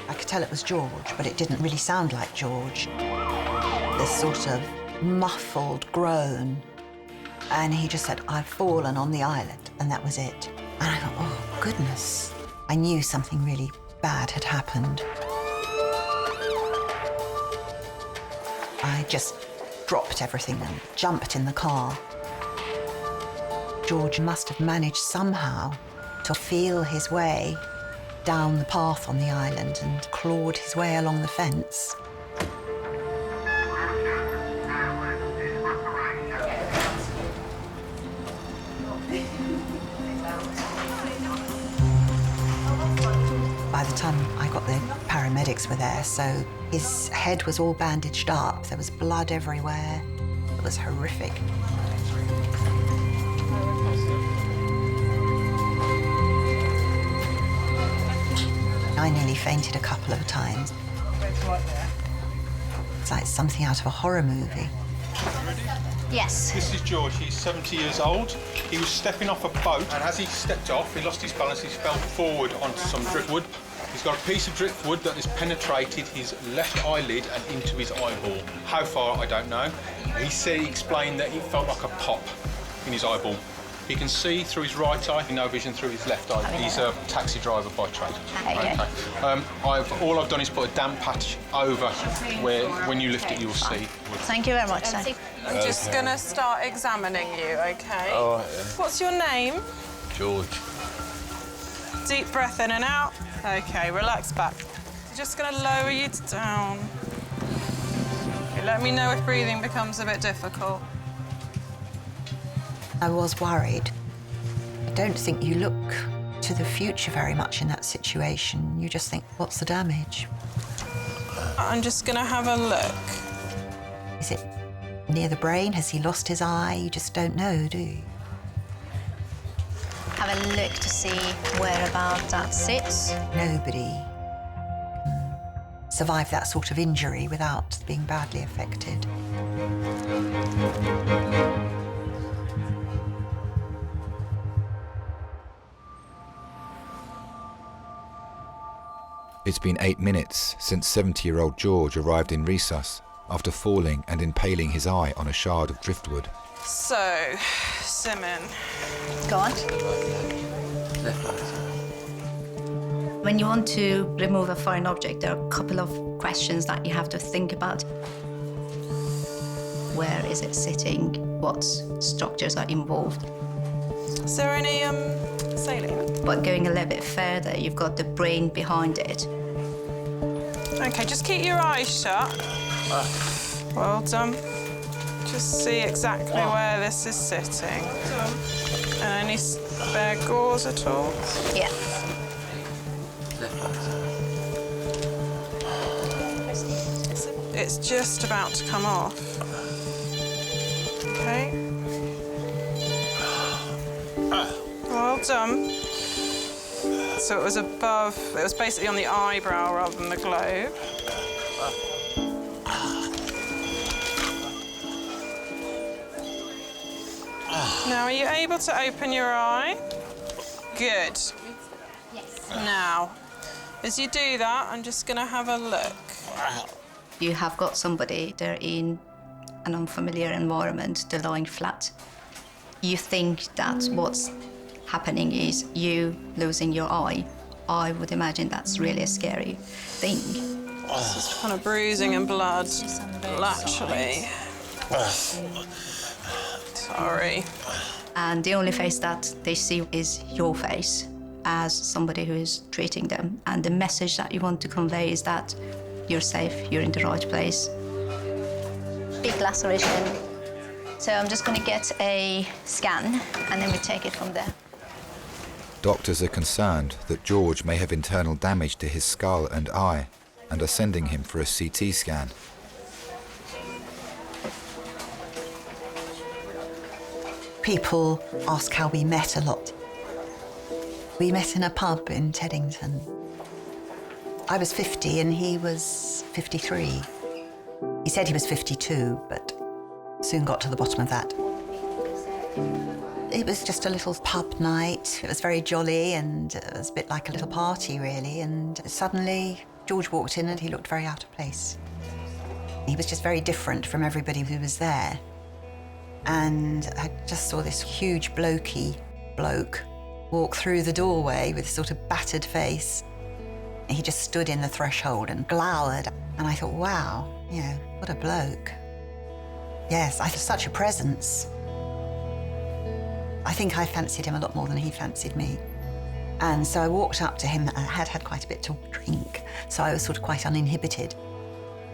I could tell it was George, but it didn't really sound like George. This sort of muffled groan. And he just said, I've fallen on the island, and that was it. And I thought, oh, goodness. I knew something really bad had happened. I just dropped everything and jumped in the car. George must have managed somehow to feel his way down the path on the island and clawed his way along the fence. By the time I got there, paramedics were there, so his head was all bandaged up. There was blood everywhere. It was horrific. I nearly fainted a couple of times. It's like something out of a horror movie. Yes. This is George. He's 70 years old. He was stepping off a boat, and as he stepped off, he lost his balance. He fell forward onto some driftwood. He's got a piece of driftwood that has penetrated his left eyelid and into his eyeball. How far, I don't know. He explained that it felt like a pop in his eyeball. He can see through his right eye, no vision through his left eye. He's a taxi driver by trade. Okay. All I've done is put a damp patch over where, when you lift it, you'll see. Thank you very much, sir. I'm just going to start examining you, OK? All right, yeah. What's your name? George. Deep breath in and out. OK, relax back. Just going to lower you down. Okay, let me know if breathing becomes a bit difficult. I was worried. I don't think you look to the future very much in that situation. You just think, what's the damage? I'm just going to have a look. Is it near the brain? Has he lost his eye? You just don't know, do you? Have a look to see whereabout that sits. Nobody can survive that sort of injury without being badly affected. It's been 8 minutes since 70-year-old George arrived in resus after falling and impaling his eye on a shard of driftwood. So, Simon. Go on. When you want to remove a foreign object, there are a couple of questions that you have to think about. Where is it sitting? What structures are involved? Is there any saline? But going a little bit further, you've got the brain behind it. OK, just keep your eyes shut. Well done. Just see exactly where this is sitting. And any spare gauze at all? Yeah. It's just about to come off. OK. Well done. So it was above, it was basically on the eyebrow rather than the globe. Now, are you able to open your eye? Good. Yes. Now, as you do that, I'm just going to have a look. You have got somebody, they're in an unfamiliar environment, they're lying flat. You think that what's happening is you losing your eye. I would imagine that's really a scary thing. It's just kind of bruising and blood, laterally. Sorry. And the only face that they see is your face as somebody who is treating them. And the message that you want to convey is that you're safe, you're in the right place. Big laceration. So I'm just going to get a scan, and then we take it from there. Doctors are concerned that George may have internal damage to his skull and eye and are sending him for a CT scan. People ask how we met a lot. We met in a pub in Teddington. I was 50 and he was 53. He said he was 52, but soon got to the bottom of that. It was just a little pub night. It was very jolly and it was a bit like a little party, really. And suddenly, George walked in and he looked very out of place. He was just very different from everybody who was there. And I just saw this huge blokey bloke walk through the doorway with a sort of battered face. He just stood in the threshold and glowered. And I thought, wow, you know, what a bloke. Yes, I had such a presence. I think I fancied him a lot more than he fancied me. And so I walked up to him. I had had quite a bit to drink, so I was sort of quite uninhibited.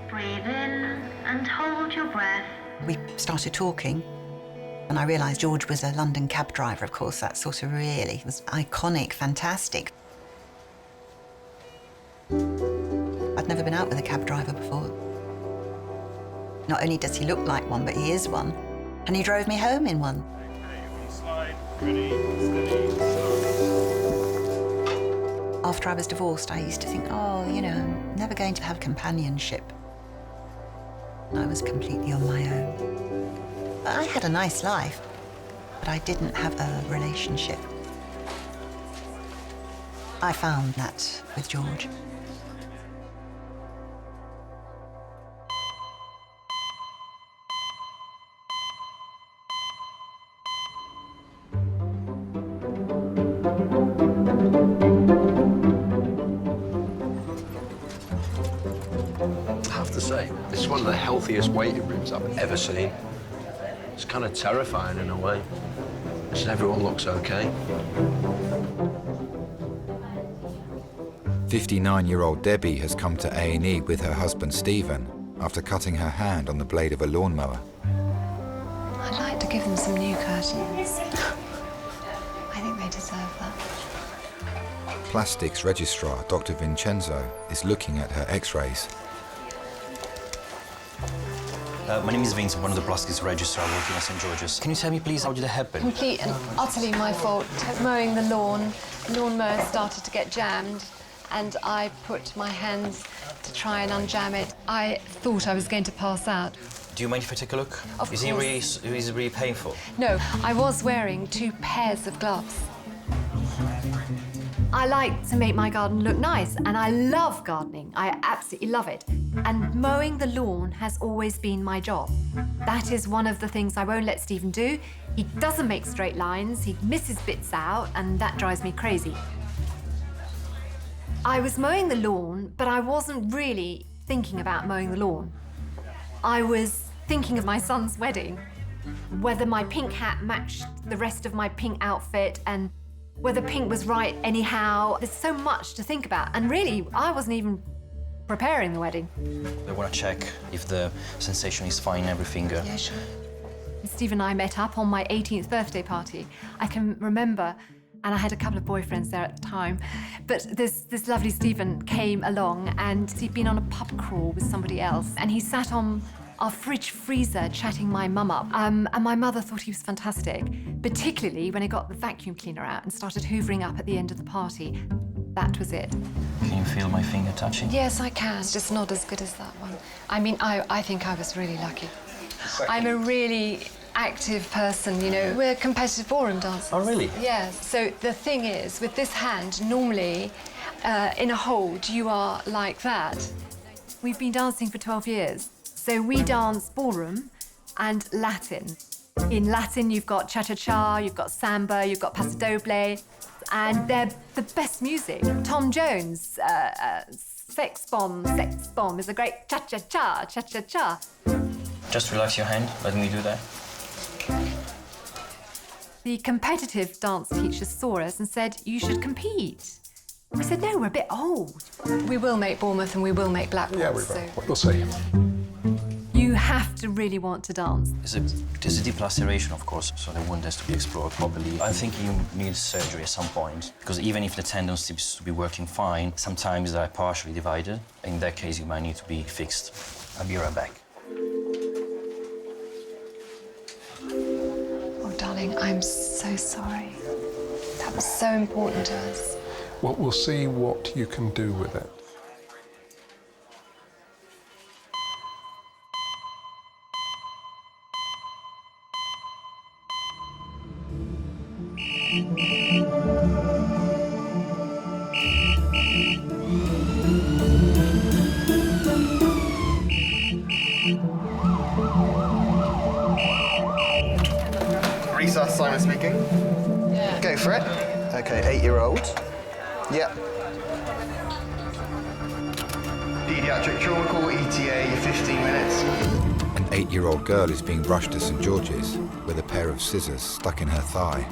Breathe in and hold your breath. We started talking, and I realised George was a London cab driver, of course. That sort of really was iconic, fantastic. I'd never been out with a cab driver before. Not only does he look like one, but he is one. And he drove me home in one. Ready, steady, start. After I was divorced, I used to think, oh, you know, I'm never going to have companionship. I was completely on my own. I had a nice life, but I didn't have a relationship. I found that with George. This is one of the healthiest waiting rooms I've ever seen. It's kind of terrifying in a way. Just everyone looks okay. 59-year-old Debbie has come to A&E with her husband Stephen after cutting her hand on the blade of a lawnmower. I'd like to give them some new curtains. I think they deserve that. Plastics registrar Dr. Vincenzo is looking at her x-rays. My name is Vince, I'm one of the plastics registrar working at St. George's. Can you tell me, please, how did it happen? Complete and utterly my fault. Mowing the lawnmower started to get jammed, and I put my hands to try and unjam it. I thought I was going to pass out. Do you mind if I take a look? Of course. Is it really painful? No, I was wearing 2 pairs of gloves. I like to make my garden look nice, and I love gardening. I absolutely love it. And mowing the lawn has always been my job. That is one of the things I won't let Stephen do. He doesn't make straight lines, he misses bits out, and that drives me crazy. I was mowing the lawn, but I wasn't really thinking about mowing the lawn. I was thinking of my son's wedding, whether my pink hat matched the rest of my pink outfit, and whether pink was right anyhow. There's so much to think about, and really, I wasn't even preparing the wedding. I want to check if the sensation is fine, everything. Yeah, sure. Steve and I met up on my 18th birthday party. I can remember, and I had a couple of boyfriends there at the time, but this lovely Stephen came along, and he'd been on a pub crawl with somebody else, and he sat on our fridge freezer chatting my mum up. And my mother thought he was fantastic, particularly when he got the vacuum cleaner out and started hoovering up at the end of the party. That was it. Can you feel my finger touching? Yes, I can. It's just not as good as that one. I mean, I think I was really lucky. I'm a really active person, you know. We're competitive ballroom dancers. Oh, really? Yes. So the thing is, with this hand, normally, in a hold, you are like that. We've been dancing for 12 years. So we dance ballroom and Latin. In Latin, you've got cha-cha-cha, you've got samba, you've got paso doble, and they're the best music. Tom Jones, Sex Bomb is a great cha-cha-cha, cha-cha-cha. Just relax your hand, let me do that. The competitive dance teacher saw us and said, you should compete. We said, no, we're a bit old. We will make Bournemouth and we will make Blackpool. Yeah, we will. We'll see. You have to really want to dance. There's a deep laceration, of course, so the wound has to be explored properly. I think you need surgery at some point, because even if the tendon seems to be working fine, sometimes they're partially divided. In that case, you might need to be fixed. I'll be right back. Oh, darling, I'm so sorry. That was so important to us. Well, we'll see what you can do with it. Resus, Simon speaking. Yeah. Go for it. Okay, 8-year-old. Yep. Pediatric trauma call, ETA, 15 minutes. An 8-year-old girl is being rushed to St. George's with a pair of scissors stuck in her thigh.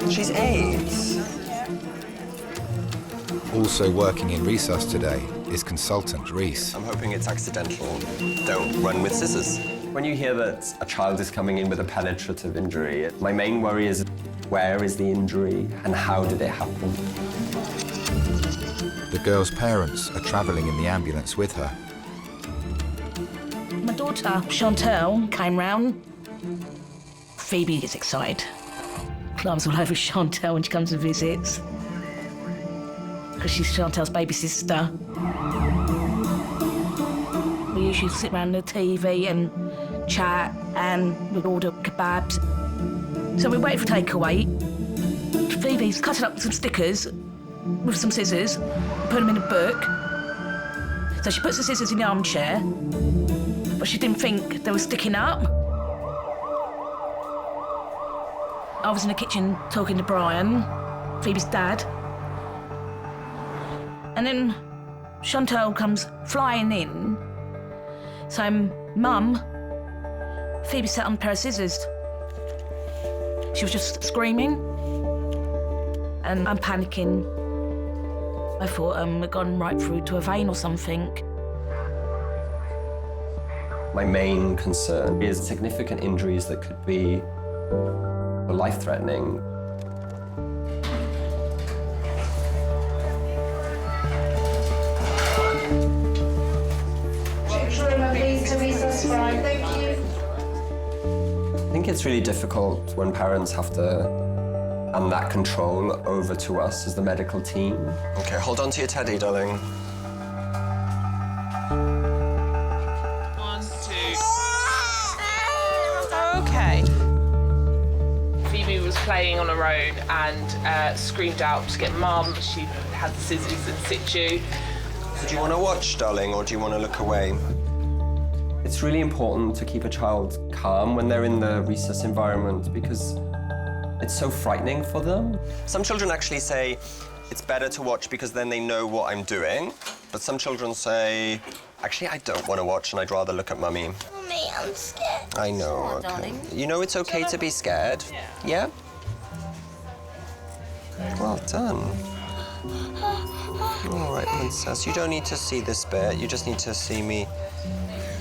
She's 8. Also working in Resus today is consultant Reese. I'm hoping it's accidental. Don't run with scissors. When you hear that a child is coming in with a penetrative injury, my main worry is where is the injury and how did it happen? The girl's parents are travelling in the ambulance with her. My daughter, Chantal, came round. Phoebe gets excited. Climbs all over Chantal when she comes and visits. Because she's Chantal's baby sister. We usually sit around the TV and chat, and we'd order kebabs. So we wait for takeaway. Phoebe's cutting up some stickers with some scissors, put them in a book. So she puts the scissors in the armchair, but she didn't think they were sticking up. I was in the kitchen talking to Brian, Phoebe's dad. And then Chantal comes flying in So, Mum, Phoebe sat on a pair of scissors. She was just screaming, and I'm panicking. I thought we'd gone right through to a vein or something. My main concern is significant injuries that could be life-threatening. I think it's really difficult when parents have to hand that control over to us as the medical team. Okay, hold on to your teddy, darling. 1, 2. Okay. Phoebe was playing on her own and screamed out to get Mum. She had the scissors in situ. So do you want to watch, darling, or do you want to look away? It's really important to keep a child calm when they're in the resus environment because it's so frightening for them. Some children actually say it's better to watch because then they know what I'm doing. But some children say, actually, I don't want to watch and I'd rather look at Mummy. Mummy, I'm scared. I know, okay. Darling. You know it's okay to be scared? Yeah? Well done. All right, princess, you don't need to see this bit. You just need to see me.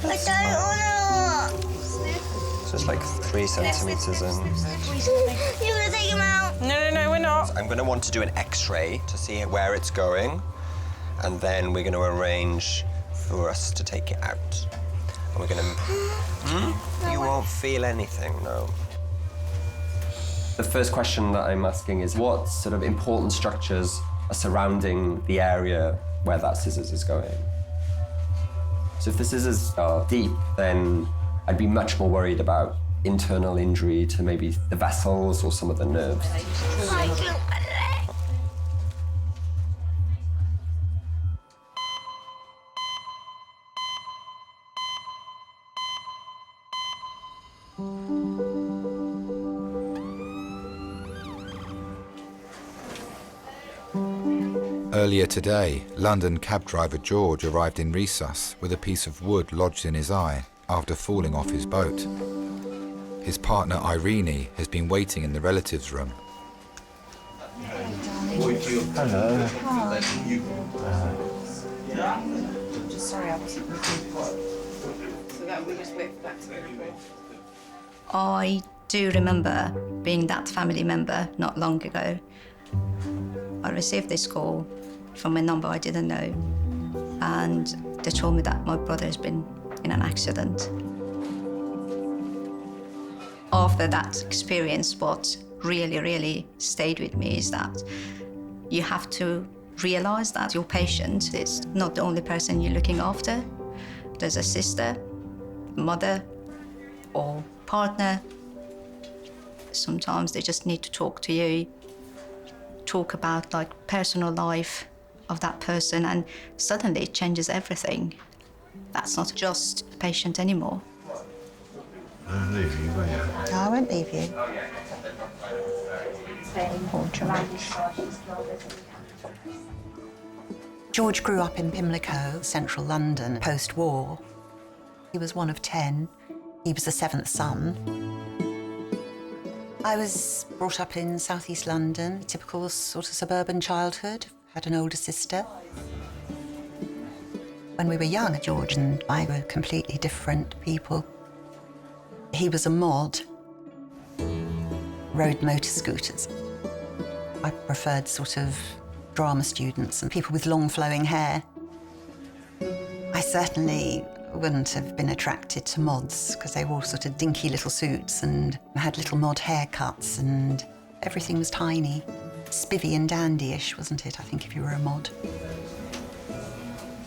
I don't want to. Just like 3 centimeters in. You're gonna take him out. No, we're not. I'm gonna want to do an X-ray to see where it's going, and then we're gonna arrange for us to take it out. And we're gonna... You won't feel anything, no. The first question that I'm asking is what sort of important structures are surrounding the area where that scissors is going? So if the scissors are deep, then I'd be much more worried about internal injury to maybe the vessels or some of the nerves. Earlier today, London cab driver George arrived in Resus with a piece of wood lodged in his eye after falling off his boat. His partner Irene has been waiting in the relatives' room. Hello. Sorry, I wasn't looking. So that we just wait back to the report. I do remember being that family member not long ago. I received this call from a number I didn't know, and they told me that my brother has been in an accident. After that experience, what really stayed with me is that you have to realize that your patient is not the only person you're looking after. There's a sister, mother, or partner. Sometimes they just need to talk to you, talk about like personal life of that person, and suddenly it changes everything. That's not just a patient anymore. I won't leave you, will you? No, I won't leave you. George grew up in Pimlico, central London, post-war. He was one of 10. He was the 7th son. I was brought up in southeast London, typical sort of suburban childhood. Had an older sister. When we were young, George and I were completely different people. He was a mod, rode motor scooters. I preferred sort of drama students and people with long flowing hair. I certainly wouldn't have been attracted to mods because they wore sort of dinky little suits and had little mod haircuts and everything was tiny. Spivvy and dandy-ish, wasn't it, I think, if you were a mod.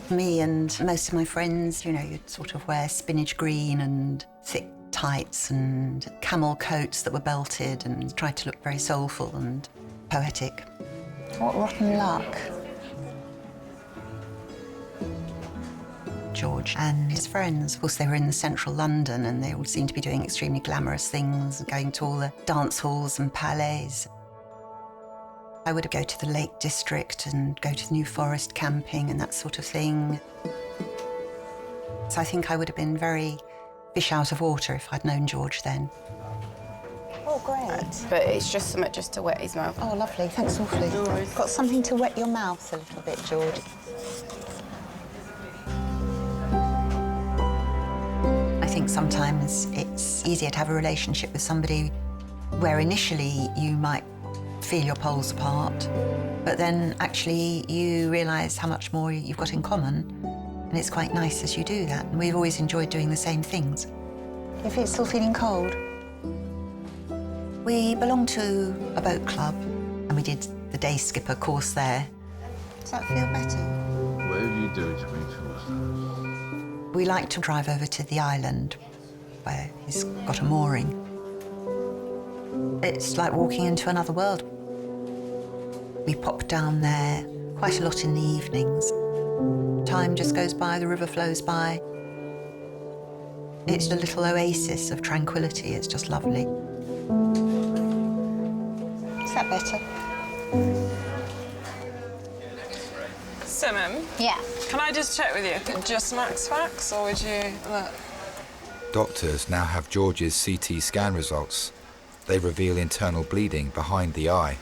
Me and most of my friends, you know, you'd sort of wear spinach green and thick tights and camel coats that were belted and tried to look very soulful and poetic. What rotten luck. George and his friends, of course, they were in central London and they all seemed to be doing extremely glamorous things, going to all the dance halls and palais. I would go to the Lake District and go to the New Forest camping and that sort of thing. So I think I would have been very fish out of water if I'd known George then. Oh, great. But it's just something just to wet his mouth. Oh, lovely. Thanks awfully. No worries. Got something to wet your mouth a little bit, George. I think sometimes it's easier to have a relationship with somebody where initially you might feel your poles apart, but then actually you realise how much more you've got in common, and it's quite nice as you do that. And we've always enjoyed doing the same things. If you're still feeling cold? We belong to a boat club, and we did the day skipper course there. Does that feel better? Where do you do it to make sure? We like to drive over to the island where he's got a mooring. It's like walking into another world. We pop down there quite a lot in the evenings. Time just goes by, the river flows by. It's a little oasis of tranquility. It's just lovely. Is that better? Simon? Yeah. Can I just check with you? Just max facts, or would you look? Doctors now have George's CT scan results. They reveal internal bleeding behind the eye.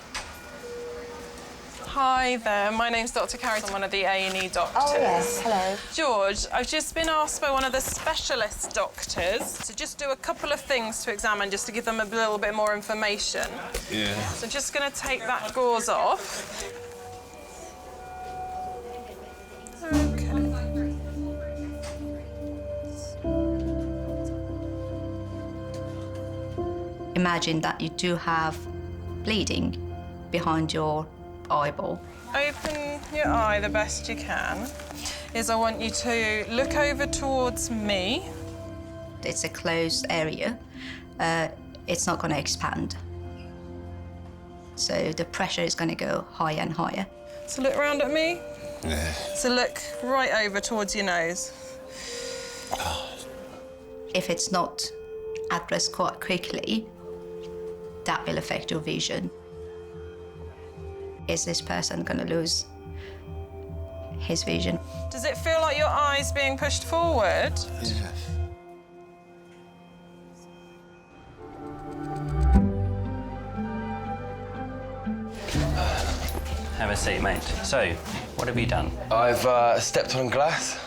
Hi there, my name's Dr. Cory. I'm one of the A&E doctors. Oh, yes, hello. George, I've just been asked by one of the specialist doctors to just do a couple of things to examine, just to give them a little bit more information. Yeah. So I'm just going to take that gauze off. Okay. Imagine that you do have bleeding behind your eyeball. Open your eye the best you can. I want you to look over towards me. It's a closed area. It's not going to expand. So the pressure is going to go higher and higher. So look round at me. Yeah. So look right over towards your nose. If it's not addressed quite quickly, that will affect your vision. Is this person going to lose his vision? Does it feel like your eye's being pushed forward? Yeah. Have a seat, mate. So, what have you done? I've stepped on a glass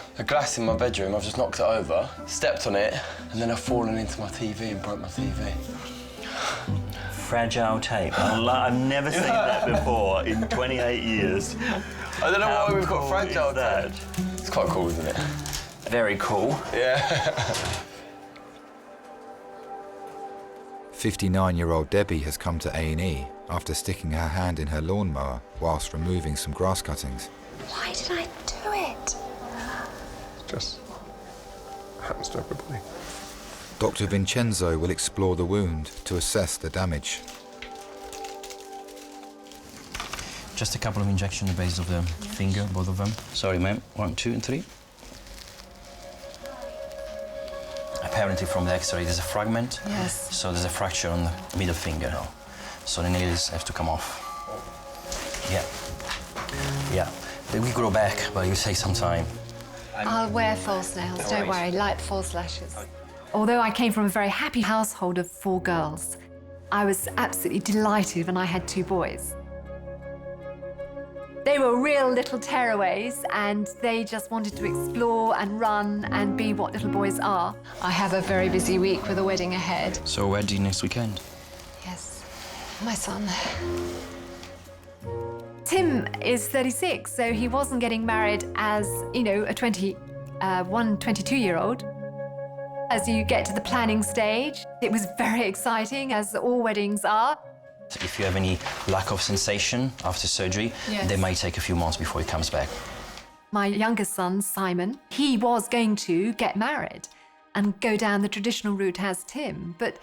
in my bedroom. I've just knocked it over, stepped on it, and then I've fallen into my TV and broke my TV. Fragile tape. I've never seen that before in 28 years. I don't know why we've got fragile tape. It's quite cool, isn't it? Very cool. Yeah. 59-year-old Debbie has come to A&E after sticking her hand in her lawnmower whilst removing some grass cuttings. Why did I do it? Just happens to everybody. Dr. Vincenzo will explore the wound to assess the damage. Just a couple of injections on the base of the finger, both of them. Sorry, ma'am. 1, 2, and 3. Apparently from the X-ray there's a fragment. Yes. So there's a fracture on the middle finger. So the nails have to come off. Yeah. Yeah. They will grow back, but it will take some time. I'll wear false nails, don't worry, light false lashes. Although I came from a very happy household of 4 girls, I was absolutely delighted when I had 2 boys. They were real little tearaways, and they just wanted to explore and run and be what little boys are. I have a very busy week with a wedding ahead. So wedding next weekend? Yes, my son. Tim is 36, so he wasn't getting married as, you know, a 22-year-old. As you get to the planning stage, it was very exciting, as all weddings are. If you have any lack of sensation after surgery, Yes. they might take a few months before it comes back. My youngest son, Simon, he was going to get married and go down the traditional route as Tim, but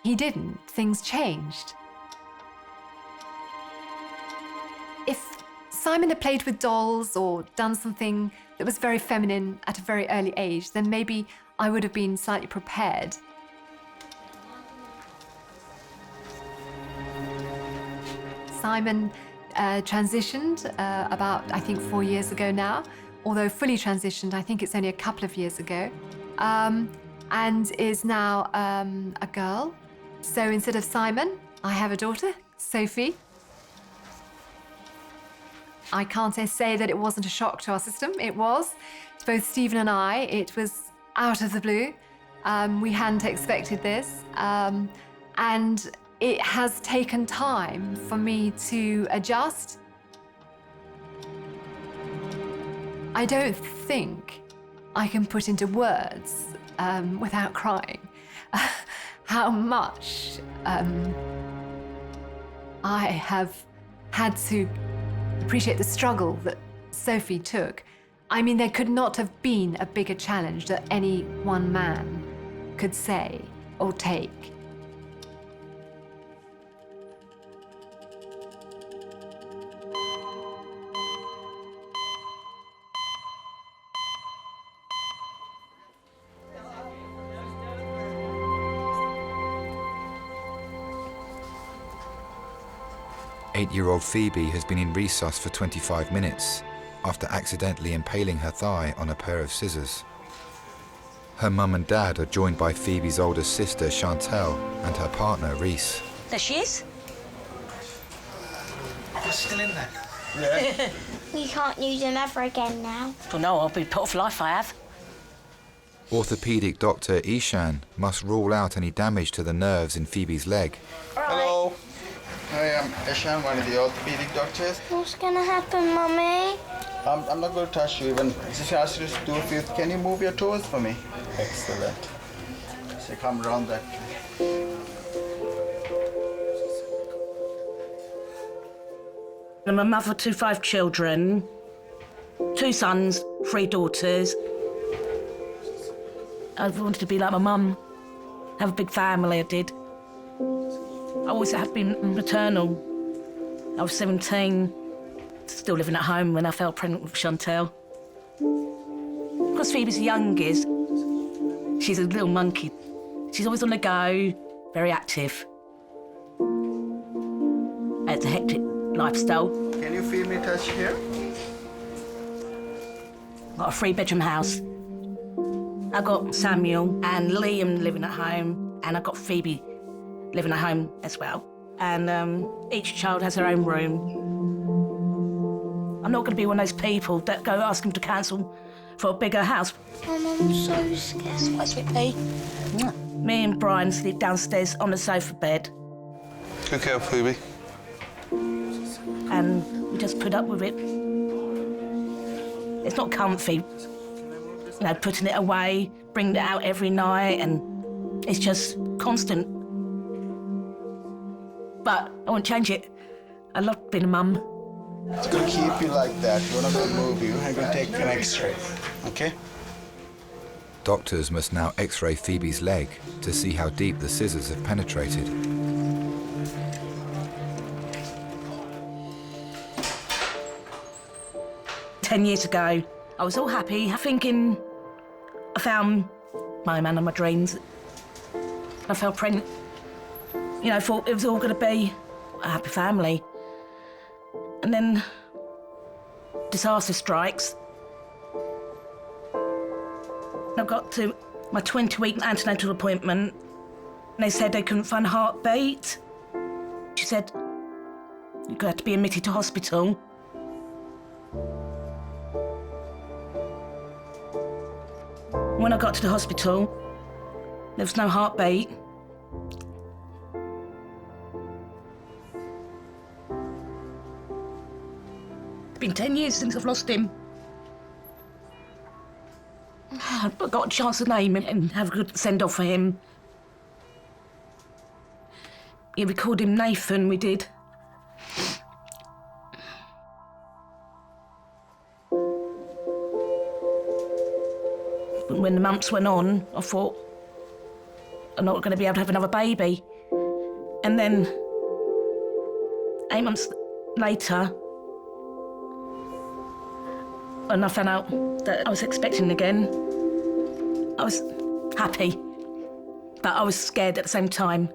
he didn't. Things changed. If Simon had played with dolls or done something that was very feminine at a very early age, then maybe I would have been slightly prepared. Simon transitioned about, I think, 4 years ago now, although fully transitioned, I think it's only a couple of years ago, and is now a girl. So instead of Simon, I have a daughter, Sophie. I can't say that it wasn't a shock to our system. It was. To both Stephen and I, it was out of the blue. We hadn't expected this. And it has taken time for me to adjust. I don't think I can put into words, without crying, how much I have had to appreciate the struggle that Sophie took. I mean, there could not have been a bigger challenge that any one man could say or take. Eight-year-old Phoebe has been in resus for 25 minutes after accidentally impaling her thigh on a pair of scissors. Her mum and dad are joined by Phoebe's older sister, Chantel, and her partner, Reese. There she is. They're still in there. Yeah. You can't use them ever again now. Well, no, I'll be put off life, I have. Orthopaedic doctor Ishan must rule out any damage to the nerves in Phoebe's leg. Hello. I am Ishan, one of the orthopedic doctors. What's gonna happen, Mummy? I'm not going to touch you even. Just ask you to do a few. Can you move your toes for me? Excellent. So come around that way. I'm a mother to 5 children, 2 sons, 3 daughters. I wanted to be like my mum, have a big family, I did. I always have been maternal. I was 17, still living at home when I fell pregnant with Chantel. Because Phoebe's the youngest, she's a little monkey. She's always on the go, very active. It's a hectic lifestyle. Can you feel me touch here? Got a 3-bedroom house. I've got Samuel and Liam living at home, and I've got Phoebe living at home as well. And each child has their own room. I'm not going to be one of those people that go ask them to cancel for a bigger house. Mum, I'm so scared. What's with me? Me and Brian sleep downstairs on the sofa bed. Good girl, Phoebe. And we just put up with it. It's not comfy, you know, putting it away, bringing it out every night, and it's just constant. But I won't change it. I love being a mum. It's going to keep you like that. We're not going to move you. I'm going to take an X-ray, okay? Doctors must now X-ray Phoebe's leg to see how deep the scissors have penetrated. Ten years ago, I was all happy, thinking I found my man of my dreams. I fell pregnant. You know, I thought it was all going to be a happy family. And then disaster strikes. I got to my 20-week antenatal appointment, and they said they couldn't find a heartbeat. She said, you're going to have to be admitted to hospital. When I got to the hospital, there was no heartbeat. It's been 10 years since I've lost him. I got a chance to name him and have a good send-off for him. Yeah, we called him Nathan, we did. But when the months went on, I thought, I'm not going to be able to have another baby. And then, 8 months later, and I found out that I was expecting again, I was happy, but I was scared at the same time,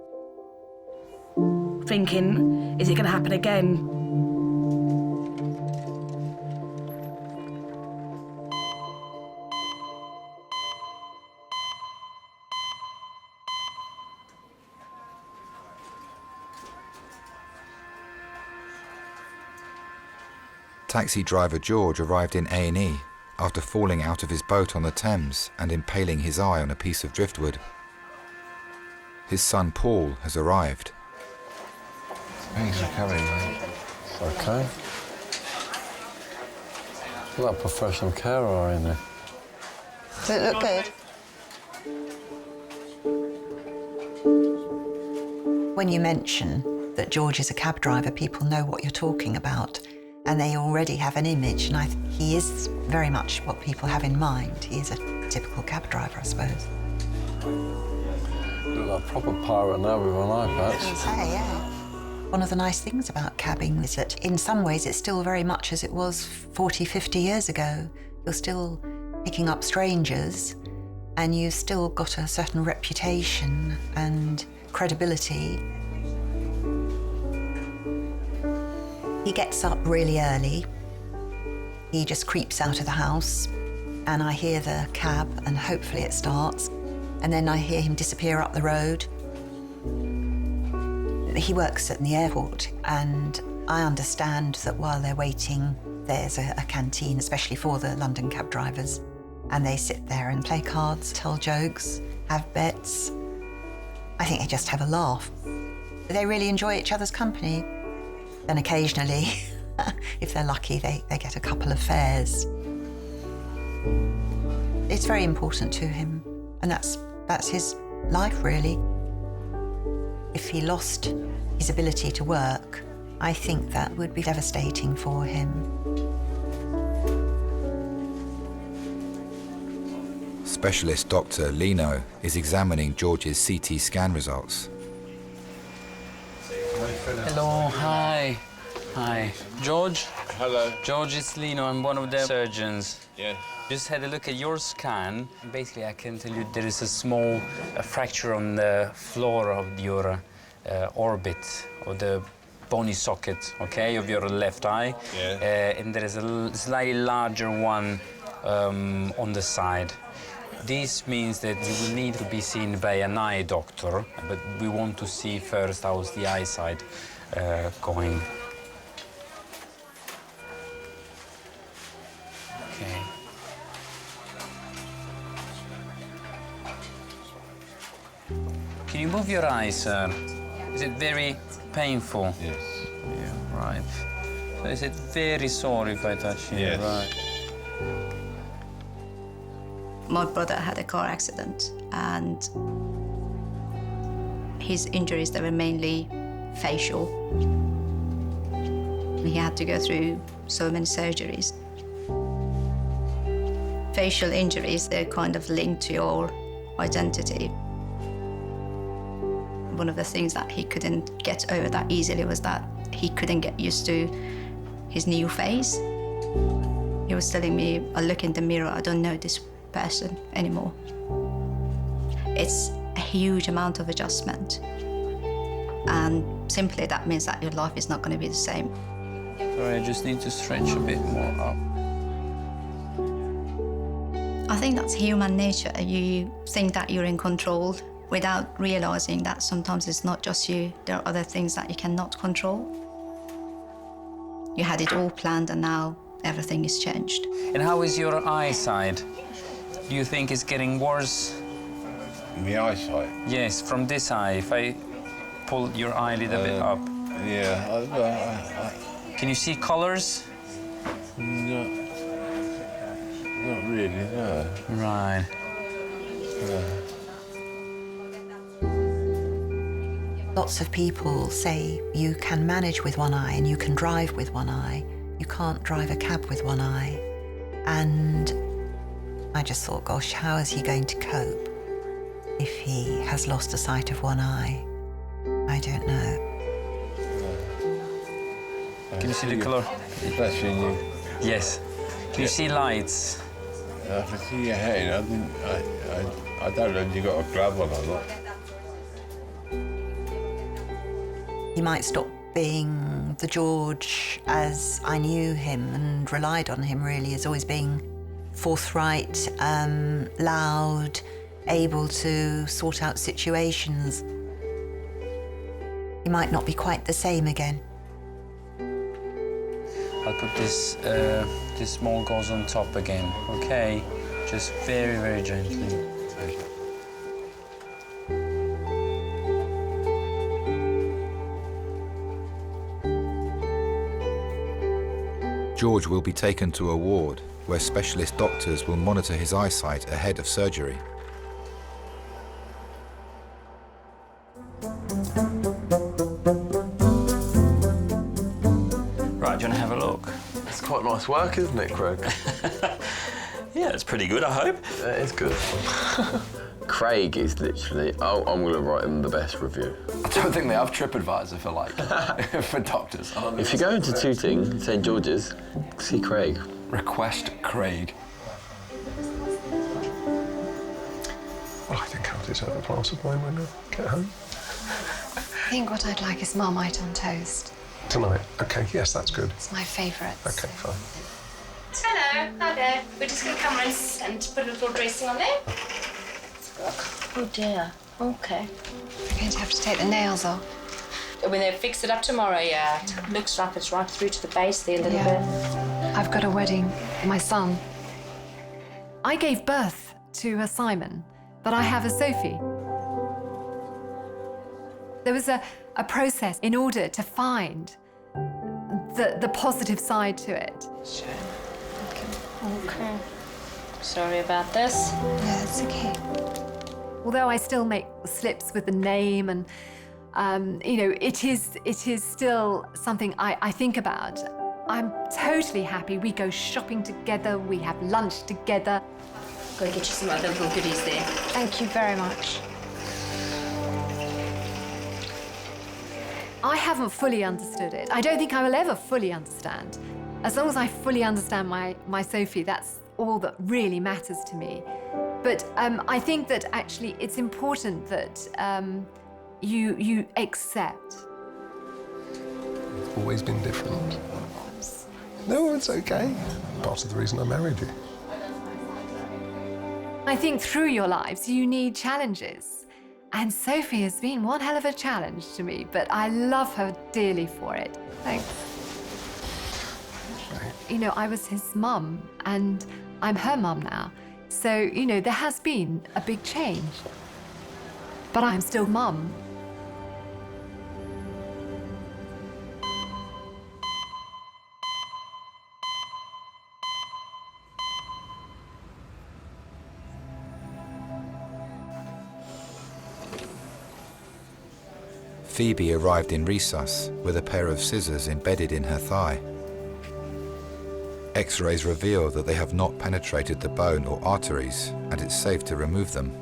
thinking, is it going to happen again? Taxi driver George arrived in A&E after falling out of his boat on the Thames and impaling his eye on a piece of driftwood. His son Paul has arrived. Thanks for coming, mate. Okay. Look like a professional carer in there. Does it look good? When you mention that George is a cab driver, people know what you're talking about, and they already have an image, and he is very much what people have in mind. He is a typical cab driver, I suppose. Look like a proper pirate now with an eye patch. Say, yeah. One of the nice things about cabbing is that in some ways it's still very much as it was 40, 50 years ago. You're still picking up strangers, and you've still got a certain reputation and credibility. He gets up really early. He just creeps out of the house, and I hear the cab, and hopefully it starts, and then I hear him disappear up the road. He works at the airport, and I understand that while they're waiting, there's a canteen, especially for the London cab drivers, and they sit there and play cards, tell jokes, have bets. I think they just have a laugh. They really enjoy each other's company. And occasionally, if they're lucky, they get a couple of fares. It's very important to him, and that's his life, really. If he lost his ability to work, I think that would be devastating for him. Specialist Dr. Lino is examining George's CT scan results. Hello, hi. Hi. George? Hello. George, it's Lino. I'm one of the surgeons. Yeah. Just had a look at your scan. Basically, I can tell you there is a small fracture on the floor of your orbit, or the bony socket, okay, of your left eye. Yeah. And there is a slightly larger one on the side. This means that you will need to be seen by an eye doctor, but we want to see first how's the eyesight going. Okay. Can you move your eyes, sir? Is it very painful? Yes. Yeah, right. So is it very sore if I touch you? Yes. Right. My brother had a car accident, and his injuries, they were mainly facial. He had to go through so many surgeries. Facial injuries, they're kind of linked to your identity. One of the things that he couldn't get over that easily was that he couldn't get used to his new face. He was telling me, I look in the mirror, I don't know this person anymore. It's a huge amount of adjustment. And simply that means that your life is not going to be the same. Sorry, I just need to stretch a bit more up. I think that's human nature. You think that you're in control without realizing that sometimes it's not just you. There are other things that you cannot control. You had it all planned and now everything is changed. And how is your eyesight? Do you think it's getting worse? My eyesight? Yes, from this eye. If I pull your eyelid a bit up. Yeah. Can you see colors? No. Not really, no. Right. Lots of people say you can manage with one eye and you can drive with one eye. You can't drive a cab with one eye. And I just thought, gosh, how is he going to cope if he has lost the sight of one eye? I don't know. Can you see the colour? Flashing you. Yes. Can you see lights? I can see your head. I don't know if you got a glove on or not. He might stop being the George as I knew him and relied on him, really, as always being forthright, loud, able to sort out situations. He might not be quite the same again. I'll put this small gauze on top again, okay? Just very, very gently. George will be taken to a ward where specialist doctors will monitor his eyesight ahead of surgery. Right, do you want to have a look? It's quite nice work, isn't it, Craig? Yeah, it's pretty good, I hope. It is good. Craig is literally, I'm going to write him the best review. I don't think they have TripAdvisor for, like, for doctors. If you go into Tooting, St George's, see Craig. Request Craig. Well, I think I'll deserve a glass of wine when I get home. I think what I'd like is Marmite on toast. Tonight? OK, yes, that's good. It's my favourite. OK, fine. Hello, hi there. We're just going to come and put a little dressing on there. Oh dear. Okay. We're going to have to take the nails off. When they fix it up tomorrow, yeah. It looks like it's right through to the base there a little bit. I've got a wedding for my son. I gave birth to a Simon, but I have a Sophie. There was a process in order to find the positive side to it. Sure. Okay. Sorry about this. Yeah, it's okay. Although I still make slips with the name and, you know, it is still something I think about. I'm totally happy. We go shopping together, we have lunch together. Go get you some other little goodies there. Thank you very much. I haven't fully understood it. I don't think I will ever fully understand. As long as I fully understand my Sophie, that's all that really matters to me. But I think that actually it's important that you accept. It's always been different. No, it's OK. Part of the reason I married you. I think through your lives you need challenges. And Sophie has been one hell of a challenge to me, but I love her dearly for it. Thanks. You know, I was his mum, and I'm her mum now. So, you know, there has been a big change. But I'm still mum. Phoebe arrived in resus with a pair of scissors embedded in her thigh. X-rays reveal that they have not penetrated the bone or arteries, and it's safe to remove them.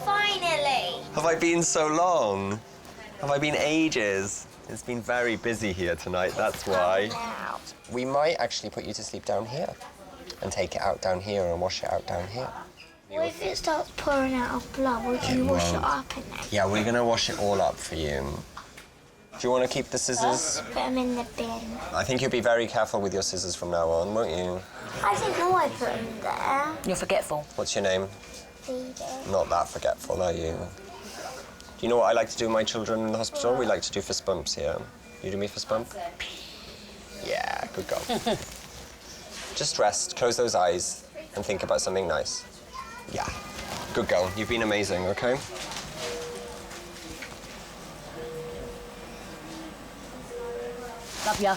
Finally! Have I been so long? Have I been ages? It's been very busy here tonight, that's why. We might actually put you to sleep down here and take it out down here and wash it out down here. What if it starts pouring out of blood? Would you wash it up in there? Yeah, we're gonna wash it all up for you. Do you want to keep the scissors? Put them in the bin. I think you'll be very careful with your scissors from now on, won't you? I didn't know I put them there. You're forgetful. What's your name? Phoebe. Not that forgetful, are you? Do you know what I like to do with my children in the hospital? We like to do fist bumps here. You do me a fist bump? Yeah, good girl. Just rest, close those eyes, and think about something nice. Yeah, good girl. You've been amazing, okay? Love ya.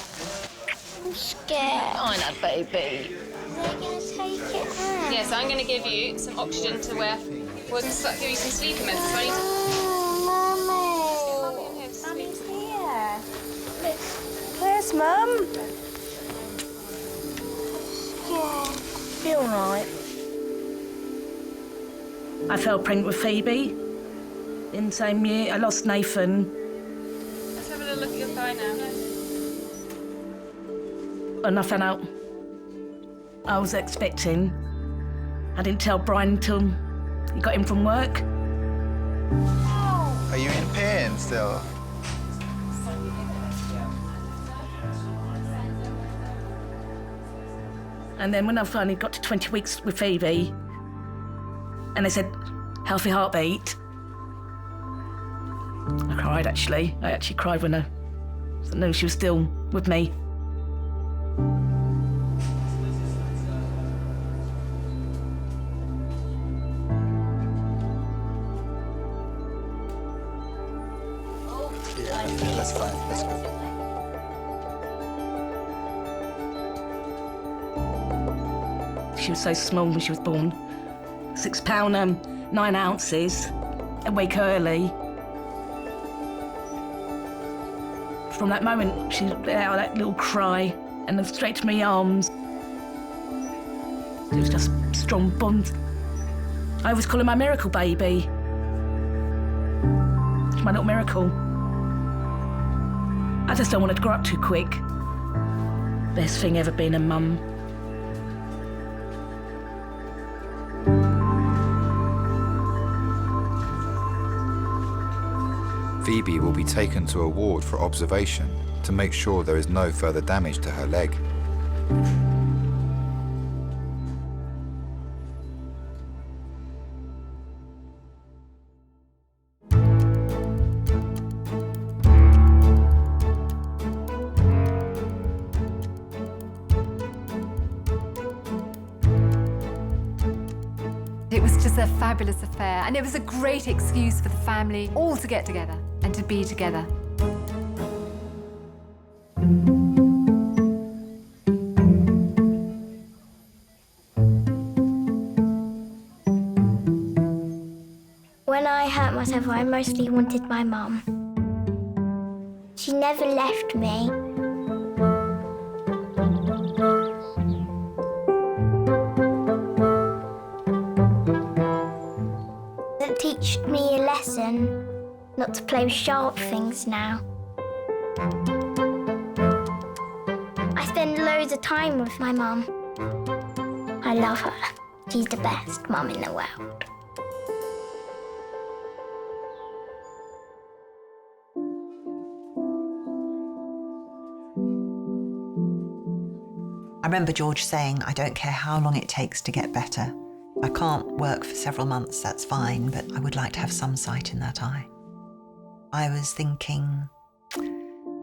I'm scared. I know, baby. They're going to take it out. Yes, I'm going to give you some oxygen to wear. We'll just give you some sleeping medicine. I need to... Mummy. Mummy's here. Where's Mum? Yeah. Be all right. I fell pregnant with Phoebe in the same year. I lost Nathan. Let's have a little look at your thigh now. And I found out I was expecting. I didn't tell Brian until he got in from work. Are you in pain still? And then when I finally got to 20 weeks with Phoebe, and they said, healthy heartbeat, I cried, actually. I actually cried when I knew she was still with me. Yeah, that's fine. That's good. She was so small when she was born. 6 pound, 9 ounces, awake early. From that moment, she let out that little cry and then straight to my arms. It was just a strong bond. I always call her my miracle baby. It's my little miracle. I just don't want her to grow up too quick. Best thing ever being a mum. Phoebe will be taken to a ward for observation to make sure there is no further damage to her leg. It was just a fabulous affair, and it was a great excuse for the family all to get together and to be together. When I hurt myself, I mostly wanted my mum. She never left me. It teach me a lesson not to play with sharp things now. I spend loads of time with my mum. I love her. She's the best mum in the world. I remember George saying, I don't care how long it takes to get better. I can't work for several months, that's fine, but I would like to have some sight in that eye. I was thinking,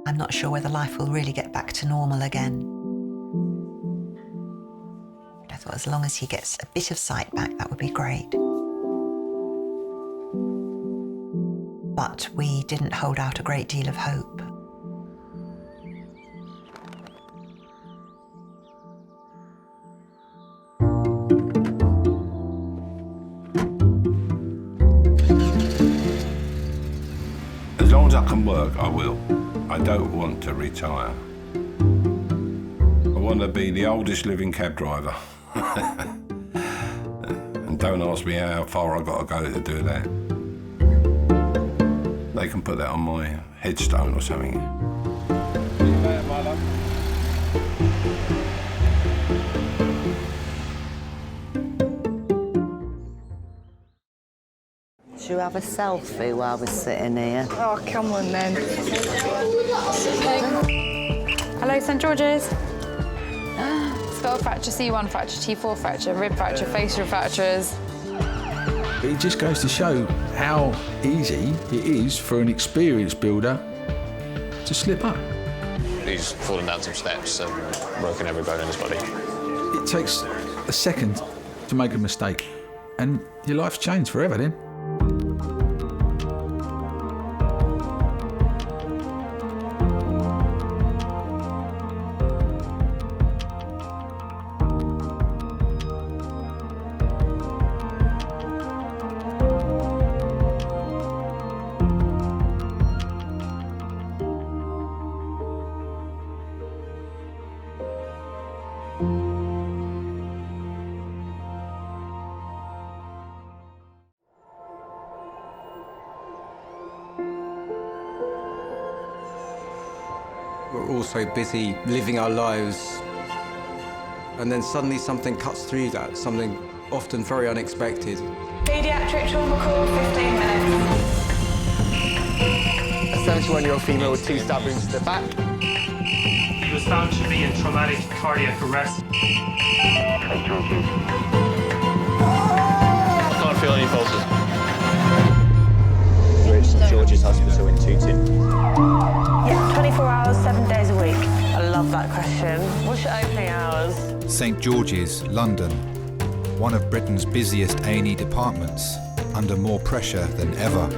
I'm not sure whether life will really get back to normal again. But I thought as long as he gets a bit of sight back, that would be great. But we didn't hold out a great deal of hope. As long as I can work, I will. I don't want to retire. I want to be the oldest living cab driver. And don't ask me how far I've got to go to do that. They can put that on my headstone or something. See you later, my love. Should we have a selfie while we're sitting here? Oh, come on then. Hello, St George's. Skull fracture, C1 fracture, T4 fracture, rib fracture, facial fractures. It just goes to show how easy it is for an experienced builder to slip up. He's fallen down some steps and broken every bone in his body. It takes a second to make a mistake, and your life's changed forever then. We're all so busy living our lives, and then suddenly something cuts through that, something often very unexpected. Paediatric trauma call, 15 minutes. A 71-year-old female with 2 stab wounds to the back. He was found to be in traumatic cardiac arrest. Can't feel any pulses. We're at St George's Hospital in Tooting. Yeah, 24 hours. location. What's your opening hours? St George's, London, one of Britain's busiest A&E departments, under more pressure than ever.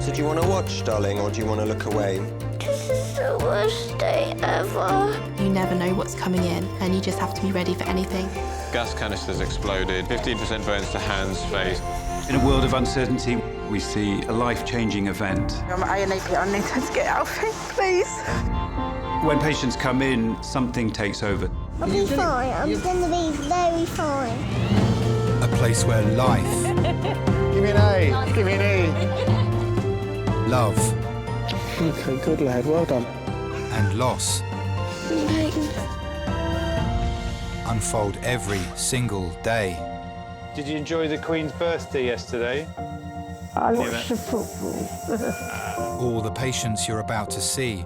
So do you want to watch, darling, or do you want to look away? This is the worst day ever. You never know what's coming in, and you just have to be ready for anything. Gas canisters exploded, 15% burns to hands, face. In a world of uncertainty, we see a life-changing event. I'm at A&E, I need to get out of here, please. When patients come in, something takes over. I'll be fine. I'm going to be very fine. A place where life... Give me an A. Give me an A. Love... Okay, good lad, well done. And loss... unfold every single day. Did you enjoy the Queen's birthday yesterday? I watched the football. All the patients you're about to see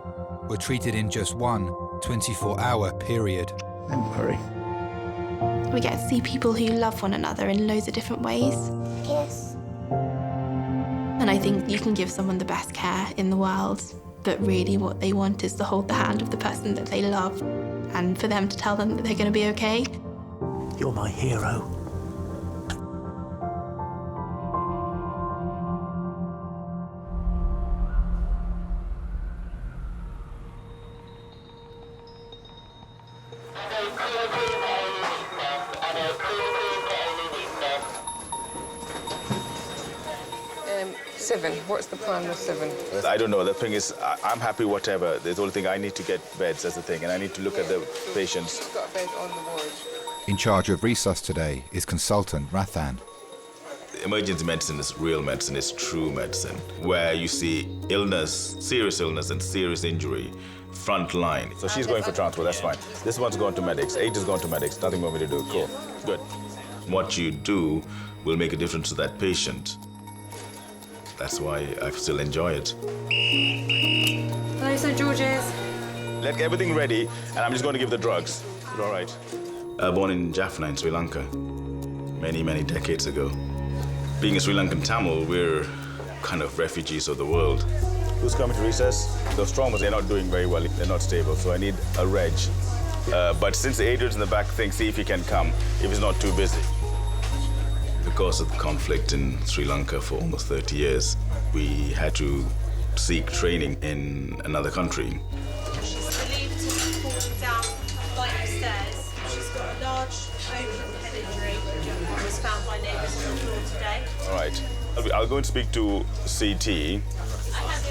were treated in just one 24-hour period. Don't worry. We get to see people who love one another in loads of different ways. Yes. And I think you can give someone the best care in the world, but really what they want is to hold the hand of the person that they love and for them to tell them that they're going to be okay. You're my hero. Seven. What's the plan with seven? I don't know. The thing is, I'm happy whatever. The only thing I need to get beds as the thing, and I need to look at the patients. She's got a bed on the ward. In charge of resus today is consultant Rathan. Emergency medicine is real medicine, it's true medicine, where you see illness, serious illness and serious injury, front line. So she's going for transport, that's fine. This one's going to medics, 8 is going to medics, nothing more me to do, cool, good. What you do will make a difference to that patient. That's why I still enjoy it. Hello, St George's. Let get everything ready, and I'm just going to give the drugs. All right. Born in Jaffna in Sri Lanka, many, many decades ago. Being a Sri Lankan Tamil, we're kind of refugees of the world. Who's coming to recess? The strong ones, they're not doing very well. They're not stable, so I need a reg. But since the agent's in the back thing, see if he can come, if he's not too busy. Because of the conflict in Sri Lanka for almost 30 years, we had to seek training in another country. She's believed to be falling down a flight of stairs. She's got a large open head injury, which was found by neighbours on the floor today. All right. I'll go and speak to CT.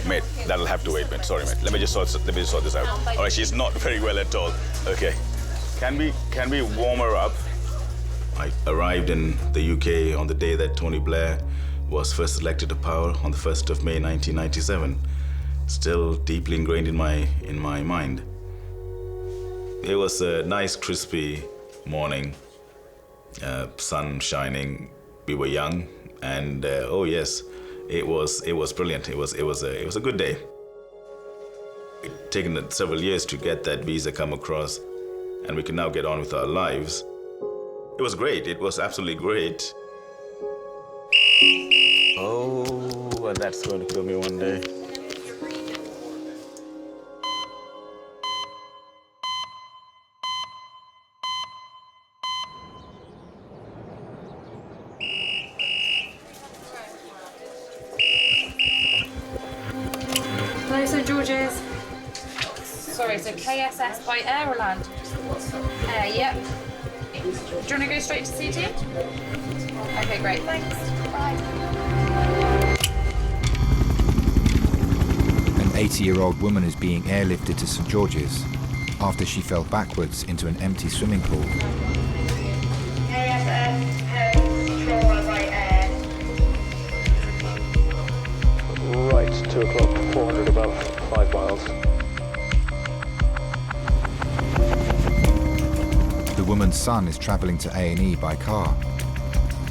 Mate, that'll have to wait, mate. Sorry, mate. Let me just sort this out. All right, she's not very well at all. Okay. Can we warm her up? I arrived in the UK on the day that Tony Blair was first elected to power on the 1st of May 1997. Still deeply ingrained in my mind. It was a nice, crispy morning, sun shining. We were young, and oh yes, it was brilliant. It was a good day. It's taken several years to get that visa come across, and we can now get on with our lives. It was great. It was absolutely great. Oh, that's going to kill me one day. Hello, St George's. Sorry, so KSS by air or land? Air, yep. Do you want to go straight to CT? Okay, great, thanks. Bye. An 80-year-old woman is being airlifted to St George's after she fell backwards into an empty swimming pool. Right, 2 o'clock, 400 above, 5 miles. The woman's son is travelling to A&E by car.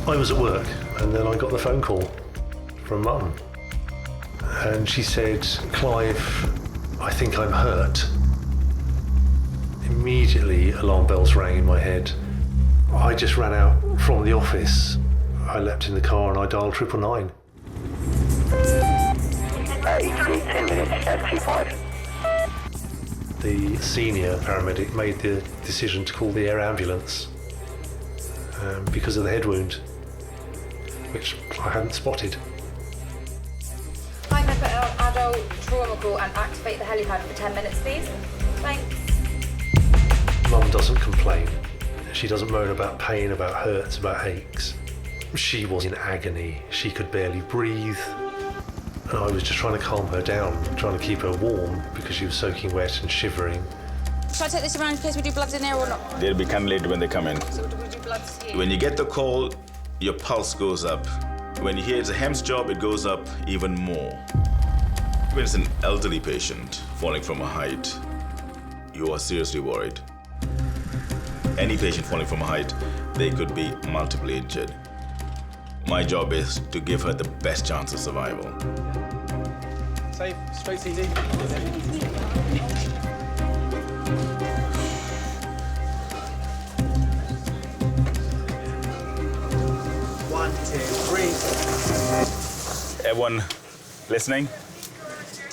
I was at work, and then I got the phone call from Mum. And she said, Clive, I think I'm hurt. Immediately, alarm bells rang in my head. I just ran out from the office. I leapt in the car and I dialed 999. 10 minutes at 25. The senior paramedic made the decision to call the air ambulance because of the head wound, which I hadn't spotted. Hi, can I put an adult trauma call and activate the helipad for 10 minutes, please? Thanks. Mum doesn't complain. She doesn't moan about pain, about hurts, about aches. She was in agony. She could barely breathe. And I was just trying to calm her down, trying to keep her warm because she was soaking wet and shivering. Should I take this around in case we do bloods in here or not? They'll be cannulated when they come in. So do we do bloods here? When you get the call, your pulse goes up. When you hear it's a HEMS job, it goes up even more. When it's an elderly patient falling from a height, you are seriously worried. Any patient falling from a height, they could be multiply injured. My job is to give her the best chance of survival. Safe, straight easy. 1, 2, 3. Everyone listening?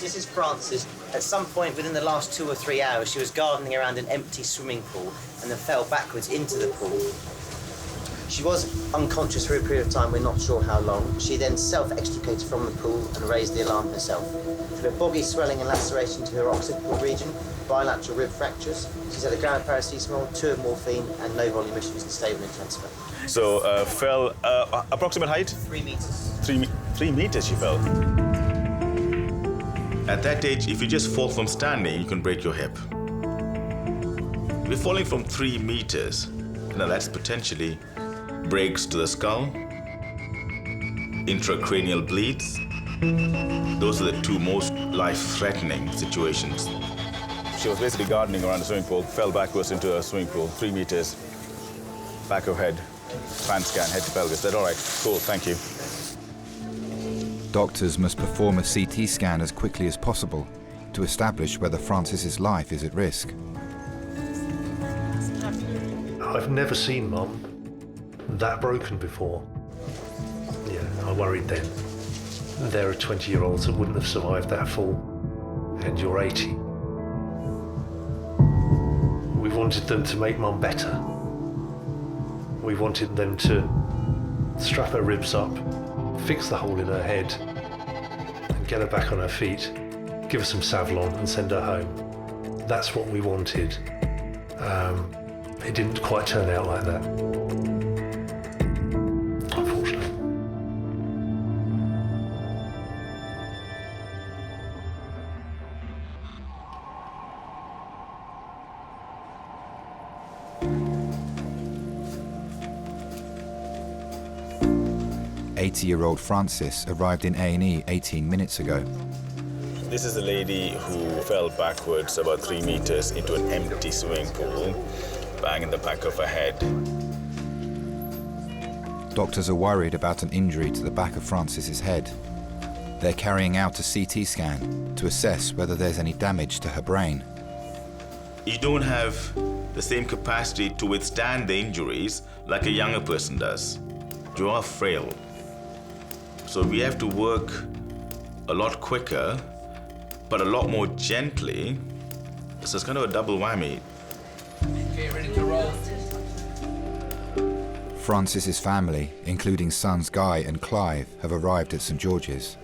This is Frances. At some point within the last 2 or 3 hours, she was gardening around an empty swimming pool and then fell backwards into the pool. She was unconscious for a period of time, we're not sure how long. She then self-extricated from the pool and raised the alarm herself. Through a boggy swelling and laceration to her occipital region, bilateral rib fractures. She's had a gram of paracetamol, 2 of morphine, and no volume issues and stable intensity. So, fell, approximate height? 3 meters. 3 meters she fell. At that age, if you just fall from standing, you can break your hip. If you're falling from 3 meters, that's potentially breaks to the skull, intracranial bleeds. Those are the 2 most life-threatening situations. She was basically gardening around the swimming pool, fell backwards into a swimming pool, 3 meters, back of head, fan scan, head to pelvis. Is that all right? Cool, thank you. Doctors must perform a CT scan as quickly as possible to establish whether Frances's life is at risk. I've never seen Mum that broken before. Yeah, I worried then. There are 20-year-olds that wouldn't have survived that fall, and you're 80. We wanted them to make Mum better. We wanted them to strap her ribs up, fix the hole in her head, and get her back on her feet, give her some Savlon and send her home. That's what we wanted. It didn't quite turn out like that, unfortunately. "80-year-old Frances arrived in A&E 18 minutes ago. This is a lady who fell backwards about 3 meters into an empty swimming pool, bang in the back of her head. Doctors are worried about an injury to the back of Frances's head. They're carrying out a CT scan to assess whether there's any damage to her brain. You don't have the same capacity to withstand the injuries like a younger person does. You are frail. So we have to work a lot quicker, but a lot more gently. So it's kind of a double whammy. Okay, ready to roll. Frances's family, including sons Guy and Clive, have arrived at St George's.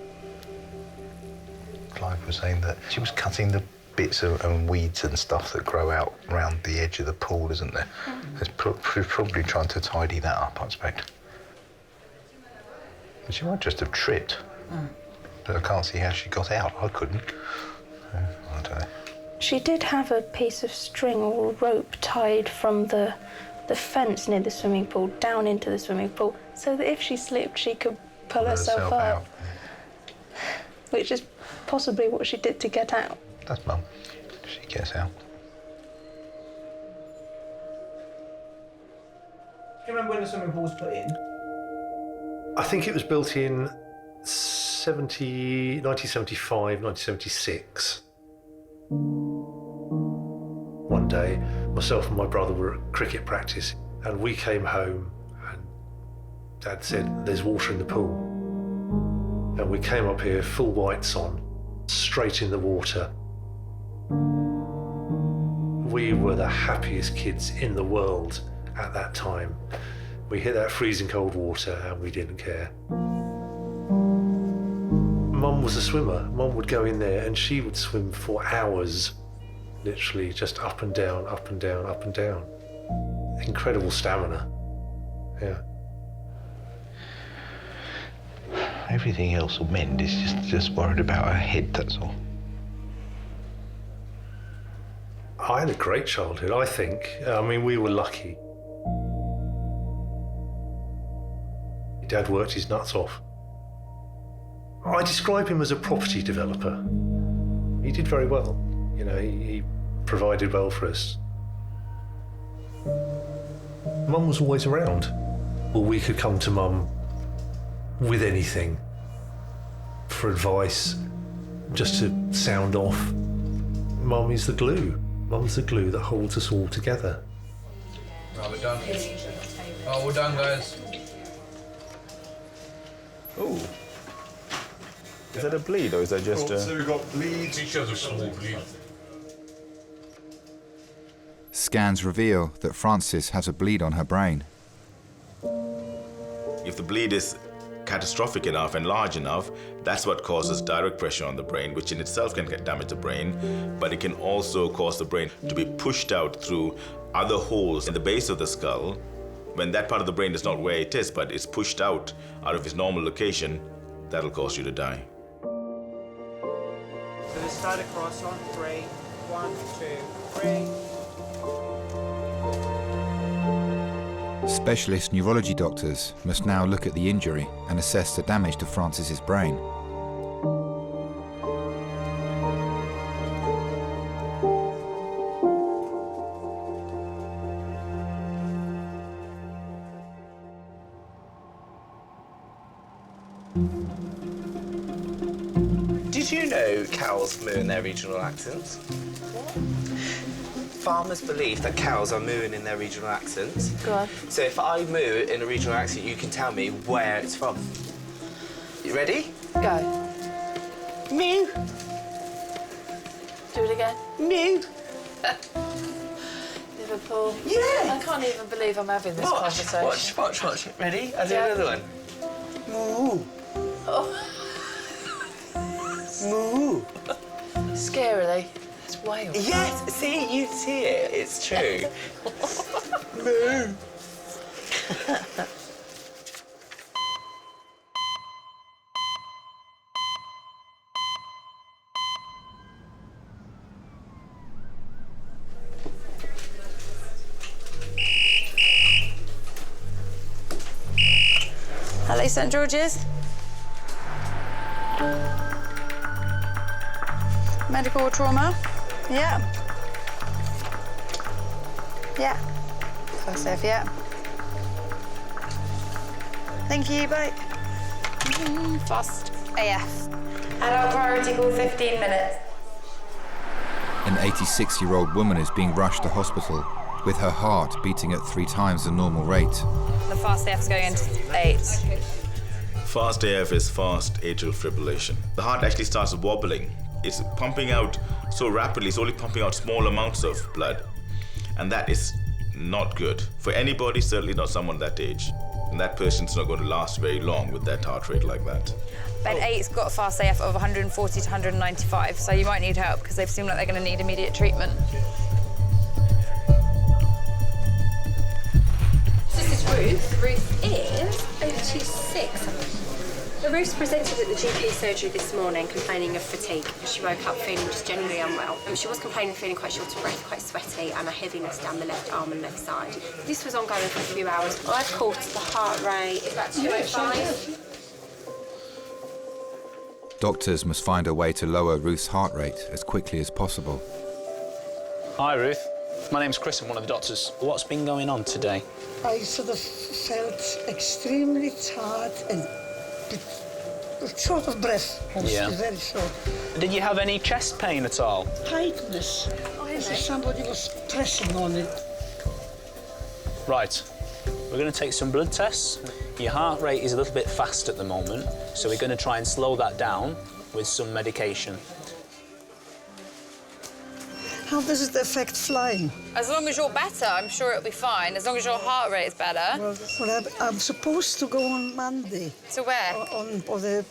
Clive was saying that she was cutting the bits and weeds and stuff that grow out around the edge of the pool, isn't there? She's probably trying to tidy that up, I expect. But she might just have tripped. But I can't see how she got out. I couldn't. I don't know. She did have a piece of string or rope tied from the fence near the swimming pool down into the swimming pool, so that if she slipped, she could pull herself up. Which is possibly what she did to get out. That's Mum. She gets out. Do you remember when the swimming pool was put in? I think it was built in 1975, 1976. One day, myself and my brother were at cricket practice, and we came home, and Dad said, "There's water in the pool." And we came up here, full whites on, straight in the water. We were the happiest kids in the world at that time. We hit that freezing cold water and we didn't care. Mum was a swimmer. Mum would go in there and she would swim for hours, literally just up and down, up and down, up and down. Incredible stamina, yeah. Everything else will mend. It's just worried about her head, that's all. I had a great childhood, I think. I mean, we were lucky. Dad worked his nuts off. I describe him as a property developer. He did very well. You know, he provided well for us. Mum was always around. Well, we could come to Mum with anything, for advice, just to sound off. Mum is the glue. Mum's the glue that holds us all together. Right, we're done. Oh, we're done, guys. Ooh. Is that a bleed or is that just So we've got bleed. Pictures of small bleed. Scans reveal that Frances has a bleed on her brain. If the bleed is catastrophic enough and large enough, that's what causes direct pressure on the brain, which in itself can damage the brain, but it can also cause the brain to be pushed out through other holes in the base of the skull. When that part of the brain is not where it is, but it's pushed out of its normal location, that'll cause you to die. So let's start across on 3. 1, 2, 3. Specialist neurology doctors must now look at the injury and assess the damage to Frances's brain. Did you know cows moo in their regional accents? Farmers believe that cows are mooing in their regional accents. Go on. So if I moo in a regional accent, you can tell me where it's from. You ready? Go. Moo. Do it again. Moo. Liverpool. Yeah. I can't even believe I'm having this conversation. Watch. Ready? I'll do another one. Moo. Oh. Moo. Scarily. It's Wales. Yes, see, you see it. It's true. Moo. Hello, St George's. Medical trauma. Yeah. Yeah. First F, yeah. Thank you, bye. Fast AF. Adult priority call, 15 minutes. An 86-year-old woman is being rushed to hospital with her heart beating at 3 times the normal rate. The fast AF's going into 8. Fast AF is fast atrial fibrillation. The heart actually starts wobbling. It's pumping out so rapidly, it's only pumping out small amounts of blood. And that is not good for anybody, certainly not someone that age. And that person's not going to last very long with that heart rate like that. Bed 8's got a fast AF of 140 to 195, so you might need help because they seem like they're going to need immediate treatment. This is Ruth. Ruth is 026. Ruth presented at the GP surgery this morning complaining of fatigue. She woke up feeling just generally unwell. She was complaining of feeling quite short of breath, quite sweaty, and a heaviness down the left arm and left side. This was ongoing for a few hours. I've caught the heart rate about 205. Doctors must find a way to lower Ruth's heart rate as quickly as possible. Hi, Ruth. My name's Chris. I'm one of the doctors. What's been going on today? I sort of felt extremely tired and short of breath. Yeah. Very short. Did you have any chest pain at all? Tightness. As if somebody was pressing on it. Right. We're going to take some blood tests. Your heart rate is a little bit fast at the moment, so we're going to try and slow that down with some medication. How does it affect flying? As long as you're better, I'm sure it'll be fine. As long as your heart rate is better. Well, I'm supposed to go on Monday. To where? On the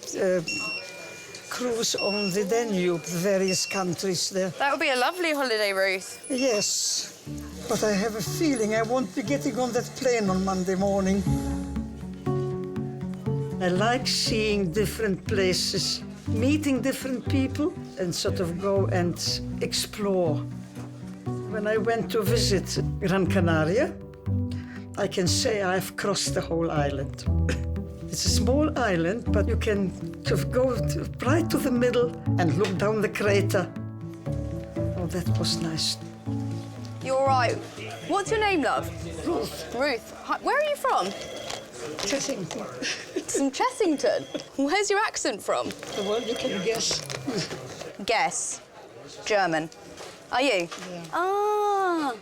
cruise on the Danube, the various countries there. That would be a lovely holiday, Ruth. Yes, but I have a feeling I won't be getting on that plane on Monday morning. I like seeing different places, meeting different people, and sort of go and explore. When I went to visit Gran Canaria, I can say I've crossed the whole island. It's a small island, but you can sort of go right to the middle and look down the crater. Oh, that was nice. You're all right. What's your name, love? Ruth. Ruth. Hi, where are you from? Chessington. From Chessington? Where's your accent from? Well, you can guess. Guess. German. Are you? Yeah. Ah.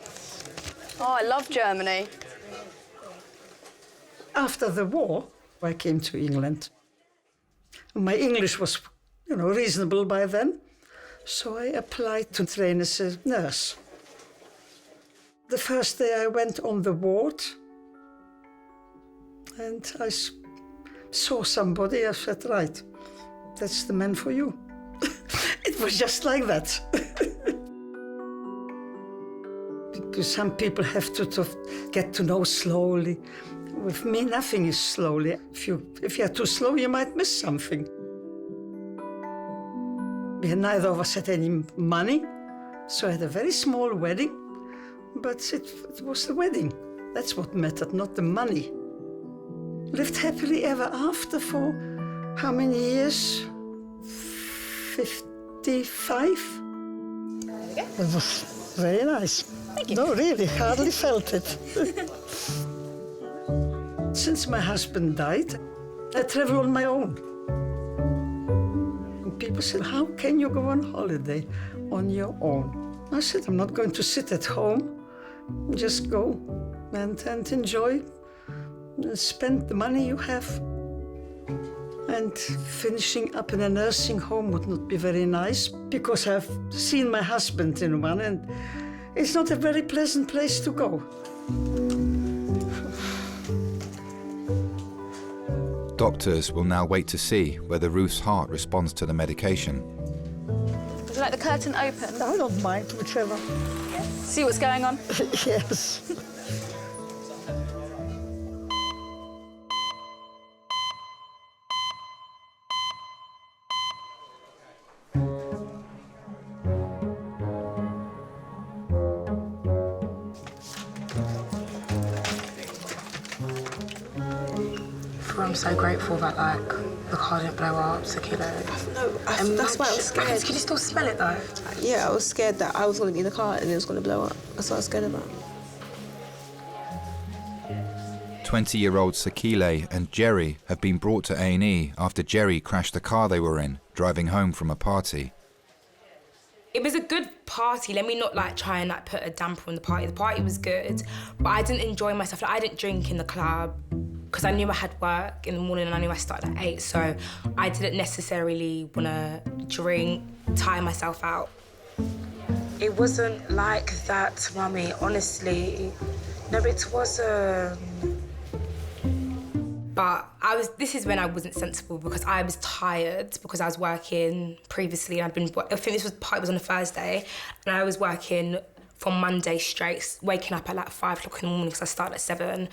Oh, I love Germany. After the war, I came to England. My English was, reasonable by then, so I applied to train as a nurse. The first day I went on the ward, and I saw somebody. I said, right, that's the man for you. It was just like that. Because some people have to get to know slowly. With me, nothing is slowly. If you're too slow, you might miss something. Neither of us had any money, so I had a very small wedding, but it was the wedding. That's what mattered, not the money. Lived happily ever after for how many years? 55? It was very nice. Thank you. No, really, hardly felt it. Since my husband died, I travel on my own. And people said, how can you go on holiday on your own? I said, I'm not going to sit at home. Just go and enjoy. Spend the money you have. And finishing up in a nursing home would not be very nice, because I've seen my husband in one, and it's not a very pleasant place to go. Doctors will now wait to see whether Ruth's heart responds to the medication. Would you like the curtain open? I don't mind, whichever. See what's going on? Yes. I'm so grateful that, the car didn't blow up, the kilo. No, that's why I was scared. Can you still smell it, though? Yeah, I was scared that I was going to be in the car and it was going to blow up. That's what I was scared about. 20-year-old Sakile and Jerry have been brought to A&E after Jerry crashed the car they were in, driving home from a party. It was a good party. Let me not try and put a damper on the party. The party was good, but I didn't enjoy myself. I didn't drink in the club because I knew I had work in the morning and I knew I started at 8, so I didn't necessarily want to drink, tire myself out. It wasn't like that, Mummy, honestly. No, it wasn't. But this is when I wasn't sensible, because I was tired, because I was working previously. I think this party was on a Thursday, and I was working from Monday straight, waking up at 5 o'clock in the morning because I started at 7,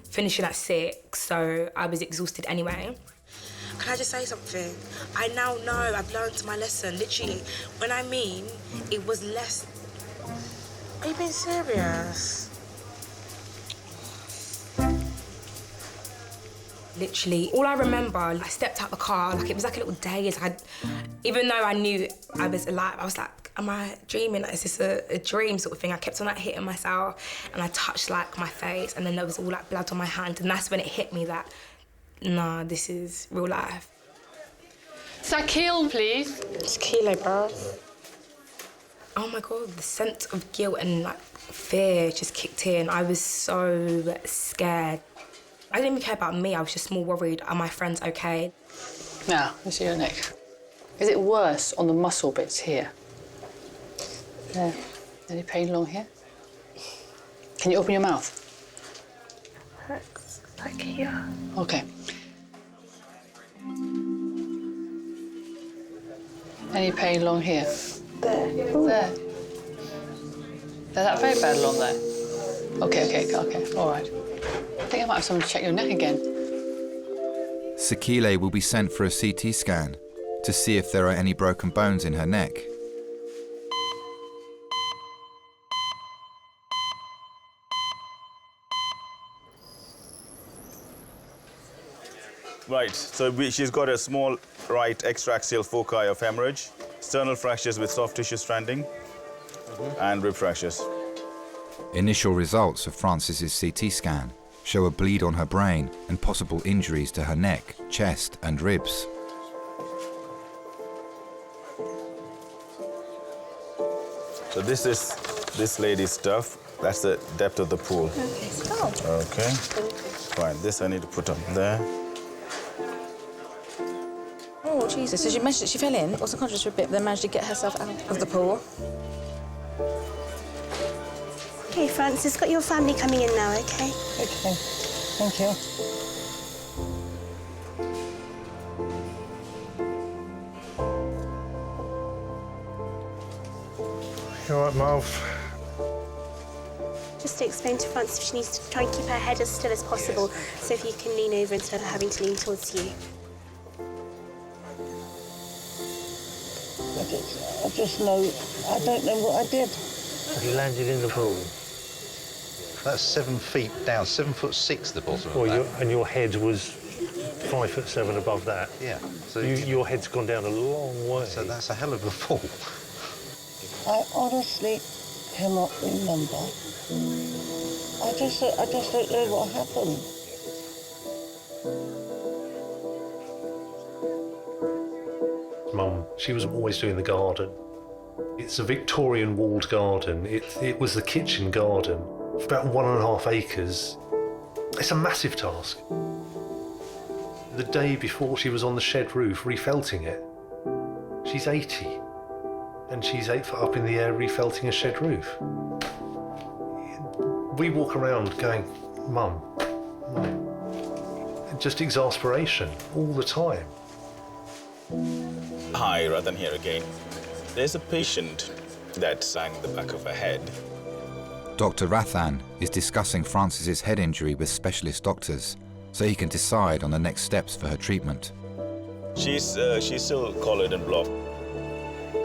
finishing at 6, so I was exhausted anyway. Can I just say something? I now know I've learned my lesson, literally. When I mean, it was less... Are you being serious? Literally, all I remember, I stepped out the car, it was like a little daze. Even though I knew I was alive, I was like, am I dreaming? Is this a dream sort of thing? I kept on hitting myself, and I touched my face, and then there was all blood on my hand, and that's when it hit me that, nah, this is real life. Sakile, please. Sakile, bro. Oh my God, the sense of guilt and fear just kicked in. I was so scared. I didn't even care about me, I was just more worried, are my friends okay? Now, let me see your neck. Is it worse on the muscle bits here? There. Any pain along here? Can you open your mouth? Hurts like here. Okay. Any pain along here? There. There. Is that very bad along there? Okay, all right. I think I might have someone to check your neck again. Sekile will be sent for a CT scan to see if there are any broken bones in her neck. Right, so she's got a small right extraaxial foci of hemorrhage, sternal fractures with soft tissue stranding, and rib fractures. Initial results of Frances's CT scan show a bleed on her brain and possible injuries to her neck, chest, and ribs. So this is this lady's stuff. That's the depth of the pool. Okay, so. Okay. Fine, this I need to put up there. Oh, Jesus. So she mentioned that she fell in, was unconscious for a bit, but then managed to get herself out of the pool. Okay, Francis, got your family coming in now, okay? Okay, thank you. You all right, Marv? Just to explain to Francis, she needs to try and keep her head as still as possible, so if you can lean over instead of having to lean towards you. I just know, I don't know what I did. You landed in the pool. That's 7 feet down, 7'6" the bottom of that. And your head was 5'7" above that. Yeah. So your head's gone down a long way. So that's a hell of a fall. I honestly cannot remember. I just don't know what happened. Mum, she was always doing the garden. It's a Victorian walled garden. It was the kitchen garden. It's about 1.5 acres. It's a massive task. The day before she was on the shed roof refelting it. She's 80 and she's 8 foot up in the air refelting a shed roof. We walk around going, Mum, Mum. Just exasperation all the time. Hi, Radhan here again. There's a patient that sang the back of her head. Dr. Rathan is discussing Frances's head injury with specialist doctors so he can decide on the next steps for her treatment. She's still collared and blocked.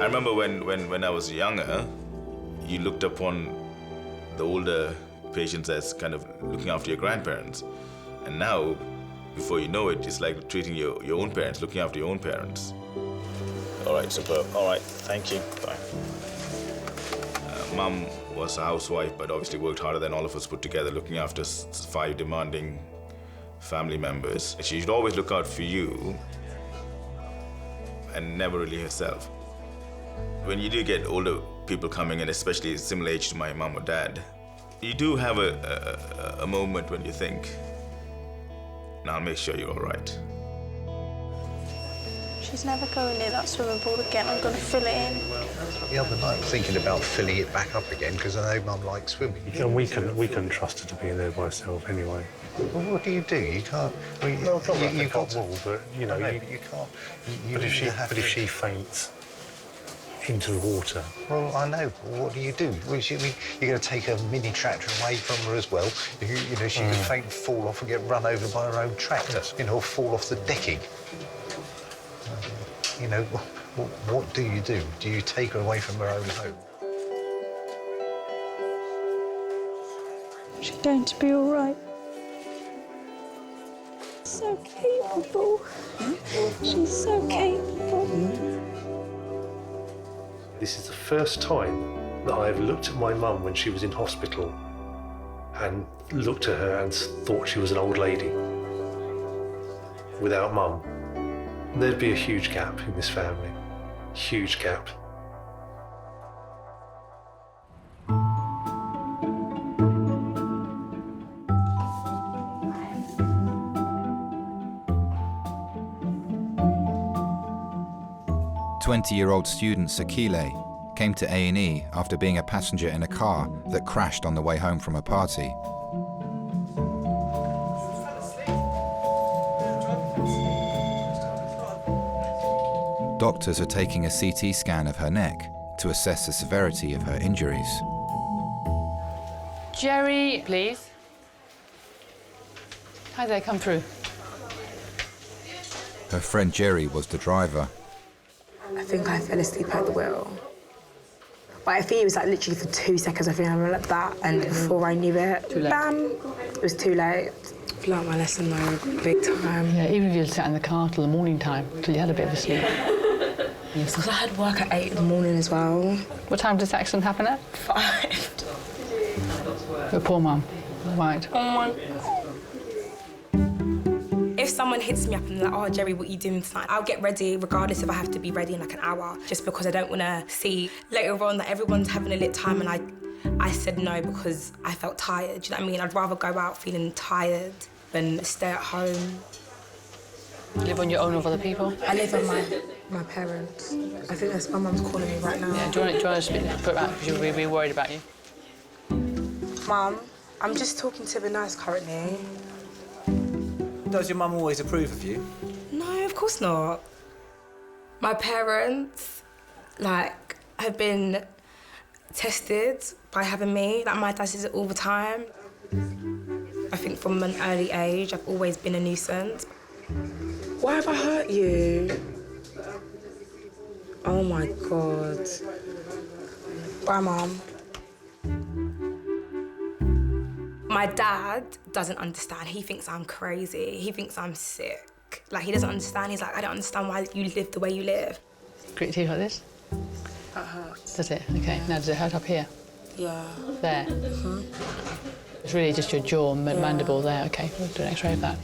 I remember when I was younger, you looked upon the older patients as kind of looking after your grandparents. And now, before you know it, it's like treating your own parents, looking after your own parents. All right, superb. All right, thank you. Bye. Mum was a housewife, but obviously worked harder than all of us put together, looking after 5 demanding family members. She should always look out for you and never really herself. When you do get older people coming in, especially similar age to my mum or dad, you do have a moment when you think, now I'll make sure you're all right. She's never going near that swimming pool again. I'm going to fill it in. The other night, I'm thinking about filling it back up again because I know Mum likes swimming. And we couldn't trust her to be in there by herself anyway. Well, what do? You can't. Well, you've got wall, but you know, you can't. But if she faints into the water. Well, I know. What do? Well, you're going to take a mini tractor away from her as well. You know, she could faint, fall off, and get run over by her own tractor. You know, or fall off the decking. You know, what do? Do you take her away from her own home? She's going to be all right. So capable. She's so capable. This is the first time that I've looked at my mum when she was in hospital and looked at her and thought she was an old lady. Without Mum, there'd be a huge gap in this family. Huge gap. "20-year-old student Sekile came to A&E after being a passenger in a car that crashed on the way home from a party. Doctors are taking a CT scan of her neck to assess the severity of her injuries. Jerry, please. Hi there, come through. Her friend Jerry was the driver. I think I fell asleep at the wheel. But I think it was like literally for 2 seconds. I think I went like that, and before I knew it, bam, it was too late. I learnt my lesson though, big time. Yeah, even if you sat in the car till the morning time, till you had a bit of a sleep. Yes, because I had work at 8 in the morning as well. What time did this accident happen at? 5. Your poor mum. Right. Oh my. If someone hits me up and they're like, oh, Jerry, what are you doing tonight? I'll get ready regardless if I have to be ready in like an hour, just because I don't want to see later on that everyone's having a lit time and I said no because I felt tired. Do you know what I mean? I'd rather go out feeling tired than stay at home. You live on your own with other people? I live with my parents. I think that's my mum's calling me right now. Yeah, do you want to put it back because you'll be worried about you? Mum, I'm just talking to the nurse currently. Does your mum always approve of you? No, of course not. My parents, like, have been tested by having me. Like, my dad says it all the time. I think from an early age, I've always been a nuisance. Why have I hurt you? Oh my God. Bye, Mum. My dad doesn't understand. He thinks I'm crazy. He thinks I'm sick. Like, he doesn't understand. He's like, I don't understand why you live the way you live. Grit teeth like this? That hurts. Does it? Okay. Now, does it hurt up here? Yeah. There? It's really just your jaw, mandible there. Okay, we'll do an x-ray of that.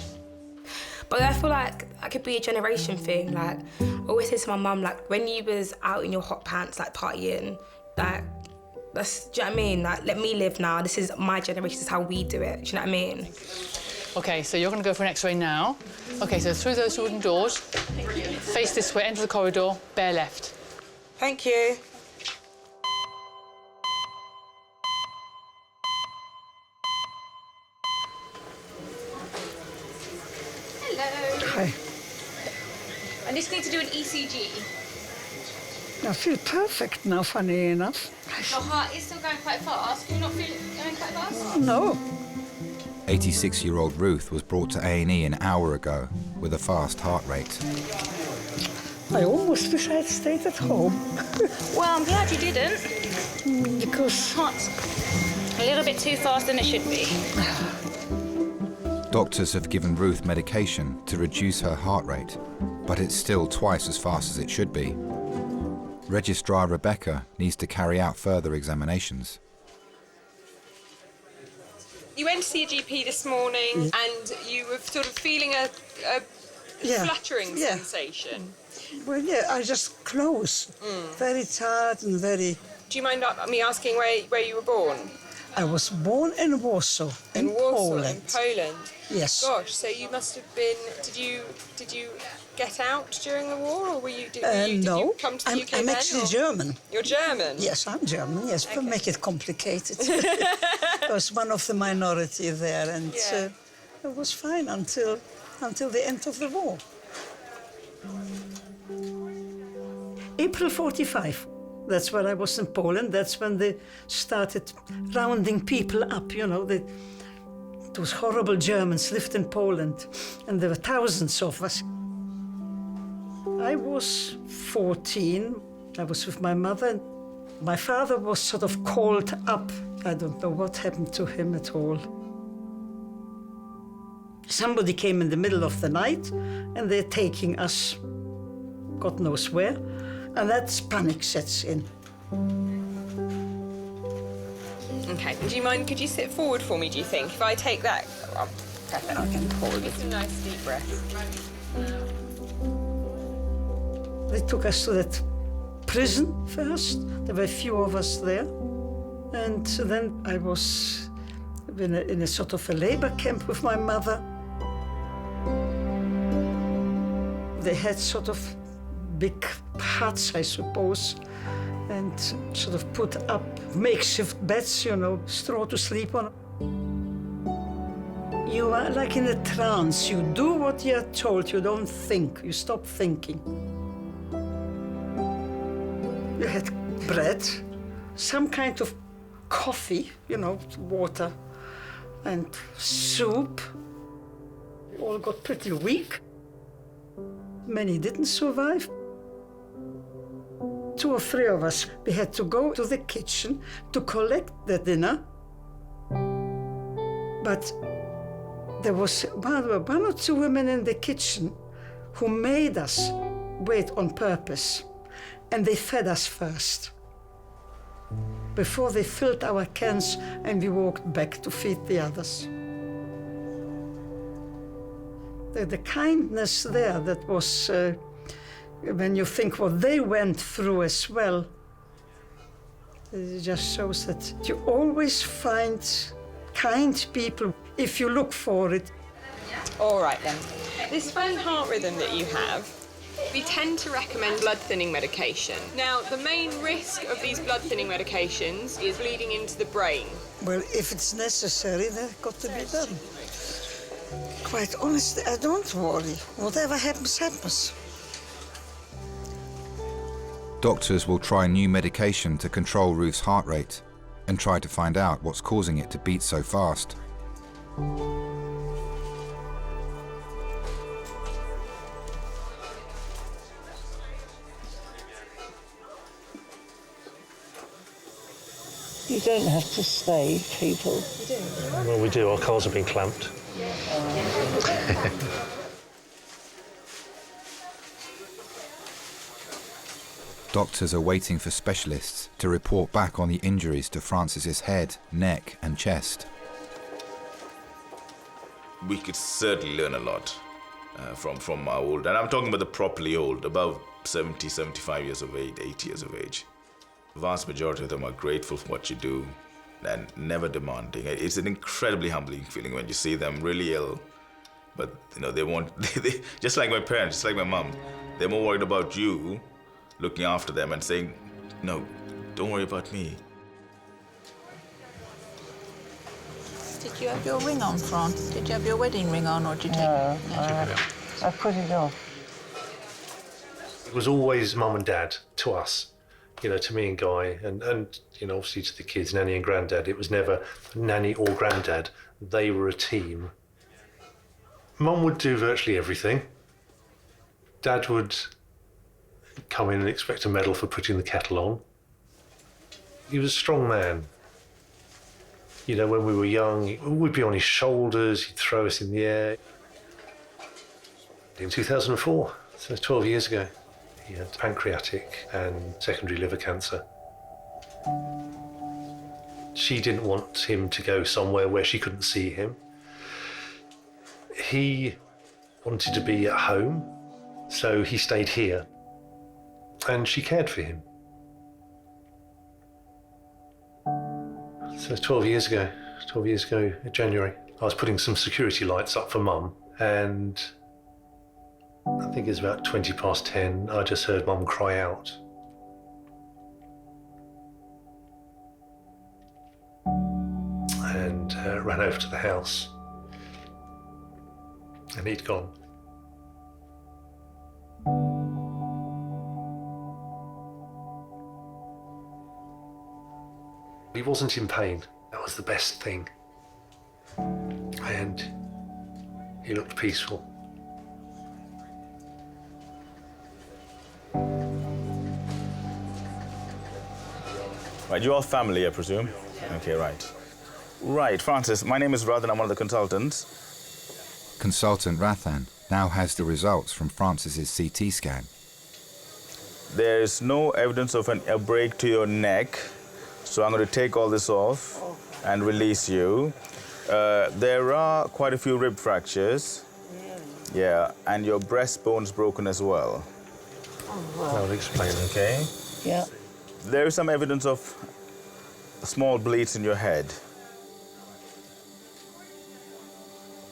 But I feel like that could be a generation thing. Like, I always say to my mum, like, when you was out in your hot pants, like, partying, like, that's, do you know what I mean? Like, let me live now. This is my generation. This is how we do it. Do you know what I mean? Okay, so you're going to go for an x-ray now. Okay, so through those wooden doors, face this way, enter the corridor, bear left. Thank you. Hello. Hi. I just need to do an ECG. I feel perfect now, funny enough. Your heart is still going quite fast. Can you not feel it going quite fast? No. 86-year-old Ruth was brought to A&E an hour ago with a fast heart rate. I almost wish I had stayed at home. Well, I'm glad you didn't. Because heart's a little bit too fast than it should be. Doctors have given Ruth medication to reduce her heart rate, but it's still twice as fast as it should be. Registrar Rebecca needs to carry out further examinations. You went to see a GP this morning and you were sort of feeling a fluttering sensation. Well, yeah, I just close. Very tired and very... Do you mind me asking where you were born? I was born in Warsaw, in Poland. In Poland. Yes. Gosh, so you must have been... Did you get out during the war, or did No, you come to the UK I'm then, actually or? German. You're German? Yes, I'm German, yes, but make it complicated. I was one of the minority there, and it was fine until the end of the war. April 45. That's when I was in Poland. That's when they started rounding people up, you know. Those horrible Germans lived in Poland, and there were thousands of us. I was 14. I was with my mother. My father was sort of called up. I don't know what happened to him at all. Somebody came in the middle of the night, and they're taking us, God knows where, and that's panic sets in. Okay, do you mind, could you sit forward for me, do you think? If I take that, perfect. I can hold it. Some nice deep breaths. They took us to that prison first. There were a few of us there. And then I was in a sort of a labor camp with my mother. They had sort of big huts, I suppose, and sort of put up makeshift beds, you know, straw to sleep on. You are like in a trance. You do what you're told. You don't think. You stop thinking. You had bread, some kind of coffee, you know, water, and soup. We all got pretty weak. Many didn't survive. 2 or 3 of us, we had to go to the kitchen to collect the dinner. But there was one or 2 women in the kitchen who made us wait on purpose, and they fed us first before they filled our cans and we walked back to feed the others. The kindness there, that was, when you think what they went through as well, it just shows that you always find kind people if you look for it. All right then. This funny heart rhythm that you have, we tend to recommend blood thinning medication. Now, the main risk of these blood thinning medications is bleeding into the brain. Well, if it's necessary, they've got to be done. Quite honestly, I don't worry. Whatever happens, happens. Doctors will try new medication to control Ruth's heart rate and try to find out what's causing it to beat so fast. You don't have to save people. You do? Well, we do. Our cars have been clamped. Doctors are waiting for specialists to report back on the injuries to Frances's head, neck and chest. We could certainly learn a lot from our old, and I'm talking about the properly old, above 70, 75 years of age, 80 years of age. The vast majority of them are grateful for what you do and never demanding. It's an incredibly humbling feeling when you see them really ill, but you know, they want, they, just like my parents, just like my mum, they're more worried about you looking after them and saying, no, don't worry about me. Did you have your ring on, Fran? Did you have your wedding ring on, or did you take it? No, I put it off. It was always mum and dad to us, you know, to me and Guy, and you know, obviously to the kids, Nanny and Granddad. It was never Nanny or Granddad. They were a team. Mum would do virtually everything. Dad would come in and expect a medal for putting the kettle on. He was a strong man. You know, when we were young, we'd be on his shoulders, he'd throw us in the air. In 2004, so 12 years ago, he had pancreatic and secondary liver cancer. She didn't want him to go somewhere where she couldn't see him. He wanted to be at home, so he stayed here. And she cared for him. So 12 years ago in January, I was putting some security lights up for Mum, and I think it was about 20 past 10, I just heard Mum cry out. And ran over to the house, and he'd gone. He wasn't in pain. That was the best thing. And he looked peaceful. Right, you're all family, I presume? Okay, right. Right, Francis, my name is Rathan, I'm one of the consultants. Consultant Rathan now has the results from Francis's CT scan. There's no evidence of a break to your neck, so I'm going to take all this off and release you. There are quite a few rib fractures. Yeah, and your breastbone's broken as well. I'll explain. Okay. Yeah. There is some evidence of small bleeds in your head.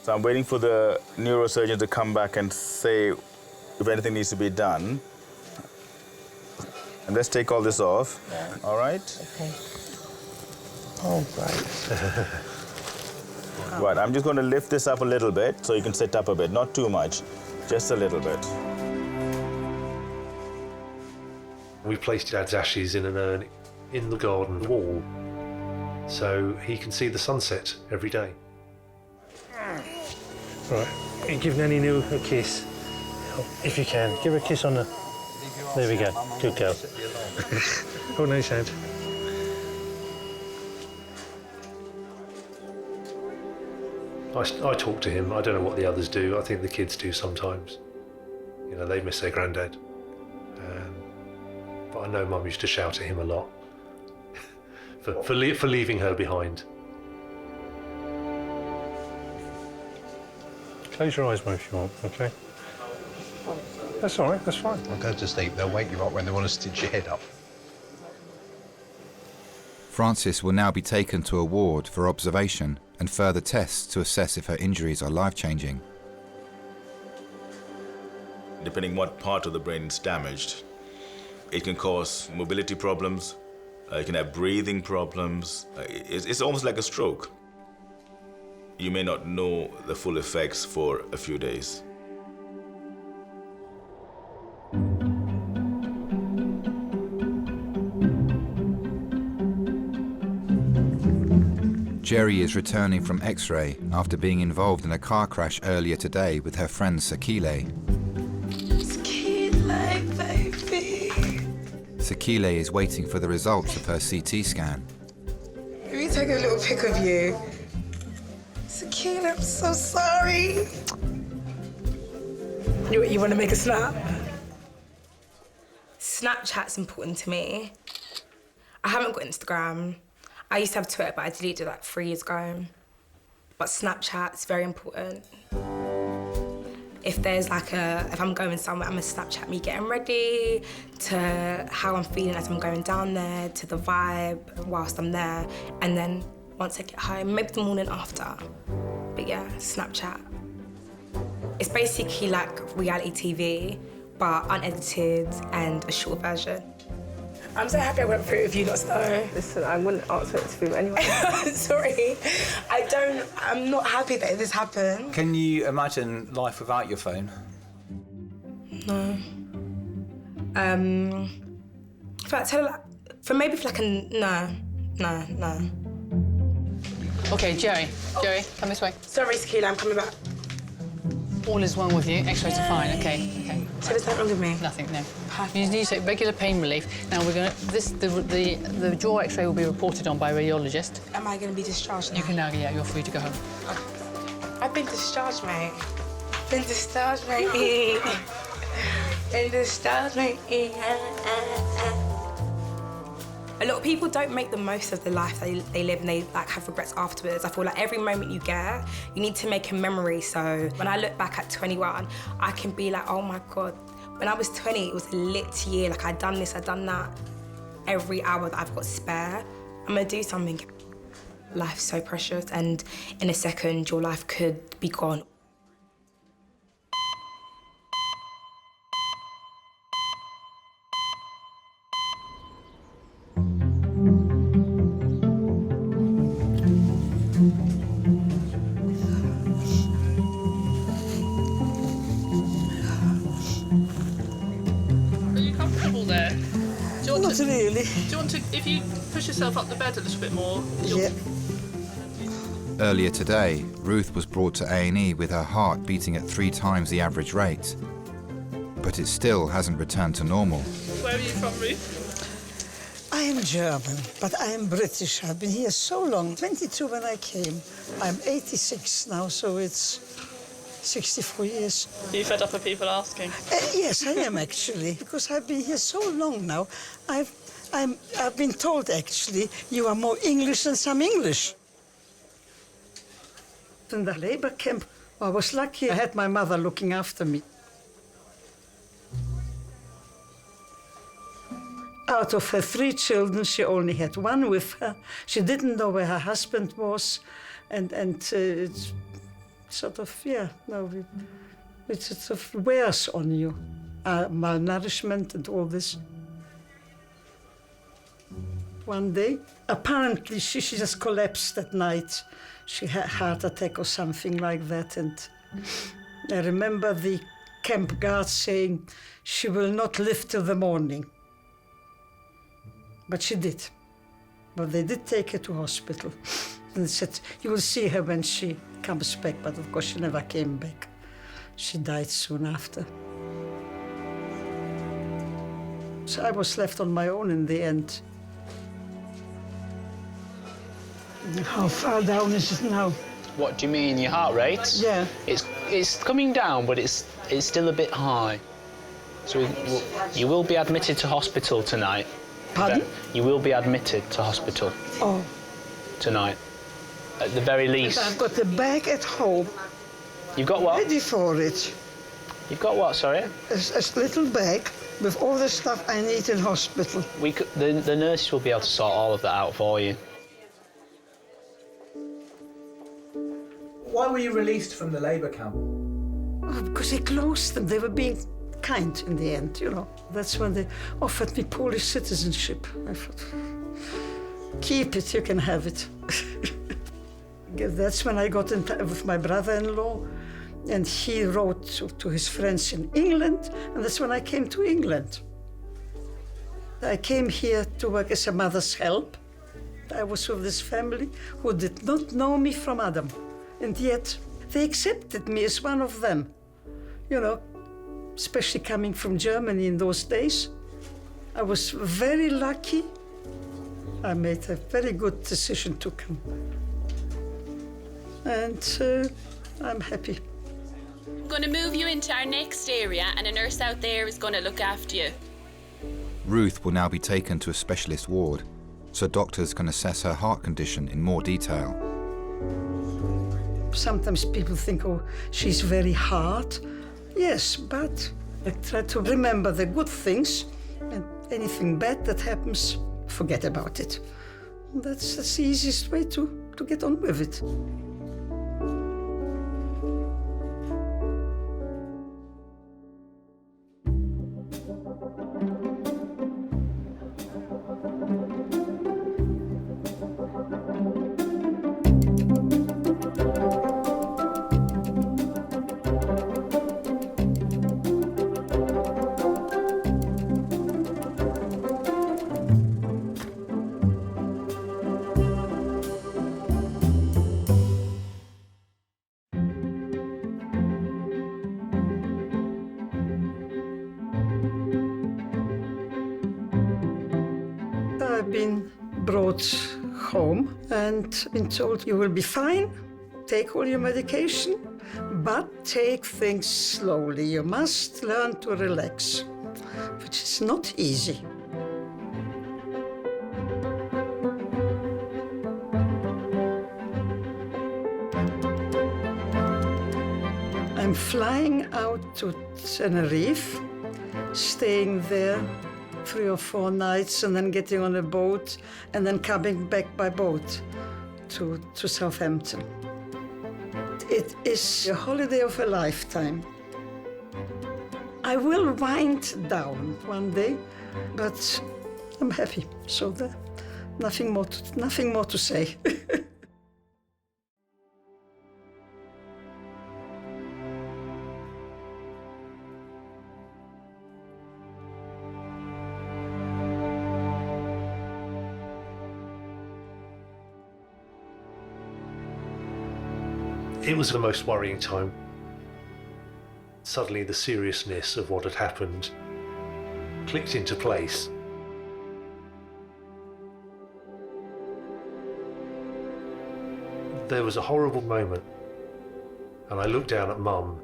So I'm waiting for the neurosurgeon to come back and say if anything needs to be done. And let's take all this off. Yeah. All right? Okay. Oh, right. Right, I'm just going to lift this up a little bit so you can sit up a bit. Not too much, just a little bit. We placed Dad's ashes in an urn in the garden wall so he can see the sunset every day. Right, give Nanny New a kiss. If you can, give her a kiss on the... There we go, good girl. Oh, nice hand. I talk to him. I don't know what the others do. I think the kids do sometimes. You know, they miss their granddad. But I know Mum used to shout at him a lot for leaving her behind. Close your eyes, Mum, if you want, OK? That's all right, that's fine. I'll go to sleep. They'll wake you up when they want to stitch your head up. Frances will now be taken to a ward for observation and further tests to assess if her injuries are life-changing. Depending what part of the brain is damaged, it can cause mobility problems, you can have breathing problems. It's almost like a stroke. You may not know the full effects for a few days. Jerry is returning from X-ray after being involved in a car crash earlier today with her friend Sakile. Sakile, baby. Sakile is waiting for the results of her CT scan. Let me take a little pic of you. Sakile, I'm so sorry. You want to make a snap? Snapchat's important to me. I haven't got Instagram. I used to have Twitter, but I deleted it like 3 years ago. But Snapchat's very important. If there's like if I'm going somewhere, I'm gonna Snapchat me getting ready, to how I'm feeling as I'm going down there, to the vibe whilst I'm there. And then once I get home, maybe the morning after. But yeah, Snapchat. It's basically like reality TV, but unedited and a short version. I'm so happy I went through it with you, not Snow. Listen, I wouldn't answer it to you anyway. Sorry. I'm not happy that this happened. Can you imagine life without your phone? No. No. Okay, Jerry, come this way. Sorry, Sakila, I'm coming back. All is well with you. X-rays are fine. Okay. So there's nothing wrong with me? Nothing, no. Perfect. You need to take regular pain relief. Now we're gonna the jaw X-ray will be reported on by a radiologist. Am I gonna be discharged now? You can now, yeah, you're free to go home. I've been discharged, mate. Been discharged, mate. Been discharged, mate. A lot of people don't make the most of the life they live, and they like have regrets afterwards. I feel like every moment you get, you need to make a memory. So when I look back at 21, I can be like, oh my God, when I was 20, it was a lit year. Like I'd done this, I'd done that. Every hour that I've got spare, I'm gonna do something. Life's so precious, and in a second, your life could be gone. Not really. Do you want to, if you push yourself up the bed a little bit more? Yeah. Earlier today, Ruth was brought to A&E with her heart beating at 3 times the average rate. But it still hasn't returned to normal. Where are you from, Ruth? I am German, but I am British. I've been here so long. 22 when I came. I'm 86 now, so it's 64 years. Are you fed up of people asking? Yes, I am actually, because I've been here so long now. I've been told actually you are more English than some English. In the labor camp, I was lucky. I had my mother looking after me. Out of her 3 children, she only had 1 with her. She didn't know where her husband was, and it's sort of, yeah, no, it sort of wears on you. Malnourishment and all this. one day. Apparently, she just collapsed that night. She had a heart attack or something like that. And I remember the camp guard saying she will not live till the morning. But she did. But they did take her to hospital. And they said, you will see her when she comes back. But of course, she never came back. She died soon after. So I was left on my own in the end. How far down is it now? What do you mean, your heart rate? Yeah. It's coming down, but it's still a bit high. So you will be admitted to hospital tonight. Pardon? You will be admitted to hospital. Oh. Tonight. At the very least. I've got the bag at home. You've got what? Ready for it. You've got what, sorry? A little bag with all the stuff I need in hospital. The nurses will be able to sort all of that out for you. Why were you released from the labour camp? Oh, because they closed them. They were being kind in the end, you know. That's when they offered me Polish citizenship. I thought, keep it, you can have it. That's when I got in touch with my brother-in-law, and he wrote to his friends in England, and that's when I came to England. I came here to work as a mother's help. I was with this family who did not know me from Adam, and yet they accepted me as one of them, you know, especially coming from Germany in those days. I was very lucky. I made a very good decision to come. And I'm happy. I'm going to move you into our next area, and a nurse out there is going to look after you. Ruth will now be taken to a specialist ward, so doctors can assess her heart condition in more detail. Sometimes people think, oh, she's very hard. Yes, but I try to remember the good things, and anything bad that happens, forget about it. That's the easiest way to get on with it. I've been brought home and been told you will be fine, take all your medication, but take things slowly. You must learn to relax, which is not easy. I'm flying out to Tenerife, staying there 3 or 4 nights, and then getting on a boat, and then coming back by boat to Southampton. It is a holiday of a lifetime. I will wind down one day, but I'm happy. So there, nothing more to say. It was the most worrying time. Suddenly the seriousness of what had happened clicked into place. There was a horrible moment, and I looked down at Mum,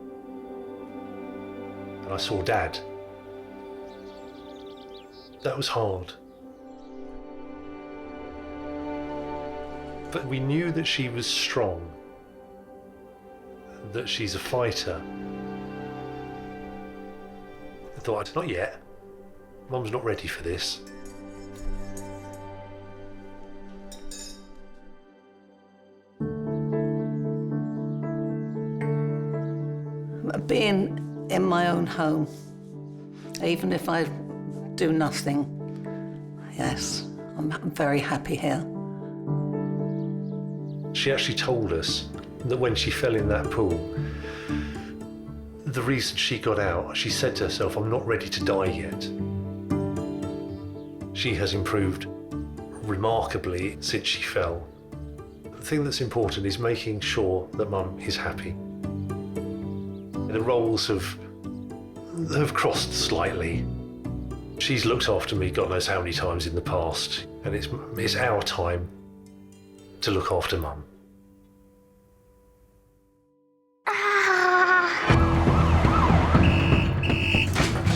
and I saw Dad. That was hard. But we knew that she was strong, that she's a fighter. I thought, not yet. Mum's not ready for this. Being in my own home, even if I do nothing, yes, I'm very happy here. She actually told us that when she fell in that pool, the reason she got out, she said to herself, I'm not ready to die yet. She has improved remarkably since she fell. The thing that's important is making sure that Mum is happy. The roles have crossed slightly. She's looked after me God knows how many times in the past, and it's our time to look after Mum.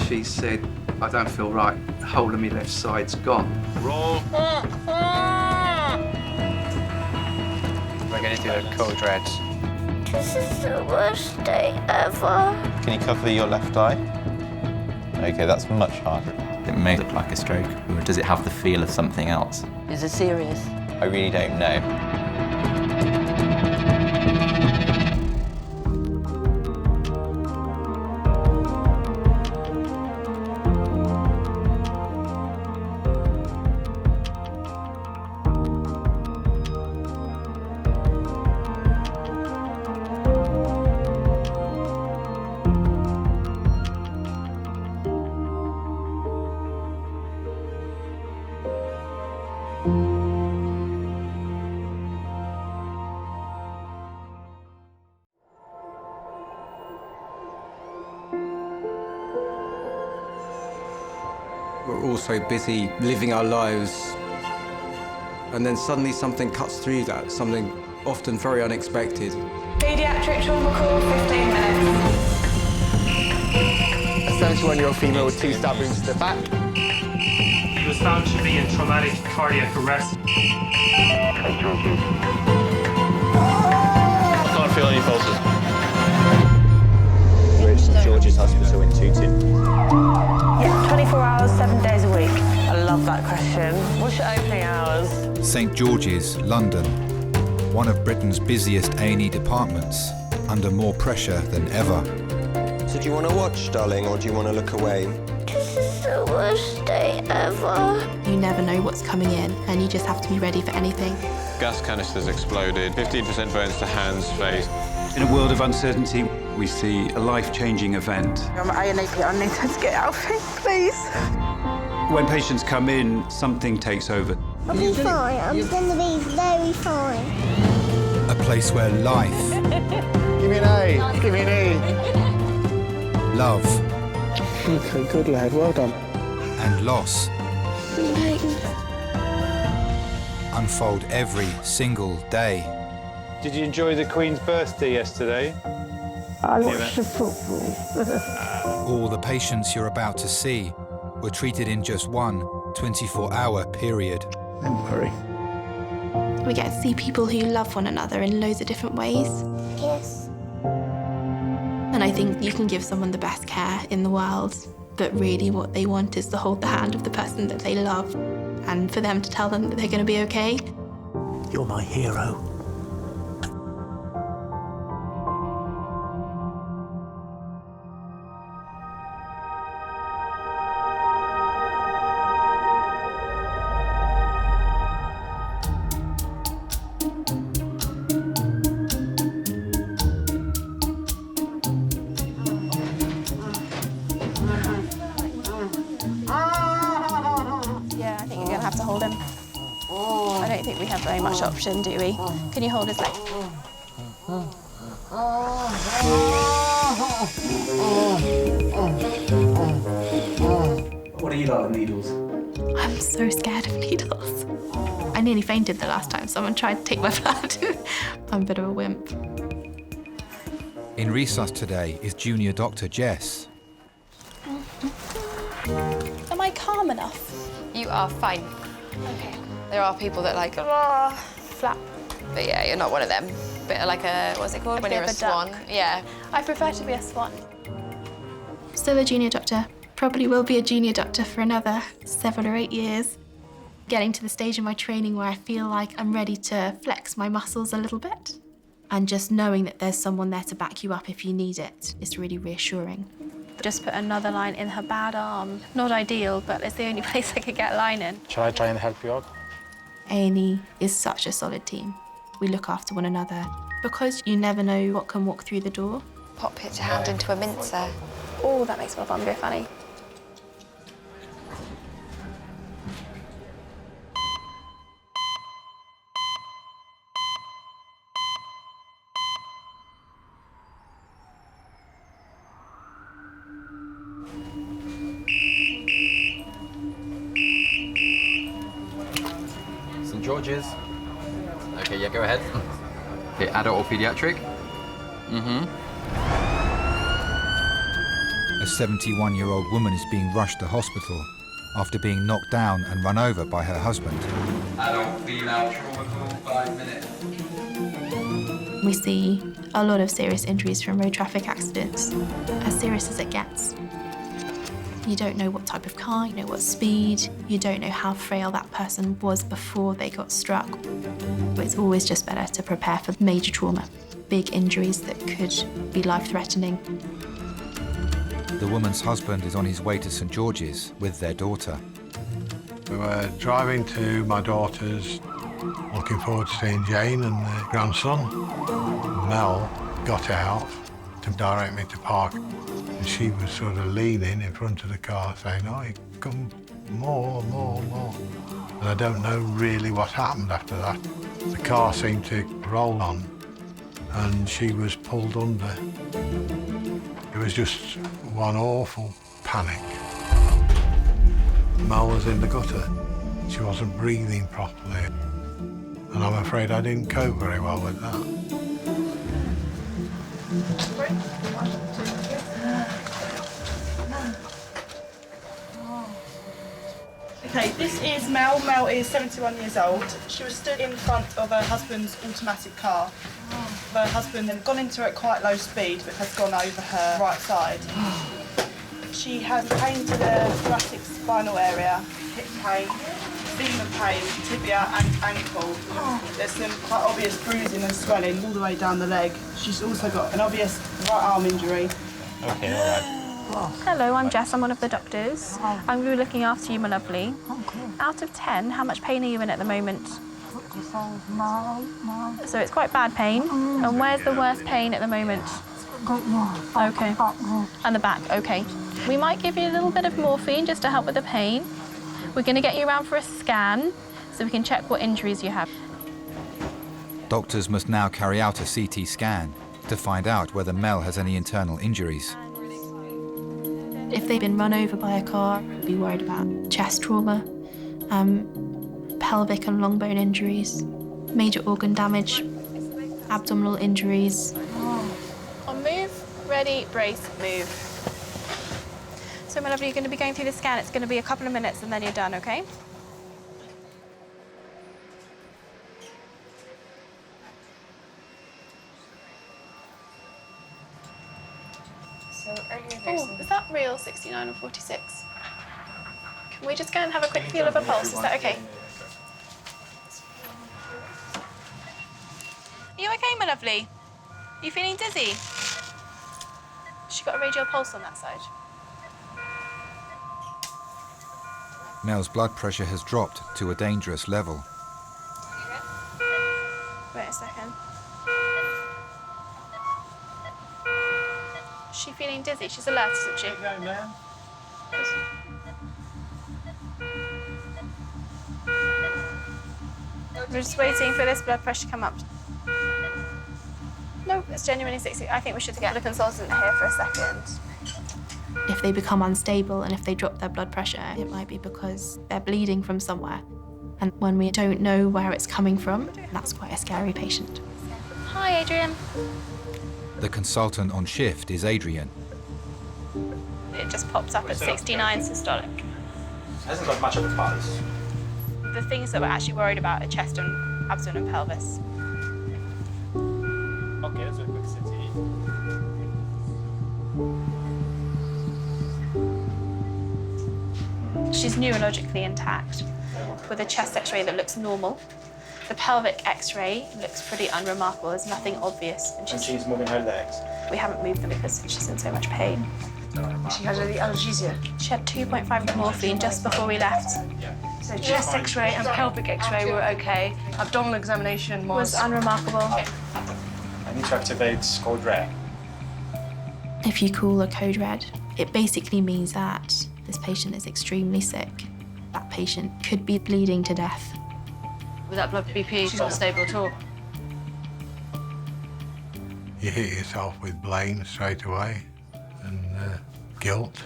She said, I don't feel right. The whole of my left side's gone. Roll. We're going to do a cold red. This is the worst day ever. Can you cover your left eye? Okay, that's much harder. It may look like a stroke, or does it have the feel of something else? Is it serious? I really don't know. We're all so busy living our lives, and then suddenly something cuts through that, something often very unexpected. Paediatric trauma call, 15 minutes. A 71-year-old female with 2 stab wounds to the back. He was found to be in traumatic cardiac arrest. I can't feel any pulses. We're at St George's Hospital in Tooting. Yeah, 24 hours, 7 days a week. I love that question. What's your opening hours? St George's, London, one of Britain's busiest A&E departments, under more pressure than ever. So do you want to watch, darling, or do you want to look away? This is the worst day ever. You never know what's coming in, and you just have to be ready for anything. Gas canisters exploded, 15% burns to hands, face. In a world of uncertainty, we see a life-changing event. I'm ANAP, I need her to get out of here, please. When patients come in, something takes over. I'll be fine. I'm going to be very fine. A place where life... Give me an A, give me an E. Love... Okay, good lad, well done. And loss... unfold every single day. Did you enjoy the Queen's birthday yesterday? I watched the football. All the patients you're about to see were treated in just one 24-hour period. Don't worry. We get to see people who love one another in loads of different ways. Yes. And I think you can give someone the best care in the world, but really what they want is to hold the hand of the person that they love and for them to tell them that they're going to be okay. You're my hero. Yeah, I think you're going to have to hold him. I don't think we have very much option, do we? Can you hold his leg? What do you like with needles? I'm so scared of needles. I nearly fainted the last time someone tried to take my blood. I'm a bit of a wimp. In resus today is junior Dr. Jess. Am I calm enough? You are fine. Okay. There are people that like flap. But yeah, you're not one of them. Bit like a, what's it called? When bit you're of a a swan. duck. Yeah. I prefer to be a swan. Still a junior doctor. Probably will be a junior doctor for another 7 or 8 years. Getting to the stage in my training where I feel like I'm ready to flex my muscles a little bit. And just knowing that there's someone there to back you up if you need it is really reassuring. Just put another line in her bad arm. Not ideal, but it's the only place I could get a line in. Shall I try and help you out? A&E is such a solid team. We look after one another. Because you never know what can walk through the door. Pop your hand into a mincer. Oh, that makes my bum go funny. St George's. Okay, yeah, go ahead. Okay, adult or pediatric? Mm-hmm. A 71-year-old woman is being rushed to hospital after being knocked down and run over by her husband. Adult female trauma call, 5 minutes. We see a lot of serious injuries from road traffic accidents, as serious as it gets. You don't know what type of car, you know what speed, you don't know how frail that person was before they got struck. But it's always just better to prepare for major trauma, big injuries that could be life-threatening. The woman's husband is on his way to St George's with their daughter. We were driving to my daughter's, looking forward to seeing Jane and the grandson. Mel got out to direct me to park, and she was sort of leaning in front of the car saying, "Oh, you come more. And I don't know really what happened after that. The car seemed to roll on and she was pulled under. It was just one awful panic. Mel was in the gutter. She wasn't breathing properly. And I'm afraid I didn't cope very well with that. Okay, this is Mel. Mel is 71 years old. She was stood in front of her husband's automatic car. Her husband had gone into it at quite low speed, but has gone over her right side. She has pain to the thoracic spinal area, hip pain, femur pain, tibia and ankle. There's some quite obvious bruising and swelling all the way down the leg. She's also got an obvious right arm injury. Okay, all right. Hello, I'm Jess. I'm one of the doctors. I'm going to be looking after you, my lovely. Out of 10, how much pain are you in at the moment? So it's quite bad pain. And where's the worst pain at the moment? Okay. And the back, okay. We might give you a little bit of morphine just to help with the pain. We're going to get you around for a scan so we can check what injuries you have. Doctors must now carry out a CT scan to find out whether Mel has any internal injuries. If they've been run over by a car, be worried about chest trauma, pelvic and long bone injuries, major organ damage, abdominal injuries. On move, ready, brace, move. So, my lovely, you're going to be going through the scan. It's going to be a couple of minutes and then you're done, okay? So earlier Oh, is that real 69 or 46? Can we just go and have a quick feel of her pulse? Is that okay? Are you okay, my lovely? Are you feeling dizzy? She got a radial pulse on that side. Mel's blood pressure has dropped to a dangerous level. Wait a second. Is she feeling dizzy? She's alert, isn't she? Go, man. We're just waiting for this blood pressure to come up. No, it's genuinely 60. I think we should get the consultant here for a second. If they become unstable and if they drop their blood pressure, it might be because they're bleeding from somewhere. And when we don't know where it's coming from, that's quite a scary patient. Hi, Adrian. The consultant on shift is Adrian. It just pops up at 69 systolic. Hasn't got much of a pulse. The things that we're actually worried about are chest and abdomen and pelvis. Okay, let's do a quick CT. She's neurologically intact with a chest x-ray that looks normal. The pelvic x-ray looks pretty unremarkable. There's nothing obvious. And she's moving her legs. We haven't moved them because she's in so much pain. She had the analgesia. She had 2.5 morphine just before we left. So chest X-ray and pelvic X-ray were okay. Abdominal examination Was unremarkable. I need to activate code red. If you call a code red, it basically means that this patient is extremely sick. That patient could be bleeding to death. With that blood BP, she's not stable at all. You hit yourself with blame straight away and guilt.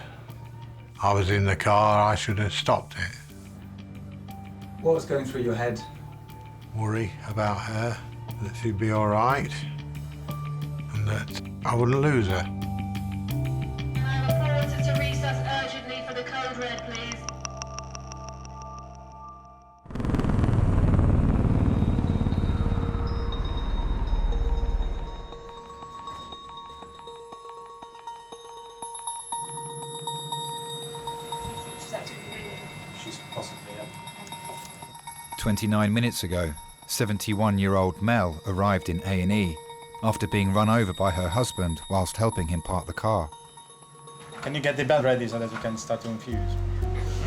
I was in the car, I should have stopped it. What was going through your head? Worry about her, that she'd be all right, and that I wouldn't lose her. To resus urgently for the code red, please. She's possibly, 29 minutes ago, 71-year-old Mel arrived in A&E after being run over by her husband whilst helping him park the car. Can you get the bed ready so that you can start to infuse?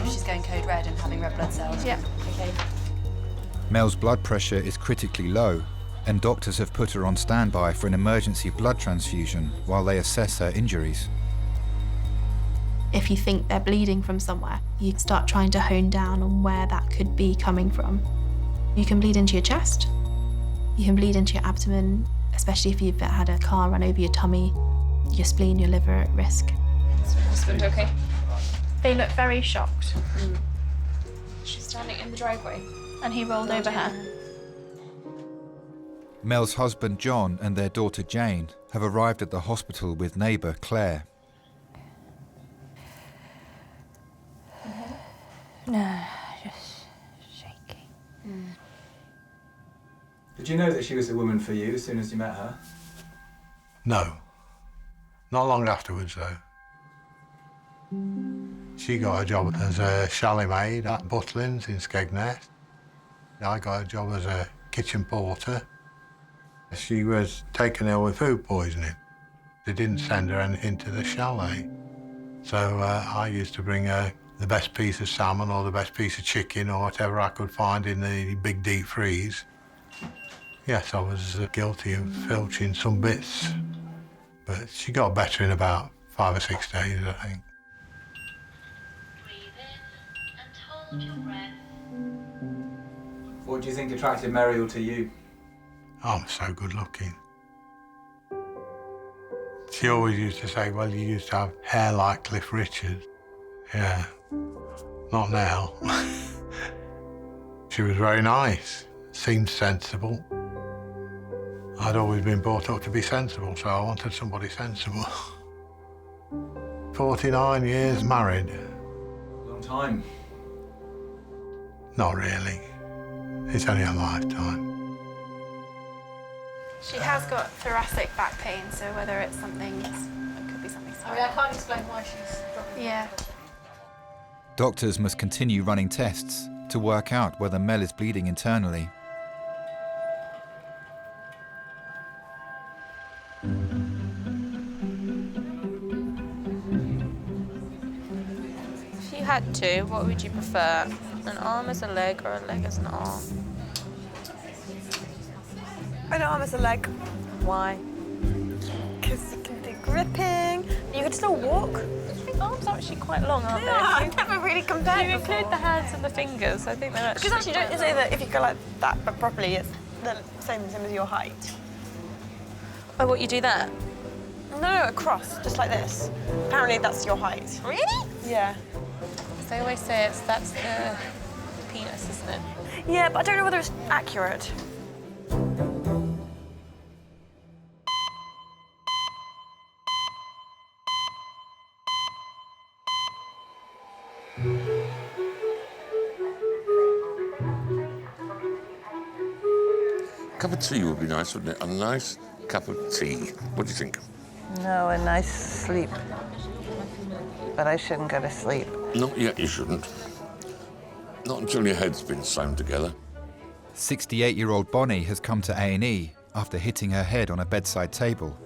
She's going code red and having red blood cells. Yeah. Okay. Mel's blood pressure is critically low, and doctors have put her on standby for an emergency blood transfusion while they assess her injuries. If you think they're bleeding from somewhere, you start trying to hone down on where that could be coming from. You can bleed into your chest, you can bleed into your abdomen, especially if you've had a car run over your tummy, your spleen, your liver at risk. Is her husband okay? They look very shocked. She's standing in the driveway. And he rolled over her. Mel's husband John and their daughter Jane have arrived at the hospital with neighbour Claire. No, just shaking. Did you know that she was a woman for you as soon as you met her? No, not long afterwards though. She got a job as a chalet maid at Butlins in Skegness. I got a job as a kitchen porter. She was taken ill with food poisoning. They didn't send her anything to the chalet. So I used to bring her the best piece of salmon or the best piece of chicken or whatever I could find in the big deep freeze. Yes, I was guilty of filching some bits, but she got better in about 5 or 6 days, I think. What do you think attracted Muriel to you? I'm so good looking. She always used to say, well, you used to have hair like Cliff Richard. Yeah, not now. She was very nice, seemed sensible. I'd always been brought up to be sensible, so I wanted somebody sensible. 49 years married. Long time. Not really. It's only a lifetime. She has got thoracic back pain, so whether it's something, it could be something I mean, I can't explain why she's dropping. Yeah. Doctors must continue running tests to work out whether Mel is bleeding internally. If you had to, what would you prefer? An arm as a leg or a leg as an arm? An arm as a leg. Why? Because you can do gripping. You can still walk. The arms are actually quite long, aren't they? I've never really compared. If you include the hands and the fingers, I think they're actually. Because actually, don't you say that if you go like that, but properly, it's the same as your height? Oh, what, you do that? No, across, just like this. Apparently, that's your height. Really? Yeah. They always say that's the penis, isn't it? Yeah, but I don't know whether it's accurate. A cup of tea would be nice, wouldn't it? A nice cup of tea. What do you think? No, a nice sleep. But I shouldn't go to sleep. Not yet, you shouldn't. Not until your head's been sewn together. 68-year-old Bonnie has come to A&E after hitting her head on a bedside table.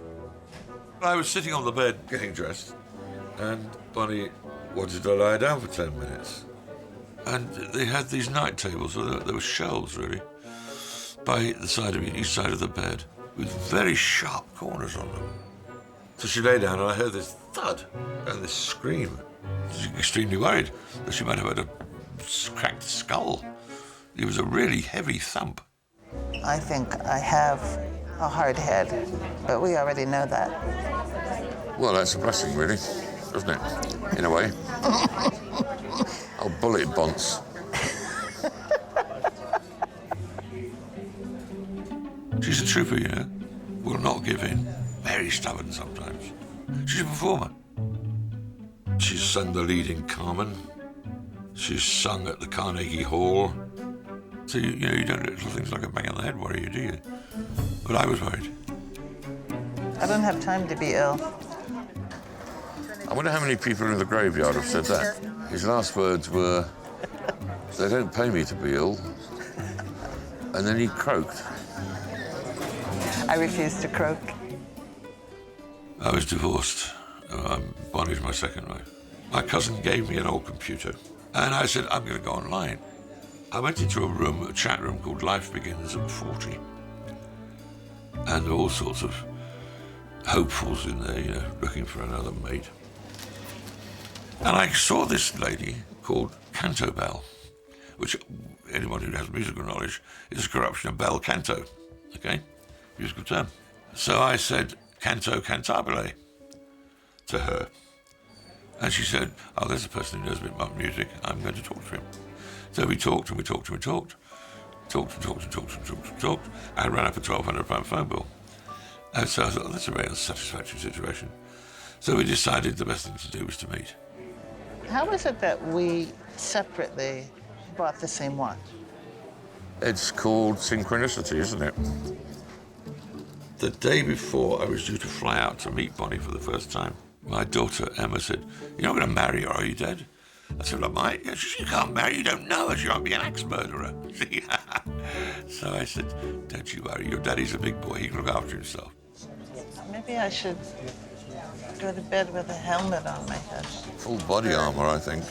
I was sitting on the bed getting dressed, and Bonnie wanted to lie down for 10 minutes. And they had these night tables, so there were shelves, really, by the side of each side of the bed, with very sharp corners on them. So she lay down, and I heard this thud and this scream. She was extremely worried that she might have had a cracked skull. It was a really heavy thump. I think I have a hard head, but we already know that. Well, that's a blessing, really, doesn't it? In a way. I'll bullet bonds. She's a trooper, you know. Will not give in. Very stubborn sometimes. She's a performer. She's sung the lead in Carmen. She's sung at the Carnegie Hall. So, you don't let little things like a bang on the head worry you, do you? But I was worried. I don't have time to be ill. I wonder how many people in the graveyard have said that. His last words were, "They don't pay me to be ill." And then he croaked. I refuse to croak. I was divorced. Bonnie's my second wife. My cousin gave me an old computer, and I said, I'm going to go online. I went into a chat room called Life Begins at 40. And there were all sorts of hopefuls in there, looking for another mate. And I saw this lady called Canto Bell, which anyone who has musical knowledge is a corruption of bel canto, okay? Musical term. So I said, canto cantabile to her. And she said, oh, there's a person who knows a bit about music. I'm going to talk to him. So we talked and we talked and we talked. Talked and talked and talked and talked and talked. I ran up a £1,200 phone bill. And so I thought, that's a very unsatisfactory situation. So we decided the best thing to do was to meet. How is it that we separately bought the same watch? It's called synchronicity, isn't it? The day before I was due to fly out to meet Bonnie for the first time, my daughter Emma said, you're not going to marry her, are you, Dad? I said, well, I might. Yeah, she said, you can't marry, you don't know her, she might be an axe murderer. So I said, don't you worry, your daddy's a big boy, he can look after himself. Maybe I should go to bed with a helmet on my head. Full body armor, I think.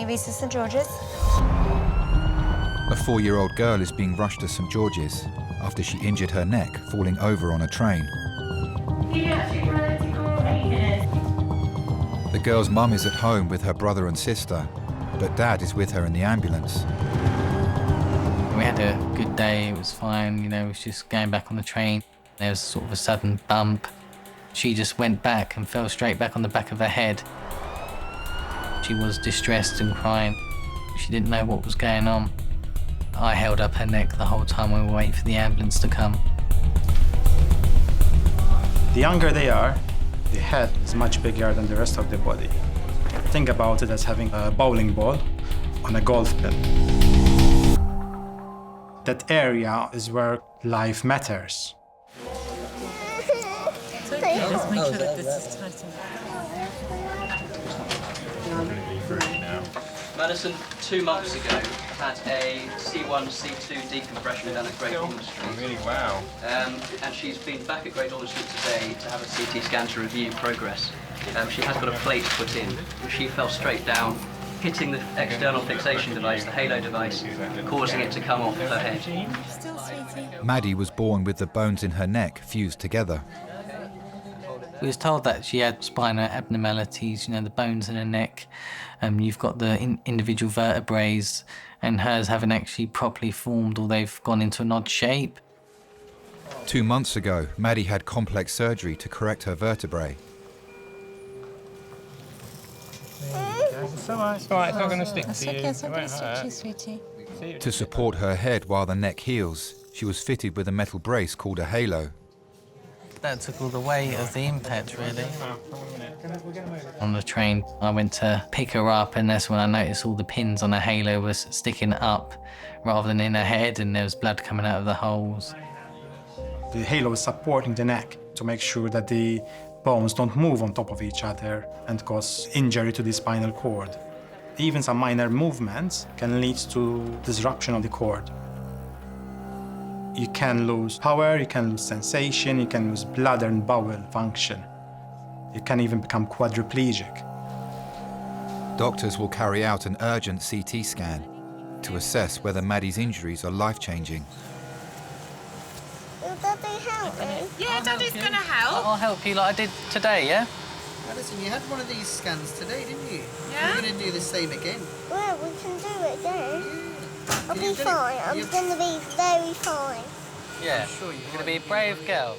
Visa St George's. A 4-year-old girl is being rushed to St George's after she injured her neck falling over on a train. The girl's mum is at home with her brother and sister, but Dad is with her in the ambulance. We had a good day, it was fine, it was just going back on the train. There was sort of a sudden bump. She just went back and fell straight back on the back of her head. She was distressed and crying. She didn't know what was going on. I held up her neck the whole time we were waiting for the ambulance to come. The younger they are, the head is much bigger than the rest of the body. Think about it as having a bowling ball on a golf pin. That area is where life matters. Just make sure that this is tight enough. Madison, 2 months ago, had a C1, C2 decompression done at Great Ormond Street. Really, wow. And she's been back at Great Ormond Street today to have a CT scan to review progress. She has got a plate put in. She fell straight down, hitting the external fixation device, the halo device, causing it to come off her head. Maddie was born with the bones in her neck fused together. We was told that she had spinal abnormalities, the bones in her neck. You've got the individual vertebrae, and hers haven't actually properly formed, or they've gone into an odd shape. 2 months ago, Maddie had complex surgery to correct her vertebrae. It's all right, it's not going to stick That's to you. okay, it's not It going won't to stick hurt. to you, sweetie. To support her head while the neck heals, she was fitted with a metal brace called a halo. That took all the weight of the impact, really. On the train, I went to pick her up, and that's when I noticed all the pins on her halo was sticking up rather than in her head, and there was blood coming out of the holes. The halo is supporting the neck to make sure that the bones don't move on top of each other and cause injury to the spinal cord. Even some minor movements can lead to disruption of the cord. You can lose power, you can lose sensation, you can lose bladder and bowel function. You can even become quadriplegic. Doctors will carry out an urgent CT scan to assess whether Maddie's injuries are life-changing. Will Daddy help me? Yeah, Daddy's going to help. I'll help you like I did today, yeah? Alison, you had one of these scans today, didn't you? Yeah. You're going to do the same again. Well, we can do it again. I'll be fine. I'm going to be very fine. Yeah, sure you're going to be a brave girl.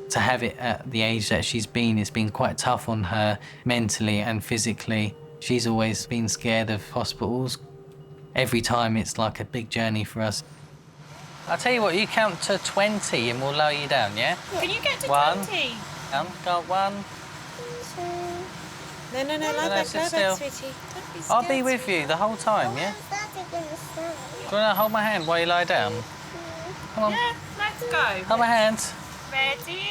To have it at the age that she's been, it's been quite tough on her mentally and physically. She's always been scared of hospitals. Every time it's like a big journey for us. I'll tell you what, you count to 20 and we'll lower you down, yeah? Can you get to 1. 20? Go 1. No, lie back, sweetie. I'll be with you the whole time, yeah? Do you want to hold my hand while you lie down? Come on. Yeah, let's go. Hold my hand. Ready?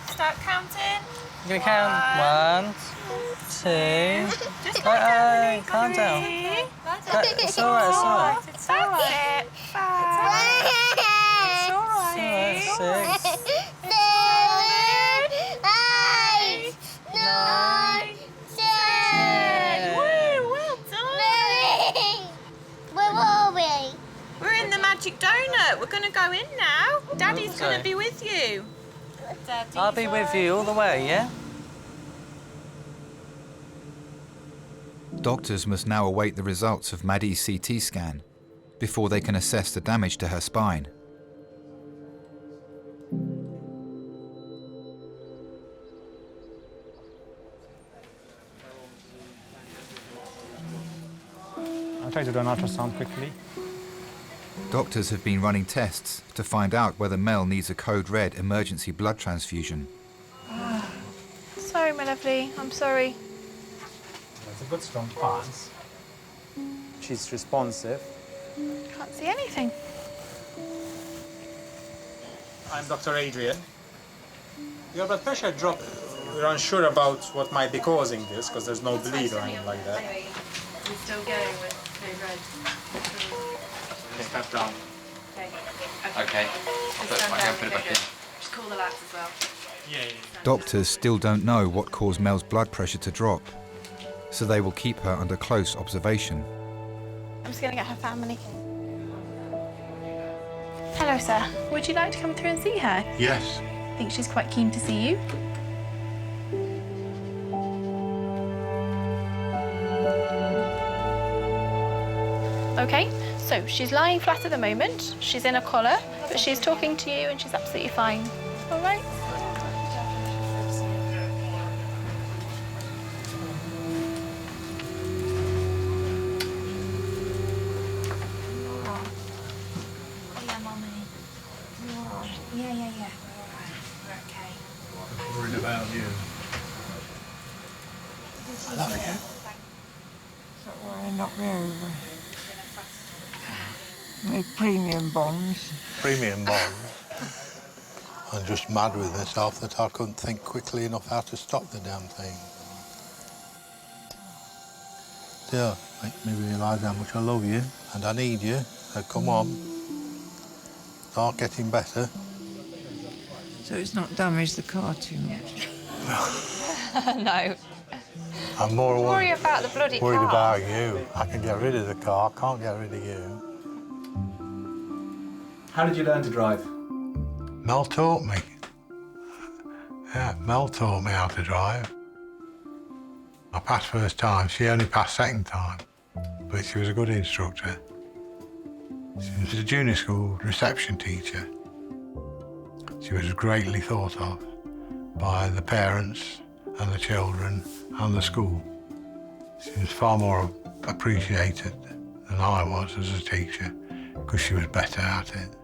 Start counting. You're going to count 1, 2... Just calm down. It's all right, it's all right. It's all right. 5. It's all right. 6. 9, 10. Woo, well done. Where are we? We're in the Magic Donut. We're going to go in now. Daddy's going to be with you. I'll be with you all the way, yeah? Doctors must now await the results of Maddie's CT scan before they can assess the damage to her spine. I'll try to do an ultrasound quickly. Doctors have been running tests to find out whether Mel needs a code red emergency blood transfusion. Sorry, my lovely. I'm sorry. That's a good strong pulse. She's responsive. Can't see anything. I'm Dr. Adrian. Your blood pressure dropped. We're unsure about what might be causing this because there's no bleed or anything like that. We're still going with code red. Step down. Okay. Just I can put it back in. Just call the lads as well. Yeah. Doctors still don't know what caused Mel's blood pressure to drop, so they will keep her under close observation. I'm just going to get her family. Hello, sir. Would you like to come through and see her? Yes. I think she's quite keen to see you. Okay, so she's lying flat at the moment. She's in a collar, but she's talking to you and she's absolutely fine. All right? Yeah. Worried about you. I love you. Not really. With premium bonds. Premium bonds. I'm just mad with myself that I couldn't think quickly enough how to stop the damn thing. Still, make me realise how much I love you and I need you. So come on. Start getting better. So it's not damaged the car too much? No. I'm more Worry about the bloody worried car. about you. I can get rid of the car, I can't get rid of you. How did you learn to drive? Mel taught me. Yeah, Mel taught me how to drive. I passed first time, she only passed second time. But she was a good instructor. She was a junior school reception teacher. She was greatly thought of by the parents and the children and the school. She was far more appreciated than I was as a teacher because she was better at it.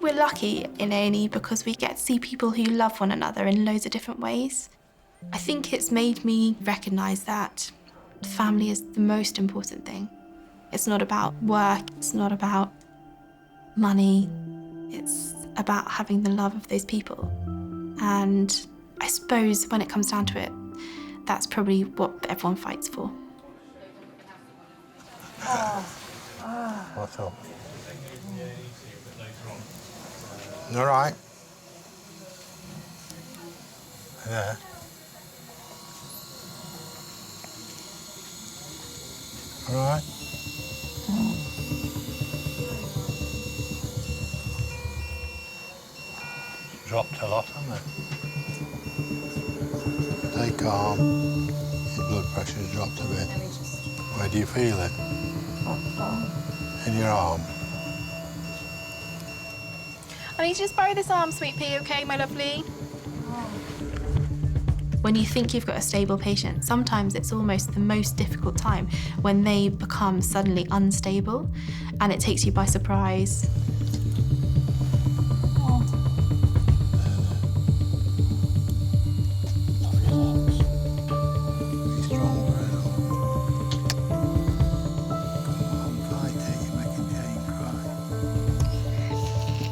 we're lucky in A&E because we get to see people who love one another in loads of different ways. I think it's made me recognise that family is the most important thing. It's not about work, it's not about money, it's about having the love of those people. And I suppose when it comes down to it, that's probably what everyone fights for. What's up? All right. Yeah. All right. Dropped a lot, hasn't it? Stay calm. Your blood pressure's dropped a bit. Where do you feel it? In your arm. I need you to just borrow this arm, sweet pea, okay, my lovely? When you think you've got a stable patient, sometimes it's almost the most difficult time when they become suddenly unstable and it takes you by surprise.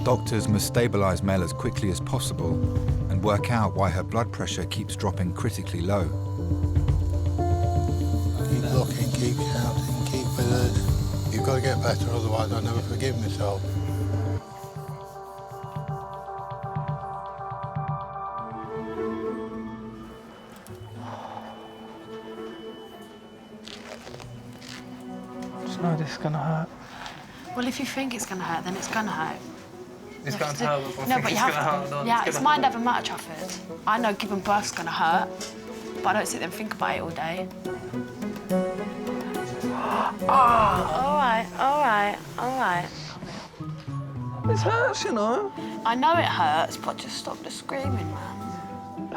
Doctors must stabilise Mel as quickly as possible and work out why her blood pressure keeps dropping critically low. Keep looking, keep shouting, keep with us. You've got to get better, otherwise I'll never forgive myself. Just know this is gonna hurt. Well, if you think it's going to hurt, then it's going to hurt. It's going to hurt. No, but you have to. Yeah, it's mind over matter, Trafford. I know giving birth's going to hurt, but I don't sit there and think about it all day. All right. This hurts, you know. I know it hurts, but just stop the screaming, man.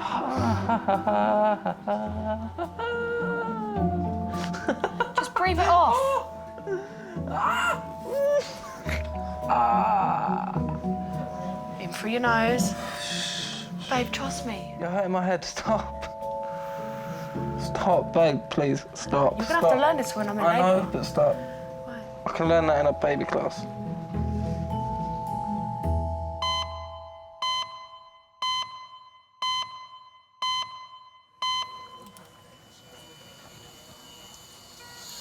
Just breathe it off. In through your nose. Babe, trust me. You're hurting my head. Stop. Stop, babe, please. Stop. You're gonna have to learn this when I'm in I know, labour. but stop. Why? I can learn that in a baby class.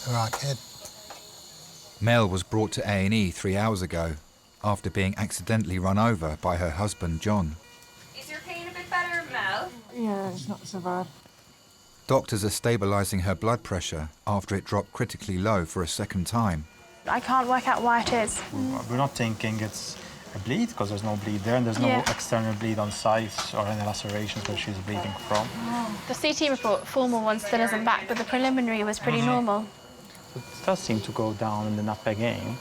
All right, kid. Mel was brought to A&E 3 hours ago after being accidentally run over by her husband, John. Is your pain a bit better, Mel? Yeah, it's not so bad. Doctors are stabilising her blood pressure after it dropped critically low for a second time. I can't work out why it is. We're not thinking it's a bleed, because there's no bleed there, and there's no external bleed on site or any lacerations where she's bleeding from. The CT report, formal one, still isn't back, but the preliminary was pretty normal. It does seem to go down and then up again.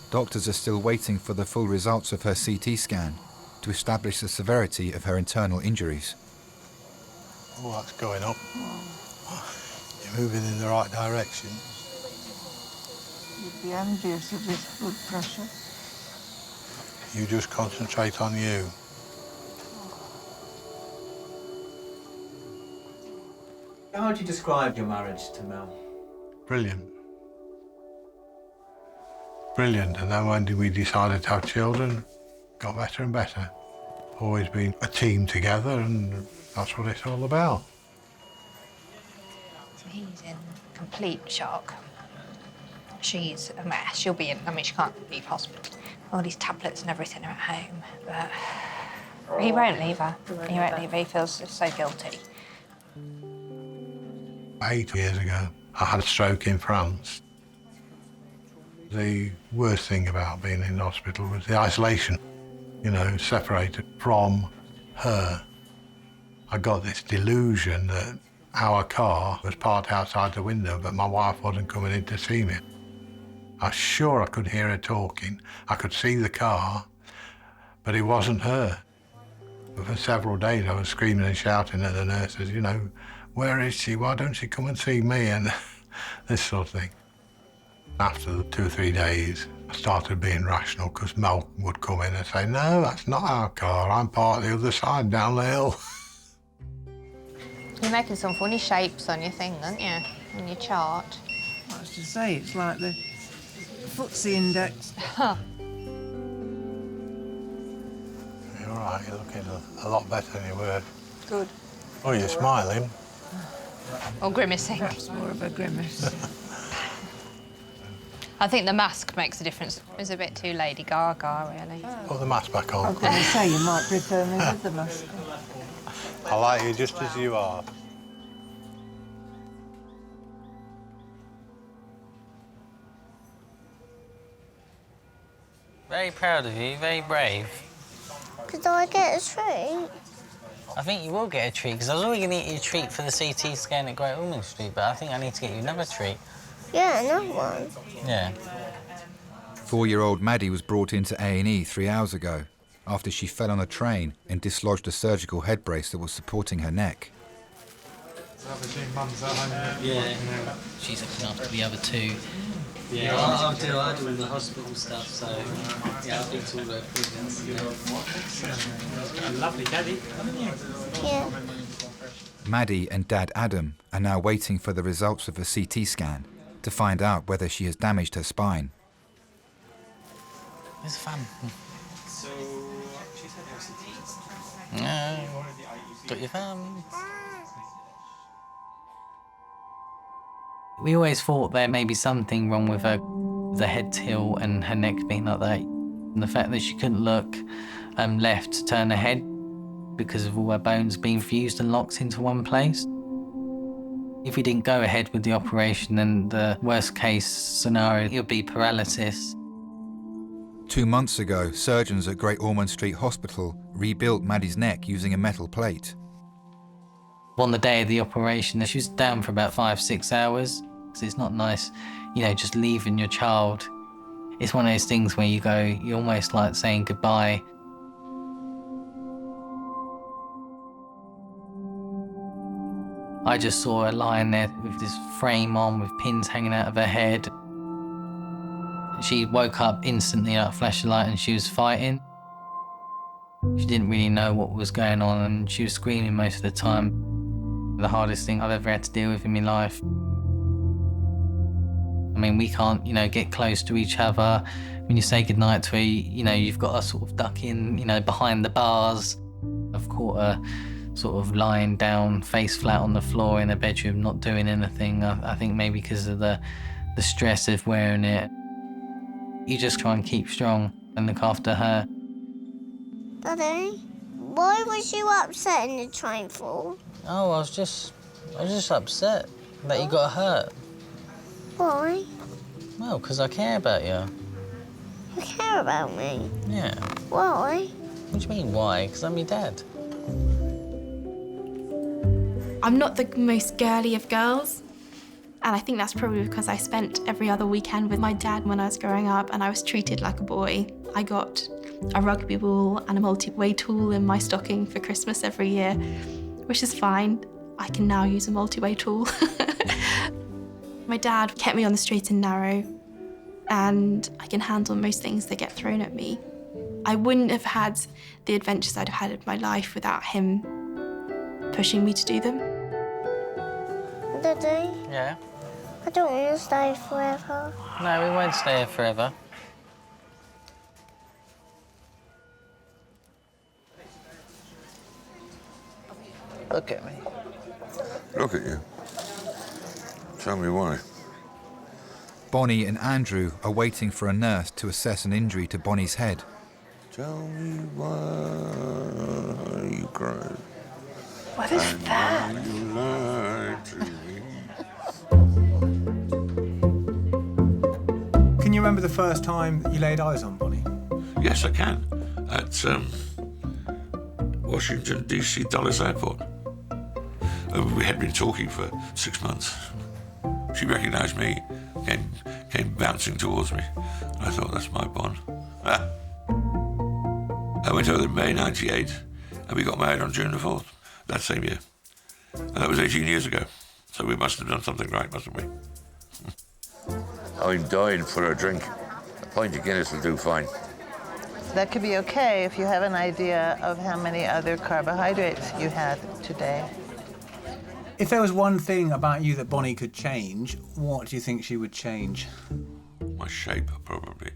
Doctors are still waiting for the full results of her CT scan to establish the severity of her internal injuries. Oh, that's going up. You're moving in the right direction. You'd be envious of this blood pressure. You just concentrate on you. How would you describe your marriage to Mel? Brilliant. Brilliant. And then when we decided to have children, got better and better. Always been a team together, and that's what it's all about. He's in complete shock. She's a mess. She'll be in, I mean, she can't leave hospital. All these tablets and everything are at home, but he won't leave her. He won't leave her. He feels so guilty. 8 years ago, I had a stroke in France. The worst thing about being in hospital was the isolation, you know, separated from her. I got this delusion that our car was parked outside the window, but my wife wasn't coming in to see me. I was sure I could hear her talking. I could see the car, but it wasn't her. But for several days, I was screaming and shouting at the nurses, you know, where is she? Why don't she come and see me? And this sort of thing. After the 2 or 3 days, I started being rational because Mel would come in and say, no, that's not our car, I'm parked the other side down the hill. You're making some funny shapes on your thing, aren't you? On your chart. I was to say, it's like the footsie index. You're all right, you're looking a lot better than you were. Good. Oh, you're smiling. Or grimacing. Perhaps more of a grimace. I think the mask makes a difference. It was a bit too Lady Gaga, really. Put the mask back I on. was going to say, you might prefer me with the mask on. I like you just as you are. Very proud of you, very brave. Could I get a treat? I think you will get a treat, because I was already going to get you a treat for the CT scan at Great Ormond Street, but I think I need to get you another treat. Yeah, another one. Yeah. 4-year-old Maddie was brought into A&E 3 hours ago after she fell on a train and dislodged a surgical head brace that was supporting her neck. Yeah. She's looking after the other two. Yeah, I do all the hospital stuff, so yeah, I've been to all the appointments. Lovely daddy, haven't you? Yeah. Maddie and Dad Adam are now waiting for the results of a CT scan to find out whether she has damaged her spine. It's fun. No, got your thumb. We always thought there may be something wrong with her, the head tilt and her neck being like that. And the fact that she couldn't look left to turn her head because of all her bones being fused and locked into one place. If we didn't go ahead with the operation, then the worst case scenario, it would be paralysis. 2 months ago, surgeons at Great Ormond Street Hospital rebuilt Maddie's neck using a metal plate. On the day of the operation, she was down for about 5-6 hours. So it's not nice, you know, just leaving your child. It's one of those things where you go, you're almost like saying goodbye. I just saw her lying there with this frame on with pins hanging out of her head. She woke up instantly like a flash of light and she was fighting. She didn't really know what was going on and she was screaming most of the time. The hardest thing I've ever had to deal with in my life. I mean, we can't, you know, get close to each other. When you say goodnight to her, you know, you've got to sort of duck in, you know, behind the bars. I've caught her sort of lying down, face flat on the floor in her bedroom, not doing anything. I think maybe because of the stress of wearing it. You just try and keep strong and look after her. Daddy, why was you upset in the train for? Oh, I was just upset that you got hurt. Why? Well, because I care about you. You care about me? Yeah. Why? What do you mean, why? Because I'm your dad. I'm not the most girly of girls, and I think that's probably because I spent every other weekend with my dad when I was growing up and I was treated like a boy. I got a rugby ball and a multi-way tool in my stocking for Christmas every year, which is fine. I can now use a multi-way tool. My dad kept me on the straight and narrow, and I can handle most things that get thrown at me. I wouldn't have had the adventures I'd have had in my life without him pushing me to do them. Daddy? Yeah? I don't want to stay forever. No, we won't stay here forever. Look at me. Look at you. Tell me why. Bonnie and Andrew are waiting for a nurse to assess an injury to Bonnie's head. Tell me why you cry. What is that? You lie to me. Can you remember the first time that you laid eyes on Bonnie? Yes, I can. At Washington, D.C. Dulles Airport. We had been talking for 6 months. She recognised me, came bouncing towards me. I thought, that's my Bon. I went over in May '98, and we got married on June the 4th, that same year. And that was 18 years ago. So we must have done something right, mustn't we? I'm dying for a drink. pint of Guinness will do fine. That could be okay if you have an idea of how many other carbohydrates you had today. If there was one thing about you that Bonnie could change, what do you think she would change? My shape, probably.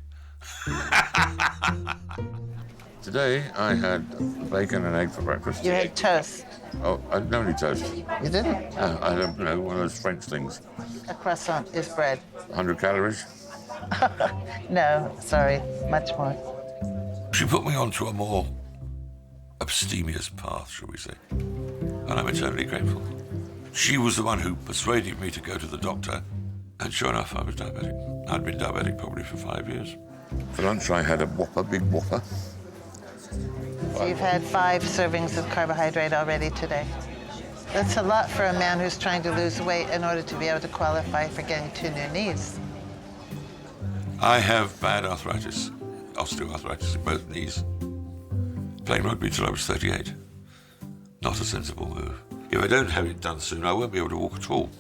Today, I had bacon and egg for breakfast. You had toast. Oh, I didn't have any toast. You didn't? I had one of those French things. A croissant is bread. 100 calories. No, sorry, much more. She put me onto a more abstemious path, shall we say, and I'm eternally grateful. She was the one who persuaded me to go to the doctor, and sure enough, I was diabetic. I'd been diabetic probably for 5 years. For lunch, I had a Whopper, big Whopper. So you've had 5 servings of carbohydrate already today. That's a lot for a man who's trying to lose weight in order to be able to qualify for getting 2 new knees. I have bad arthritis, osteoarthritis in both knees. Playing rugby till I was 38. Not a sensible move. If I don't have it done soon, I won't be able to walk at all.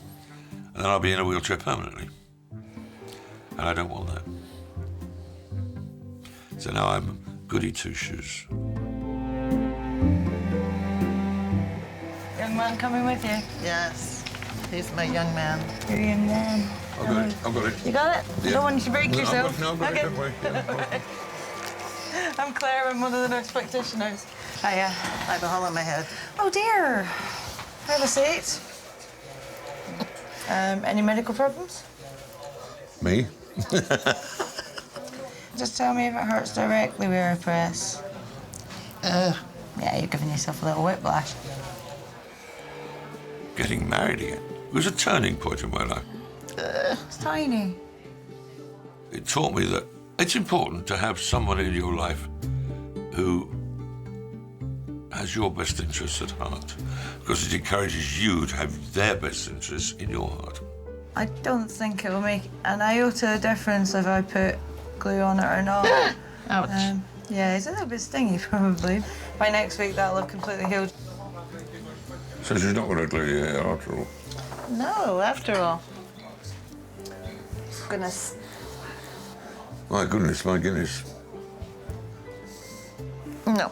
And then I'll be in a wheelchair permanently. And I don't want that. So now I'm goody two-shoes. Young man coming with you? Yes. He's my young man. Your young man. I've got it. You got it? Yeah. I don't want you to break yourself. I've got it, don't worry. I'm Claire, I'm one of the nurse practitioners. Hiya. I have a hole in my head. Oh dear. Have a seat. Any medical problems? Me? Just tell me if it hurts directly where I press. Yeah, you're giving yourself a little whiplash. Getting married again. It was a turning point in my life. It's tiny. It taught me that it's important to have someone in your life who has your best interests at heart, because it encourages you to have their best interests in your heart. I don't think it will make an iota difference if I put glue on it or not. Ouch. Yeah, it's a little bit stingy, probably. By next week, that'll have completely healed. So she's not going to glue your hair after all? No, after all. Goodness. My goodness, my Guinness. No.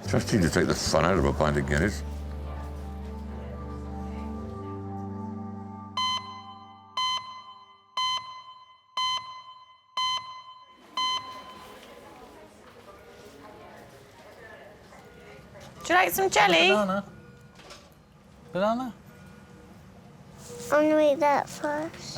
Trust you to take the fun out of a pint of Guinness. Do you like some jelly? Banana. Banana? I'm gonna eat that first.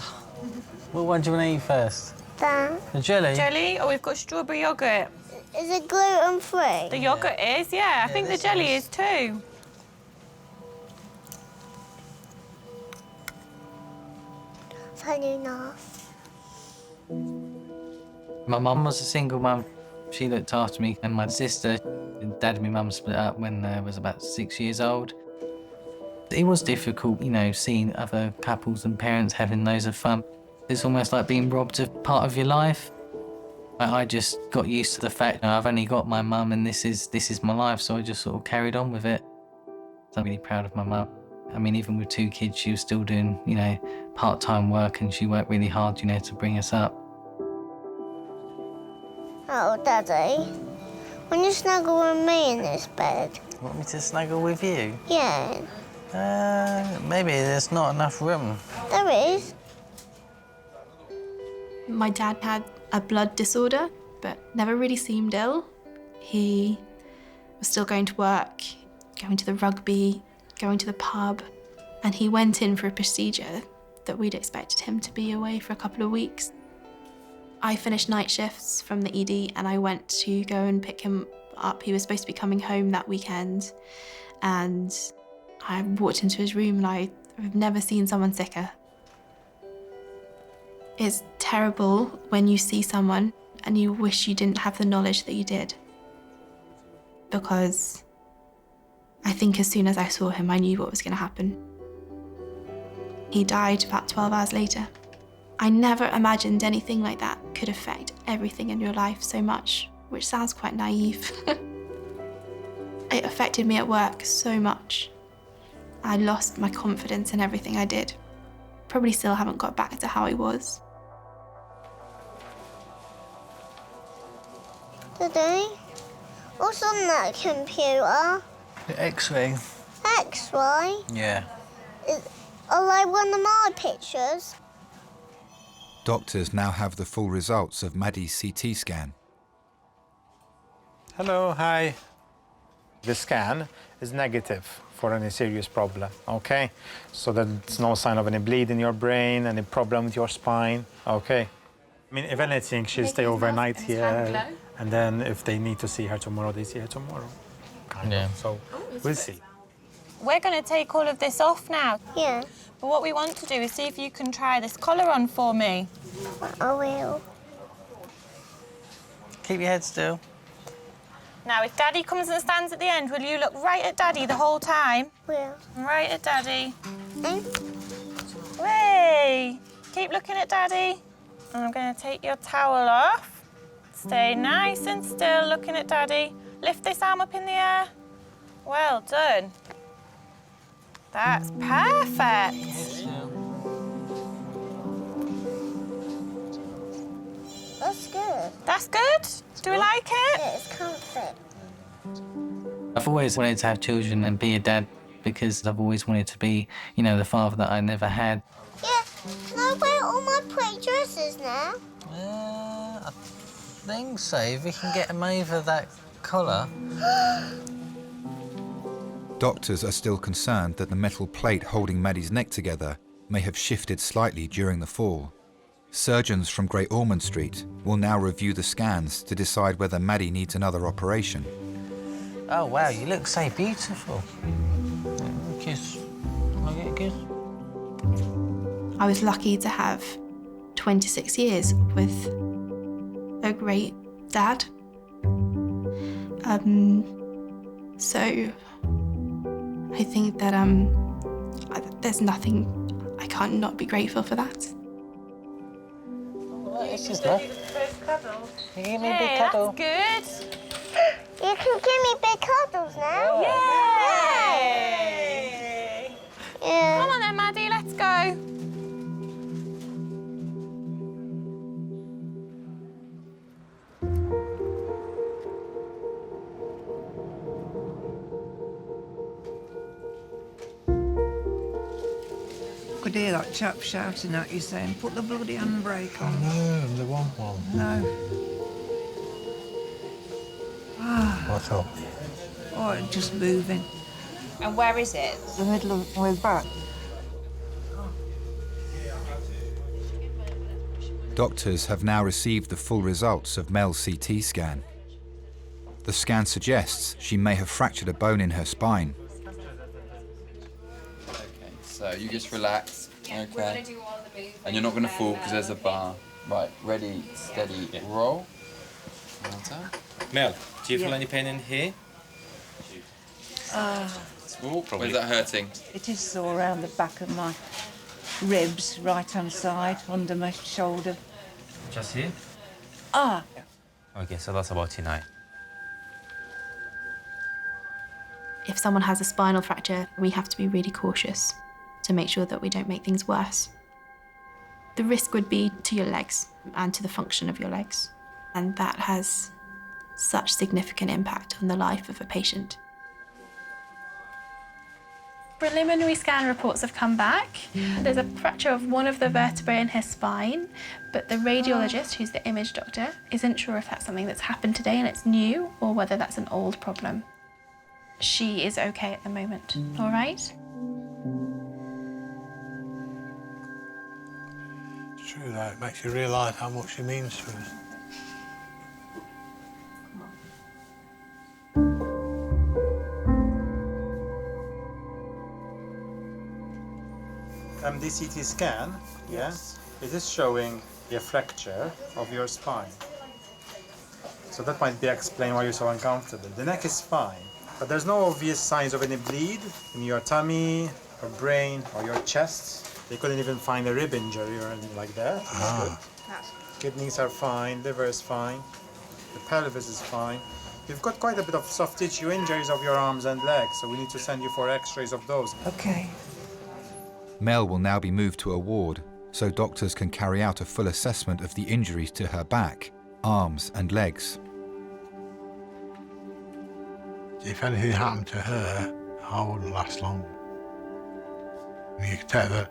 What one do you want to eat first? That. The jelly? Jelly? Oh, we've got strawberry yoghurt. Is it gluten-free? The yoghurt is, yeah. I think the jelly is too. Funny enough. My mum was a single mum. She looked after me and my sister. Dad and my mum split up when I was about 6 years old. It was difficult, you know, seeing other couples and parents having loads of fun. It's almost like being robbed of part of your life. I just got used to the fact that I've only got my mum and this is my life, so I just sort of carried on with it. So I'm really proud of my mum. I mean, even with 2 kids, she was still doing, you know, part-time work, and she worked really hard, you know, to bring us up. Oh, Daddy, when you snuggle with me in this bed? Want me to snuggle with you? Yeah, Maybe there's not enough room. there is. My dad had a blood disorder, but never really seemed ill. He was still going to work, going to the rugby, going to the pub, and he went in for a procedure that we'd expected him to be away for a couple of weeks. I finished night shifts from the ED and I went to go and pick him up. He was supposed to be coming home that weekend, and I walked into his room and I've never seen someone sicker. It's terrible when you see someone and you wish you didn't have the knowledge that you did. Because I think as soon as I saw him, I knew what was going to happen. He died about 12 hours later. I never imagined anything like that could affect everything in your life so much, which sounds quite naive. It affected me at work so much. I lost my confidence in everything I did. Probably still haven't got back to how I was. Daddy, what's on that computer? The X-ray. X-ray? Yeah. Are they one of my pictures? Doctors now have the full results of Maddie's CT scan. Hello, hi. The scan is negative for any serious problem, okay? So there's no sign of any bleed in your brain, any problem with your spine, okay? I mean, if anything, she'll stay overnight here, and then if they need to see her tomorrow, they see her tomorrow. Kind of. So we'll see. We're going to take all of this off now. Yeah. But what we want to do is see if you can try this collar on for me. I will. Keep your head still. Now, if Daddy comes and stands at the end, will you look right at Daddy the whole time? Will. Right at Daddy. Way! Keep looking at Daddy. And I'm going to take your towel off. Stay nice and still, looking at Daddy. Lift this arm up in the air. Well done. That's perfect. That's good. That's good? Do we like it? Yeah, it's comfort. I've always wanted to have children and be a dad because I've always wanted to be, you know, the father that I never had. Yeah, can I wear all my pretty dresses now? I think so, if we can get them over that collar. Doctors are still concerned that the metal plate holding Maddie's neck together may have shifted slightly during the fall. Surgeons from Great Ormond Street will now review the scans to decide whether Maddie needs another operation. Oh, wow, you look so beautiful. Kiss. Can I get a kiss? I was lucky to have 26 years with a great dad. So I think that there's nothing, I can't not be grateful for that. This is love. You give me a big cuddle. That's good. You can give me big cuddles now. Yay! Yeah. Come on then, Maddie, let's go. Could hear that chap shouting at you saying, put the bloody handbrake on. No, they want one. No. What's up? Oh, it's just moving. And where is it? The middle of my back. Doctors have now received the full results of Mel's CT scan. The scan suggests she may have fractured a bone in her spine. Okay, so you just relax, okay? And you're not going to fall because there's a bar. Right, ready, steady, roll. Well done. Mel, do you feel any pain in here? Where's that hurting? It is sore around the back of my ribs, right-hand side, under my shoulder. Just here? Ah. Okay, so that's about tonight. If someone has a spinal fracture, we have to be really cautious to make sure that we don't make things worse. The risk would be to your legs and to the function of your legs, and that has such significant impact on the life of a patient. Preliminary scan reports have come back. There's a fracture of one of the vertebrae in her spine, but the radiologist, who's the image doctor, isn't sure if that's something that's happened today and it's new, or whether that's an old problem. She is okay at the moment, all right? It's true, that it makes you realise how much she means to us. The CT scan, yes, it is showing a fracture of your spine. So that might be explain why you're so uncomfortable. The neck is fine, but there's no obvious signs of any bleed in your tummy, or brain, or your chest. They couldn't even find a rib injury or anything like that. Ah. Kidneys are fine, liver is fine, the pelvis is fine. You've got quite a bit of soft tissue injuries of your arms and legs, so we need to send you for x-rays of those. Okay. Mel will now be moved to a ward so doctors can carry out a full assessment of the injuries to her back, arms and legs. If anything happened to her, I wouldn't last long. You could take the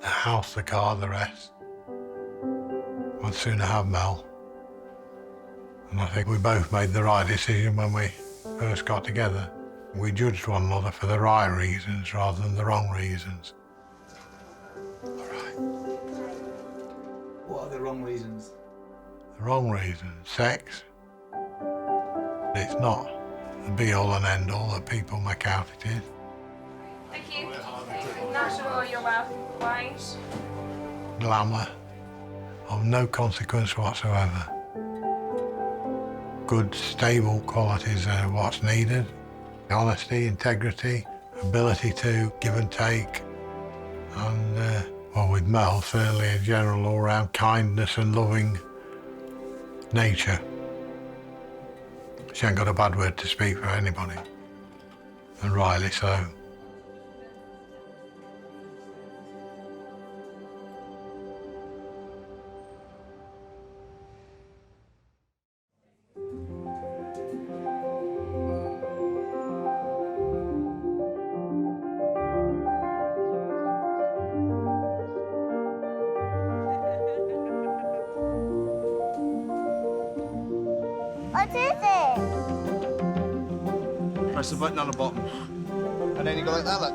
house, the car, the rest. I'd sooner have Mel. And I think we both made the right decision when we first got together. We judged one another for the right reasons rather than the wrong reasons. What are the wrong reasons? The wrong reasons, sex. It's not the be-all and end-all that people make out it is. Thank you. Natural, you're welcome. Right. Glamour of no consequence whatsoever. Good, stable qualities are what's needed. Honesty, integrity, ability to give and take. And, well, with Mel, certainly a general all-round kindness and loving nature. She ain't got a bad word to speak for anybody. And rightly so. What is it? Press the button on the bottom. And then you go like that, look.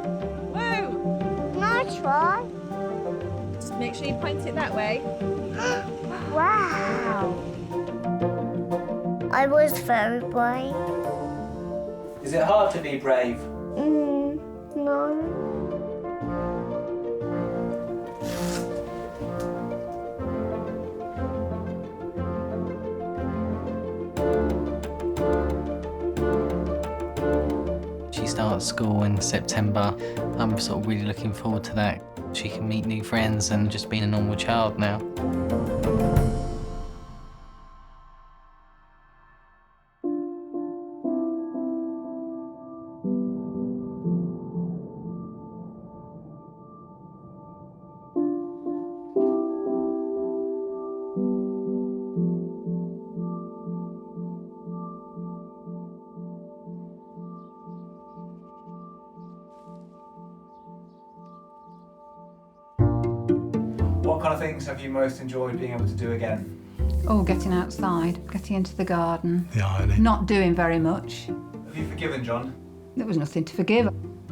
Woo! Nice one. Just make sure you point it that way. Wow. I was very brave. Is it hard to be brave? No. She starts school in September. I'm sort of really looking forward to that. She can meet new friends and just being a normal child now. What kind of things have you most enjoyed being able to do again? Oh, getting outside, getting into the garden. The irony. Not doing very much. Have you forgiven John? There was nothing to forgive.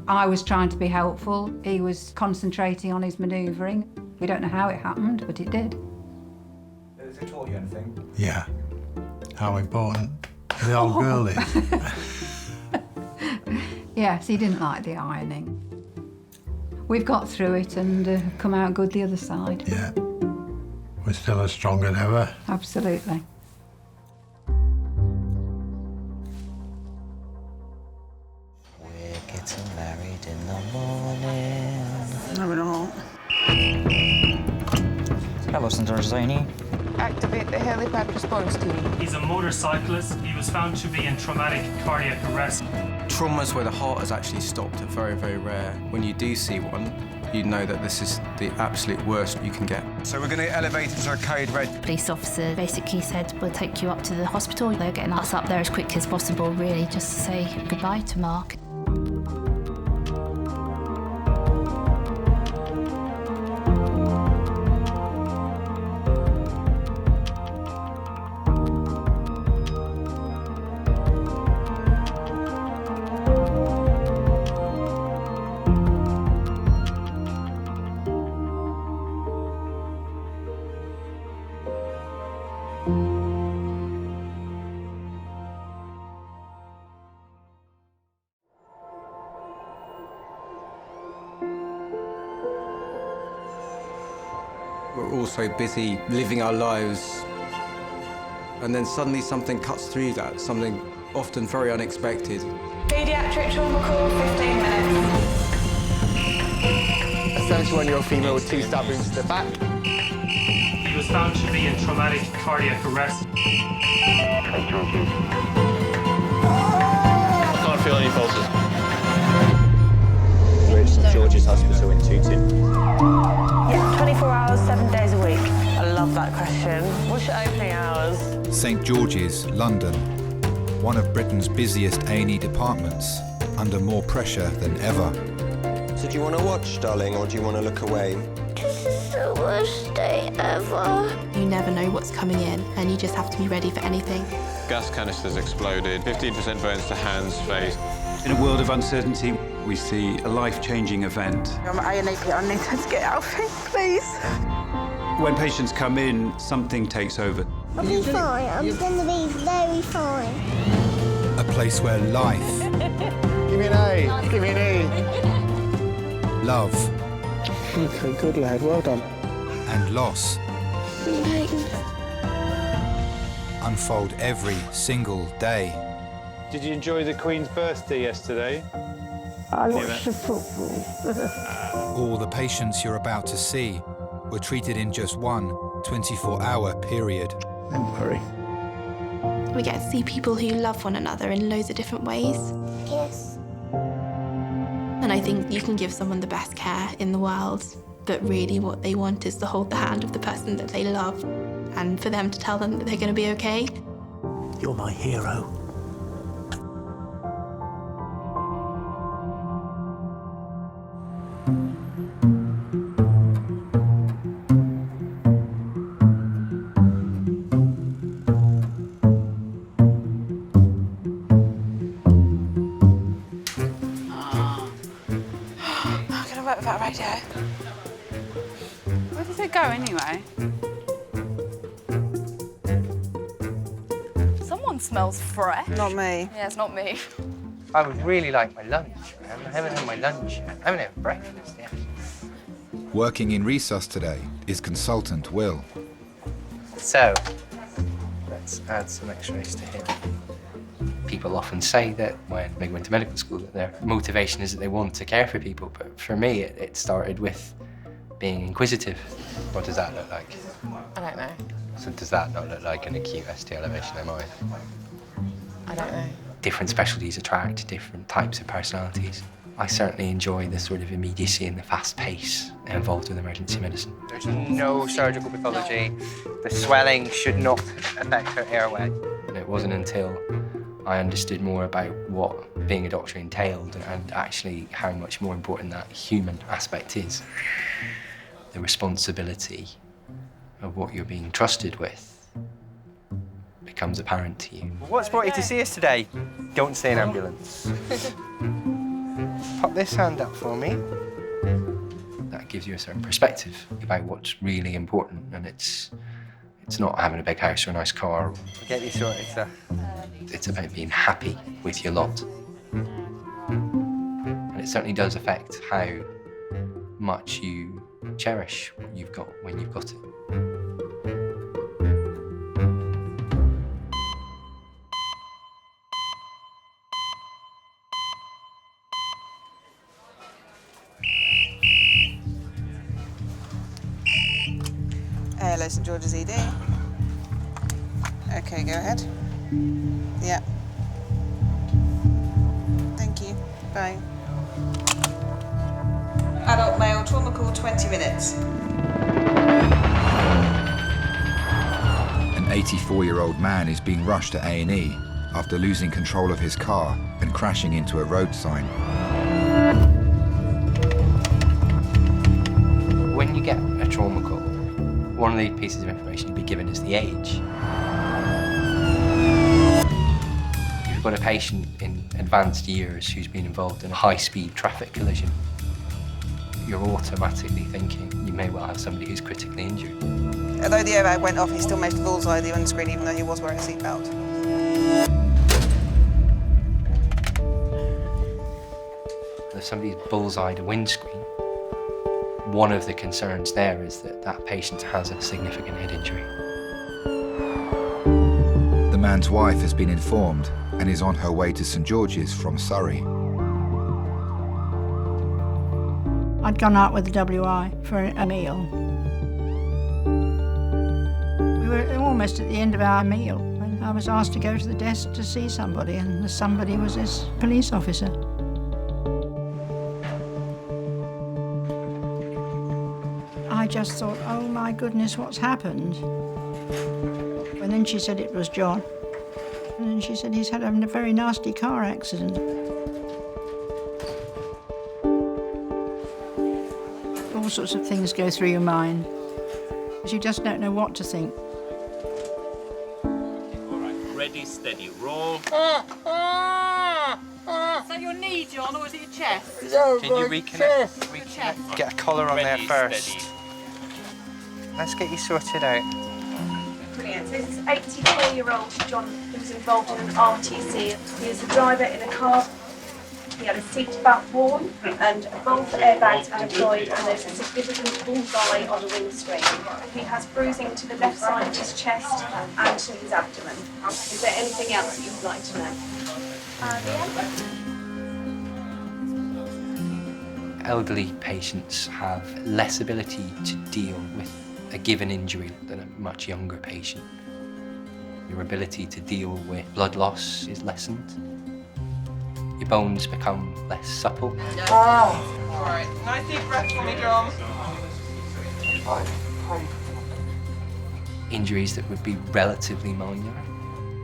I was trying to be helpful. He was concentrating on his manoeuvring. We don't know how it happened, but it did. Has it taught you anything? Yeah. How important the old girl is. Yes, he didn't like the ironing. We've got through it and come out good the other side. Yeah. We're still as strong as ever. Absolutely. We're getting married in the morning. No, we're not. Hello, St. Arzani. Activate the helipad response team. He's a motorcyclist. He was found to be in traumatic cardiac arrest. Traumas where the heart has actually stopped are very, very rare. When you do see one, you know that this is the absolute worst you can get. So we're going to elevate into a code red. Police officer basically said, we'll take you up to the hospital. They're getting us up there as quick as possible, really, just to say goodbye to Mark. We're all so busy living our lives, and then suddenly something cuts through that, something often very unexpected. Pediatric trauma call, 15 minutes. A 71-year-old female with 2 stab wounds to the back. He was found to be in traumatic cardiac arrest. I can't feel any pulses. We're at St George's Hospital in Tooting. Yeah, 24 hours, 7 days a week. I love that question. What's your opening hours? St George's, London. one of Britain's busiest A&E departments, under more pressure than ever. So do you want to watch, darling, or do you want to look away? This is the worst day ever. You never know what's coming in, and you just have to be ready for anything. Gas canisters exploded, 15% burns to hands, face. In a world of uncertainty, we see a life-changing event. I'm ANAP, I need to get out of here, please. When patients come in, something takes over. I'll be fine. I'm going to be very fine. A place where life... Give me an A. Give me an E. Love... Okay, good lad, well done. And loss... unfold every single day. Did you enjoy the Queen's birthday yesterday? I watched the football. All the patients you're about to see were treated in just one 24-hour period. Don't worry. We get to see people who love one another in loads of different ways. Yes. And I think you can give someone the best care in the world, but really what they want is to hold the hand of the person that they love and for them to tell them that they're going to be okay. You're my hero. That radio. Where does it go anyway? Someone smells fresh. Not me. Yeah, it's not me. I would really like my lunch. I haven't had my lunch yet. I haven't had breakfast yet. Working in Resus today is consultant Will. So, let's add some x-rays to him. People often say that when they go into medical school that their motivation is that they want to care for people, but for me it started with being inquisitive. What does that look like? I don't know. So does that not look like an acute ST elevation MI? I don't know. Different specialties attract different types of personalities. I certainly enjoy the sort of immediacy and the fast pace involved with emergency medicine. There's no surgical pathology. The swelling should not affect her airway. And it wasn't until I understood more about what being a doctor entailed and actually how much more important that human aspect is. The responsibility of what you're being trusted with becomes apparent to you. What's brought you to see us today? Don't stay in ambulance. Pop this hand up for me. That gives you a certain perspective about what's really important, and it's not having a big house or a nice car. I'll get you sorted, sir. It's about being happy with your lot. And it certainly does affect how much you cherish what you've got when you've got it. Hello, St George's ED. Okay, go ahead. Yeah. Thank you. Bye. Adult male, trauma call, 20 minutes. An 84-year-old man is being rushed to A&E after losing control of his car and crashing into a road sign. When you get a trauma call, one of the pieces of information you'll be given is the age. If you've got a patient in advanced years who's been involved in a high-speed traffic collision, you're automatically thinking you may well have somebody who's critically injured. Although the airbag went off, he still managed to bullseye the windscreen even though he was wearing a seatbelt. If somebody's bullseyed a windscreen, one of the concerns there is that that patient has a significant head injury. The man's wife has been informed and is on her way to St George's from Surrey. I'd gone out with the WI for a meal. We were almost at the end of our meal when I was asked to go to the desk to see somebody, and the somebody was this police officer. I just thought, oh my goodness, what's happened? And then she said it was John. And she said he's had a very nasty car accident. All sorts of things go through your mind. You just don't know what to think. Ready, steady, roll. Is that your knee, John, or is it your chest? Can you reconnect? Get a collar on there first. Steady. Let's get you sorted out. Brilliant. So this is 84-year-old John who was involved in an RTC. He was a driver in a car. He had a seatbelt worn and both airbags are deployed and there's a significant bullseye on the windscreen. He has bruising to the left side of his chest and to his abdomen. Is there anything else that you'd like to know? Elderly patients have less ability to deal with a given injury than a much younger patient. Your ability to deal with blood loss is lessened. Your bones become less supple. All right, nice deep breath for me, John. Injuries that would be relatively minor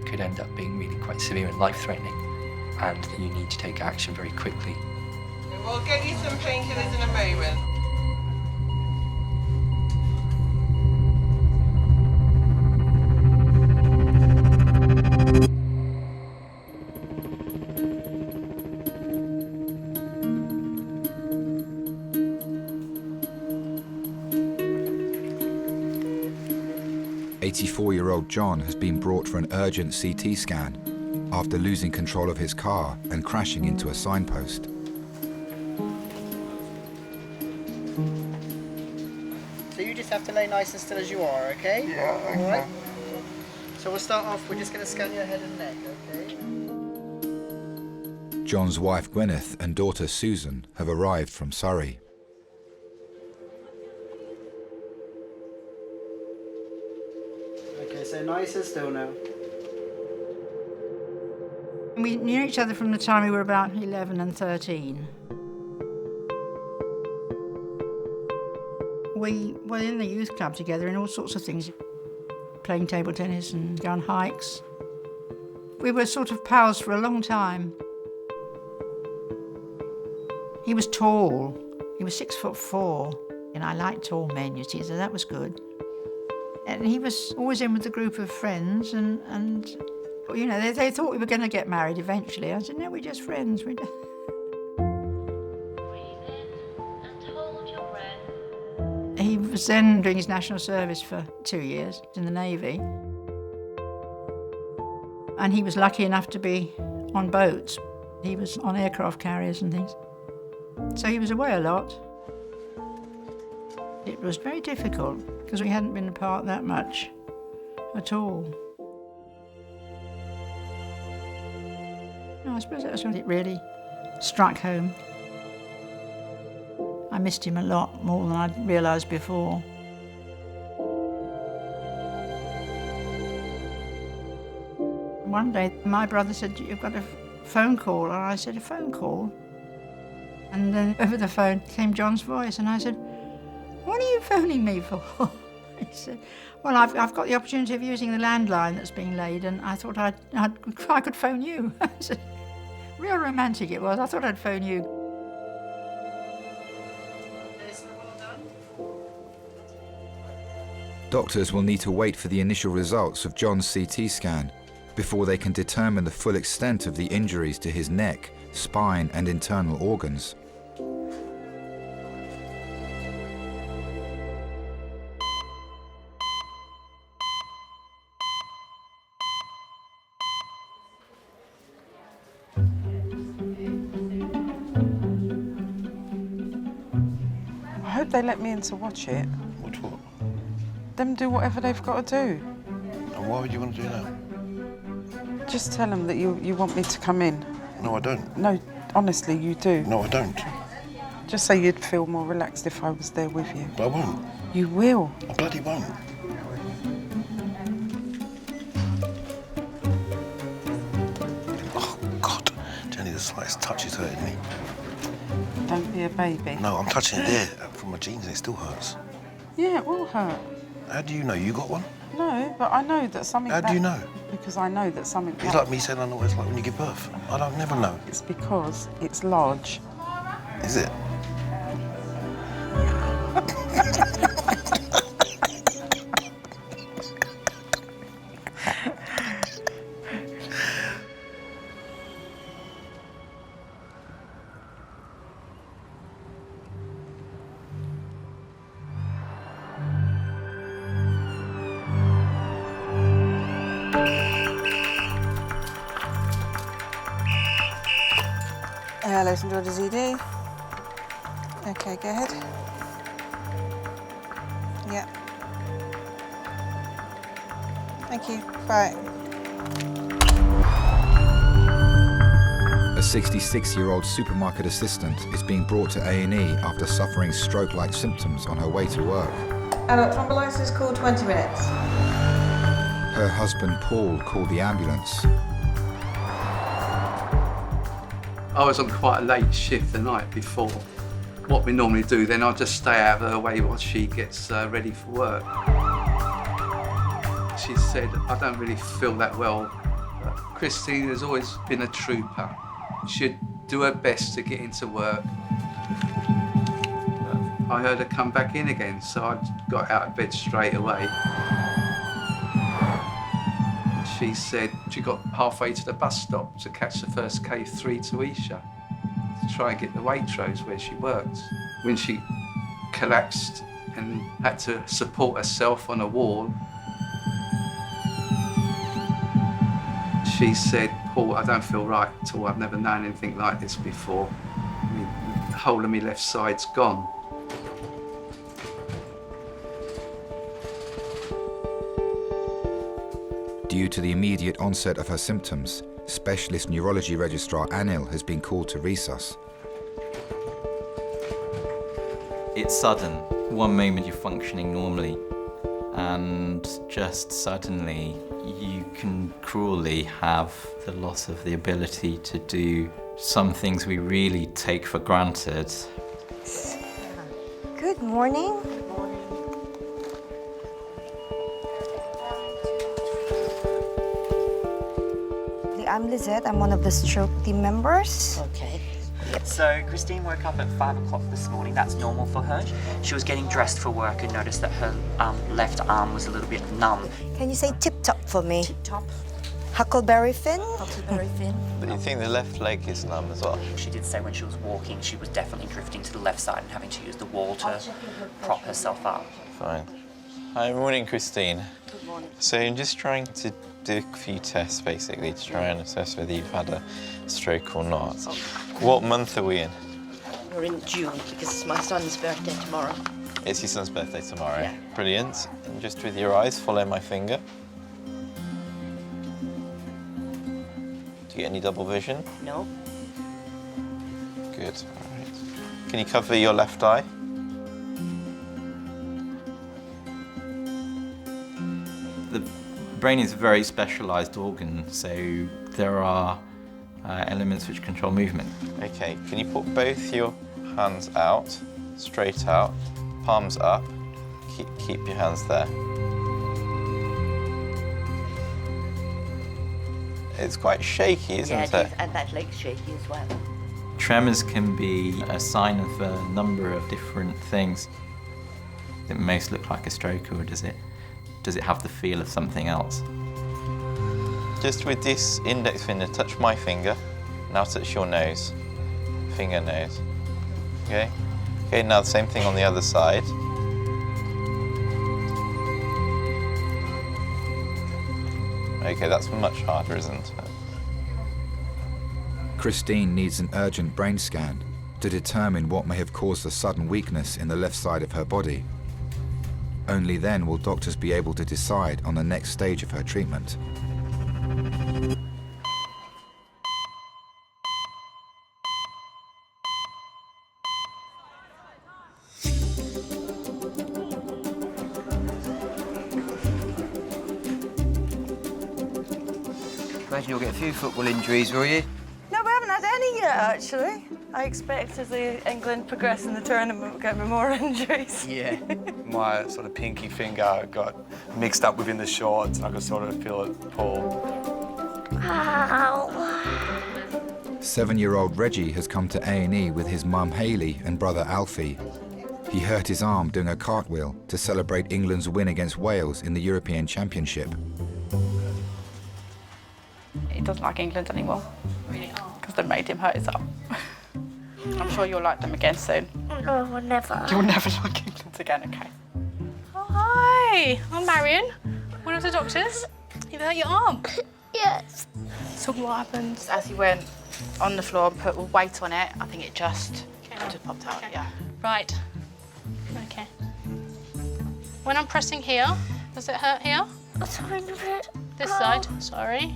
could end up being really quite severe and life-threatening, and you need to take action very quickly. We'll get you some painkillers in a moment. 84-year-old John has been brought for an urgent CT scan after losing control of his car and crashing into a signpost. So you just have to lay nice and still as you are, okay? Yeah, okay. All right. So we'll start off, we're just going to scan your head and neck, okay? John's wife Gwyneth and daughter Susan have arrived from Surrey. Okay, so nice and still now. We knew each other from the time we were about 11 and 13. We were in the youth club together and all sorts of things, playing table tennis and going on hikes. We were sort of pals for a long time. He was tall. He was 6'4", and I like tall men, you see, so that was good. And he was always in with a group of friends, and you know, they thought we were going to get married eventually. I said, no, we're just friends. He was then doing his national service for 2 years in the Navy. And he was lucky enough to be on boats. He was on aircraft carriers and things. So he was away a lot. It was very difficult because we hadn't been apart that much at all. No, I suppose that was when it really struck home. I missed him a lot more than I'd realised before. One day, my brother said, you've got a phone call, and I said, a phone call? And then over the phone came John's voice, and I said, what are you phoning me for? He said, well, I've got the opportunity of using the landline that's being laid, and I thought I could phone you. I said, real romantic it was. I thought I'd phone you. Doctors will need to wait for the initial results of John's CT scan before they can determine the full extent of the injuries to his neck, spine and internal organs. I hope they let me in to watch it. Watch what? Them do whatever they've got to do. And why would you want to do that? Just tell them that you want me to come in. No, I don't. No, honestly, you do. No, I don't. Just say you'd feel more relaxed if I was there with you. But I won't. You will. I bloody won't. Oh, God. Jenny, the slightest touch is hurting me. Don't be a baby. No, I'm touching it there from my jeans and it still hurts. Yeah, it will hurt. How do you know? You got one? No, but I know that something... How do you know? Because I know that something... It's like me saying I know what it's like when you give birth. I don't never know. It's because it's large. Is it? Hello, St George's ED. Okay, go ahead. Yeah. Thank you. Bye. A 66-year-old supermarket assistant is being brought to A&E after suffering stroke-like symptoms on her way to work. Thrombolysis call 20 minutes. Her husband Paul called the ambulance. I was on quite a late shift the night before. What we normally do then, I'll just stay out of her way while she gets ready for work. She said, I don't really feel that well. But Christine has always been a trooper. She'd do her best to get into work. But I heard her come back in again, so I got out of bed straight away. She said she got halfway to the bus stop to catch the first K3 to Isha to try and get the Waitrose where she worked. When she collapsed and had to support herself on a wall, she said, Paul, I don't feel right at all. I've never known anything like this before. The whole of my left side's gone. Due to the immediate onset of her symptoms, specialist neurology registrar Anil has been called to resus. It's sudden. One moment you're functioning normally, and just suddenly you can cruelly have the loss of the ability to do some things we really take for granted. Good morning. I'm Lizette. I'm one of the stroke team members. Okay. So Christine woke up at 5 o'clock this morning. That's normal for her. She was getting dressed for work and noticed that her left arm was a little bit numb. Can you say tip-top for me? Tip-top. Huckleberry fin? Huckleberry fin. But you think the left leg is numb as well? She did say when she was walking, she was definitely drifting to the left side and having to use the wall to prop herself up. Fine. Hi, morning, Christine. Good morning. So I'm just trying to do a few tests, basically, to try and assess whether you've had a stroke or not. What month are we in? We're in June because it's my son's birthday tomorrow. It's your son's birthday tomorrow. Yeah. Brilliant. And just with your eyes, follow my finger. Do you get any double vision? No. Good. All right. Can you cover your left eye? The brain is a very specialised organ, so there are elements which control movement. Okay, can you put both your hands out, straight out, palms up, keep your hands there. It's quite shaky, isn't it? Yeah, it is, and that leg's shaky as well. Tremors can be a sign of a number of different things. Does it most look like a stroke, or does it have the feel of something else? Just with this index finger, touch my finger. Now touch your nose. Finger, nose. Okay? Okay, now the same thing on the other side. Okay, that's much harder, isn't it? Christine needs an urgent brain scan to determine what may have caused the sudden weakness in the left side of her body. Only then will doctors be able to decide on the next stage of her treatment. Imagine you'll get a few football injuries, will you? No, we haven't had any yet, actually. I expect as England progress in the tournament, we'll get more injuries. Yeah. My sort of pinky finger got mixed up within the shorts and I could sort of feel it pull. Ow. 7-year-old Reggie has come to A&E with his mum Hayley and brother Alfie. He hurt his arm doing a cartwheel to celebrate England's win against Wales in the European Championship. He doesn't like England anymore because they made him hurt his arm. I'm sure you'll like them again soon. No, never. You'll never like England again, okay? Oh, hi, I'm Marion, one of the doctors. You hurt your arm? Yes. So what happened? As he went on the floor and put weight on it, I think it just popped out, yeah. Right. Okay. When I'm pressing here, does it hurt here? A tiny bit. This side, sorry.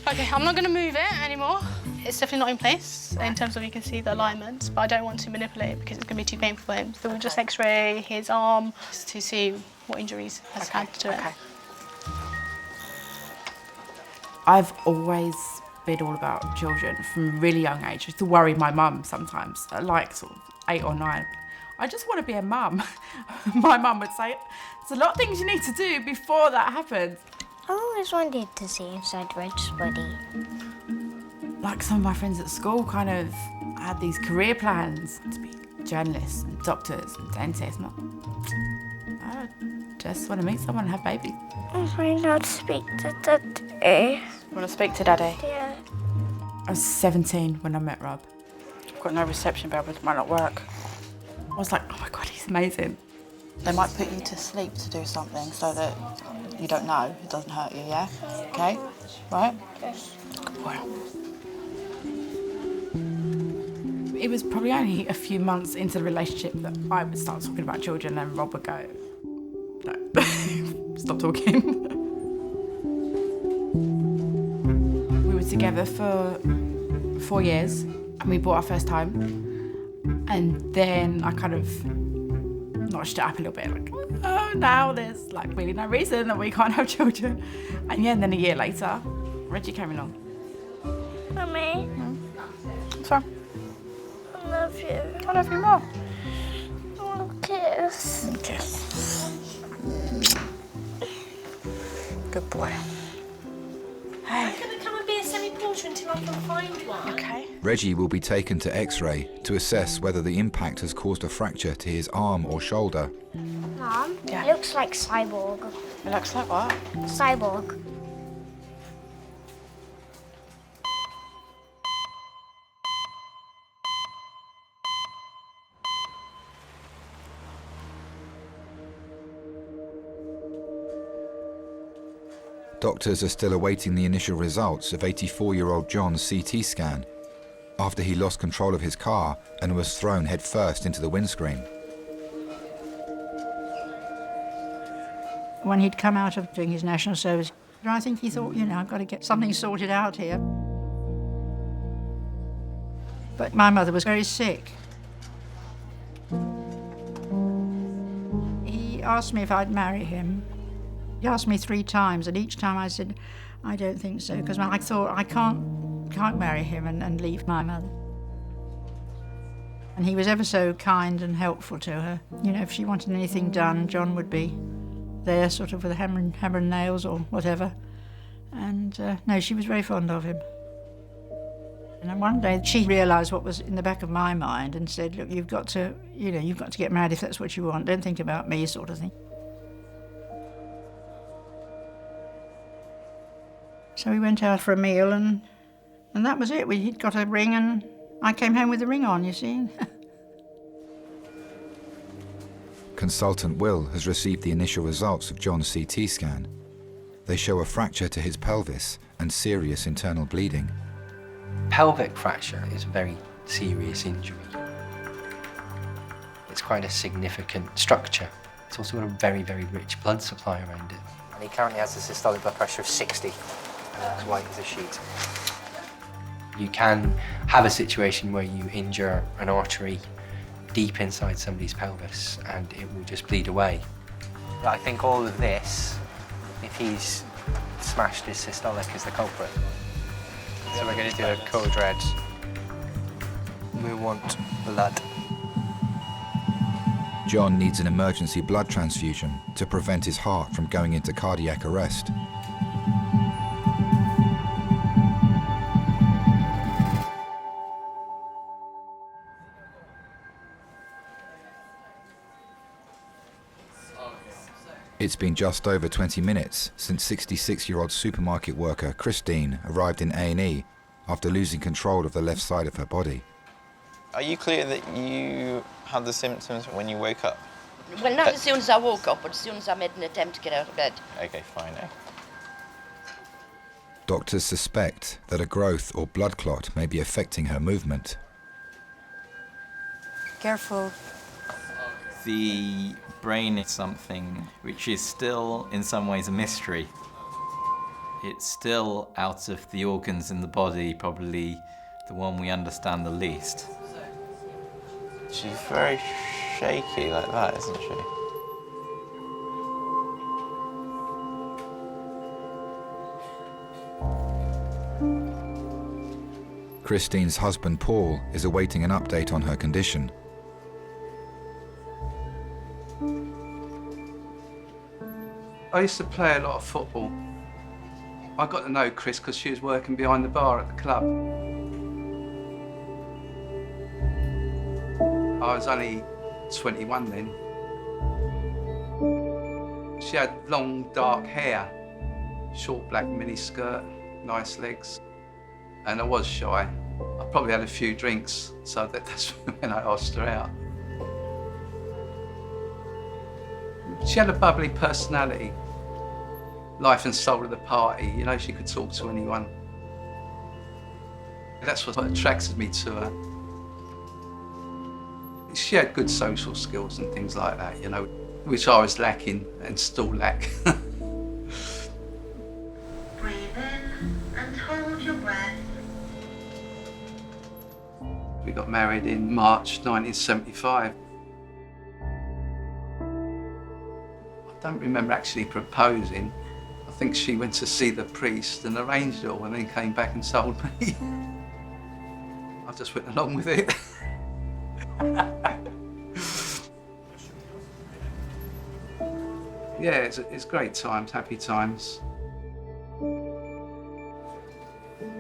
Okay, I'm not going to move it anymore. It's definitely not in place in terms of you can see the alignment, but I don't want to manipulate it because it's going to be too painful for him. So we'll just x-ray his arm just to see what injuries has had to it. I've always been all about children from a really young age. I used to worry my mum sometimes, at like sort of 8 or 9. I just want to be a mum. My mum would say, there's a lot of things you need to do before that happens. I always wanted to see inside Red's body. Like some of my friends at school kind of had these career plans to be journalists and doctors and dentists. I just want to meet someone and have babies. I'm trying not to speak to Daddy. You want to speak to Daddy? Yeah. I was 17 when I met Rob. I've got no reception bell, but it might not work. I was like, oh my God, he's amazing. They might put you to sleep to do something so that you don't know, it doesn't hurt you, yeah? Okay? Right? Yes. Good boy. It was probably only a few months into the relationship that I would start talking about children and Rob would go, no, stop talking. We were together for 4 years and we bought our first home. And then I kind of notched it up a little bit, like, oh, now there's like really no reason that we can't have children. And yeah, and then a year later, Reggie came along. Mummy. What's wrong? I love you. I love you more. I want a kiss. Kiss. Good boy. I'm going to come and be a semi-porter until I can find one. Okay. Reggie will be taken to X-ray to assess whether the impact has caused a fracture to his arm or shoulder. Mom, it looks like cyborg. It looks like what? Cyborg. Doctors are still awaiting the initial results of 84-year-old John's CT scan after he lost control of his car and was thrown headfirst into the windscreen. When he'd come out of doing his national service, I think he thought, you know, I've got to get something sorted out here. But my mother was very sick. He asked me if I'd marry him. He asked me 3 times, and each time I said, I don't think so, because I thought I can't marry him and leave my mother. And he was ever so kind and helpful to her. You know, if she wanted anything done, John would be there, sort of with a hammer and nails or whatever. And no, she was very fond of him. And then one day she realised what was in the back of my mind and said, look, you've got to get married if that's what you want. Don't think about me, sort of thing. So we went out for a meal and that was it. He'd got a ring and I came home with the ring on, you see. Consultant Will has received the initial results of John's CT scan. They show a fracture to his pelvis and serious internal bleeding. Pelvic fracture is a very serious injury. It's quite a significant structure. It's also got a very, very rich blood supply around it. And he currently has a systolic blood pressure of 60. As white as a sheet. You can have a situation where you injure an artery deep inside somebody's pelvis and it will just bleed away. I think all of this, if he's smashed his systolic, is the culprit. So we're going to do a code red. We want blood. John needs an emergency blood transfusion to prevent his heart from going into cardiac arrest. It's been just over 20 minutes since 66-year-old supermarket worker Christine arrived in A&E after losing control of the left side of her body. Are you clear that you had the symptoms when you woke up? Well, not as soon as I woke up, but as soon as I made an attempt to get out of bed. Okay, fine. Doctors suspect that a growth or blood clot may be affecting her movement. Careful. The brain is something which is still, in some ways, a mystery. It's still, out of the organs in the body, probably the one we understand the least. She's very shaky like that, isn't she? Christine's husband Paul is awaiting an update on her condition. I used to play a lot of football. I got to know Chris because she was working behind the bar at the club. I was only 21 then. She had long, dark hair, short black mini skirt, nice legs. And I was shy. I probably had a few drinks, so that's when I asked her out. She had a bubbly personality, life and soul of the party. You know, she could talk to anyone. That's what attracted me to her. She had good social skills and things like that, you know, which I was lacking and still lack. Breathe in and hold your breath. We got married in March 1975. I don't remember actually proposing. I think she went to see the priest and arranged it all and then came back and told me. I just went along with it. Yeah, it's great times, happy times.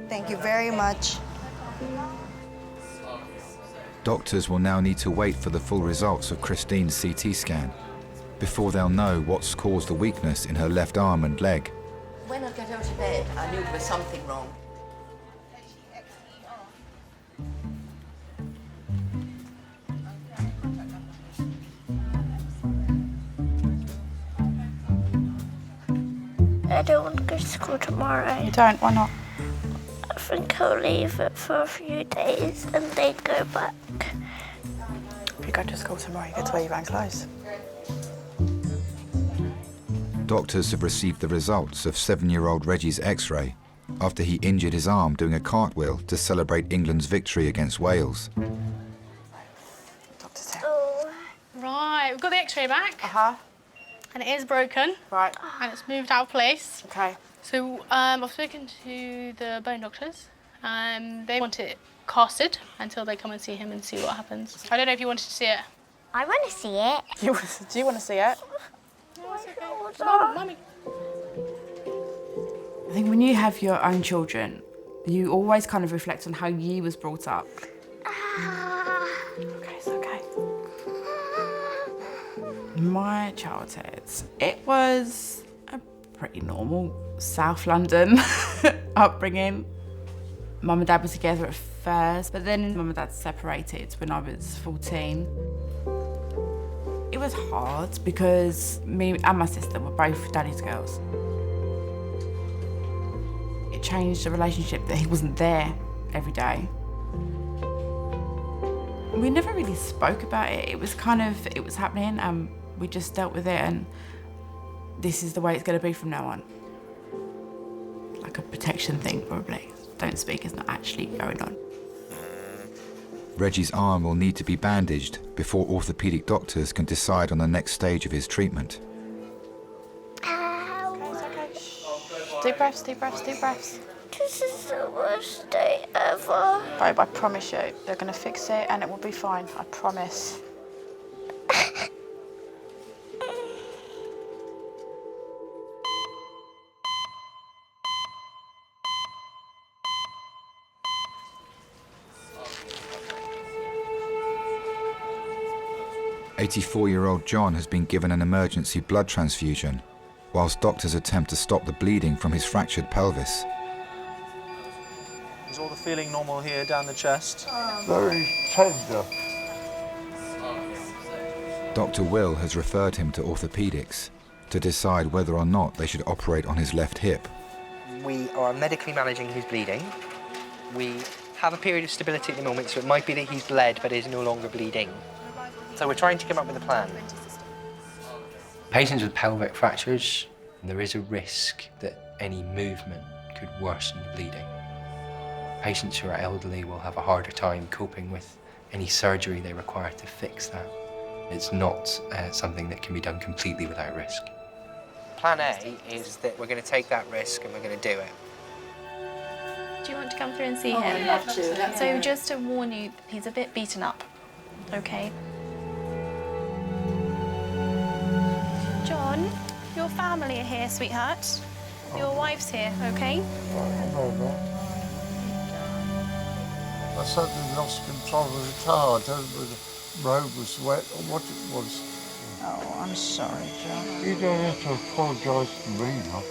Thank you very much. Doctors will now need to wait for the full results of Christine's CT scan before they'll know what's caused the weakness in her left arm and leg. When I got out of bed, I knew there was something wrong. I don't want to go to school tomorrow. You don't? Why not? I think I'll leave it for a few days and then go back. If you go to school tomorrow, you get to wear your own clothes. Doctors have received the results of 7-year-old Reggie's X-ray after he injured his arm doing a cartwheel to celebrate England's victory against Wales. Right, we've got the X-ray back. And it is broken. Right. And it's moved out of place. Okay. So I've spoken to the bone doctors. They want it casted until they come and see him and see what happens. I don't know if you wanted to see it. I want to see it. Do you want to see it? Mummy. I think when you have your own children, you always kind of reflect on how you was brought up. Okay, it's okay. My childhood, it was a pretty normal South London upbringing. Mum and Dad were together at first, but then Mum and Dad separated when I was 14. It was hard because me and my sister were both daddy's girls. It changed the relationship that he wasn't there every day. We never really spoke about it. It was it was happening and we just dealt with it, and this is the way it's going to be from now on. Like a protection thing, probably. Don't speak, it's not actually going on. Reggie's arm will need to be bandaged before orthopaedic doctors can decide on the next stage of his treatment. Deep breaths, deep breaths, deep breaths. This is the worst day ever. Babe, I promise you, they're going to fix it and it will be fine. I promise. "84-year-old John has been given an emergency blood transfusion, whilst doctors attempt to stop the bleeding from his fractured pelvis. Is all the feeling normal here down the chest? Very tender. Dr. Will has referred him to orthopedics to decide whether or not they should operate on his left hip. We are medically managing his bleeding. We have a period of stability at the moment, so it might be that he's bled but is no longer bleeding. So we're trying to come up with a plan. Patients with pelvic fractures, there is a risk that any movement could worsen the bleeding. Patients who are elderly will have a harder time coping with any surgery they require to fix that. It's not something that can be done completely without risk. Plan A is that we're going to take that risk and we're going to do it. Do you want to come through and see him? I'd love to. So just to warn you, he's a bit beaten up, okay? John, your family are here, sweetheart. Your wife's here, okay? I suddenly lost control of the car. I don't know whether the road was wet or what it was. Oh, I'm sorry, John. You don't have to apologise to me, no.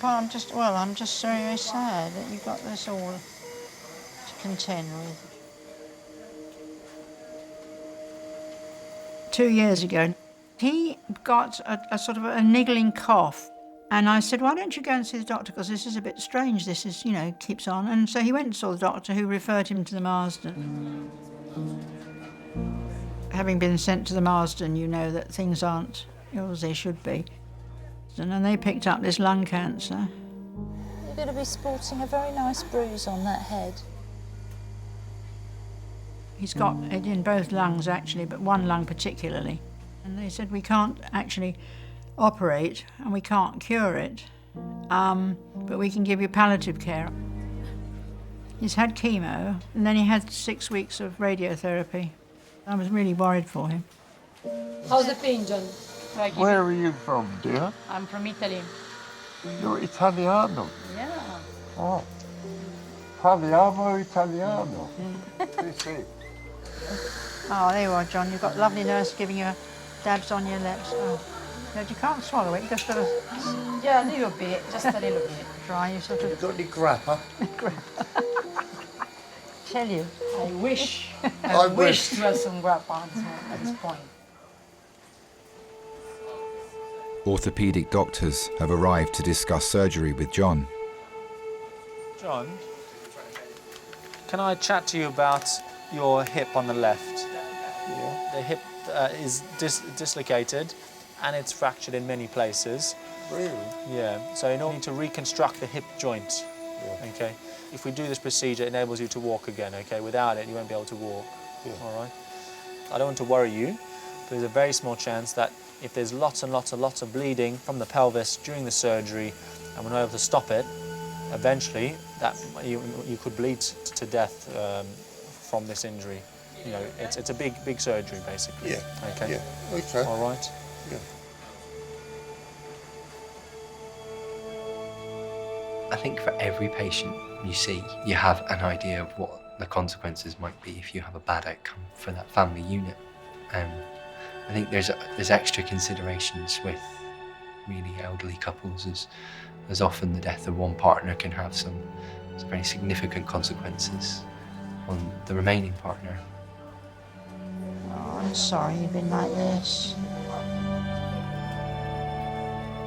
I'm just very, very sad that you've got this all to contend with. 2 years ago, he got a sort of a niggling cough. And I said, why don't you go and see the doctor, because this is a bit strange, this is, keeps on. And so he went and saw the doctor, who referred him to the Marsden. Having been sent to the Marsden, you know that things aren't as they should be. And they picked up this lung cancer. You're going to be sporting a very nice bruise on that head. He's got it in both lungs, actually, but one lung particularly. And they said, we can't actually operate and we can't cure it, but we can give you palliative care. He's had chemo, and then he had 6 weeks of radiotherapy. I was really worried for him. How's the pain, John? Where are you from, dear? I'm from Italy. You're Italiano? Yeah. Oh. Parliamo Italiano. Sì. Oh, there you are, John. You've got a lovely nurse giving you dabs on your lips. Oh. But you can't swallow it, you just got to... Yeah, a little bit, just a little bit. Try, you sort of... You got any grappa? Tell you. I wish. I wish to have some grappa at this point. Orthopedic doctors have arrived to discuss surgery with John. John, can I chat to you about your hip on the left? Yeah. The hip is dislocated and it's fractured in many places. Really? Yeah, so in order to reconstruct the hip joint, okay? If we do this procedure, it enables you to walk again, okay? Without it, you won't be able to walk, all right? I don't want to worry you, but there's a very small chance that if there's lots and lots and lots of bleeding from the pelvis during the surgery and we're not able to stop it, eventually that you could bleed to death from this injury. You know, it's a big surgery, basically. Yeah. Okay. Yeah. Okay. All right. Yeah. I think for every patient you see, you have an idea of what the consequences might be if you have a bad outcome for that family unit. I think there's extra considerations with really elderly couples, as often the death of one partner can have some very significant consequences on the remaining partner. Oh, I'm sorry you've been like this.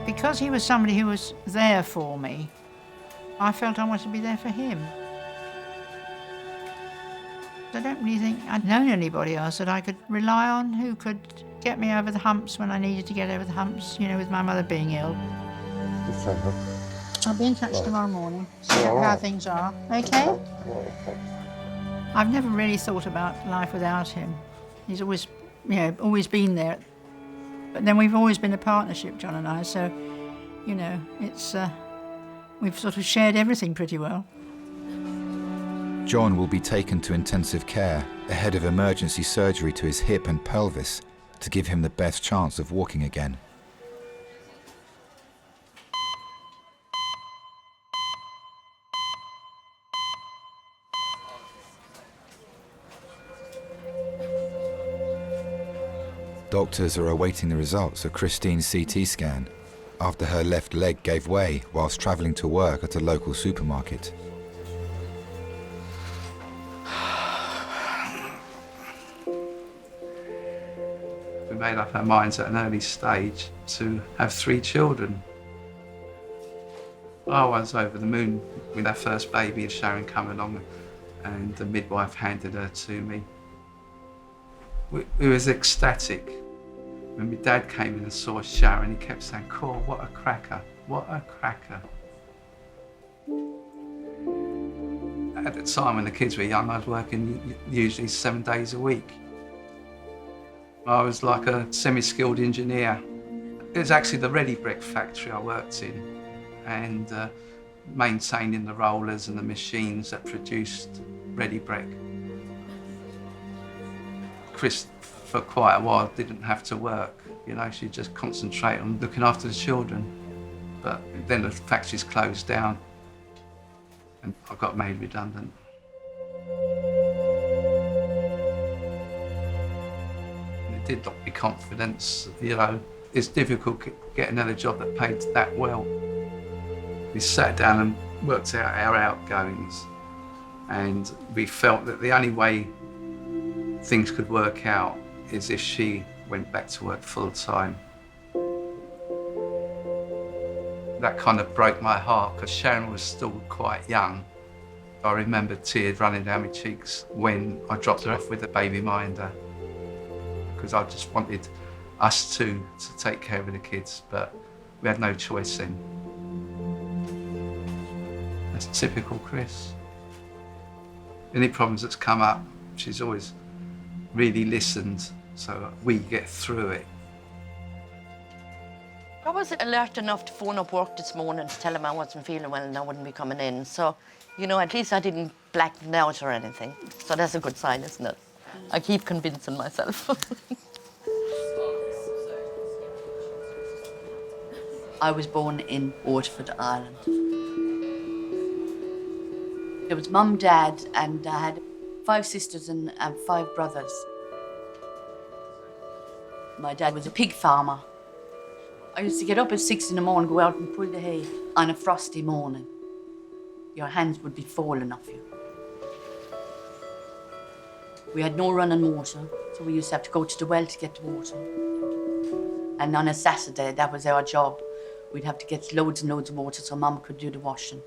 Because he was somebody who was there for me, I felt I wanted to be there for him. I don't really think I'd known anybody else that I could rely on who could get me over the humps when I needed to get over the humps, with my mother being ill. I'll be in touch tomorrow morning, see how things are, okay? I've never really thought about life without him. He's always, always been there. But then we've always been a partnership, John and I, so, it's We've sort of shared everything pretty well. John will be taken to intensive care ahead of emergency surgery to his hip and pelvis to give him the best chance of walking again. Doctors are awaiting the results of Christine's CT scan after her left leg gave way whilst travelling to work at a local supermarket. We made up our minds at an early stage to have 3 children. I was over the moon with our first baby, Sharon, come along, and the midwife handed her to me. We was ecstatic. When my dad came in and saw Sharon, he kept saying, "Cool, what a cracker, what a cracker." At the time when the kids were young, I was working usually 7 days a week. I was like a semi-skilled engineer. It was actually the ready brick factory I worked in, and maintaining the rollers and the machines that produced ready brick. Chris, for quite a while, didn't have to work. You know, she'd just concentrate on looking after the children. But then the factories closed down, and I got made redundant. It did knock me confidence. You know, it's difficult getting another job that paid that well. We sat down and worked out our outgoings, and we felt that the only way things could work out is if she went back to work full time. That kind of broke my heart because Sharon was still quite young. I remember tears running down my cheeks when I dropped her off with the baby minder, because I just wanted us two to take care of the kids, but we had no choice then. That's typical Chris. Any problems that's come up, she's always really listened, so we get through it. I was alert enough to phone up work this morning to tell them I wasn't feeling well and I wouldn't be coming in. So, you know, at least I didn't black out or anything. So that's a good sign, isn't it? I keep convincing myself. I was born in Waterford, Ireland. There was mum, dad, and I had 5 sisters and 5 brothers. My dad was a pig farmer. I used to get up at 6 in the morning, go out and pull the hay on a frosty morning. Your hands would be falling off you. We had no running water, so we used to have to go to the well to get the water. And on a Saturday, that was our job. We'd have to get loads and loads of water so Mum could do the washing.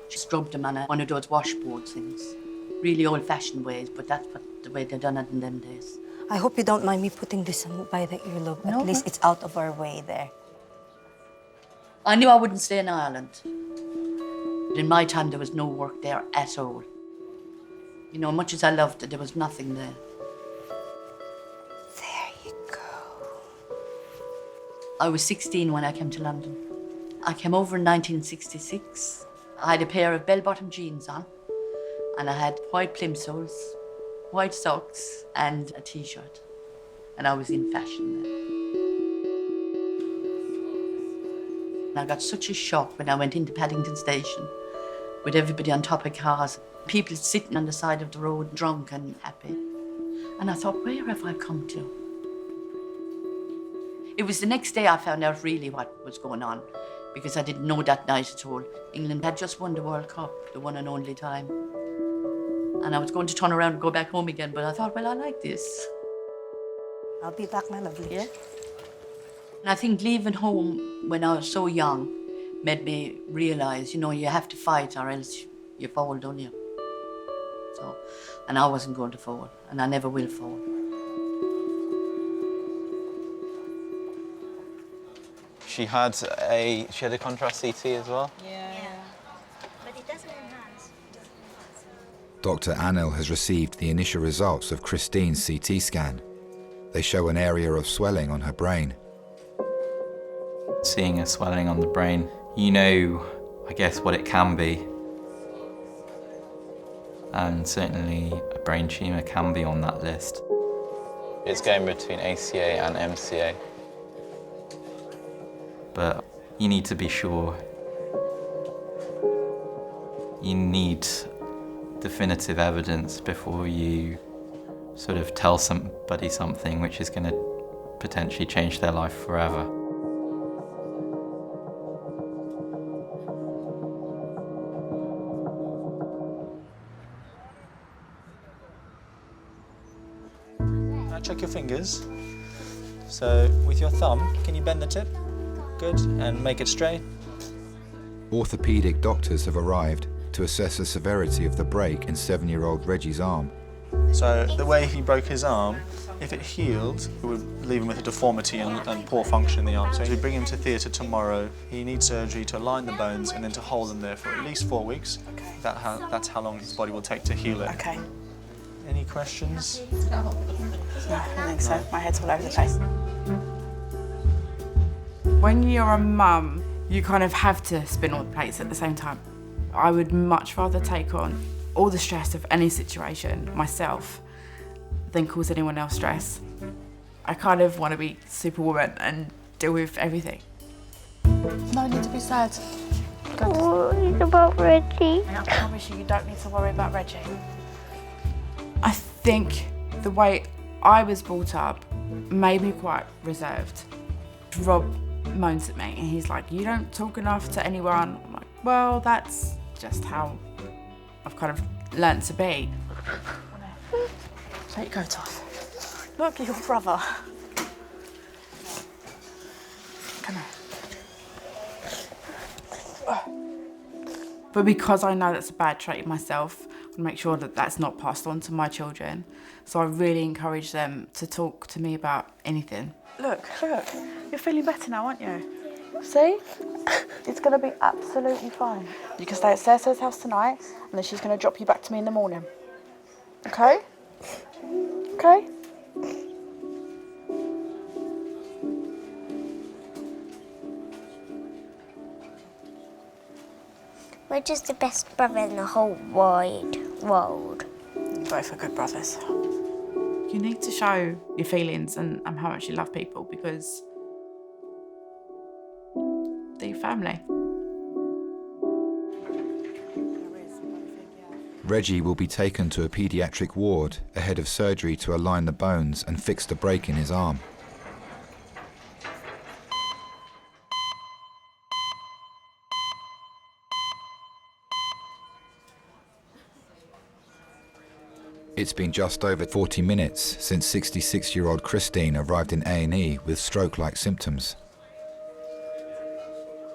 She scrubbed them on one of those washboard things. Really old-fashioned ways, but that's the way they done it in them days. I hope you don't mind me putting this by the earlobe. At least it's out of our way there. I knew I wouldn't stay in Ireland. But in my time, there was no work there at all. You know, much as I loved it, there was nothing there. There you go. I was 16 when I came to London. I came over in 1966. I had a pair of bell-bottom jeans on, and I had white plimsolls, white socks, and a T-shirt. And I was in fashion then. And I got such a shock when I went into Paddington Station with everybody on top of cars, people sitting on the side of the road, drunk and happy. And I thought, where have I come to? It was the next day I found out really what was going on, because I didn't know that night at all. England had just won the World Cup, the one and only time. And I was going to turn around and go back home again, but I thought, well, I like this. I'll be back, my lovely. Yeah. And I think leaving home when I was so young made me realise, you know, you have to fight or else you fall, don't you? So, and I wasn't going to fall, and I never will fall. She had a contrast CT as well? Yeah. But it doesn't enhance. Dr. Anil has received the initial results of Christine's CT scan. They show an area of swelling on her brain. Seeing a swelling on the brain, you know I guess, what it can be. And certainly a brain tumour can be on that list. It's going between ACA and MCA. But you need to be sure. You need definitive evidence before you sort of tell somebody something which is going to potentially change their life forever. Now check your fingers. So with your thumb, can you bend the tip? Good, and make it straight. Orthopedic doctors have arrived to assess the severity of the break in 7-year-old Reggie's arm. So the way he broke his arm, if it healed, it would leave him with a deformity and poor function in the arm. So we bring him to theatre tomorrow. He needs surgery to align the bones and then to hold them there for at least 4 weeks. Okay. That's how long his body will take to heal it. Okay. Any questions? No, I think so. My head's all over the place. When you're a mum, you kind of have to spin all the plates at the same time. I would much rather take on all the stress of any situation myself than cause anyone else stress. I kind of want to be Superwoman and deal with everything. No need to be sad. Worried about Reggie. I promise you, you don't need to worry about Reggie. I think the way I was brought up made me quite reserved. Rob moans at me and he's like, you don't talk enough to anyone. I'm like, well, that's just how I've kind of learnt to be. Take your coat off. Look at your brother. Come here. But because I know that's a bad trait in myself, I want to make sure that that's not passed on to my children. So I really encourage them to talk to me about anything. Look, you're feeling better now, aren't you? See? It's going to be absolutely fine. You can stay at Sarah's house tonight, and then she's going to drop you back to me in the morning. Okay? Okay? We're just the best brother in the whole wide world. Both are good brothers. You need to show your feelings and how much you love people because they're your family. Reggie will be taken to a paediatric ward ahead of surgery to align the bones and fix the break in his arm. It's been just over 40 minutes since 66-year-old Christine arrived in A&E with stroke-like symptoms.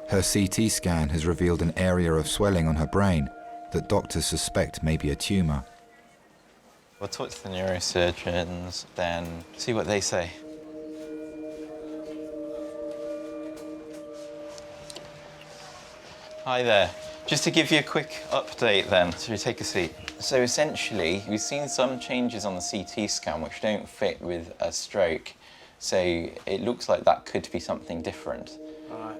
Her CT scan has revealed an area of swelling on her brain that doctors suspect may be a tumour. We'll talk to the neurosurgeons, then see what they say. Hi there. Just to give you a quick update then, so you take a seat. So essentially, we've seen some changes on the CT scan which don't fit with a stroke. So it looks like that could be something different. Right.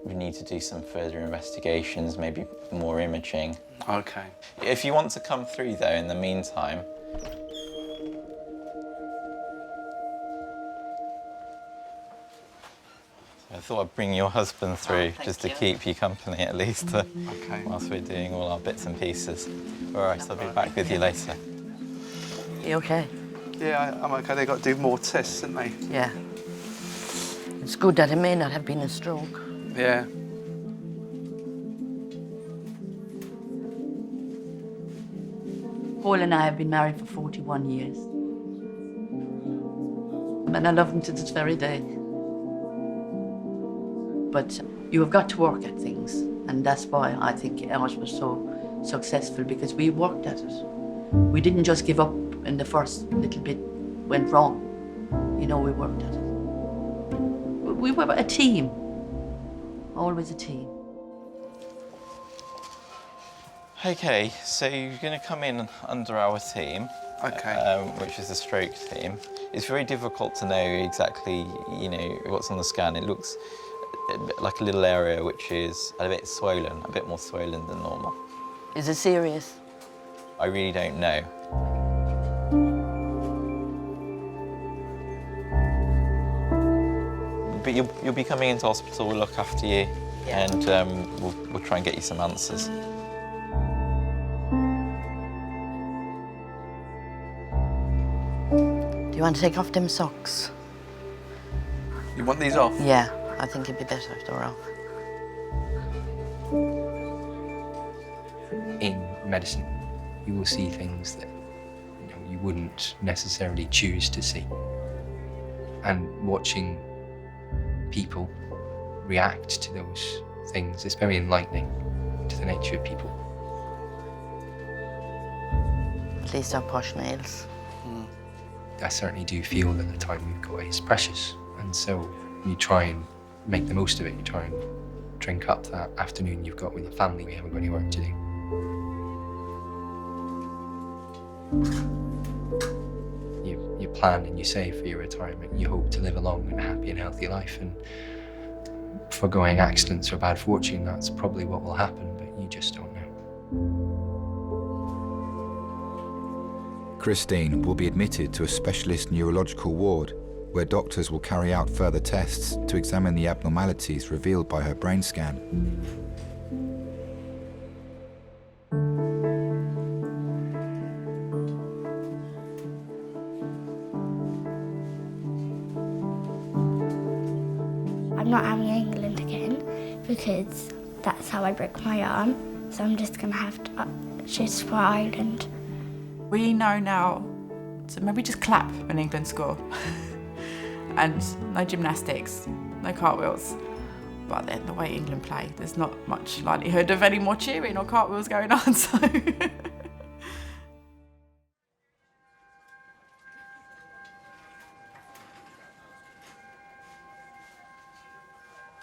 We need to do some further investigations, maybe more imaging. Okay. If you want to come through though, in the meantime, I thought I'd bring your husband through just to keep you company at least whilst we're doing all our bits and pieces. All right, I'll be back with you later. You okay? Yeah, I'm okay. They've got to do more tests, haven't they? Yeah. It's good that it may not have been a stroke. Yeah. Paul and I have been married for 41 years. And I love him to this very day. But you have got to work at things, and that's why I think ours was so successful, because we worked at it. We didn't just give up when the first little bit went wrong. You know, we worked at it. We were a team, always a team. Okay, so you're going to come in under our team, which is the stroke team. It's very difficult to know exactly, you know, what's on the scan. It looks like a little area which is a bit swollen, a bit more swollen than normal. Is it serious? I really don't know. But you'll be coming into hospital, we'll look after you, and we'll try and get you some answers. Do you want to take off them socks? You want these off? Yeah, I think it'd be better if they were off. In medicine, you will see things that you wouldn't necessarily choose to see. And watching people react to those things is very enlightening to the nature of people. At least our posh nails. I certainly do feel that the time we've got is precious, and so you try and make the most of it. You try and drink up that afternoon you've got with your family. We haven't got any work to do. You plan and you save for your retirement. You hope to live a long and happy and healthy life, and foregoing accidents or bad fortune, that's probably what will happen, but you just don't know. Christine will be admitted to a specialist neurological ward where doctors will carry out further tests to examine the abnormalities revealed by her brain scan. I'm not having England again because that's how I broke my arm. So I'm just going to have to choose for Ireland. We know now to maybe just clap when England score. And no gymnastics, no cartwheels. But then the way England play, there's not much likelihood of any more cheering or cartwheels going on, so.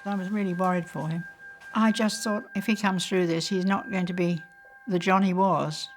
I was really worried for him. I just thought if he comes through this, he's not going to be the John he was.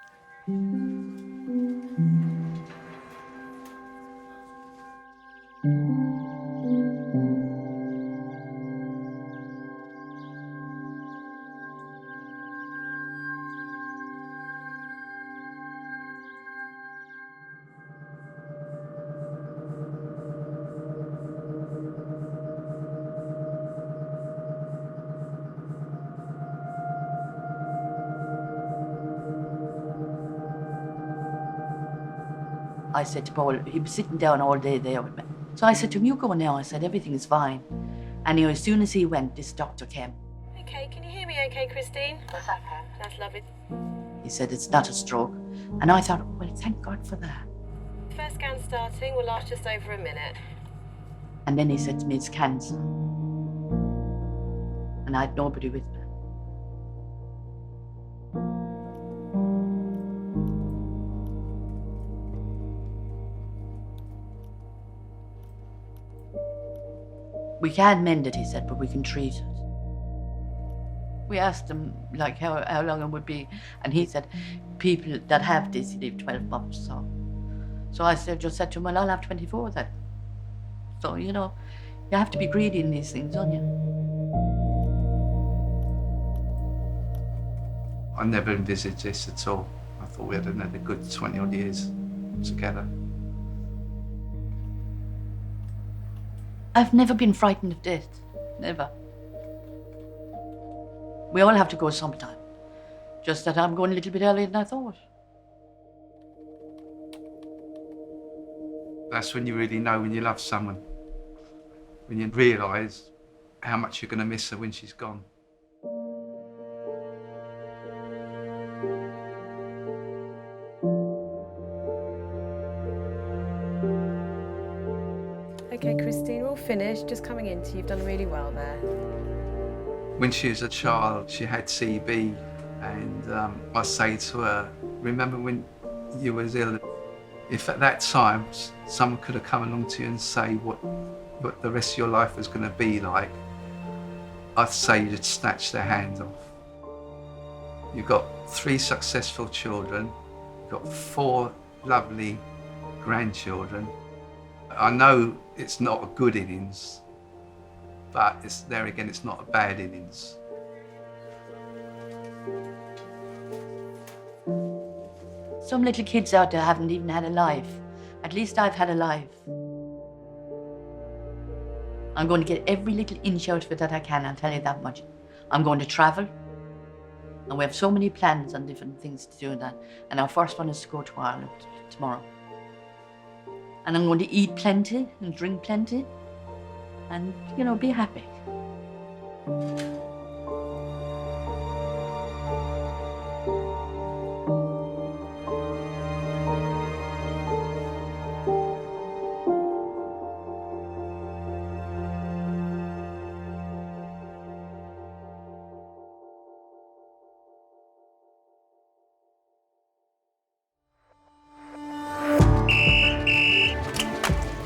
I said to Paul, he was sitting down all day there with me. So I said to him, you go now. I said, everything is fine. And as soon as he went, this doctor came. Okay, can you hear me okay, Christine? That's lovely. He said, it's not a stroke. And I thought, well, thank God for that. First scan starting will last just over a minute. And then he said to me, it's cancer. And I had nobody with me. We can't mend it, he said, but we can treat it. We asked him, like, how long it would be, and he said, people that have this live 12 months, So I just said to him, well, I'll have 24 then. So, you know, you have to be greedy in these things, don't you? I never envisaged this at all. I thought we had another good 20-odd years together. I've never been frightened of death, never. We all have to go sometime. Just that I'm going a little bit earlier than I thought. That's when you really know when you love someone. When you realise how much you're going to miss her when she's gone. Okay, Christine, we're all finished. Just coming into you. You've done really well there. When she was a child, she had CB, and I say to her, remember when you was ill? If at that time someone could have come along to you and say what the rest of your life was going to be like, I'd say you'd snatch their hand off. You've got 3 successful children, you've got 4 lovely grandchildren. I know it's not a good innings, but there again, it's not a bad innings. Some little kids out there haven't even had a life. At least I've had a life. I'm going to get every little inch out of it that I can, I'll tell you that much. I'm going to travel. And we have so many plans on different things to do in that. And our first one is to go to Ireland tomorrow. And I'm going to eat plenty and drink plenty and, you know, be happy.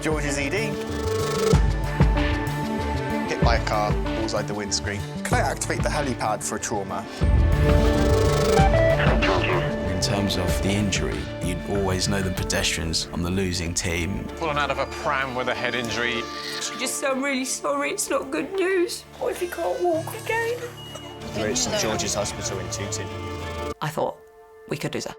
George's ED. Hit by a car, bullseyed the windscreen. Can I activate the helipad for trauma? In terms of the injury, you'd always know the pedestrians on the losing team. Pulling out of a pram with a head injury. You just sound really sorry, it's not good news. What if he can't walk again? We're at St George's Hospital in Tooting. I thought we could do that.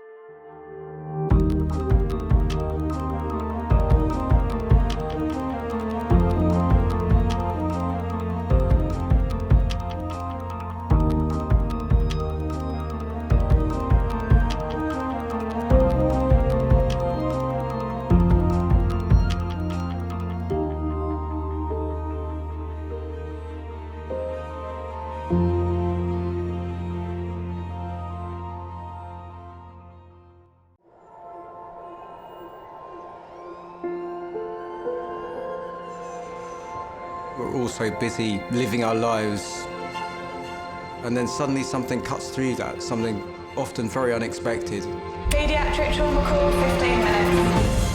We're all so busy living our lives, and then suddenly something cuts through that, something often very unexpected. Pediatric trauma call, 15 minutes.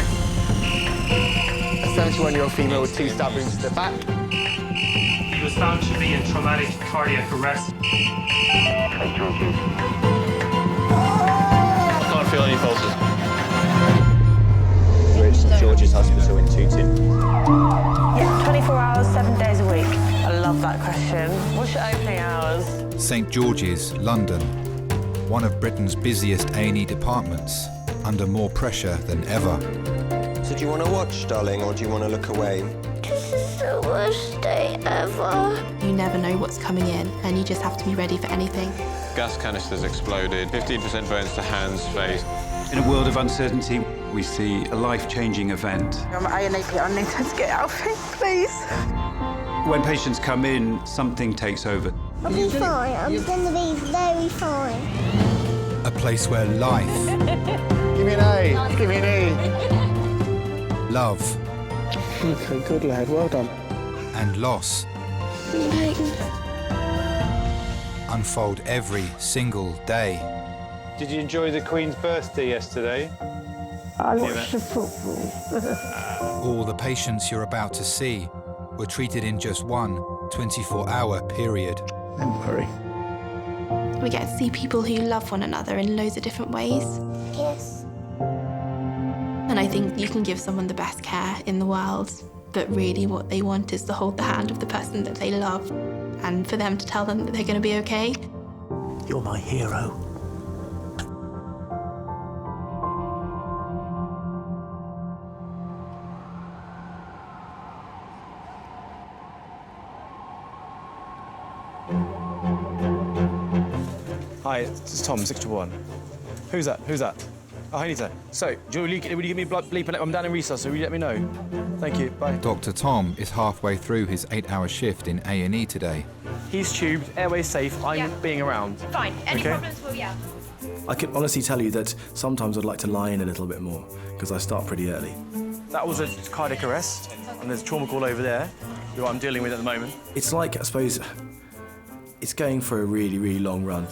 A 71-year-old female with 2 stab wounds to the back. He was found to be in traumatic cardiac arrest. I can't feel any pulses. We're at St George's Hospital in Tooting. Yeah, 24 hours, 7 days a week. I love that question. What's your opening hours? St George's, London, one of Britain's busiest A&E departments, under more pressure than ever. So do you want to watch, darling, or do you want to look away? This is the worst day ever. You never know what's coming in, and you just have to be ready for anything. Gas canisters exploded, 15% burns to hands, face. In a world of uncertainty, we see a life-changing event. I'm A&E, I need to get out of here, please. When patients come in, something takes over. I'll be fine. I'm going to be very fine. A place where life... Give me an A. Give me an E. Love... Okay, good lad, well done. And loss... unfold every single day. Did you enjoy the Queen's birthday yesterday? I watched the football. All the patients you're about to see were treated in just one 24-hour period. Don't worry. We get to see people who love one another in loads of different ways. Yes. And I think you can give someone the best care in the world, but really what they want is to hold the hand of the person that they love and for them to tell them that they're going to be okay. You're my hero. Hi, it's Tom, 61. Who's that? Who's that? Oh, hi, Nita. So, will you give me blood bleeping? I'm down in resus, so will you let me know? Thank you, bye. Dr. Tom is halfway through his 8-hour shift in A&E today. He's tubed, airway's safe, I'm being around. Fine. Any Okay. problems, we'll yell. I can honestly tell you that sometimes I'd like to lie in a little bit more, because I start pretty early. That was a cardiac arrest, and there's a trauma call over there, who I'm dealing with at the moment. It's like, I suppose, it's going for a really, really long run.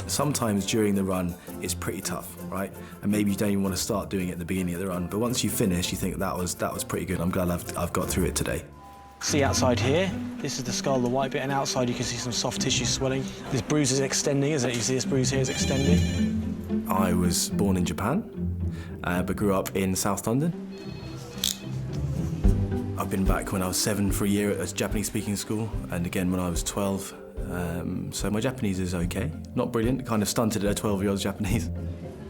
Sometimes during the run, it's pretty tough, right? And maybe you don't even want to start doing it at the beginning of the run, but once you finish, you think that was pretty good. I'm glad I've got through it today. See outside here, this is the skull, the white bit, and outside you can see some soft tissue swelling. This bruise is extending, isn't it? You see this bruise here is extending. I was born in Japan, but grew up in South London. I've been back when I was 7 for a year at a Japanese-speaking school, and again when I was 12. So my Japanese is okay. Not brilliant, kind of stunted at a 12-year-old's Japanese.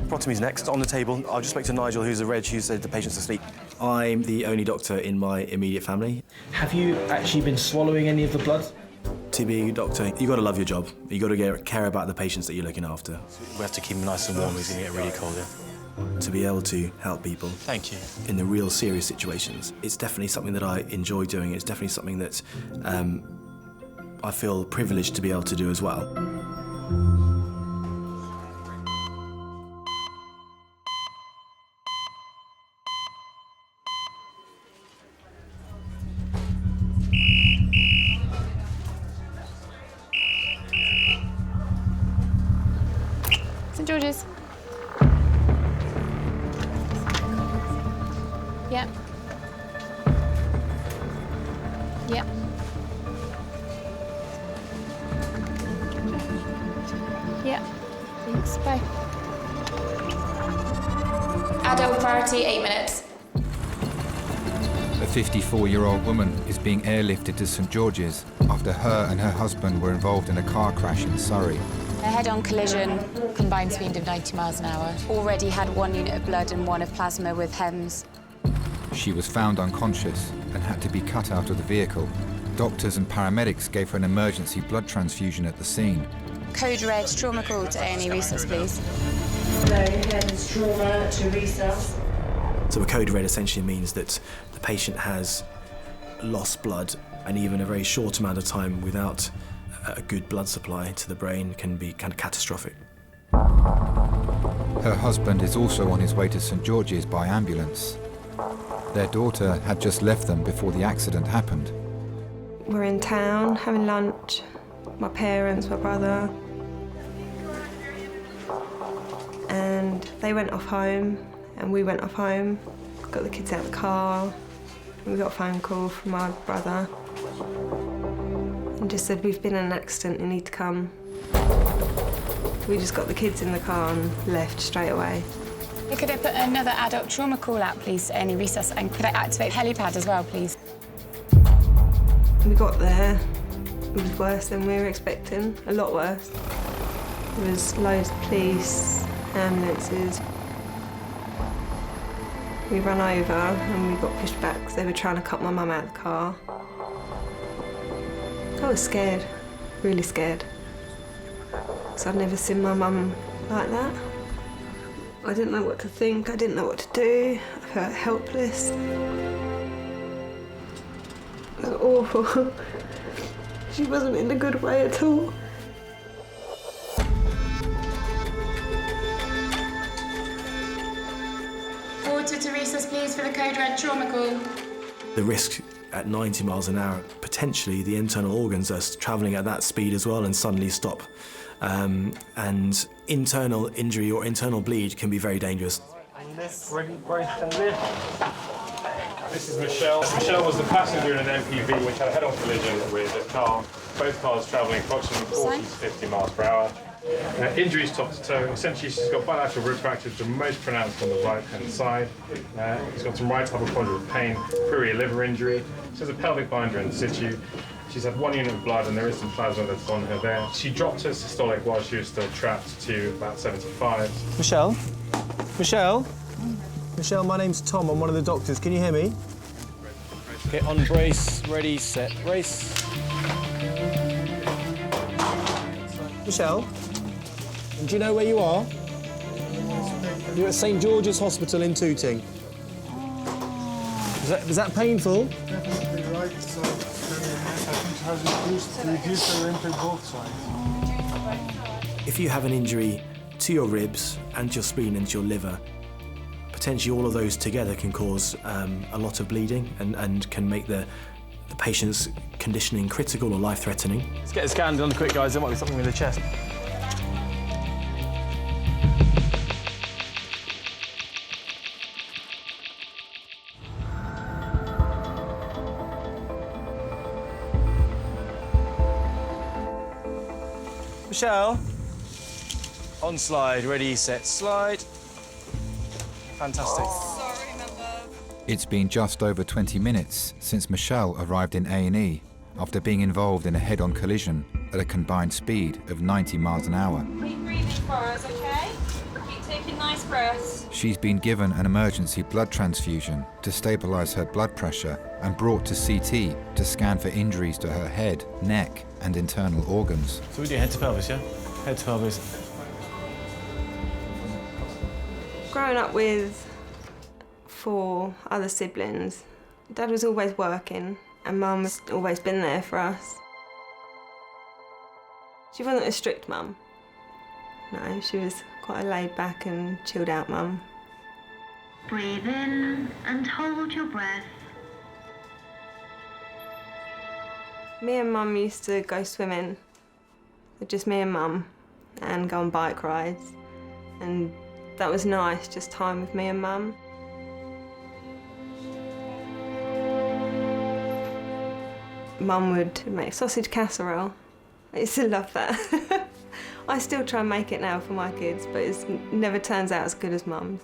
Protomy's next, on the table. I'll just speak to Nigel, who's a reg, who said the patient's asleep. I'm the only doctor in my immediate family. Have you actually been swallowing any of the blood? To be a doctor, you've got to love your job. You've got to care about the patients that you're looking after. We have to keep them nice and warm, he's going to get really cold here. To be able to help people. Thank you. In the real serious situations. It's definitely something that I enjoy doing. It's definitely something that I feel privileged to be able to do as well. St George's. Yep. Yep. Yep. Thanks. Bye. Adult priority, 8 minutes. A 54-year-old woman is being airlifted to St George's after her and her husband were involved in a car crash in Surrey. A head-on collision, combined speed of 90 miles an hour. Already had 1 unit of blood and 1 of plasma with HEMS. She was found unconscious and had to be cut out of the vehicle. Doctors and paramedics gave her an emergency blood transfusion at the scene. Code red, trauma call to A&E resus, please. Hello, head is trauma to resus. So a code red essentially means that the patient has lost blood, and even a very short amount of time without a good blood supply to the brain can be kind of catastrophic. Her husband is also on his way to St George's by ambulance. Their daughter had just left them before the accident happened. We're in town having lunch. My parents, my brother. And they went off home and we went off home. Got the kids out of the car. We got a phone call from my brother. And just said, we've been in an accident, you need to come. We just got the kids in the car and left straight away. Could I put another adult trauma call out, please, to A&E resus, and could I activate helipad as well, please? We got there. It was worse than we were expecting, a lot worse. There was loads of police, ambulances. We ran over and we got pushed back because they were trying to cut my mum out of the car. I was scared, really scared. Because I'd never seen my mum like that. I didn't know what to think, I didn't know what to do. I felt helpless. It was awful. She wasn't in a good way at all. Water to resus, please, for the code red trauma call. The risk at 90 miles an hour, potentially the internal organs are travelling at that speed as well and suddenly stop. And internal injury or internal bleed can be very dangerous. Ready, brace and lift. This is Michelle. Michelle was the passenger in an MPV which had a head-on collision with a car. Both cars travelling approximately 40 to 50 miles per hour. Injuries top to toe. Essentially, she's got bilateral rib fractures, the most pronounced on the right-hand side. She's got some right hypochondrial pain, prurial liver injury. She has a pelvic binder in situ. She's had 1 unit of blood and there is some plasma that's on her there. She dropped her systolic while she was still trapped to about 75. Michelle? Michelle? Michelle, my name's Tom. I'm one of the doctors. Can you hear me? Okay, on brace, ready, set, race. Michelle? Do you know where you are? You're at St George's Hospital in Tooting. Is that painful? Definitely right side. I think it has reduced the rent on both sides. If you have an injury to your ribs and your spleen and your liver, potentially all of those together can cause a lot of bleeding and can make the patient's conditioning critical or life-threatening. Let's get a scan done quick, guys. There might be something in the chest. Michelle, on slide, ready, set, slide. Fantastic. Sorry, my love. It's been just over 20 minutes since Michelle arrived in A&E after being involved in a head-on collision at a combined speed of 90 miles an hour. Keep breathing for us, okay? Keep taking nice breaths. She's been given an emergency blood transfusion to stabilise her blood pressure and brought to CT to scan for injuries to her head, neck and internal organs. So we do head to pelvis, yeah? Head to pelvis. Growing up with 4 other siblings, Dad was always working and Mum has always been there for us. She wasn't a strict mum. No, she was quite a laid-back and chilled-out mum. Breathe in and hold your breath. Me and Mum used to go swimming, just me and Mum, and go on bike rides. And that was nice, just time with me and Mum. Mum would make sausage casserole. I used to love that. I still try and make it now for my kids, but it never turns out as good as Mum's.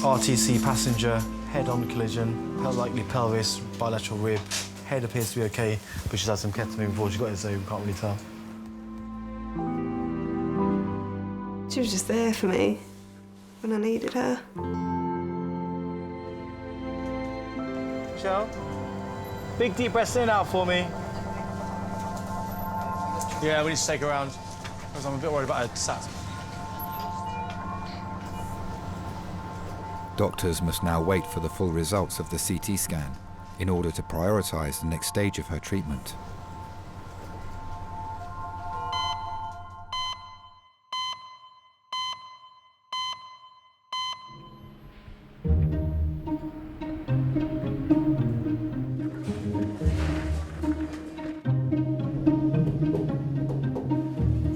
RTC passenger, head-on collision, likely pelvis, bilateral rib. Head appears to be okay, but she's had some ketamine before she got it, so we can't really tell. She was just there for me when I needed her. Michelle, big deep breaths in and out for me. Yeah, we need to take her around, because I'm a bit worried about her sat. Doctors must now wait for the full results of the CT scan in order to prioritise the next stage of her treatment.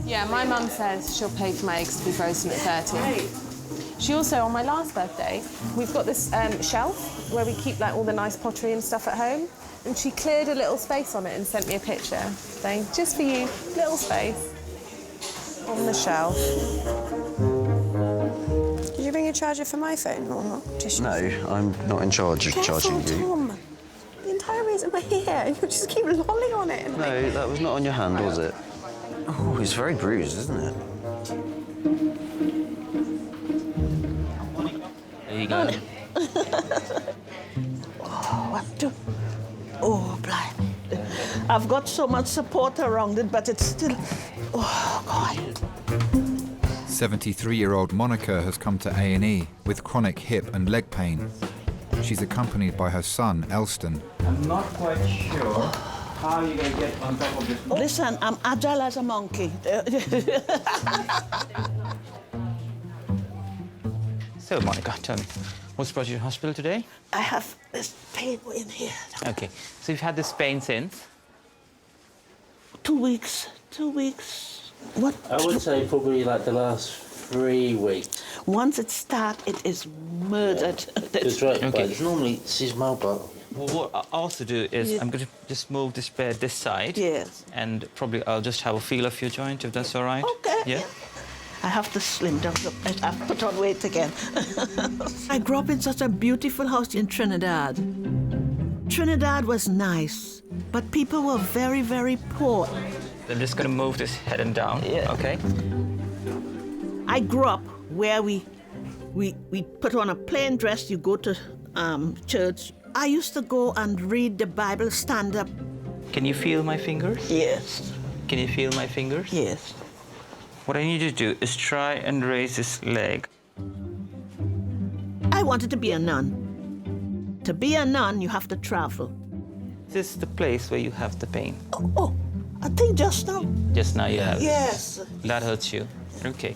Yeah, my mum says she'll pay for my eggs to be frozen at 30. She also, on my last birthday, we've got this shelf where we keep like all the nice pottery and stuff at home, and she cleared a little space on it and sent me a picture saying, just for you, little space on the shelf. Did you bring a charger for my phone or not? Just No, I'm not in charge of charging you. Tom. The entire reason we're here, you just keep lolling on it. And No, that was not on your hand, was it? Oh, it's very bruised, isn't it? There you go. Oh, blimey. I've got so much support around it, but it's still... Oh, God. 73-year-old Monica has come to A&E with chronic hip and leg pain. She's accompanied by her son, Elston. I'm not quite sure how you're going to get on top of this. Listen, I'm agile as a monkey. So, Monica, tell me, what's brought you to hospital today? I have this pain in here. Okay, so you've had this pain since? 2 weeks. 2 weeks. What? I would say probably like the last 3 weeks. Once it starts, it is murdered. That's right. Okay. It's normally seasonal, but... Well, what I'll also do is I'm going to just move this bed this side. Yes. And probably I'll just have a feel of your joint, if that's all right. Okay. Yeah? I have to slim down. I've put on weight again. I grew up in such a beautiful house in Trinidad. Trinidad was nice, but people were very, very poor. I'm just going to move this head and down, okay? I grew up where we put on a plain dress, you go to church. I used to go and read the Bible, stand up. Can you feel my fingers? Yes. Can you feel my fingers? Yes. What I need you to do is try and raise this leg. I wanted to be a nun. To be a nun, you have to travel. This is the place where you have the pain. Oh, I think just now. Just now you have it. Yes. That hurts you. Okay.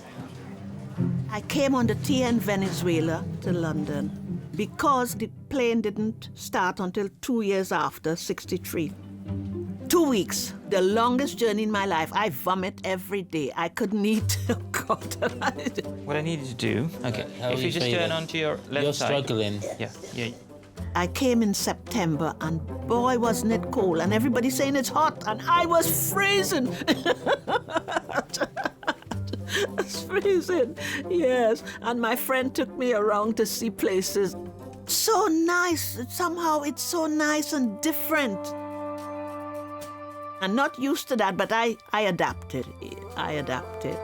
I came on the TN Venezuela to London because the plane didn't start until 2 years after, 63. 2 weeks, the longest journey in my life. I vomit every day. I couldn't eat. Oh, God. What I need you to do, okay, How if are you you just turn feeling? onto your left You're side. struggling. Yeah. I came in September, and boy, wasn't it cold. And everybody's saying it's hot, and I was freezing. It's freezing, yes. And my friend took me around to see places. So nice. Somehow it's so nice and different. I'm not used to that, but I adapted. I adapted.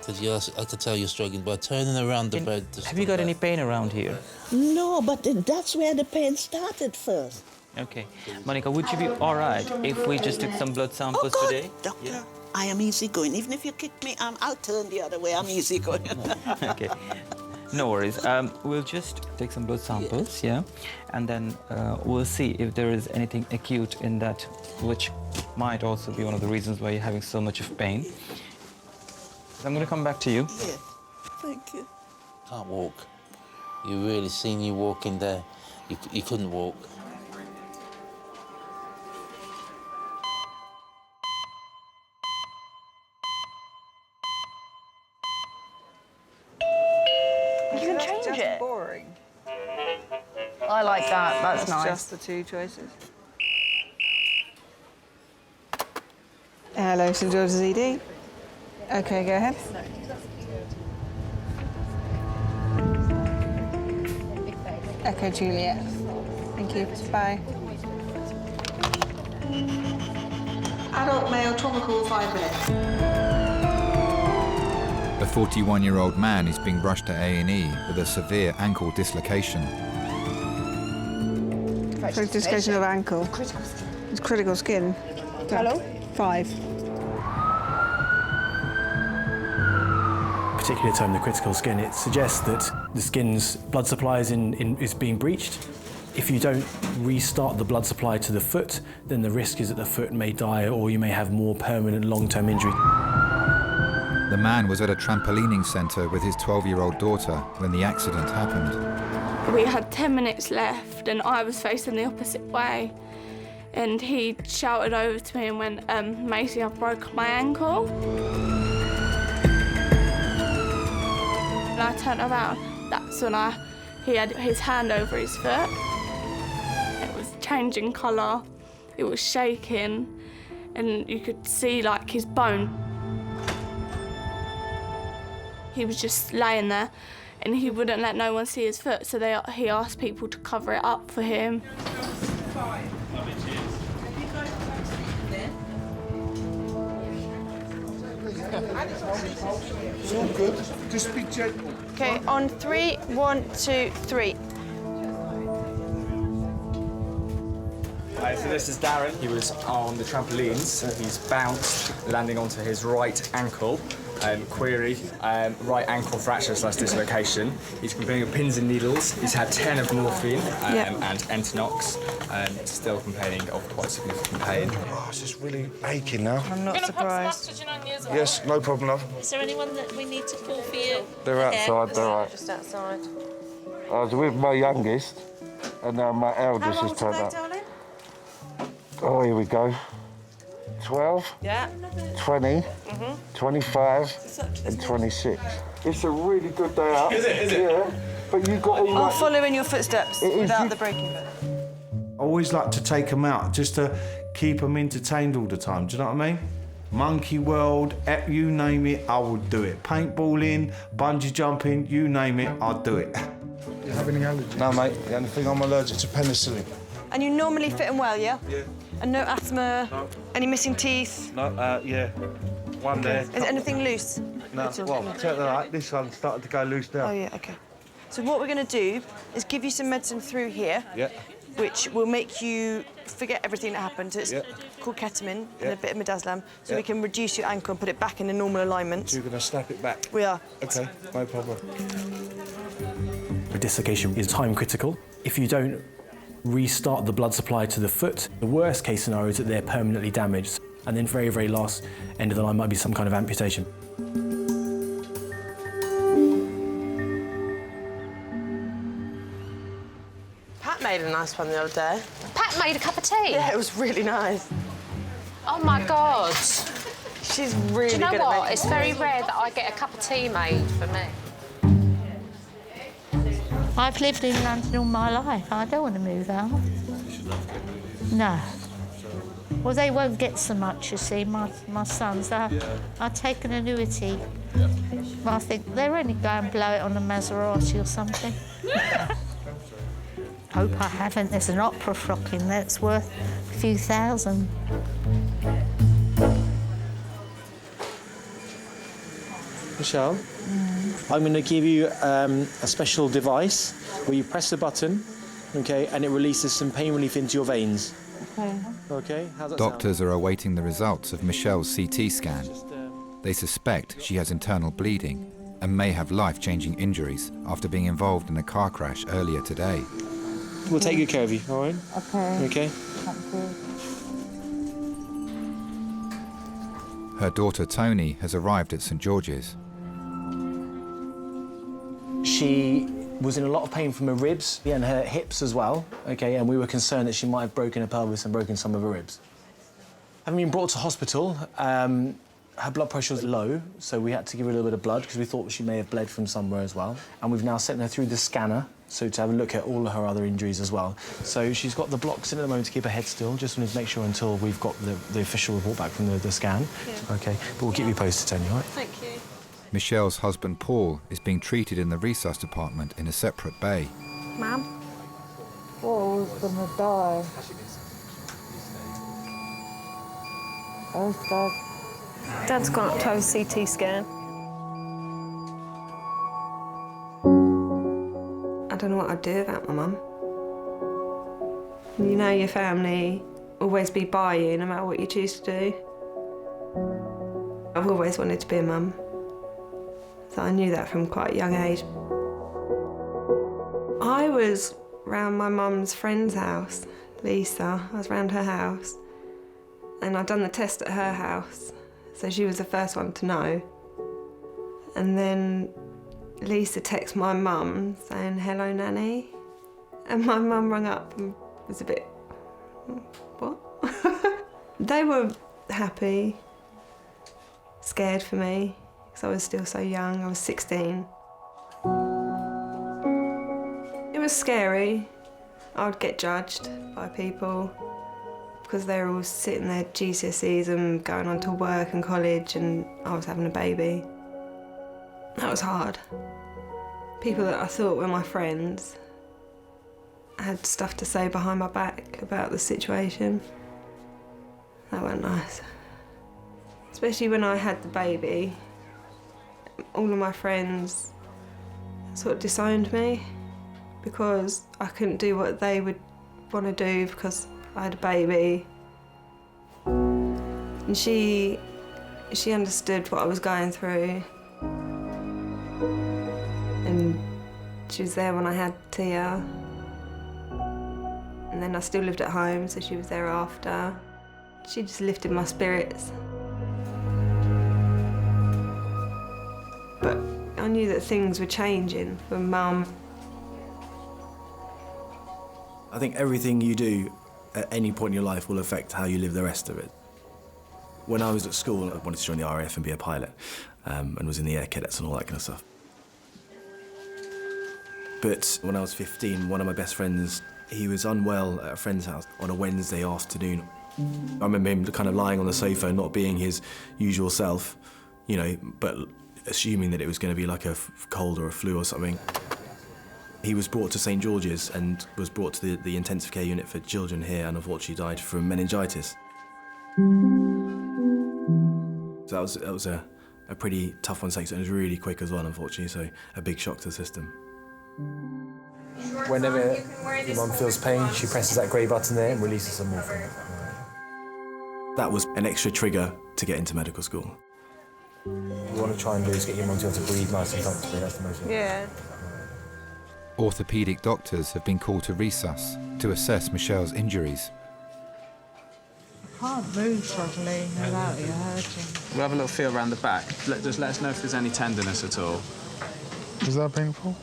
I could tell you're struggling by turning around the bed. Have you got any pain around here? No, but that's where the pain started first. Okay. Monica, would you be all right if we just took some blood samples today? Doctor, yeah. I am easygoing. Even if you kick me, I'll turn the other way. I'm easygoing. Okay. No worries. We'll just take some blood samples, yeah? And then we'll see if there is anything acute in that, which might also be one of the reasons why you're having so much of pain. I'm going to come back to you. Yes. Thank you. Can't walk. You really seen you walking there. You couldn't walk. You can change it. Boring. I like that. That's nice. Just the two choices. Hello, St George's ED. Okay, go ahead. Echo Juliet. Thank you. Bye. Adult male trauma call, 5 minutes. A 41-year-old man is being rushed to A&E with a severe ankle dislocation. Dislocation of ankle. It's critical skin. Hello? 5. Particular term, the critical skin, it suggests that the skin's blood supply is being breached. If you don't restart the blood supply to the foot, then the risk is that the foot may die or you may have more permanent long-term injury. The man was at a trampolining centre with his 12-year-old daughter when the accident happened. We had 10 minutes left and I was facing the opposite way. And he shouted over to me and went, Maisie, I broke my ankle. And I turned around, that's when he had his hand over his foot. It was changing colour, it was shaking, and you could see like his bone. He was just laying there and he wouldn't let no one see his foot, so he asked people to cover it up for him. It's all good. Just be gentle. Okay, on 3, 1, 2, 3. So this is Darren. He was on the trampolines. He's bounced, landing onto his right ankle. Query, right ankle fracture / dislocation. He's complaining of pins and needles. He's had 10 of morphine and Entonox. Still complaining of quite significant pain. Oh, it's just really aching now. I'm not surprised. Yes, no problem, love. Is there anyone that we need to call for you? They're outside, they're right. Just outside. I was with my youngest, and now my eldest has turned up. Darling? Oh, here we go. 12, Yeah. 20, 25, and 26. It's a really good day out. Is it? Yeah, but you got all I'll that. follow in your footsteps without the breaking bit. I always like to take them out just to keep them entertained all the time. Do you know what I mean? Monkey World, you name it, I would do it. Paintballing, bungee jumping, you name it, I'd do it. You have any allergies? No, mate. The only thing I'm allergic to penicillin. And you normally fit in well, yeah? Yeah. And no asthma? No. Any missing teeth? No, yeah. One there. Is anything loose? No, well, check that out. This one started to go loose now. Oh, yeah, OK. So what we're going to do is give you some medicine through here, Yeah. which will make you forget everything that happened. It's called ketamine and a bit of midazolam, so we can reduce your ankle and put it back in the normal alignment. So you're going to snap it back? We are. OK, no problem. The dislocation is time critical. If you don't restart the blood supply to the foot, the worst case scenario is that they're permanently damaged. And then very, very last end of the line might be some kind of amputation. Pat made a nice one the other day. Pat made a cup of tea? Yeah, it was really nice. Oh, my God. She's really Do you know good at what? making It's very rare that I get a cup of tea made for me. I've lived in London all my life. I don't want to move out. No. Well, they won't get so much, you see, my sons. I take an annuity. Well, I think they'll only go and blow it on a Maserati or something. Hope I haven't. There's an opera frock in there that's worth a few thousand. Michelle, I'm going to give you a special device where you press the button, okay, and it releases some pain relief into your veins. Okay. Okay, how's that Doctors are awaiting the results of Michelle's CT scan. They suspect she has internal bleeding and may have life-changing injuries after being involved in a car crash earlier today. We'll take good care of you, all right? Okay. Okay. Thank you. Her daughter Tony has arrived at St George's. She was in a lot of pain from her ribs and her hips as well, okay, and we were concerned that she might have broken her pelvis and broken some of her ribs. Having been brought to hospital, her blood pressure was low, so we had to give her a little bit of blood because we thought she may have bled from somewhere as well. And we've now sent her through the scanner, so to have a look at all of her other injuries as well. So she's got the blocks in at the moment to keep her head still. Just wanted to make sure until we've got the official report back from the scan. Yeah. OK, but we'll keep you posted, Tony, all right? Thank you. Michelle's husband Paul is being treated in the resus department in a separate bay. Mum? Paul's gonna die. Where's Dad? Dad's gone up to have a CT scan. I don't know what I'd do without my mum. You know your family always be by you no matter what you choose to do. I've always wanted to be a mum, so I knew that from quite a young age. I was round my mum's friend's house, Lisa. I was round her house, and I'd done the test at her house, so she was the first one to know. And then Lisa texted my mum saying, "Hello, Nanny." And my mum rang up and was a bit, what? They were happy, scared for me, because I was still so young. I was 16. It was scary. I would get judged by people because they were all sitting there GCSEs and going on to work and college, and I was having a baby. That was hard. People that I thought were my friends had stuff to say behind my back about the situation. That wasn't nice. Especially when I had the baby, all of my friends sort of disowned me because I couldn't do what they would want to do because I had a baby. And she understood what I was going through. And she was there when I had Tia. And then I still lived at home, so she was there after. She just lifted my spirits. But I knew that things were changing for Mum. I think everything you do at any point in your life will affect how you live the rest of it. When I was at school, I wanted to join the RAF and be a pilot, and was in the air cadets and all that kind of stuff. But when I was 15, one of my best friends, he was unwell at a friend's house on a Wednesday afternoon. I remember him kind of lying on the sofa, not being his usual self, you know, but assuming that it was going to be like a cold or a flu or something. He was brought to St George's and was brought to the intensive care unit for children here, and unfortunately died from meningitis. So that was a pretty tough one to take, so it was really quick as well, unfortunately, so a big shock to the system. Whenever your mum feels pain, she presses that grey button there and releases some morphine. That was an extra trigger to get into medical school. What you want to try and do is get your mum to be able to breathe nice and comfortably, that's the most important. Yeah. Orthopaedic doctors have been called to resus to assess Michelle's injuries. I can't move properly without you hurting. We'll have a little feel around the back. Just let us know if there's any tenderness at all. Is that painful?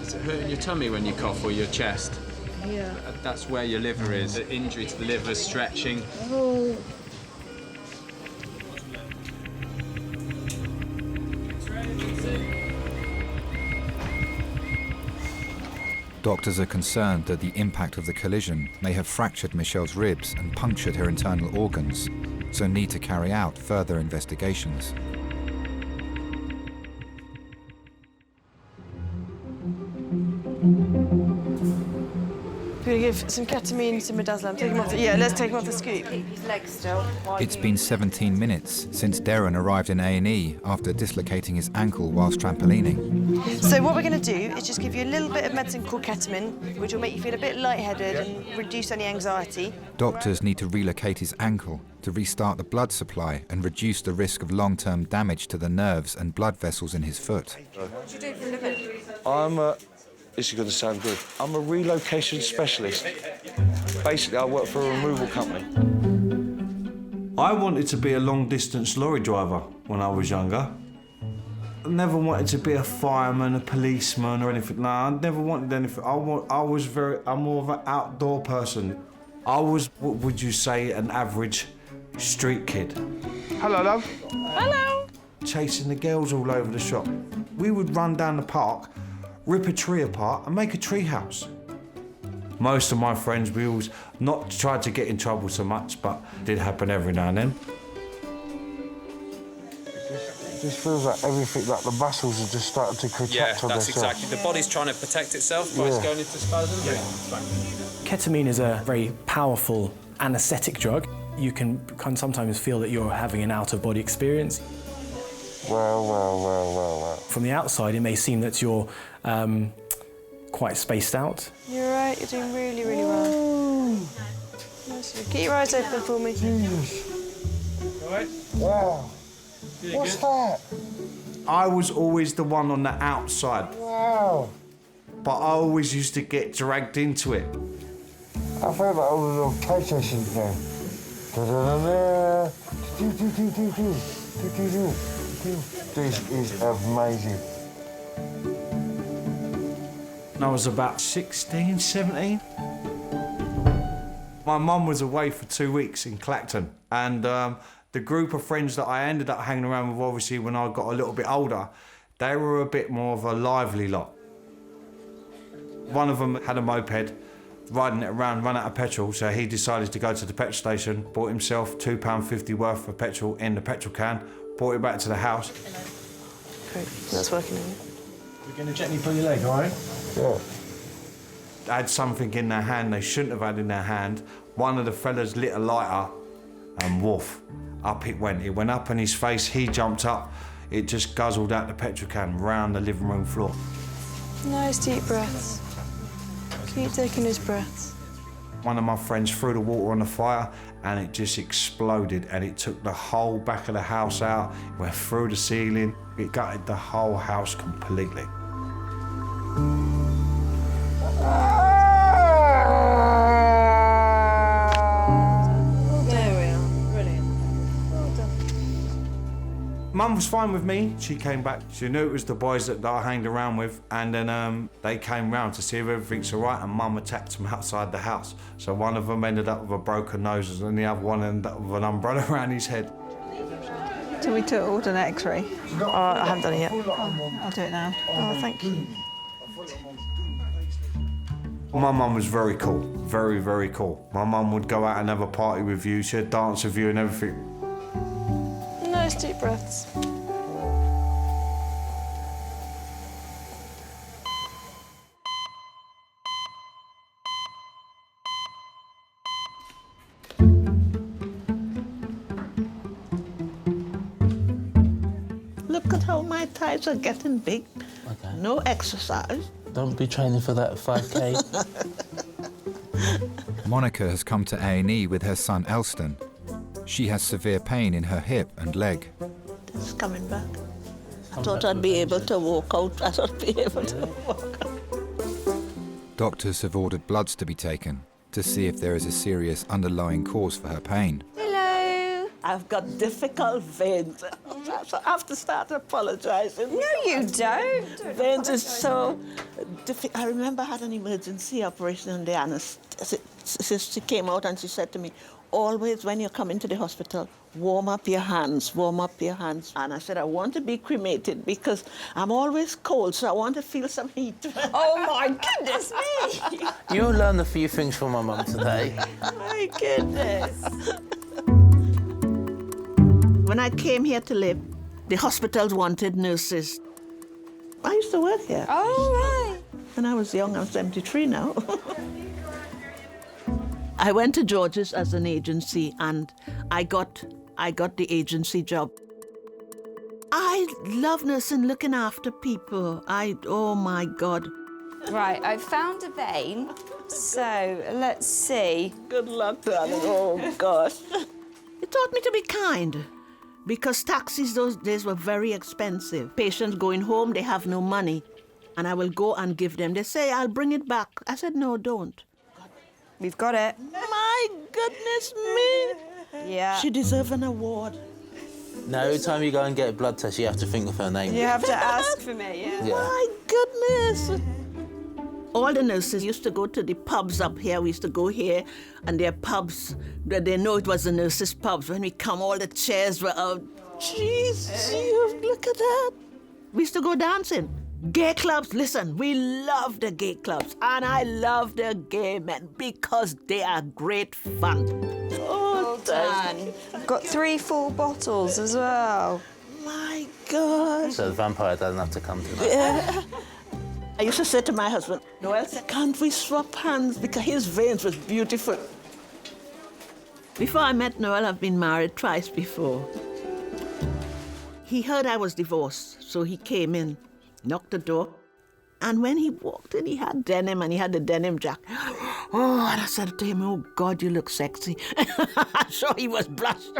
Does it hurt in your tummy when you cough, or your chest? Yeah. That's where your liver is. The injury to the liver, stretching. Oh. Doctors are concerned that the impact of the collision may have fractured Michelle's ribs and punctured her internal organs, so need to carry out further investigations. We're going to give some ketamine to midazolam. Take him off the, let's take him off the scoop. His legs still. It's been 17 minutes since Darren arrived in A&E after dislocating his ankle whilst trampolining. So what we're going to do is just give you a little bit of medicine called ketamine, which will make you feel a bit lightheaded and reduce any anxiety. Doctors need to relocate his ankle to restart the blood supply and reduce the risk of long-term damage to the nerves and blood vessels in his foot. What do you do for a living? I'm this is going to sound good. I'm a relocation specialist. Basically, I work for a removal company. I wanted to be a long-distance lorry driver when I was younger. I never wanted to be a fireman, a policeman, or anything. No, I never wanted anything. I'm more of an outdoor person. I was, what would you say, an average street kid. Hello, love. Hello. Chasing the girls all over the shop. We would run down the park, rip a tree apart and make a tree house. Most of my friends, we always not tried to get in trouble so much, but it did happen every now and then. It just feels like everything, like the muscles are just starting to contract on themselves. Yeah, that's exactly. The body's trying to protect itself by going into spasm. Yeah. Ketamine is a very powerful anaesthetic drug. You can sometimes feel that you're having an out-of-body experience. Well. From the outside, it may seem that you're quite spaced out. You're right, you're doing really, really well. Nice. Keep your eyes open for me. All right? Wow. What's that? I was always the one on the outside. Wow. But I always used to get dragged into it. I feel like all the little PlayStation games. This is amazing. I was about 16, 17. My mum was away for 2 weeks in Clacton, and the group of friends that I ended up hanging around with, obviously, when I got a little bit older, they were a bit more of a lively lot. One of them had a moped, riding it around, run out of petrol, so he decided to go to the petrol station, bought himself £2.50 worth of petrol in the petrol can, brought it back to the house. Great, that's working. We're going to gently pull your leg, all right? Yeah. They had something in their hand they shouldn't have had in their hand. One of the fellas lit a lighter, and woof, up it went. It went up in his face, he jumped up, it just guzzled out the petrol can round the living room floor. Nice deep breaths. Keep taking those breaths. One of my friends threw the water on the fire and it just exploded, and it took the whole back of the house out, it went through the ceiling, it gutted the whole house completely. There we are, brilliant. Well done. Mum was fine with me. She came back. She knew it was the boys that I hanged around with, and then they came round to see if everything's all right, and Mum attacked them outside the house. So one of them ended up with a broken nose, and the other one ended up with an umbrella around his head. Do we order an X-ray? I haven't done it yet. I'll do it now. Oh, thank you. My mum was very cool, very, very cool. My mum would go out and have a party with you, she'd dance with you and everything. Nice deep breaths. Look at how my thighs are getting big. Okay. No exercise. Don't be training for that 5K. Monica has come to A&E with her son Elston. She has severe pain in her hip and leg. It's coming back. I thought I'd be able to walk out. I thought I'd be able to walk out. Doctors have ordered bloods to be taken to see if there is a serious underlying cause for her pain. Hello. I've got difficult veins. So I have to start apologising. No, you don't. Veins is so difficult. I remember I had an emergency operation and the anaesthetist came out and she said to me, always, when you come into the hospital, warm up your hands, warm up your hands. And I said, I want to be cremated because I'm always cold, so I want to feel some heat. Oh, my goodness me! You learned a few things from my mum today. My goodness. When I came here to live, the hospitals wanted nurses. I used to work here. Oh, right. When I was young, I'm 73 now. I went to George's as an agency, and I got the agency job. I love nursing, looking after people. Oh my God. Right, I've found a vein. So, let's see. Good luck, darling. Oh, gosh. It taught me to be kind, because taxis those days were very expensive. Patients going home, they have no money. And I will go and give them. They say, I'll bring it back. I said, no, don't. We've got it. My goodness me. Yeah. She deserves an award. Now, every time you go and get a blood test, you have to think of her name. You have to ask for me, yeah. My goodness. All the nurses used to go to the pubs up here. We used to go here, and their pubs, they know it was the nurses' pubs. When we come, all the chairs were out. Jeez, look at that. We used to go dancing. Gay clubs, listen, we love the gay clubs, and I love the gay men because they are great fun. Oh, done. I've got 3 full bottles as well. My God. So the vampire doesn't have to come tonight. Yeah. I used to say to my husband, Noel said, can't we swap hands? Because his veins was beautiful. Before I met Noel, I've been married twice before. He heard I was divorced, so he came in, knocked the door, and when he walked in, he had denim, and he had the denim jacket. Oh, and I said to him, oh, God, you look sexy. I'm sure he was blushed.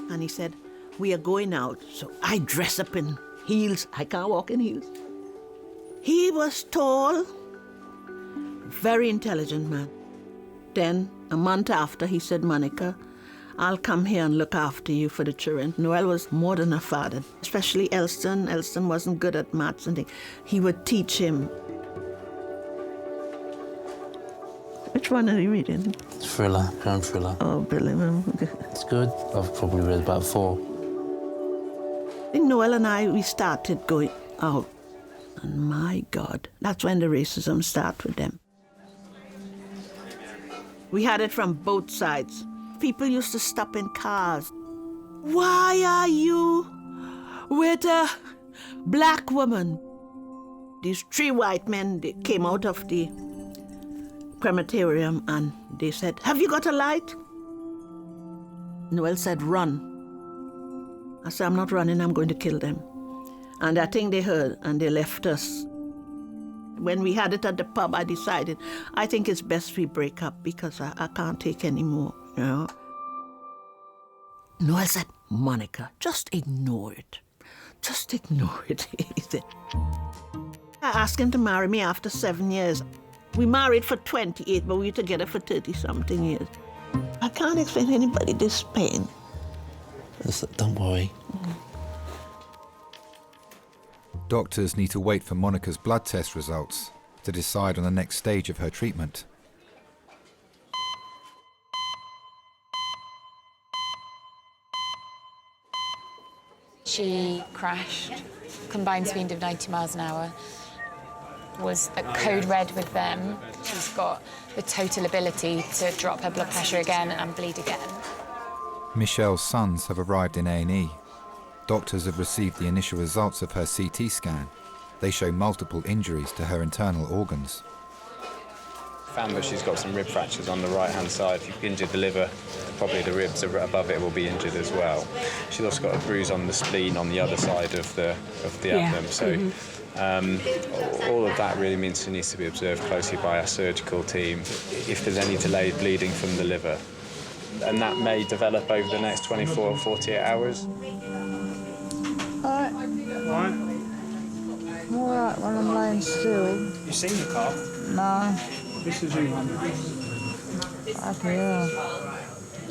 And he said, we are going out, so I dress up in heels. I can't walk in heels. He was tall, very intelligent man. Then, a month after, he said, Monica, I'll come here and look after you for the children. Noel was more than a father, especially Elston. Elston wasn't good at maths and things. He would teach him. Which one are you reading? Thriller, crime thriller. Oh, brilliant. It's good. I've probably read about 4. I think Noel and I, we started going out. And my God, that's when the racism started with them. We had it from both sides. People used to stop in cars. Why are you with a black woman? These 3 white men, they came out of the crematorium and they said, have you got a light? Noel said, run. I said, I'm not running, I'm going to kill them. And I think they heard and they left us. When we had it at the pub, I decided, I think it's best we break up because I can't take any more, you know. Noel said, Monica, just ignore it. Just ignore it, he said. I asked him to marry me after 7 years. We married for 28, but we were together for 30-something years. I can't explain to anybody this pain. Don't worry. Doctors need to wait for Monica's blood test results to decide on the next stage of her treatment. She crashed, combined speed of 90 miles an hour, was at code red with them. She's got the total ability to drop her blood pressure again and bleed again. Michelle's sons have arrived in A&E. Doctors have received the initial results of her CT scan. They show multiple injuries to her internal organs. Found that she's got some rib fractures on the right-hand side. If you've injured the liver, probably the ribs above it will be injured as well. She's also got a bruise on the spleen on the other side of the abdomen. So all of that really means she needs to be observed closely by our surgical team if there's any delayed bleeding from the liver. And that may develop over the next 24 or 48 hours. Alright. I'm alright when I'm laying still. You seen the car? No. This is you. I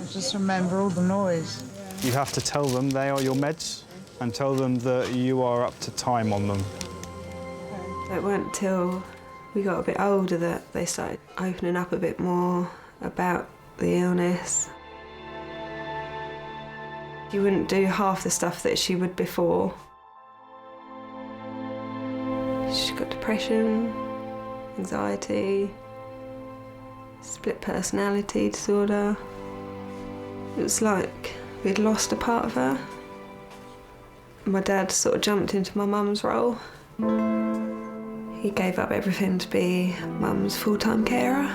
just remember all the noise. You have to tell them they are your meds and tell them that you are up to time on them. It wasn't until we got a bit older that they started opening up a bit more about the illness. She wouldn't do half the stuff that she would before. She's got depression, anxiety, split personality disorder. It was like we'd lost a part of her. My dad sort of jumped into my mum's role. He gave up everything to be mum's full-time carer.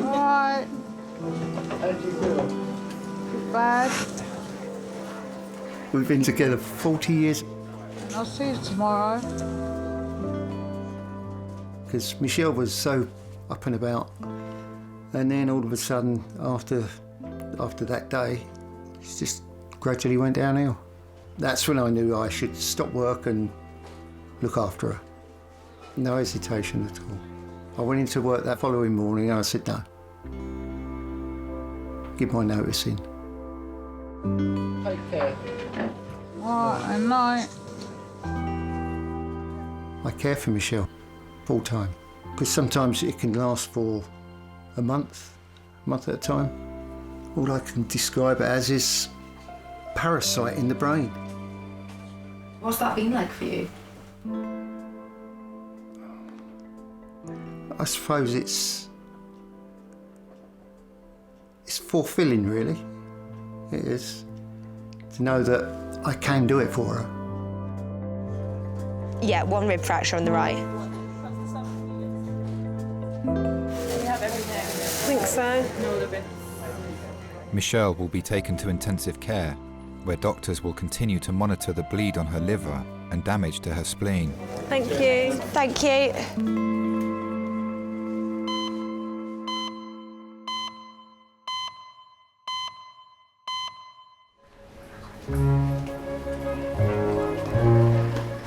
Alright. Bad. We've been together for 40 years. I'll see you tomorrow. Because Michelle was so up and about, and then all of a sudden, after that day, it just gradually went downhill. That's when I knew I should stop work and look after her. No hesitation at all. I went into work that following morning and I said no. Give my notice in. Take care. Alright, and night. I care for Michelle full time, because sometimes it can last for a month at a time. All I can describe it as is parasite in the brain. What's that been like for you? I suppose it's fulfilling, really. It is. To know that I can do it for her. Yeah, one rib fracture on the right. I think so. Michelle will be taken to intensive care, where doctors will continue to monitor the bleed on her liver and damage to her spleen. Thank you. Thank you.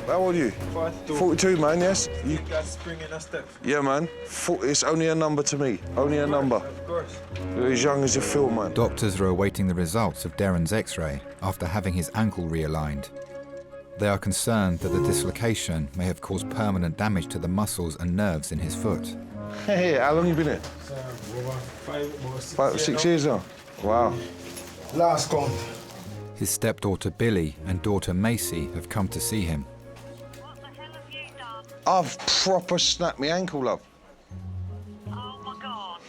How old are you? 42, man, yes? You guys bringing us that? Yeah, man. It's only a number to me. Only a number. Of course. You're as young as you feel, man. Doctors are awaiting the results of Darren's X-ray after having his ankle realigned. They are concerned that the dislocation may have caused permanent damage to the muscles and nerves in his foot. Hey, how long have you been here? 5 or 6 years now. Wow. Last count. His stepdaughter Billy and daughter Macy have come to see him. I've proper snapped my ankle, love. Oh my God.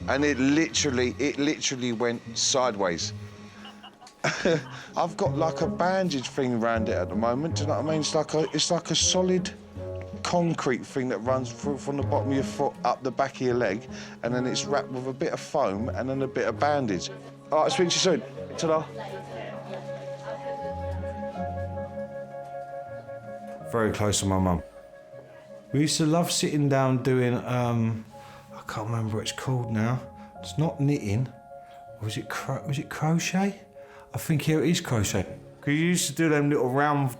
And it literally went sideways. I've got like a bandage thing around it at the moment, do you know what I mean? It's like a solid concrete thing that runs through from the bottom of your foot up the back of your leg, and then it's wrapped with a bit of foam and then a bit of bandage. All right, I'll speak to you soon. Ta-da. Very close to my mum. We used to love sitting down doing, I can't remember what it's called now. It's not knitting. Was it crochet? I think it is crochet. We used to do them little round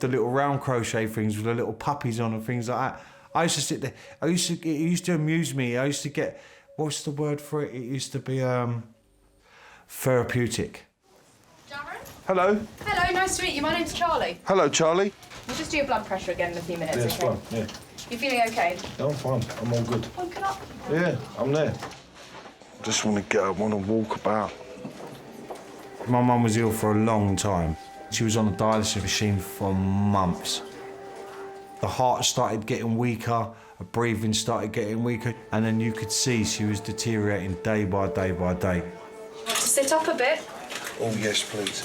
crochet things with the little puppies on and things like that. I used to sit there. It used to amuse me. I used to get, what's the word for it? It used to be therapeutic. Darren? Hello. Hello, nice to meet you. My name's Charlie. Hello, Charlie. We'll just do your blood pressure again in a few minutes, It's okay? fine, yeah. You feeling okay? No, I'm fine. I'm all good. Woken up? Yeah, I'm there. Just want to get up, want to walk about. My mum was ill for a long time. She was on a dialysis machine for months. The heart started getting weaker, her breathing started getting weaker, and then you could see she was deteriorating day by day by day. Want to sit up a bit? Oh, yes, please.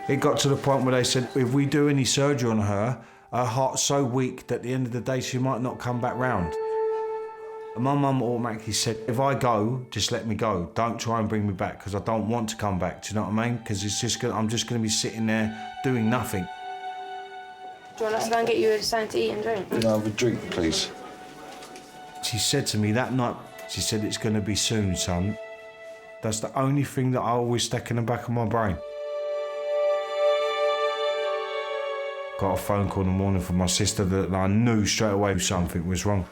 It got to the point where they said, if we do any surgery on her heart's so weak that at the end of the day she might not come back round. And my mum automatically said, if I go, just let me go. Don't try and bring me back, because I don't want to come back, do you know what I mean? Because I'm just going to be sitting there doing nothing. Do you want us to go and get you something to eat and drink? Can I have a drink, please? She said to me that night, she said, it's going to be soon, son. That's the only thing that I always stuck in the back of my brain. Got a phone call in the morning from my sister that I knew straight away something was wrong.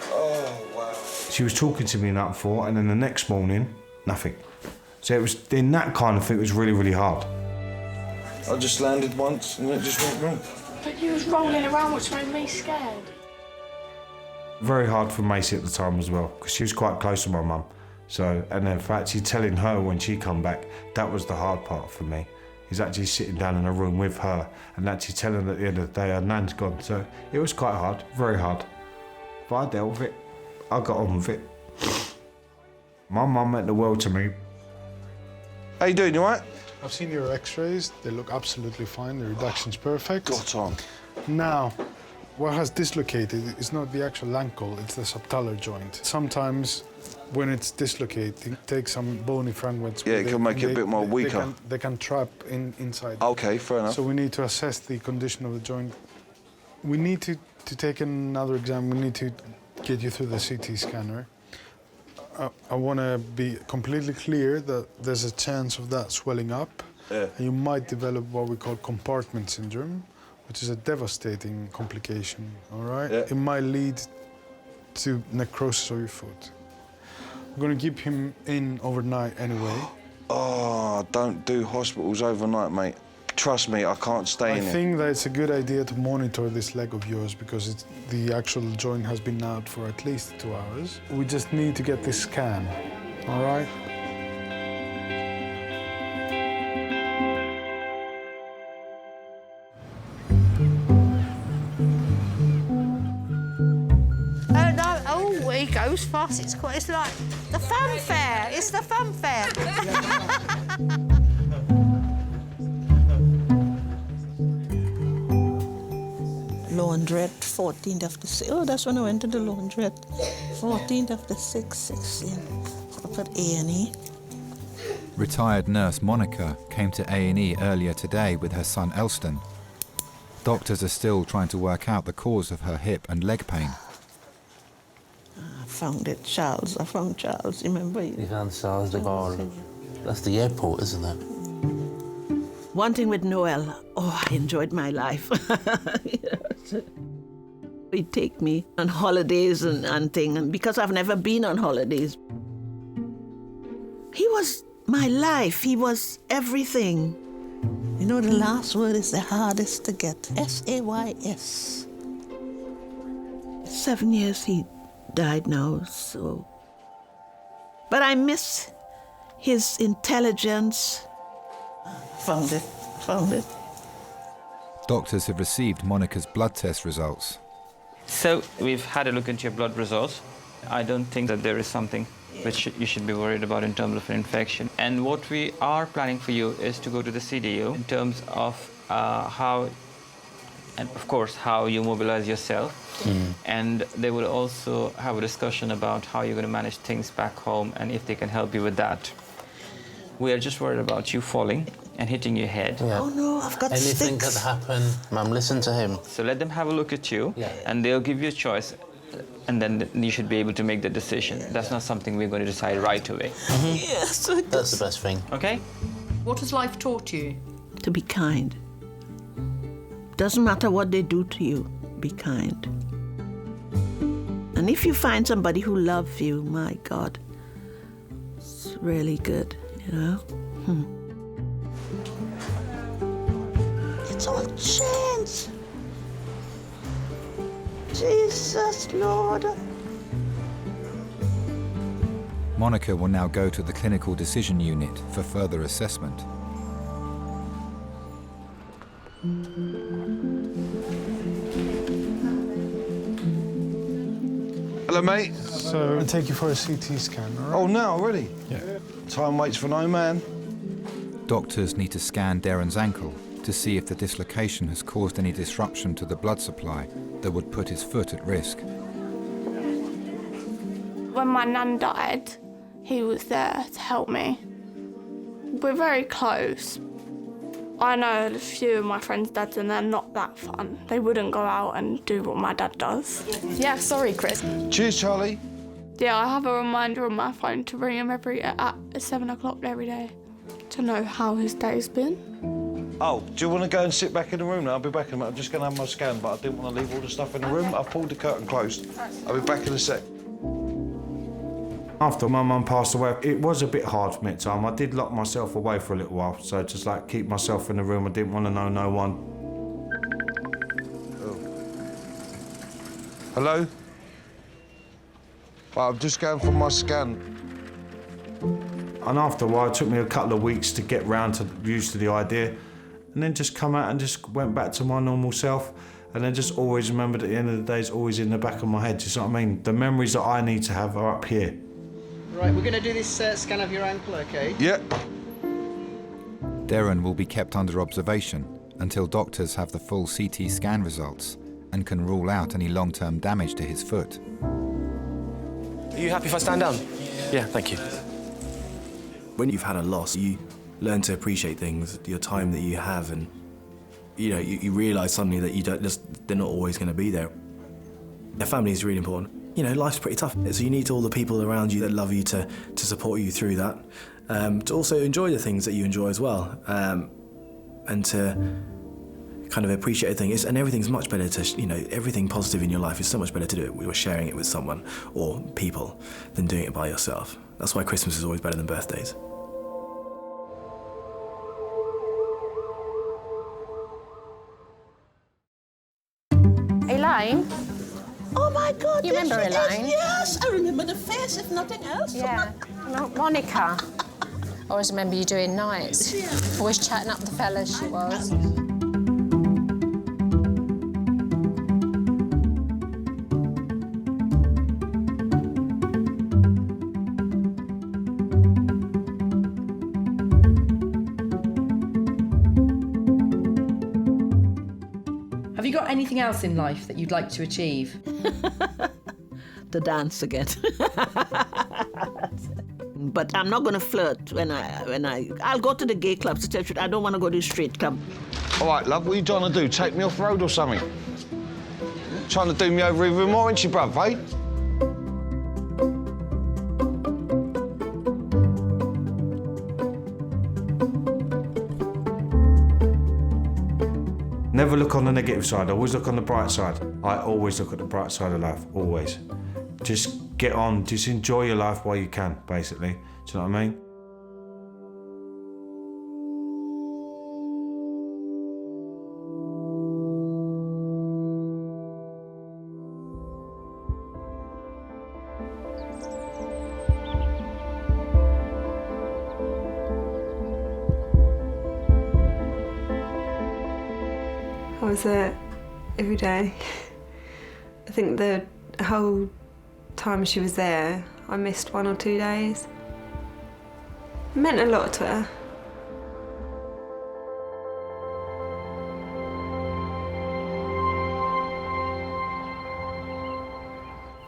Oh, wow. She was talking to me the night before, and then the next morning, nothing. So it was, in that kind of thing, it was really, really hard. I just landed once and it just went wrong. But you was rolling around, which made me scared. Very hard for Macy at the time as well, because she was quite close to my mum. So, and in fact, actually telling her when she come back, that was the hard part for me. Is actually sitting down in a room with her and actually telling her at the end of the day her nan's gone. So it was quite hard, very hard. But I dealt with it. I got on with it. My mum meant the world to me. How you doing, you all right? I've seen your x-rays. They look absolutely fine. The reduction's perfect. Got on. Now, what has dislocated is not the actual ankle, it's the subtalar joint. Sometimes when it's dislocated, take some bony fragments. Yeah, it can make it a bit more weaker. They can trap inside. Okay, fair enough. So we need to assess the condition of the joint. We need to take another exam. We need to get you through the CT scanner. I want to be completely clear that there's a chance of that swelling up. Yeah. And you might develop what we call compartment syndrome, which is a devastating complication, all right? Yeah. It might lead to necrosis of your foot. We're going to keep him in overnight anyway. Oh, don't do hospitals overnight, mate. Trust me, I can't stay in I it. think that it's a good idea to monitor this leg of yours because the actual joint has been out for at least 2 hours. We just need to get this scan, all right? Oh no! Oh, he goes fast. It's like the fun fair. It's the fun fair. Laundrette, 14th of the 6th. Oh, that's when I went to the laundrette. 14th of the 6th, 16. Up at A&E. Retired nurse Monica came to A&E earlier today with her son Elston. Doctors are still trying to work out the cause of her hip and leg pain. I found it, Charles. I found Charles. Remember? You found Charles de Gaulle. That's the airport, isn't it? One thing with Noel, oh, I enjoyed my life. He'd take me on holidays and things, and because I've never been on holidays. He was my life. He was everything. You know, the last word is the hardest to get. S-A-Y-S. 7 years he died now, so. But I miss his intelligence. Found it. Doctors have received Monica's blood test results. So we've had a look into your blood results. I don't think that there is something which you should be worried about in terms of an infection. And what we are planning for you is to go to the CDU in terms of how, and of course, how you mobilize yourself. And they will also have a discussion about how you're going to manage things back home and if they can help you with that. We are just worried about you falling and hitting your head. Yeah. Oh no, I've got Anything sticks. could happen, Mum, listen to him. So let them have a look at you, and they'll give you a choice, and then you should be able to make the decision. That's not something we're going to decide right away. Yes. That's the best thing. Okay? What has life taught you? To be kind. Doesn't matter what they do to you, be kind. And if you find somebody who loves you, my God, it's really good, you know? It's all changed. Jesus, Lord. Monica will now go to the clinical decision unit for further assessment. Hello, mate. So I'll take you for a CT scan, all right? Oh, now already? Yeah. Time waits for no man. Doctors need to scan Darren's ankle to see if the dislocation has caused any disruption to the blood supply that would put his foot at risk. When my nan died, he was there to help me. We're very close. I know a few of my friends' dads and they're not that fun. They wouldn't go out and do what my dad does. Yeah, sorry, Chris. Cheers, Charlie. Yeah, I have a reminder on my phone to ring him at 7 o'clock every day to know how his day's been. Oh, do you want to go and sit back in the room now? I'll be back in a minute. I'm just going to have my scan, but I didn't want to leave all the stuff in the room. I've pulled the curtain closed. I'll be back in a sec. After my mum passed away, it was a bit hard for me at the time. I did lock myself away for a little while, so just like keep myself in the room. I didn't want to know no one. Hello? Right, I'm just going for my scan. And after a while, it took me a couple of weeks to get round to used to the idea, and then just come out and just went back to my normal self, and then just always remembered at the end of the day, it's always in the back of my head. Do you know what I mean? The memories that I need to have are up here. Right, we're going to do this scan of your ankle, OK? Yeah. Darren will be kept under observation until doctors have the full CT scan results and can rule out any long-term damage to his foot. Are you happy if I stand down? Yeah, thank you. When you've had a loss, you learn to appreciate things, your time that you have, and you realise suddenly that they're not always going to be there. Their family is really important. Life's pretty tough, so you need all the people around you that love you to support you through that, to also enjoy the things that you enjoy as well, and to kind of appreciate things. And everything's much better to, everything positive in your life is so much better to do it when you're sharing it with someone or people than doing it by yourself. That's why Christmas is always better than birthdays. Elaine? Oh my God! You remember Elaine? Yes, I remember the face, if nothing else. Yeah. Monica. I always remember you doing nights. Yeah. Always chatting up the fellas, she was. Have you got anything else in life that you'd like to achieve? To dance again. But I'm not going to flirt I'll go to the gay clubs. I don't want to go to the street club. All right, love, what are you trying to do? Take me off the road or something? Trying to do me over even more, ain't she, bruv, eh? Never look on the negative side, always look on the bright side. I always look at the bright side of life, always. Just get on, just enjoy your life while you can, basically. Do you know what I mean? I was there every day. I think the whole time she was there, I missed 1 or 2 days. It meant a lot to her.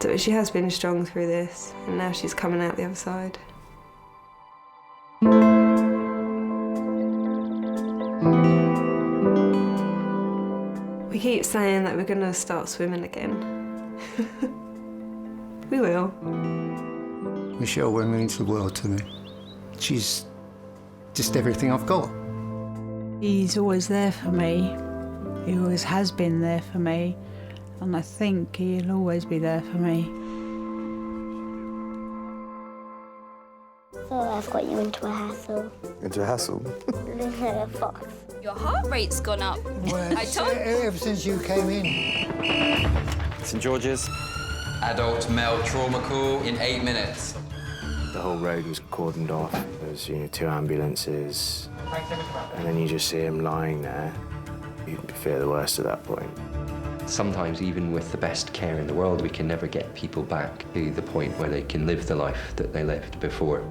So she has been strong through this, and now she's coming out the other side. We keep saying that we're going to start swimming again. We will. Michelle means the world to me. She's just everything I've got. He's always there for me. He always has been there for me. And I think he'll always be there for me. So I've got you into a hassle. Into a hassle? A fox. Your heart rate's gone up. Well, I told you. ever since you came in. St George's. Adult male trauma call in 8 minutes. The whole road was cordoned off. There was, 2 ambulances, and then you just see him lying there. You fear the worst at that point. Sometimes, even with the best care in the world, we can never get people back to the point where they can live the life that they lived before.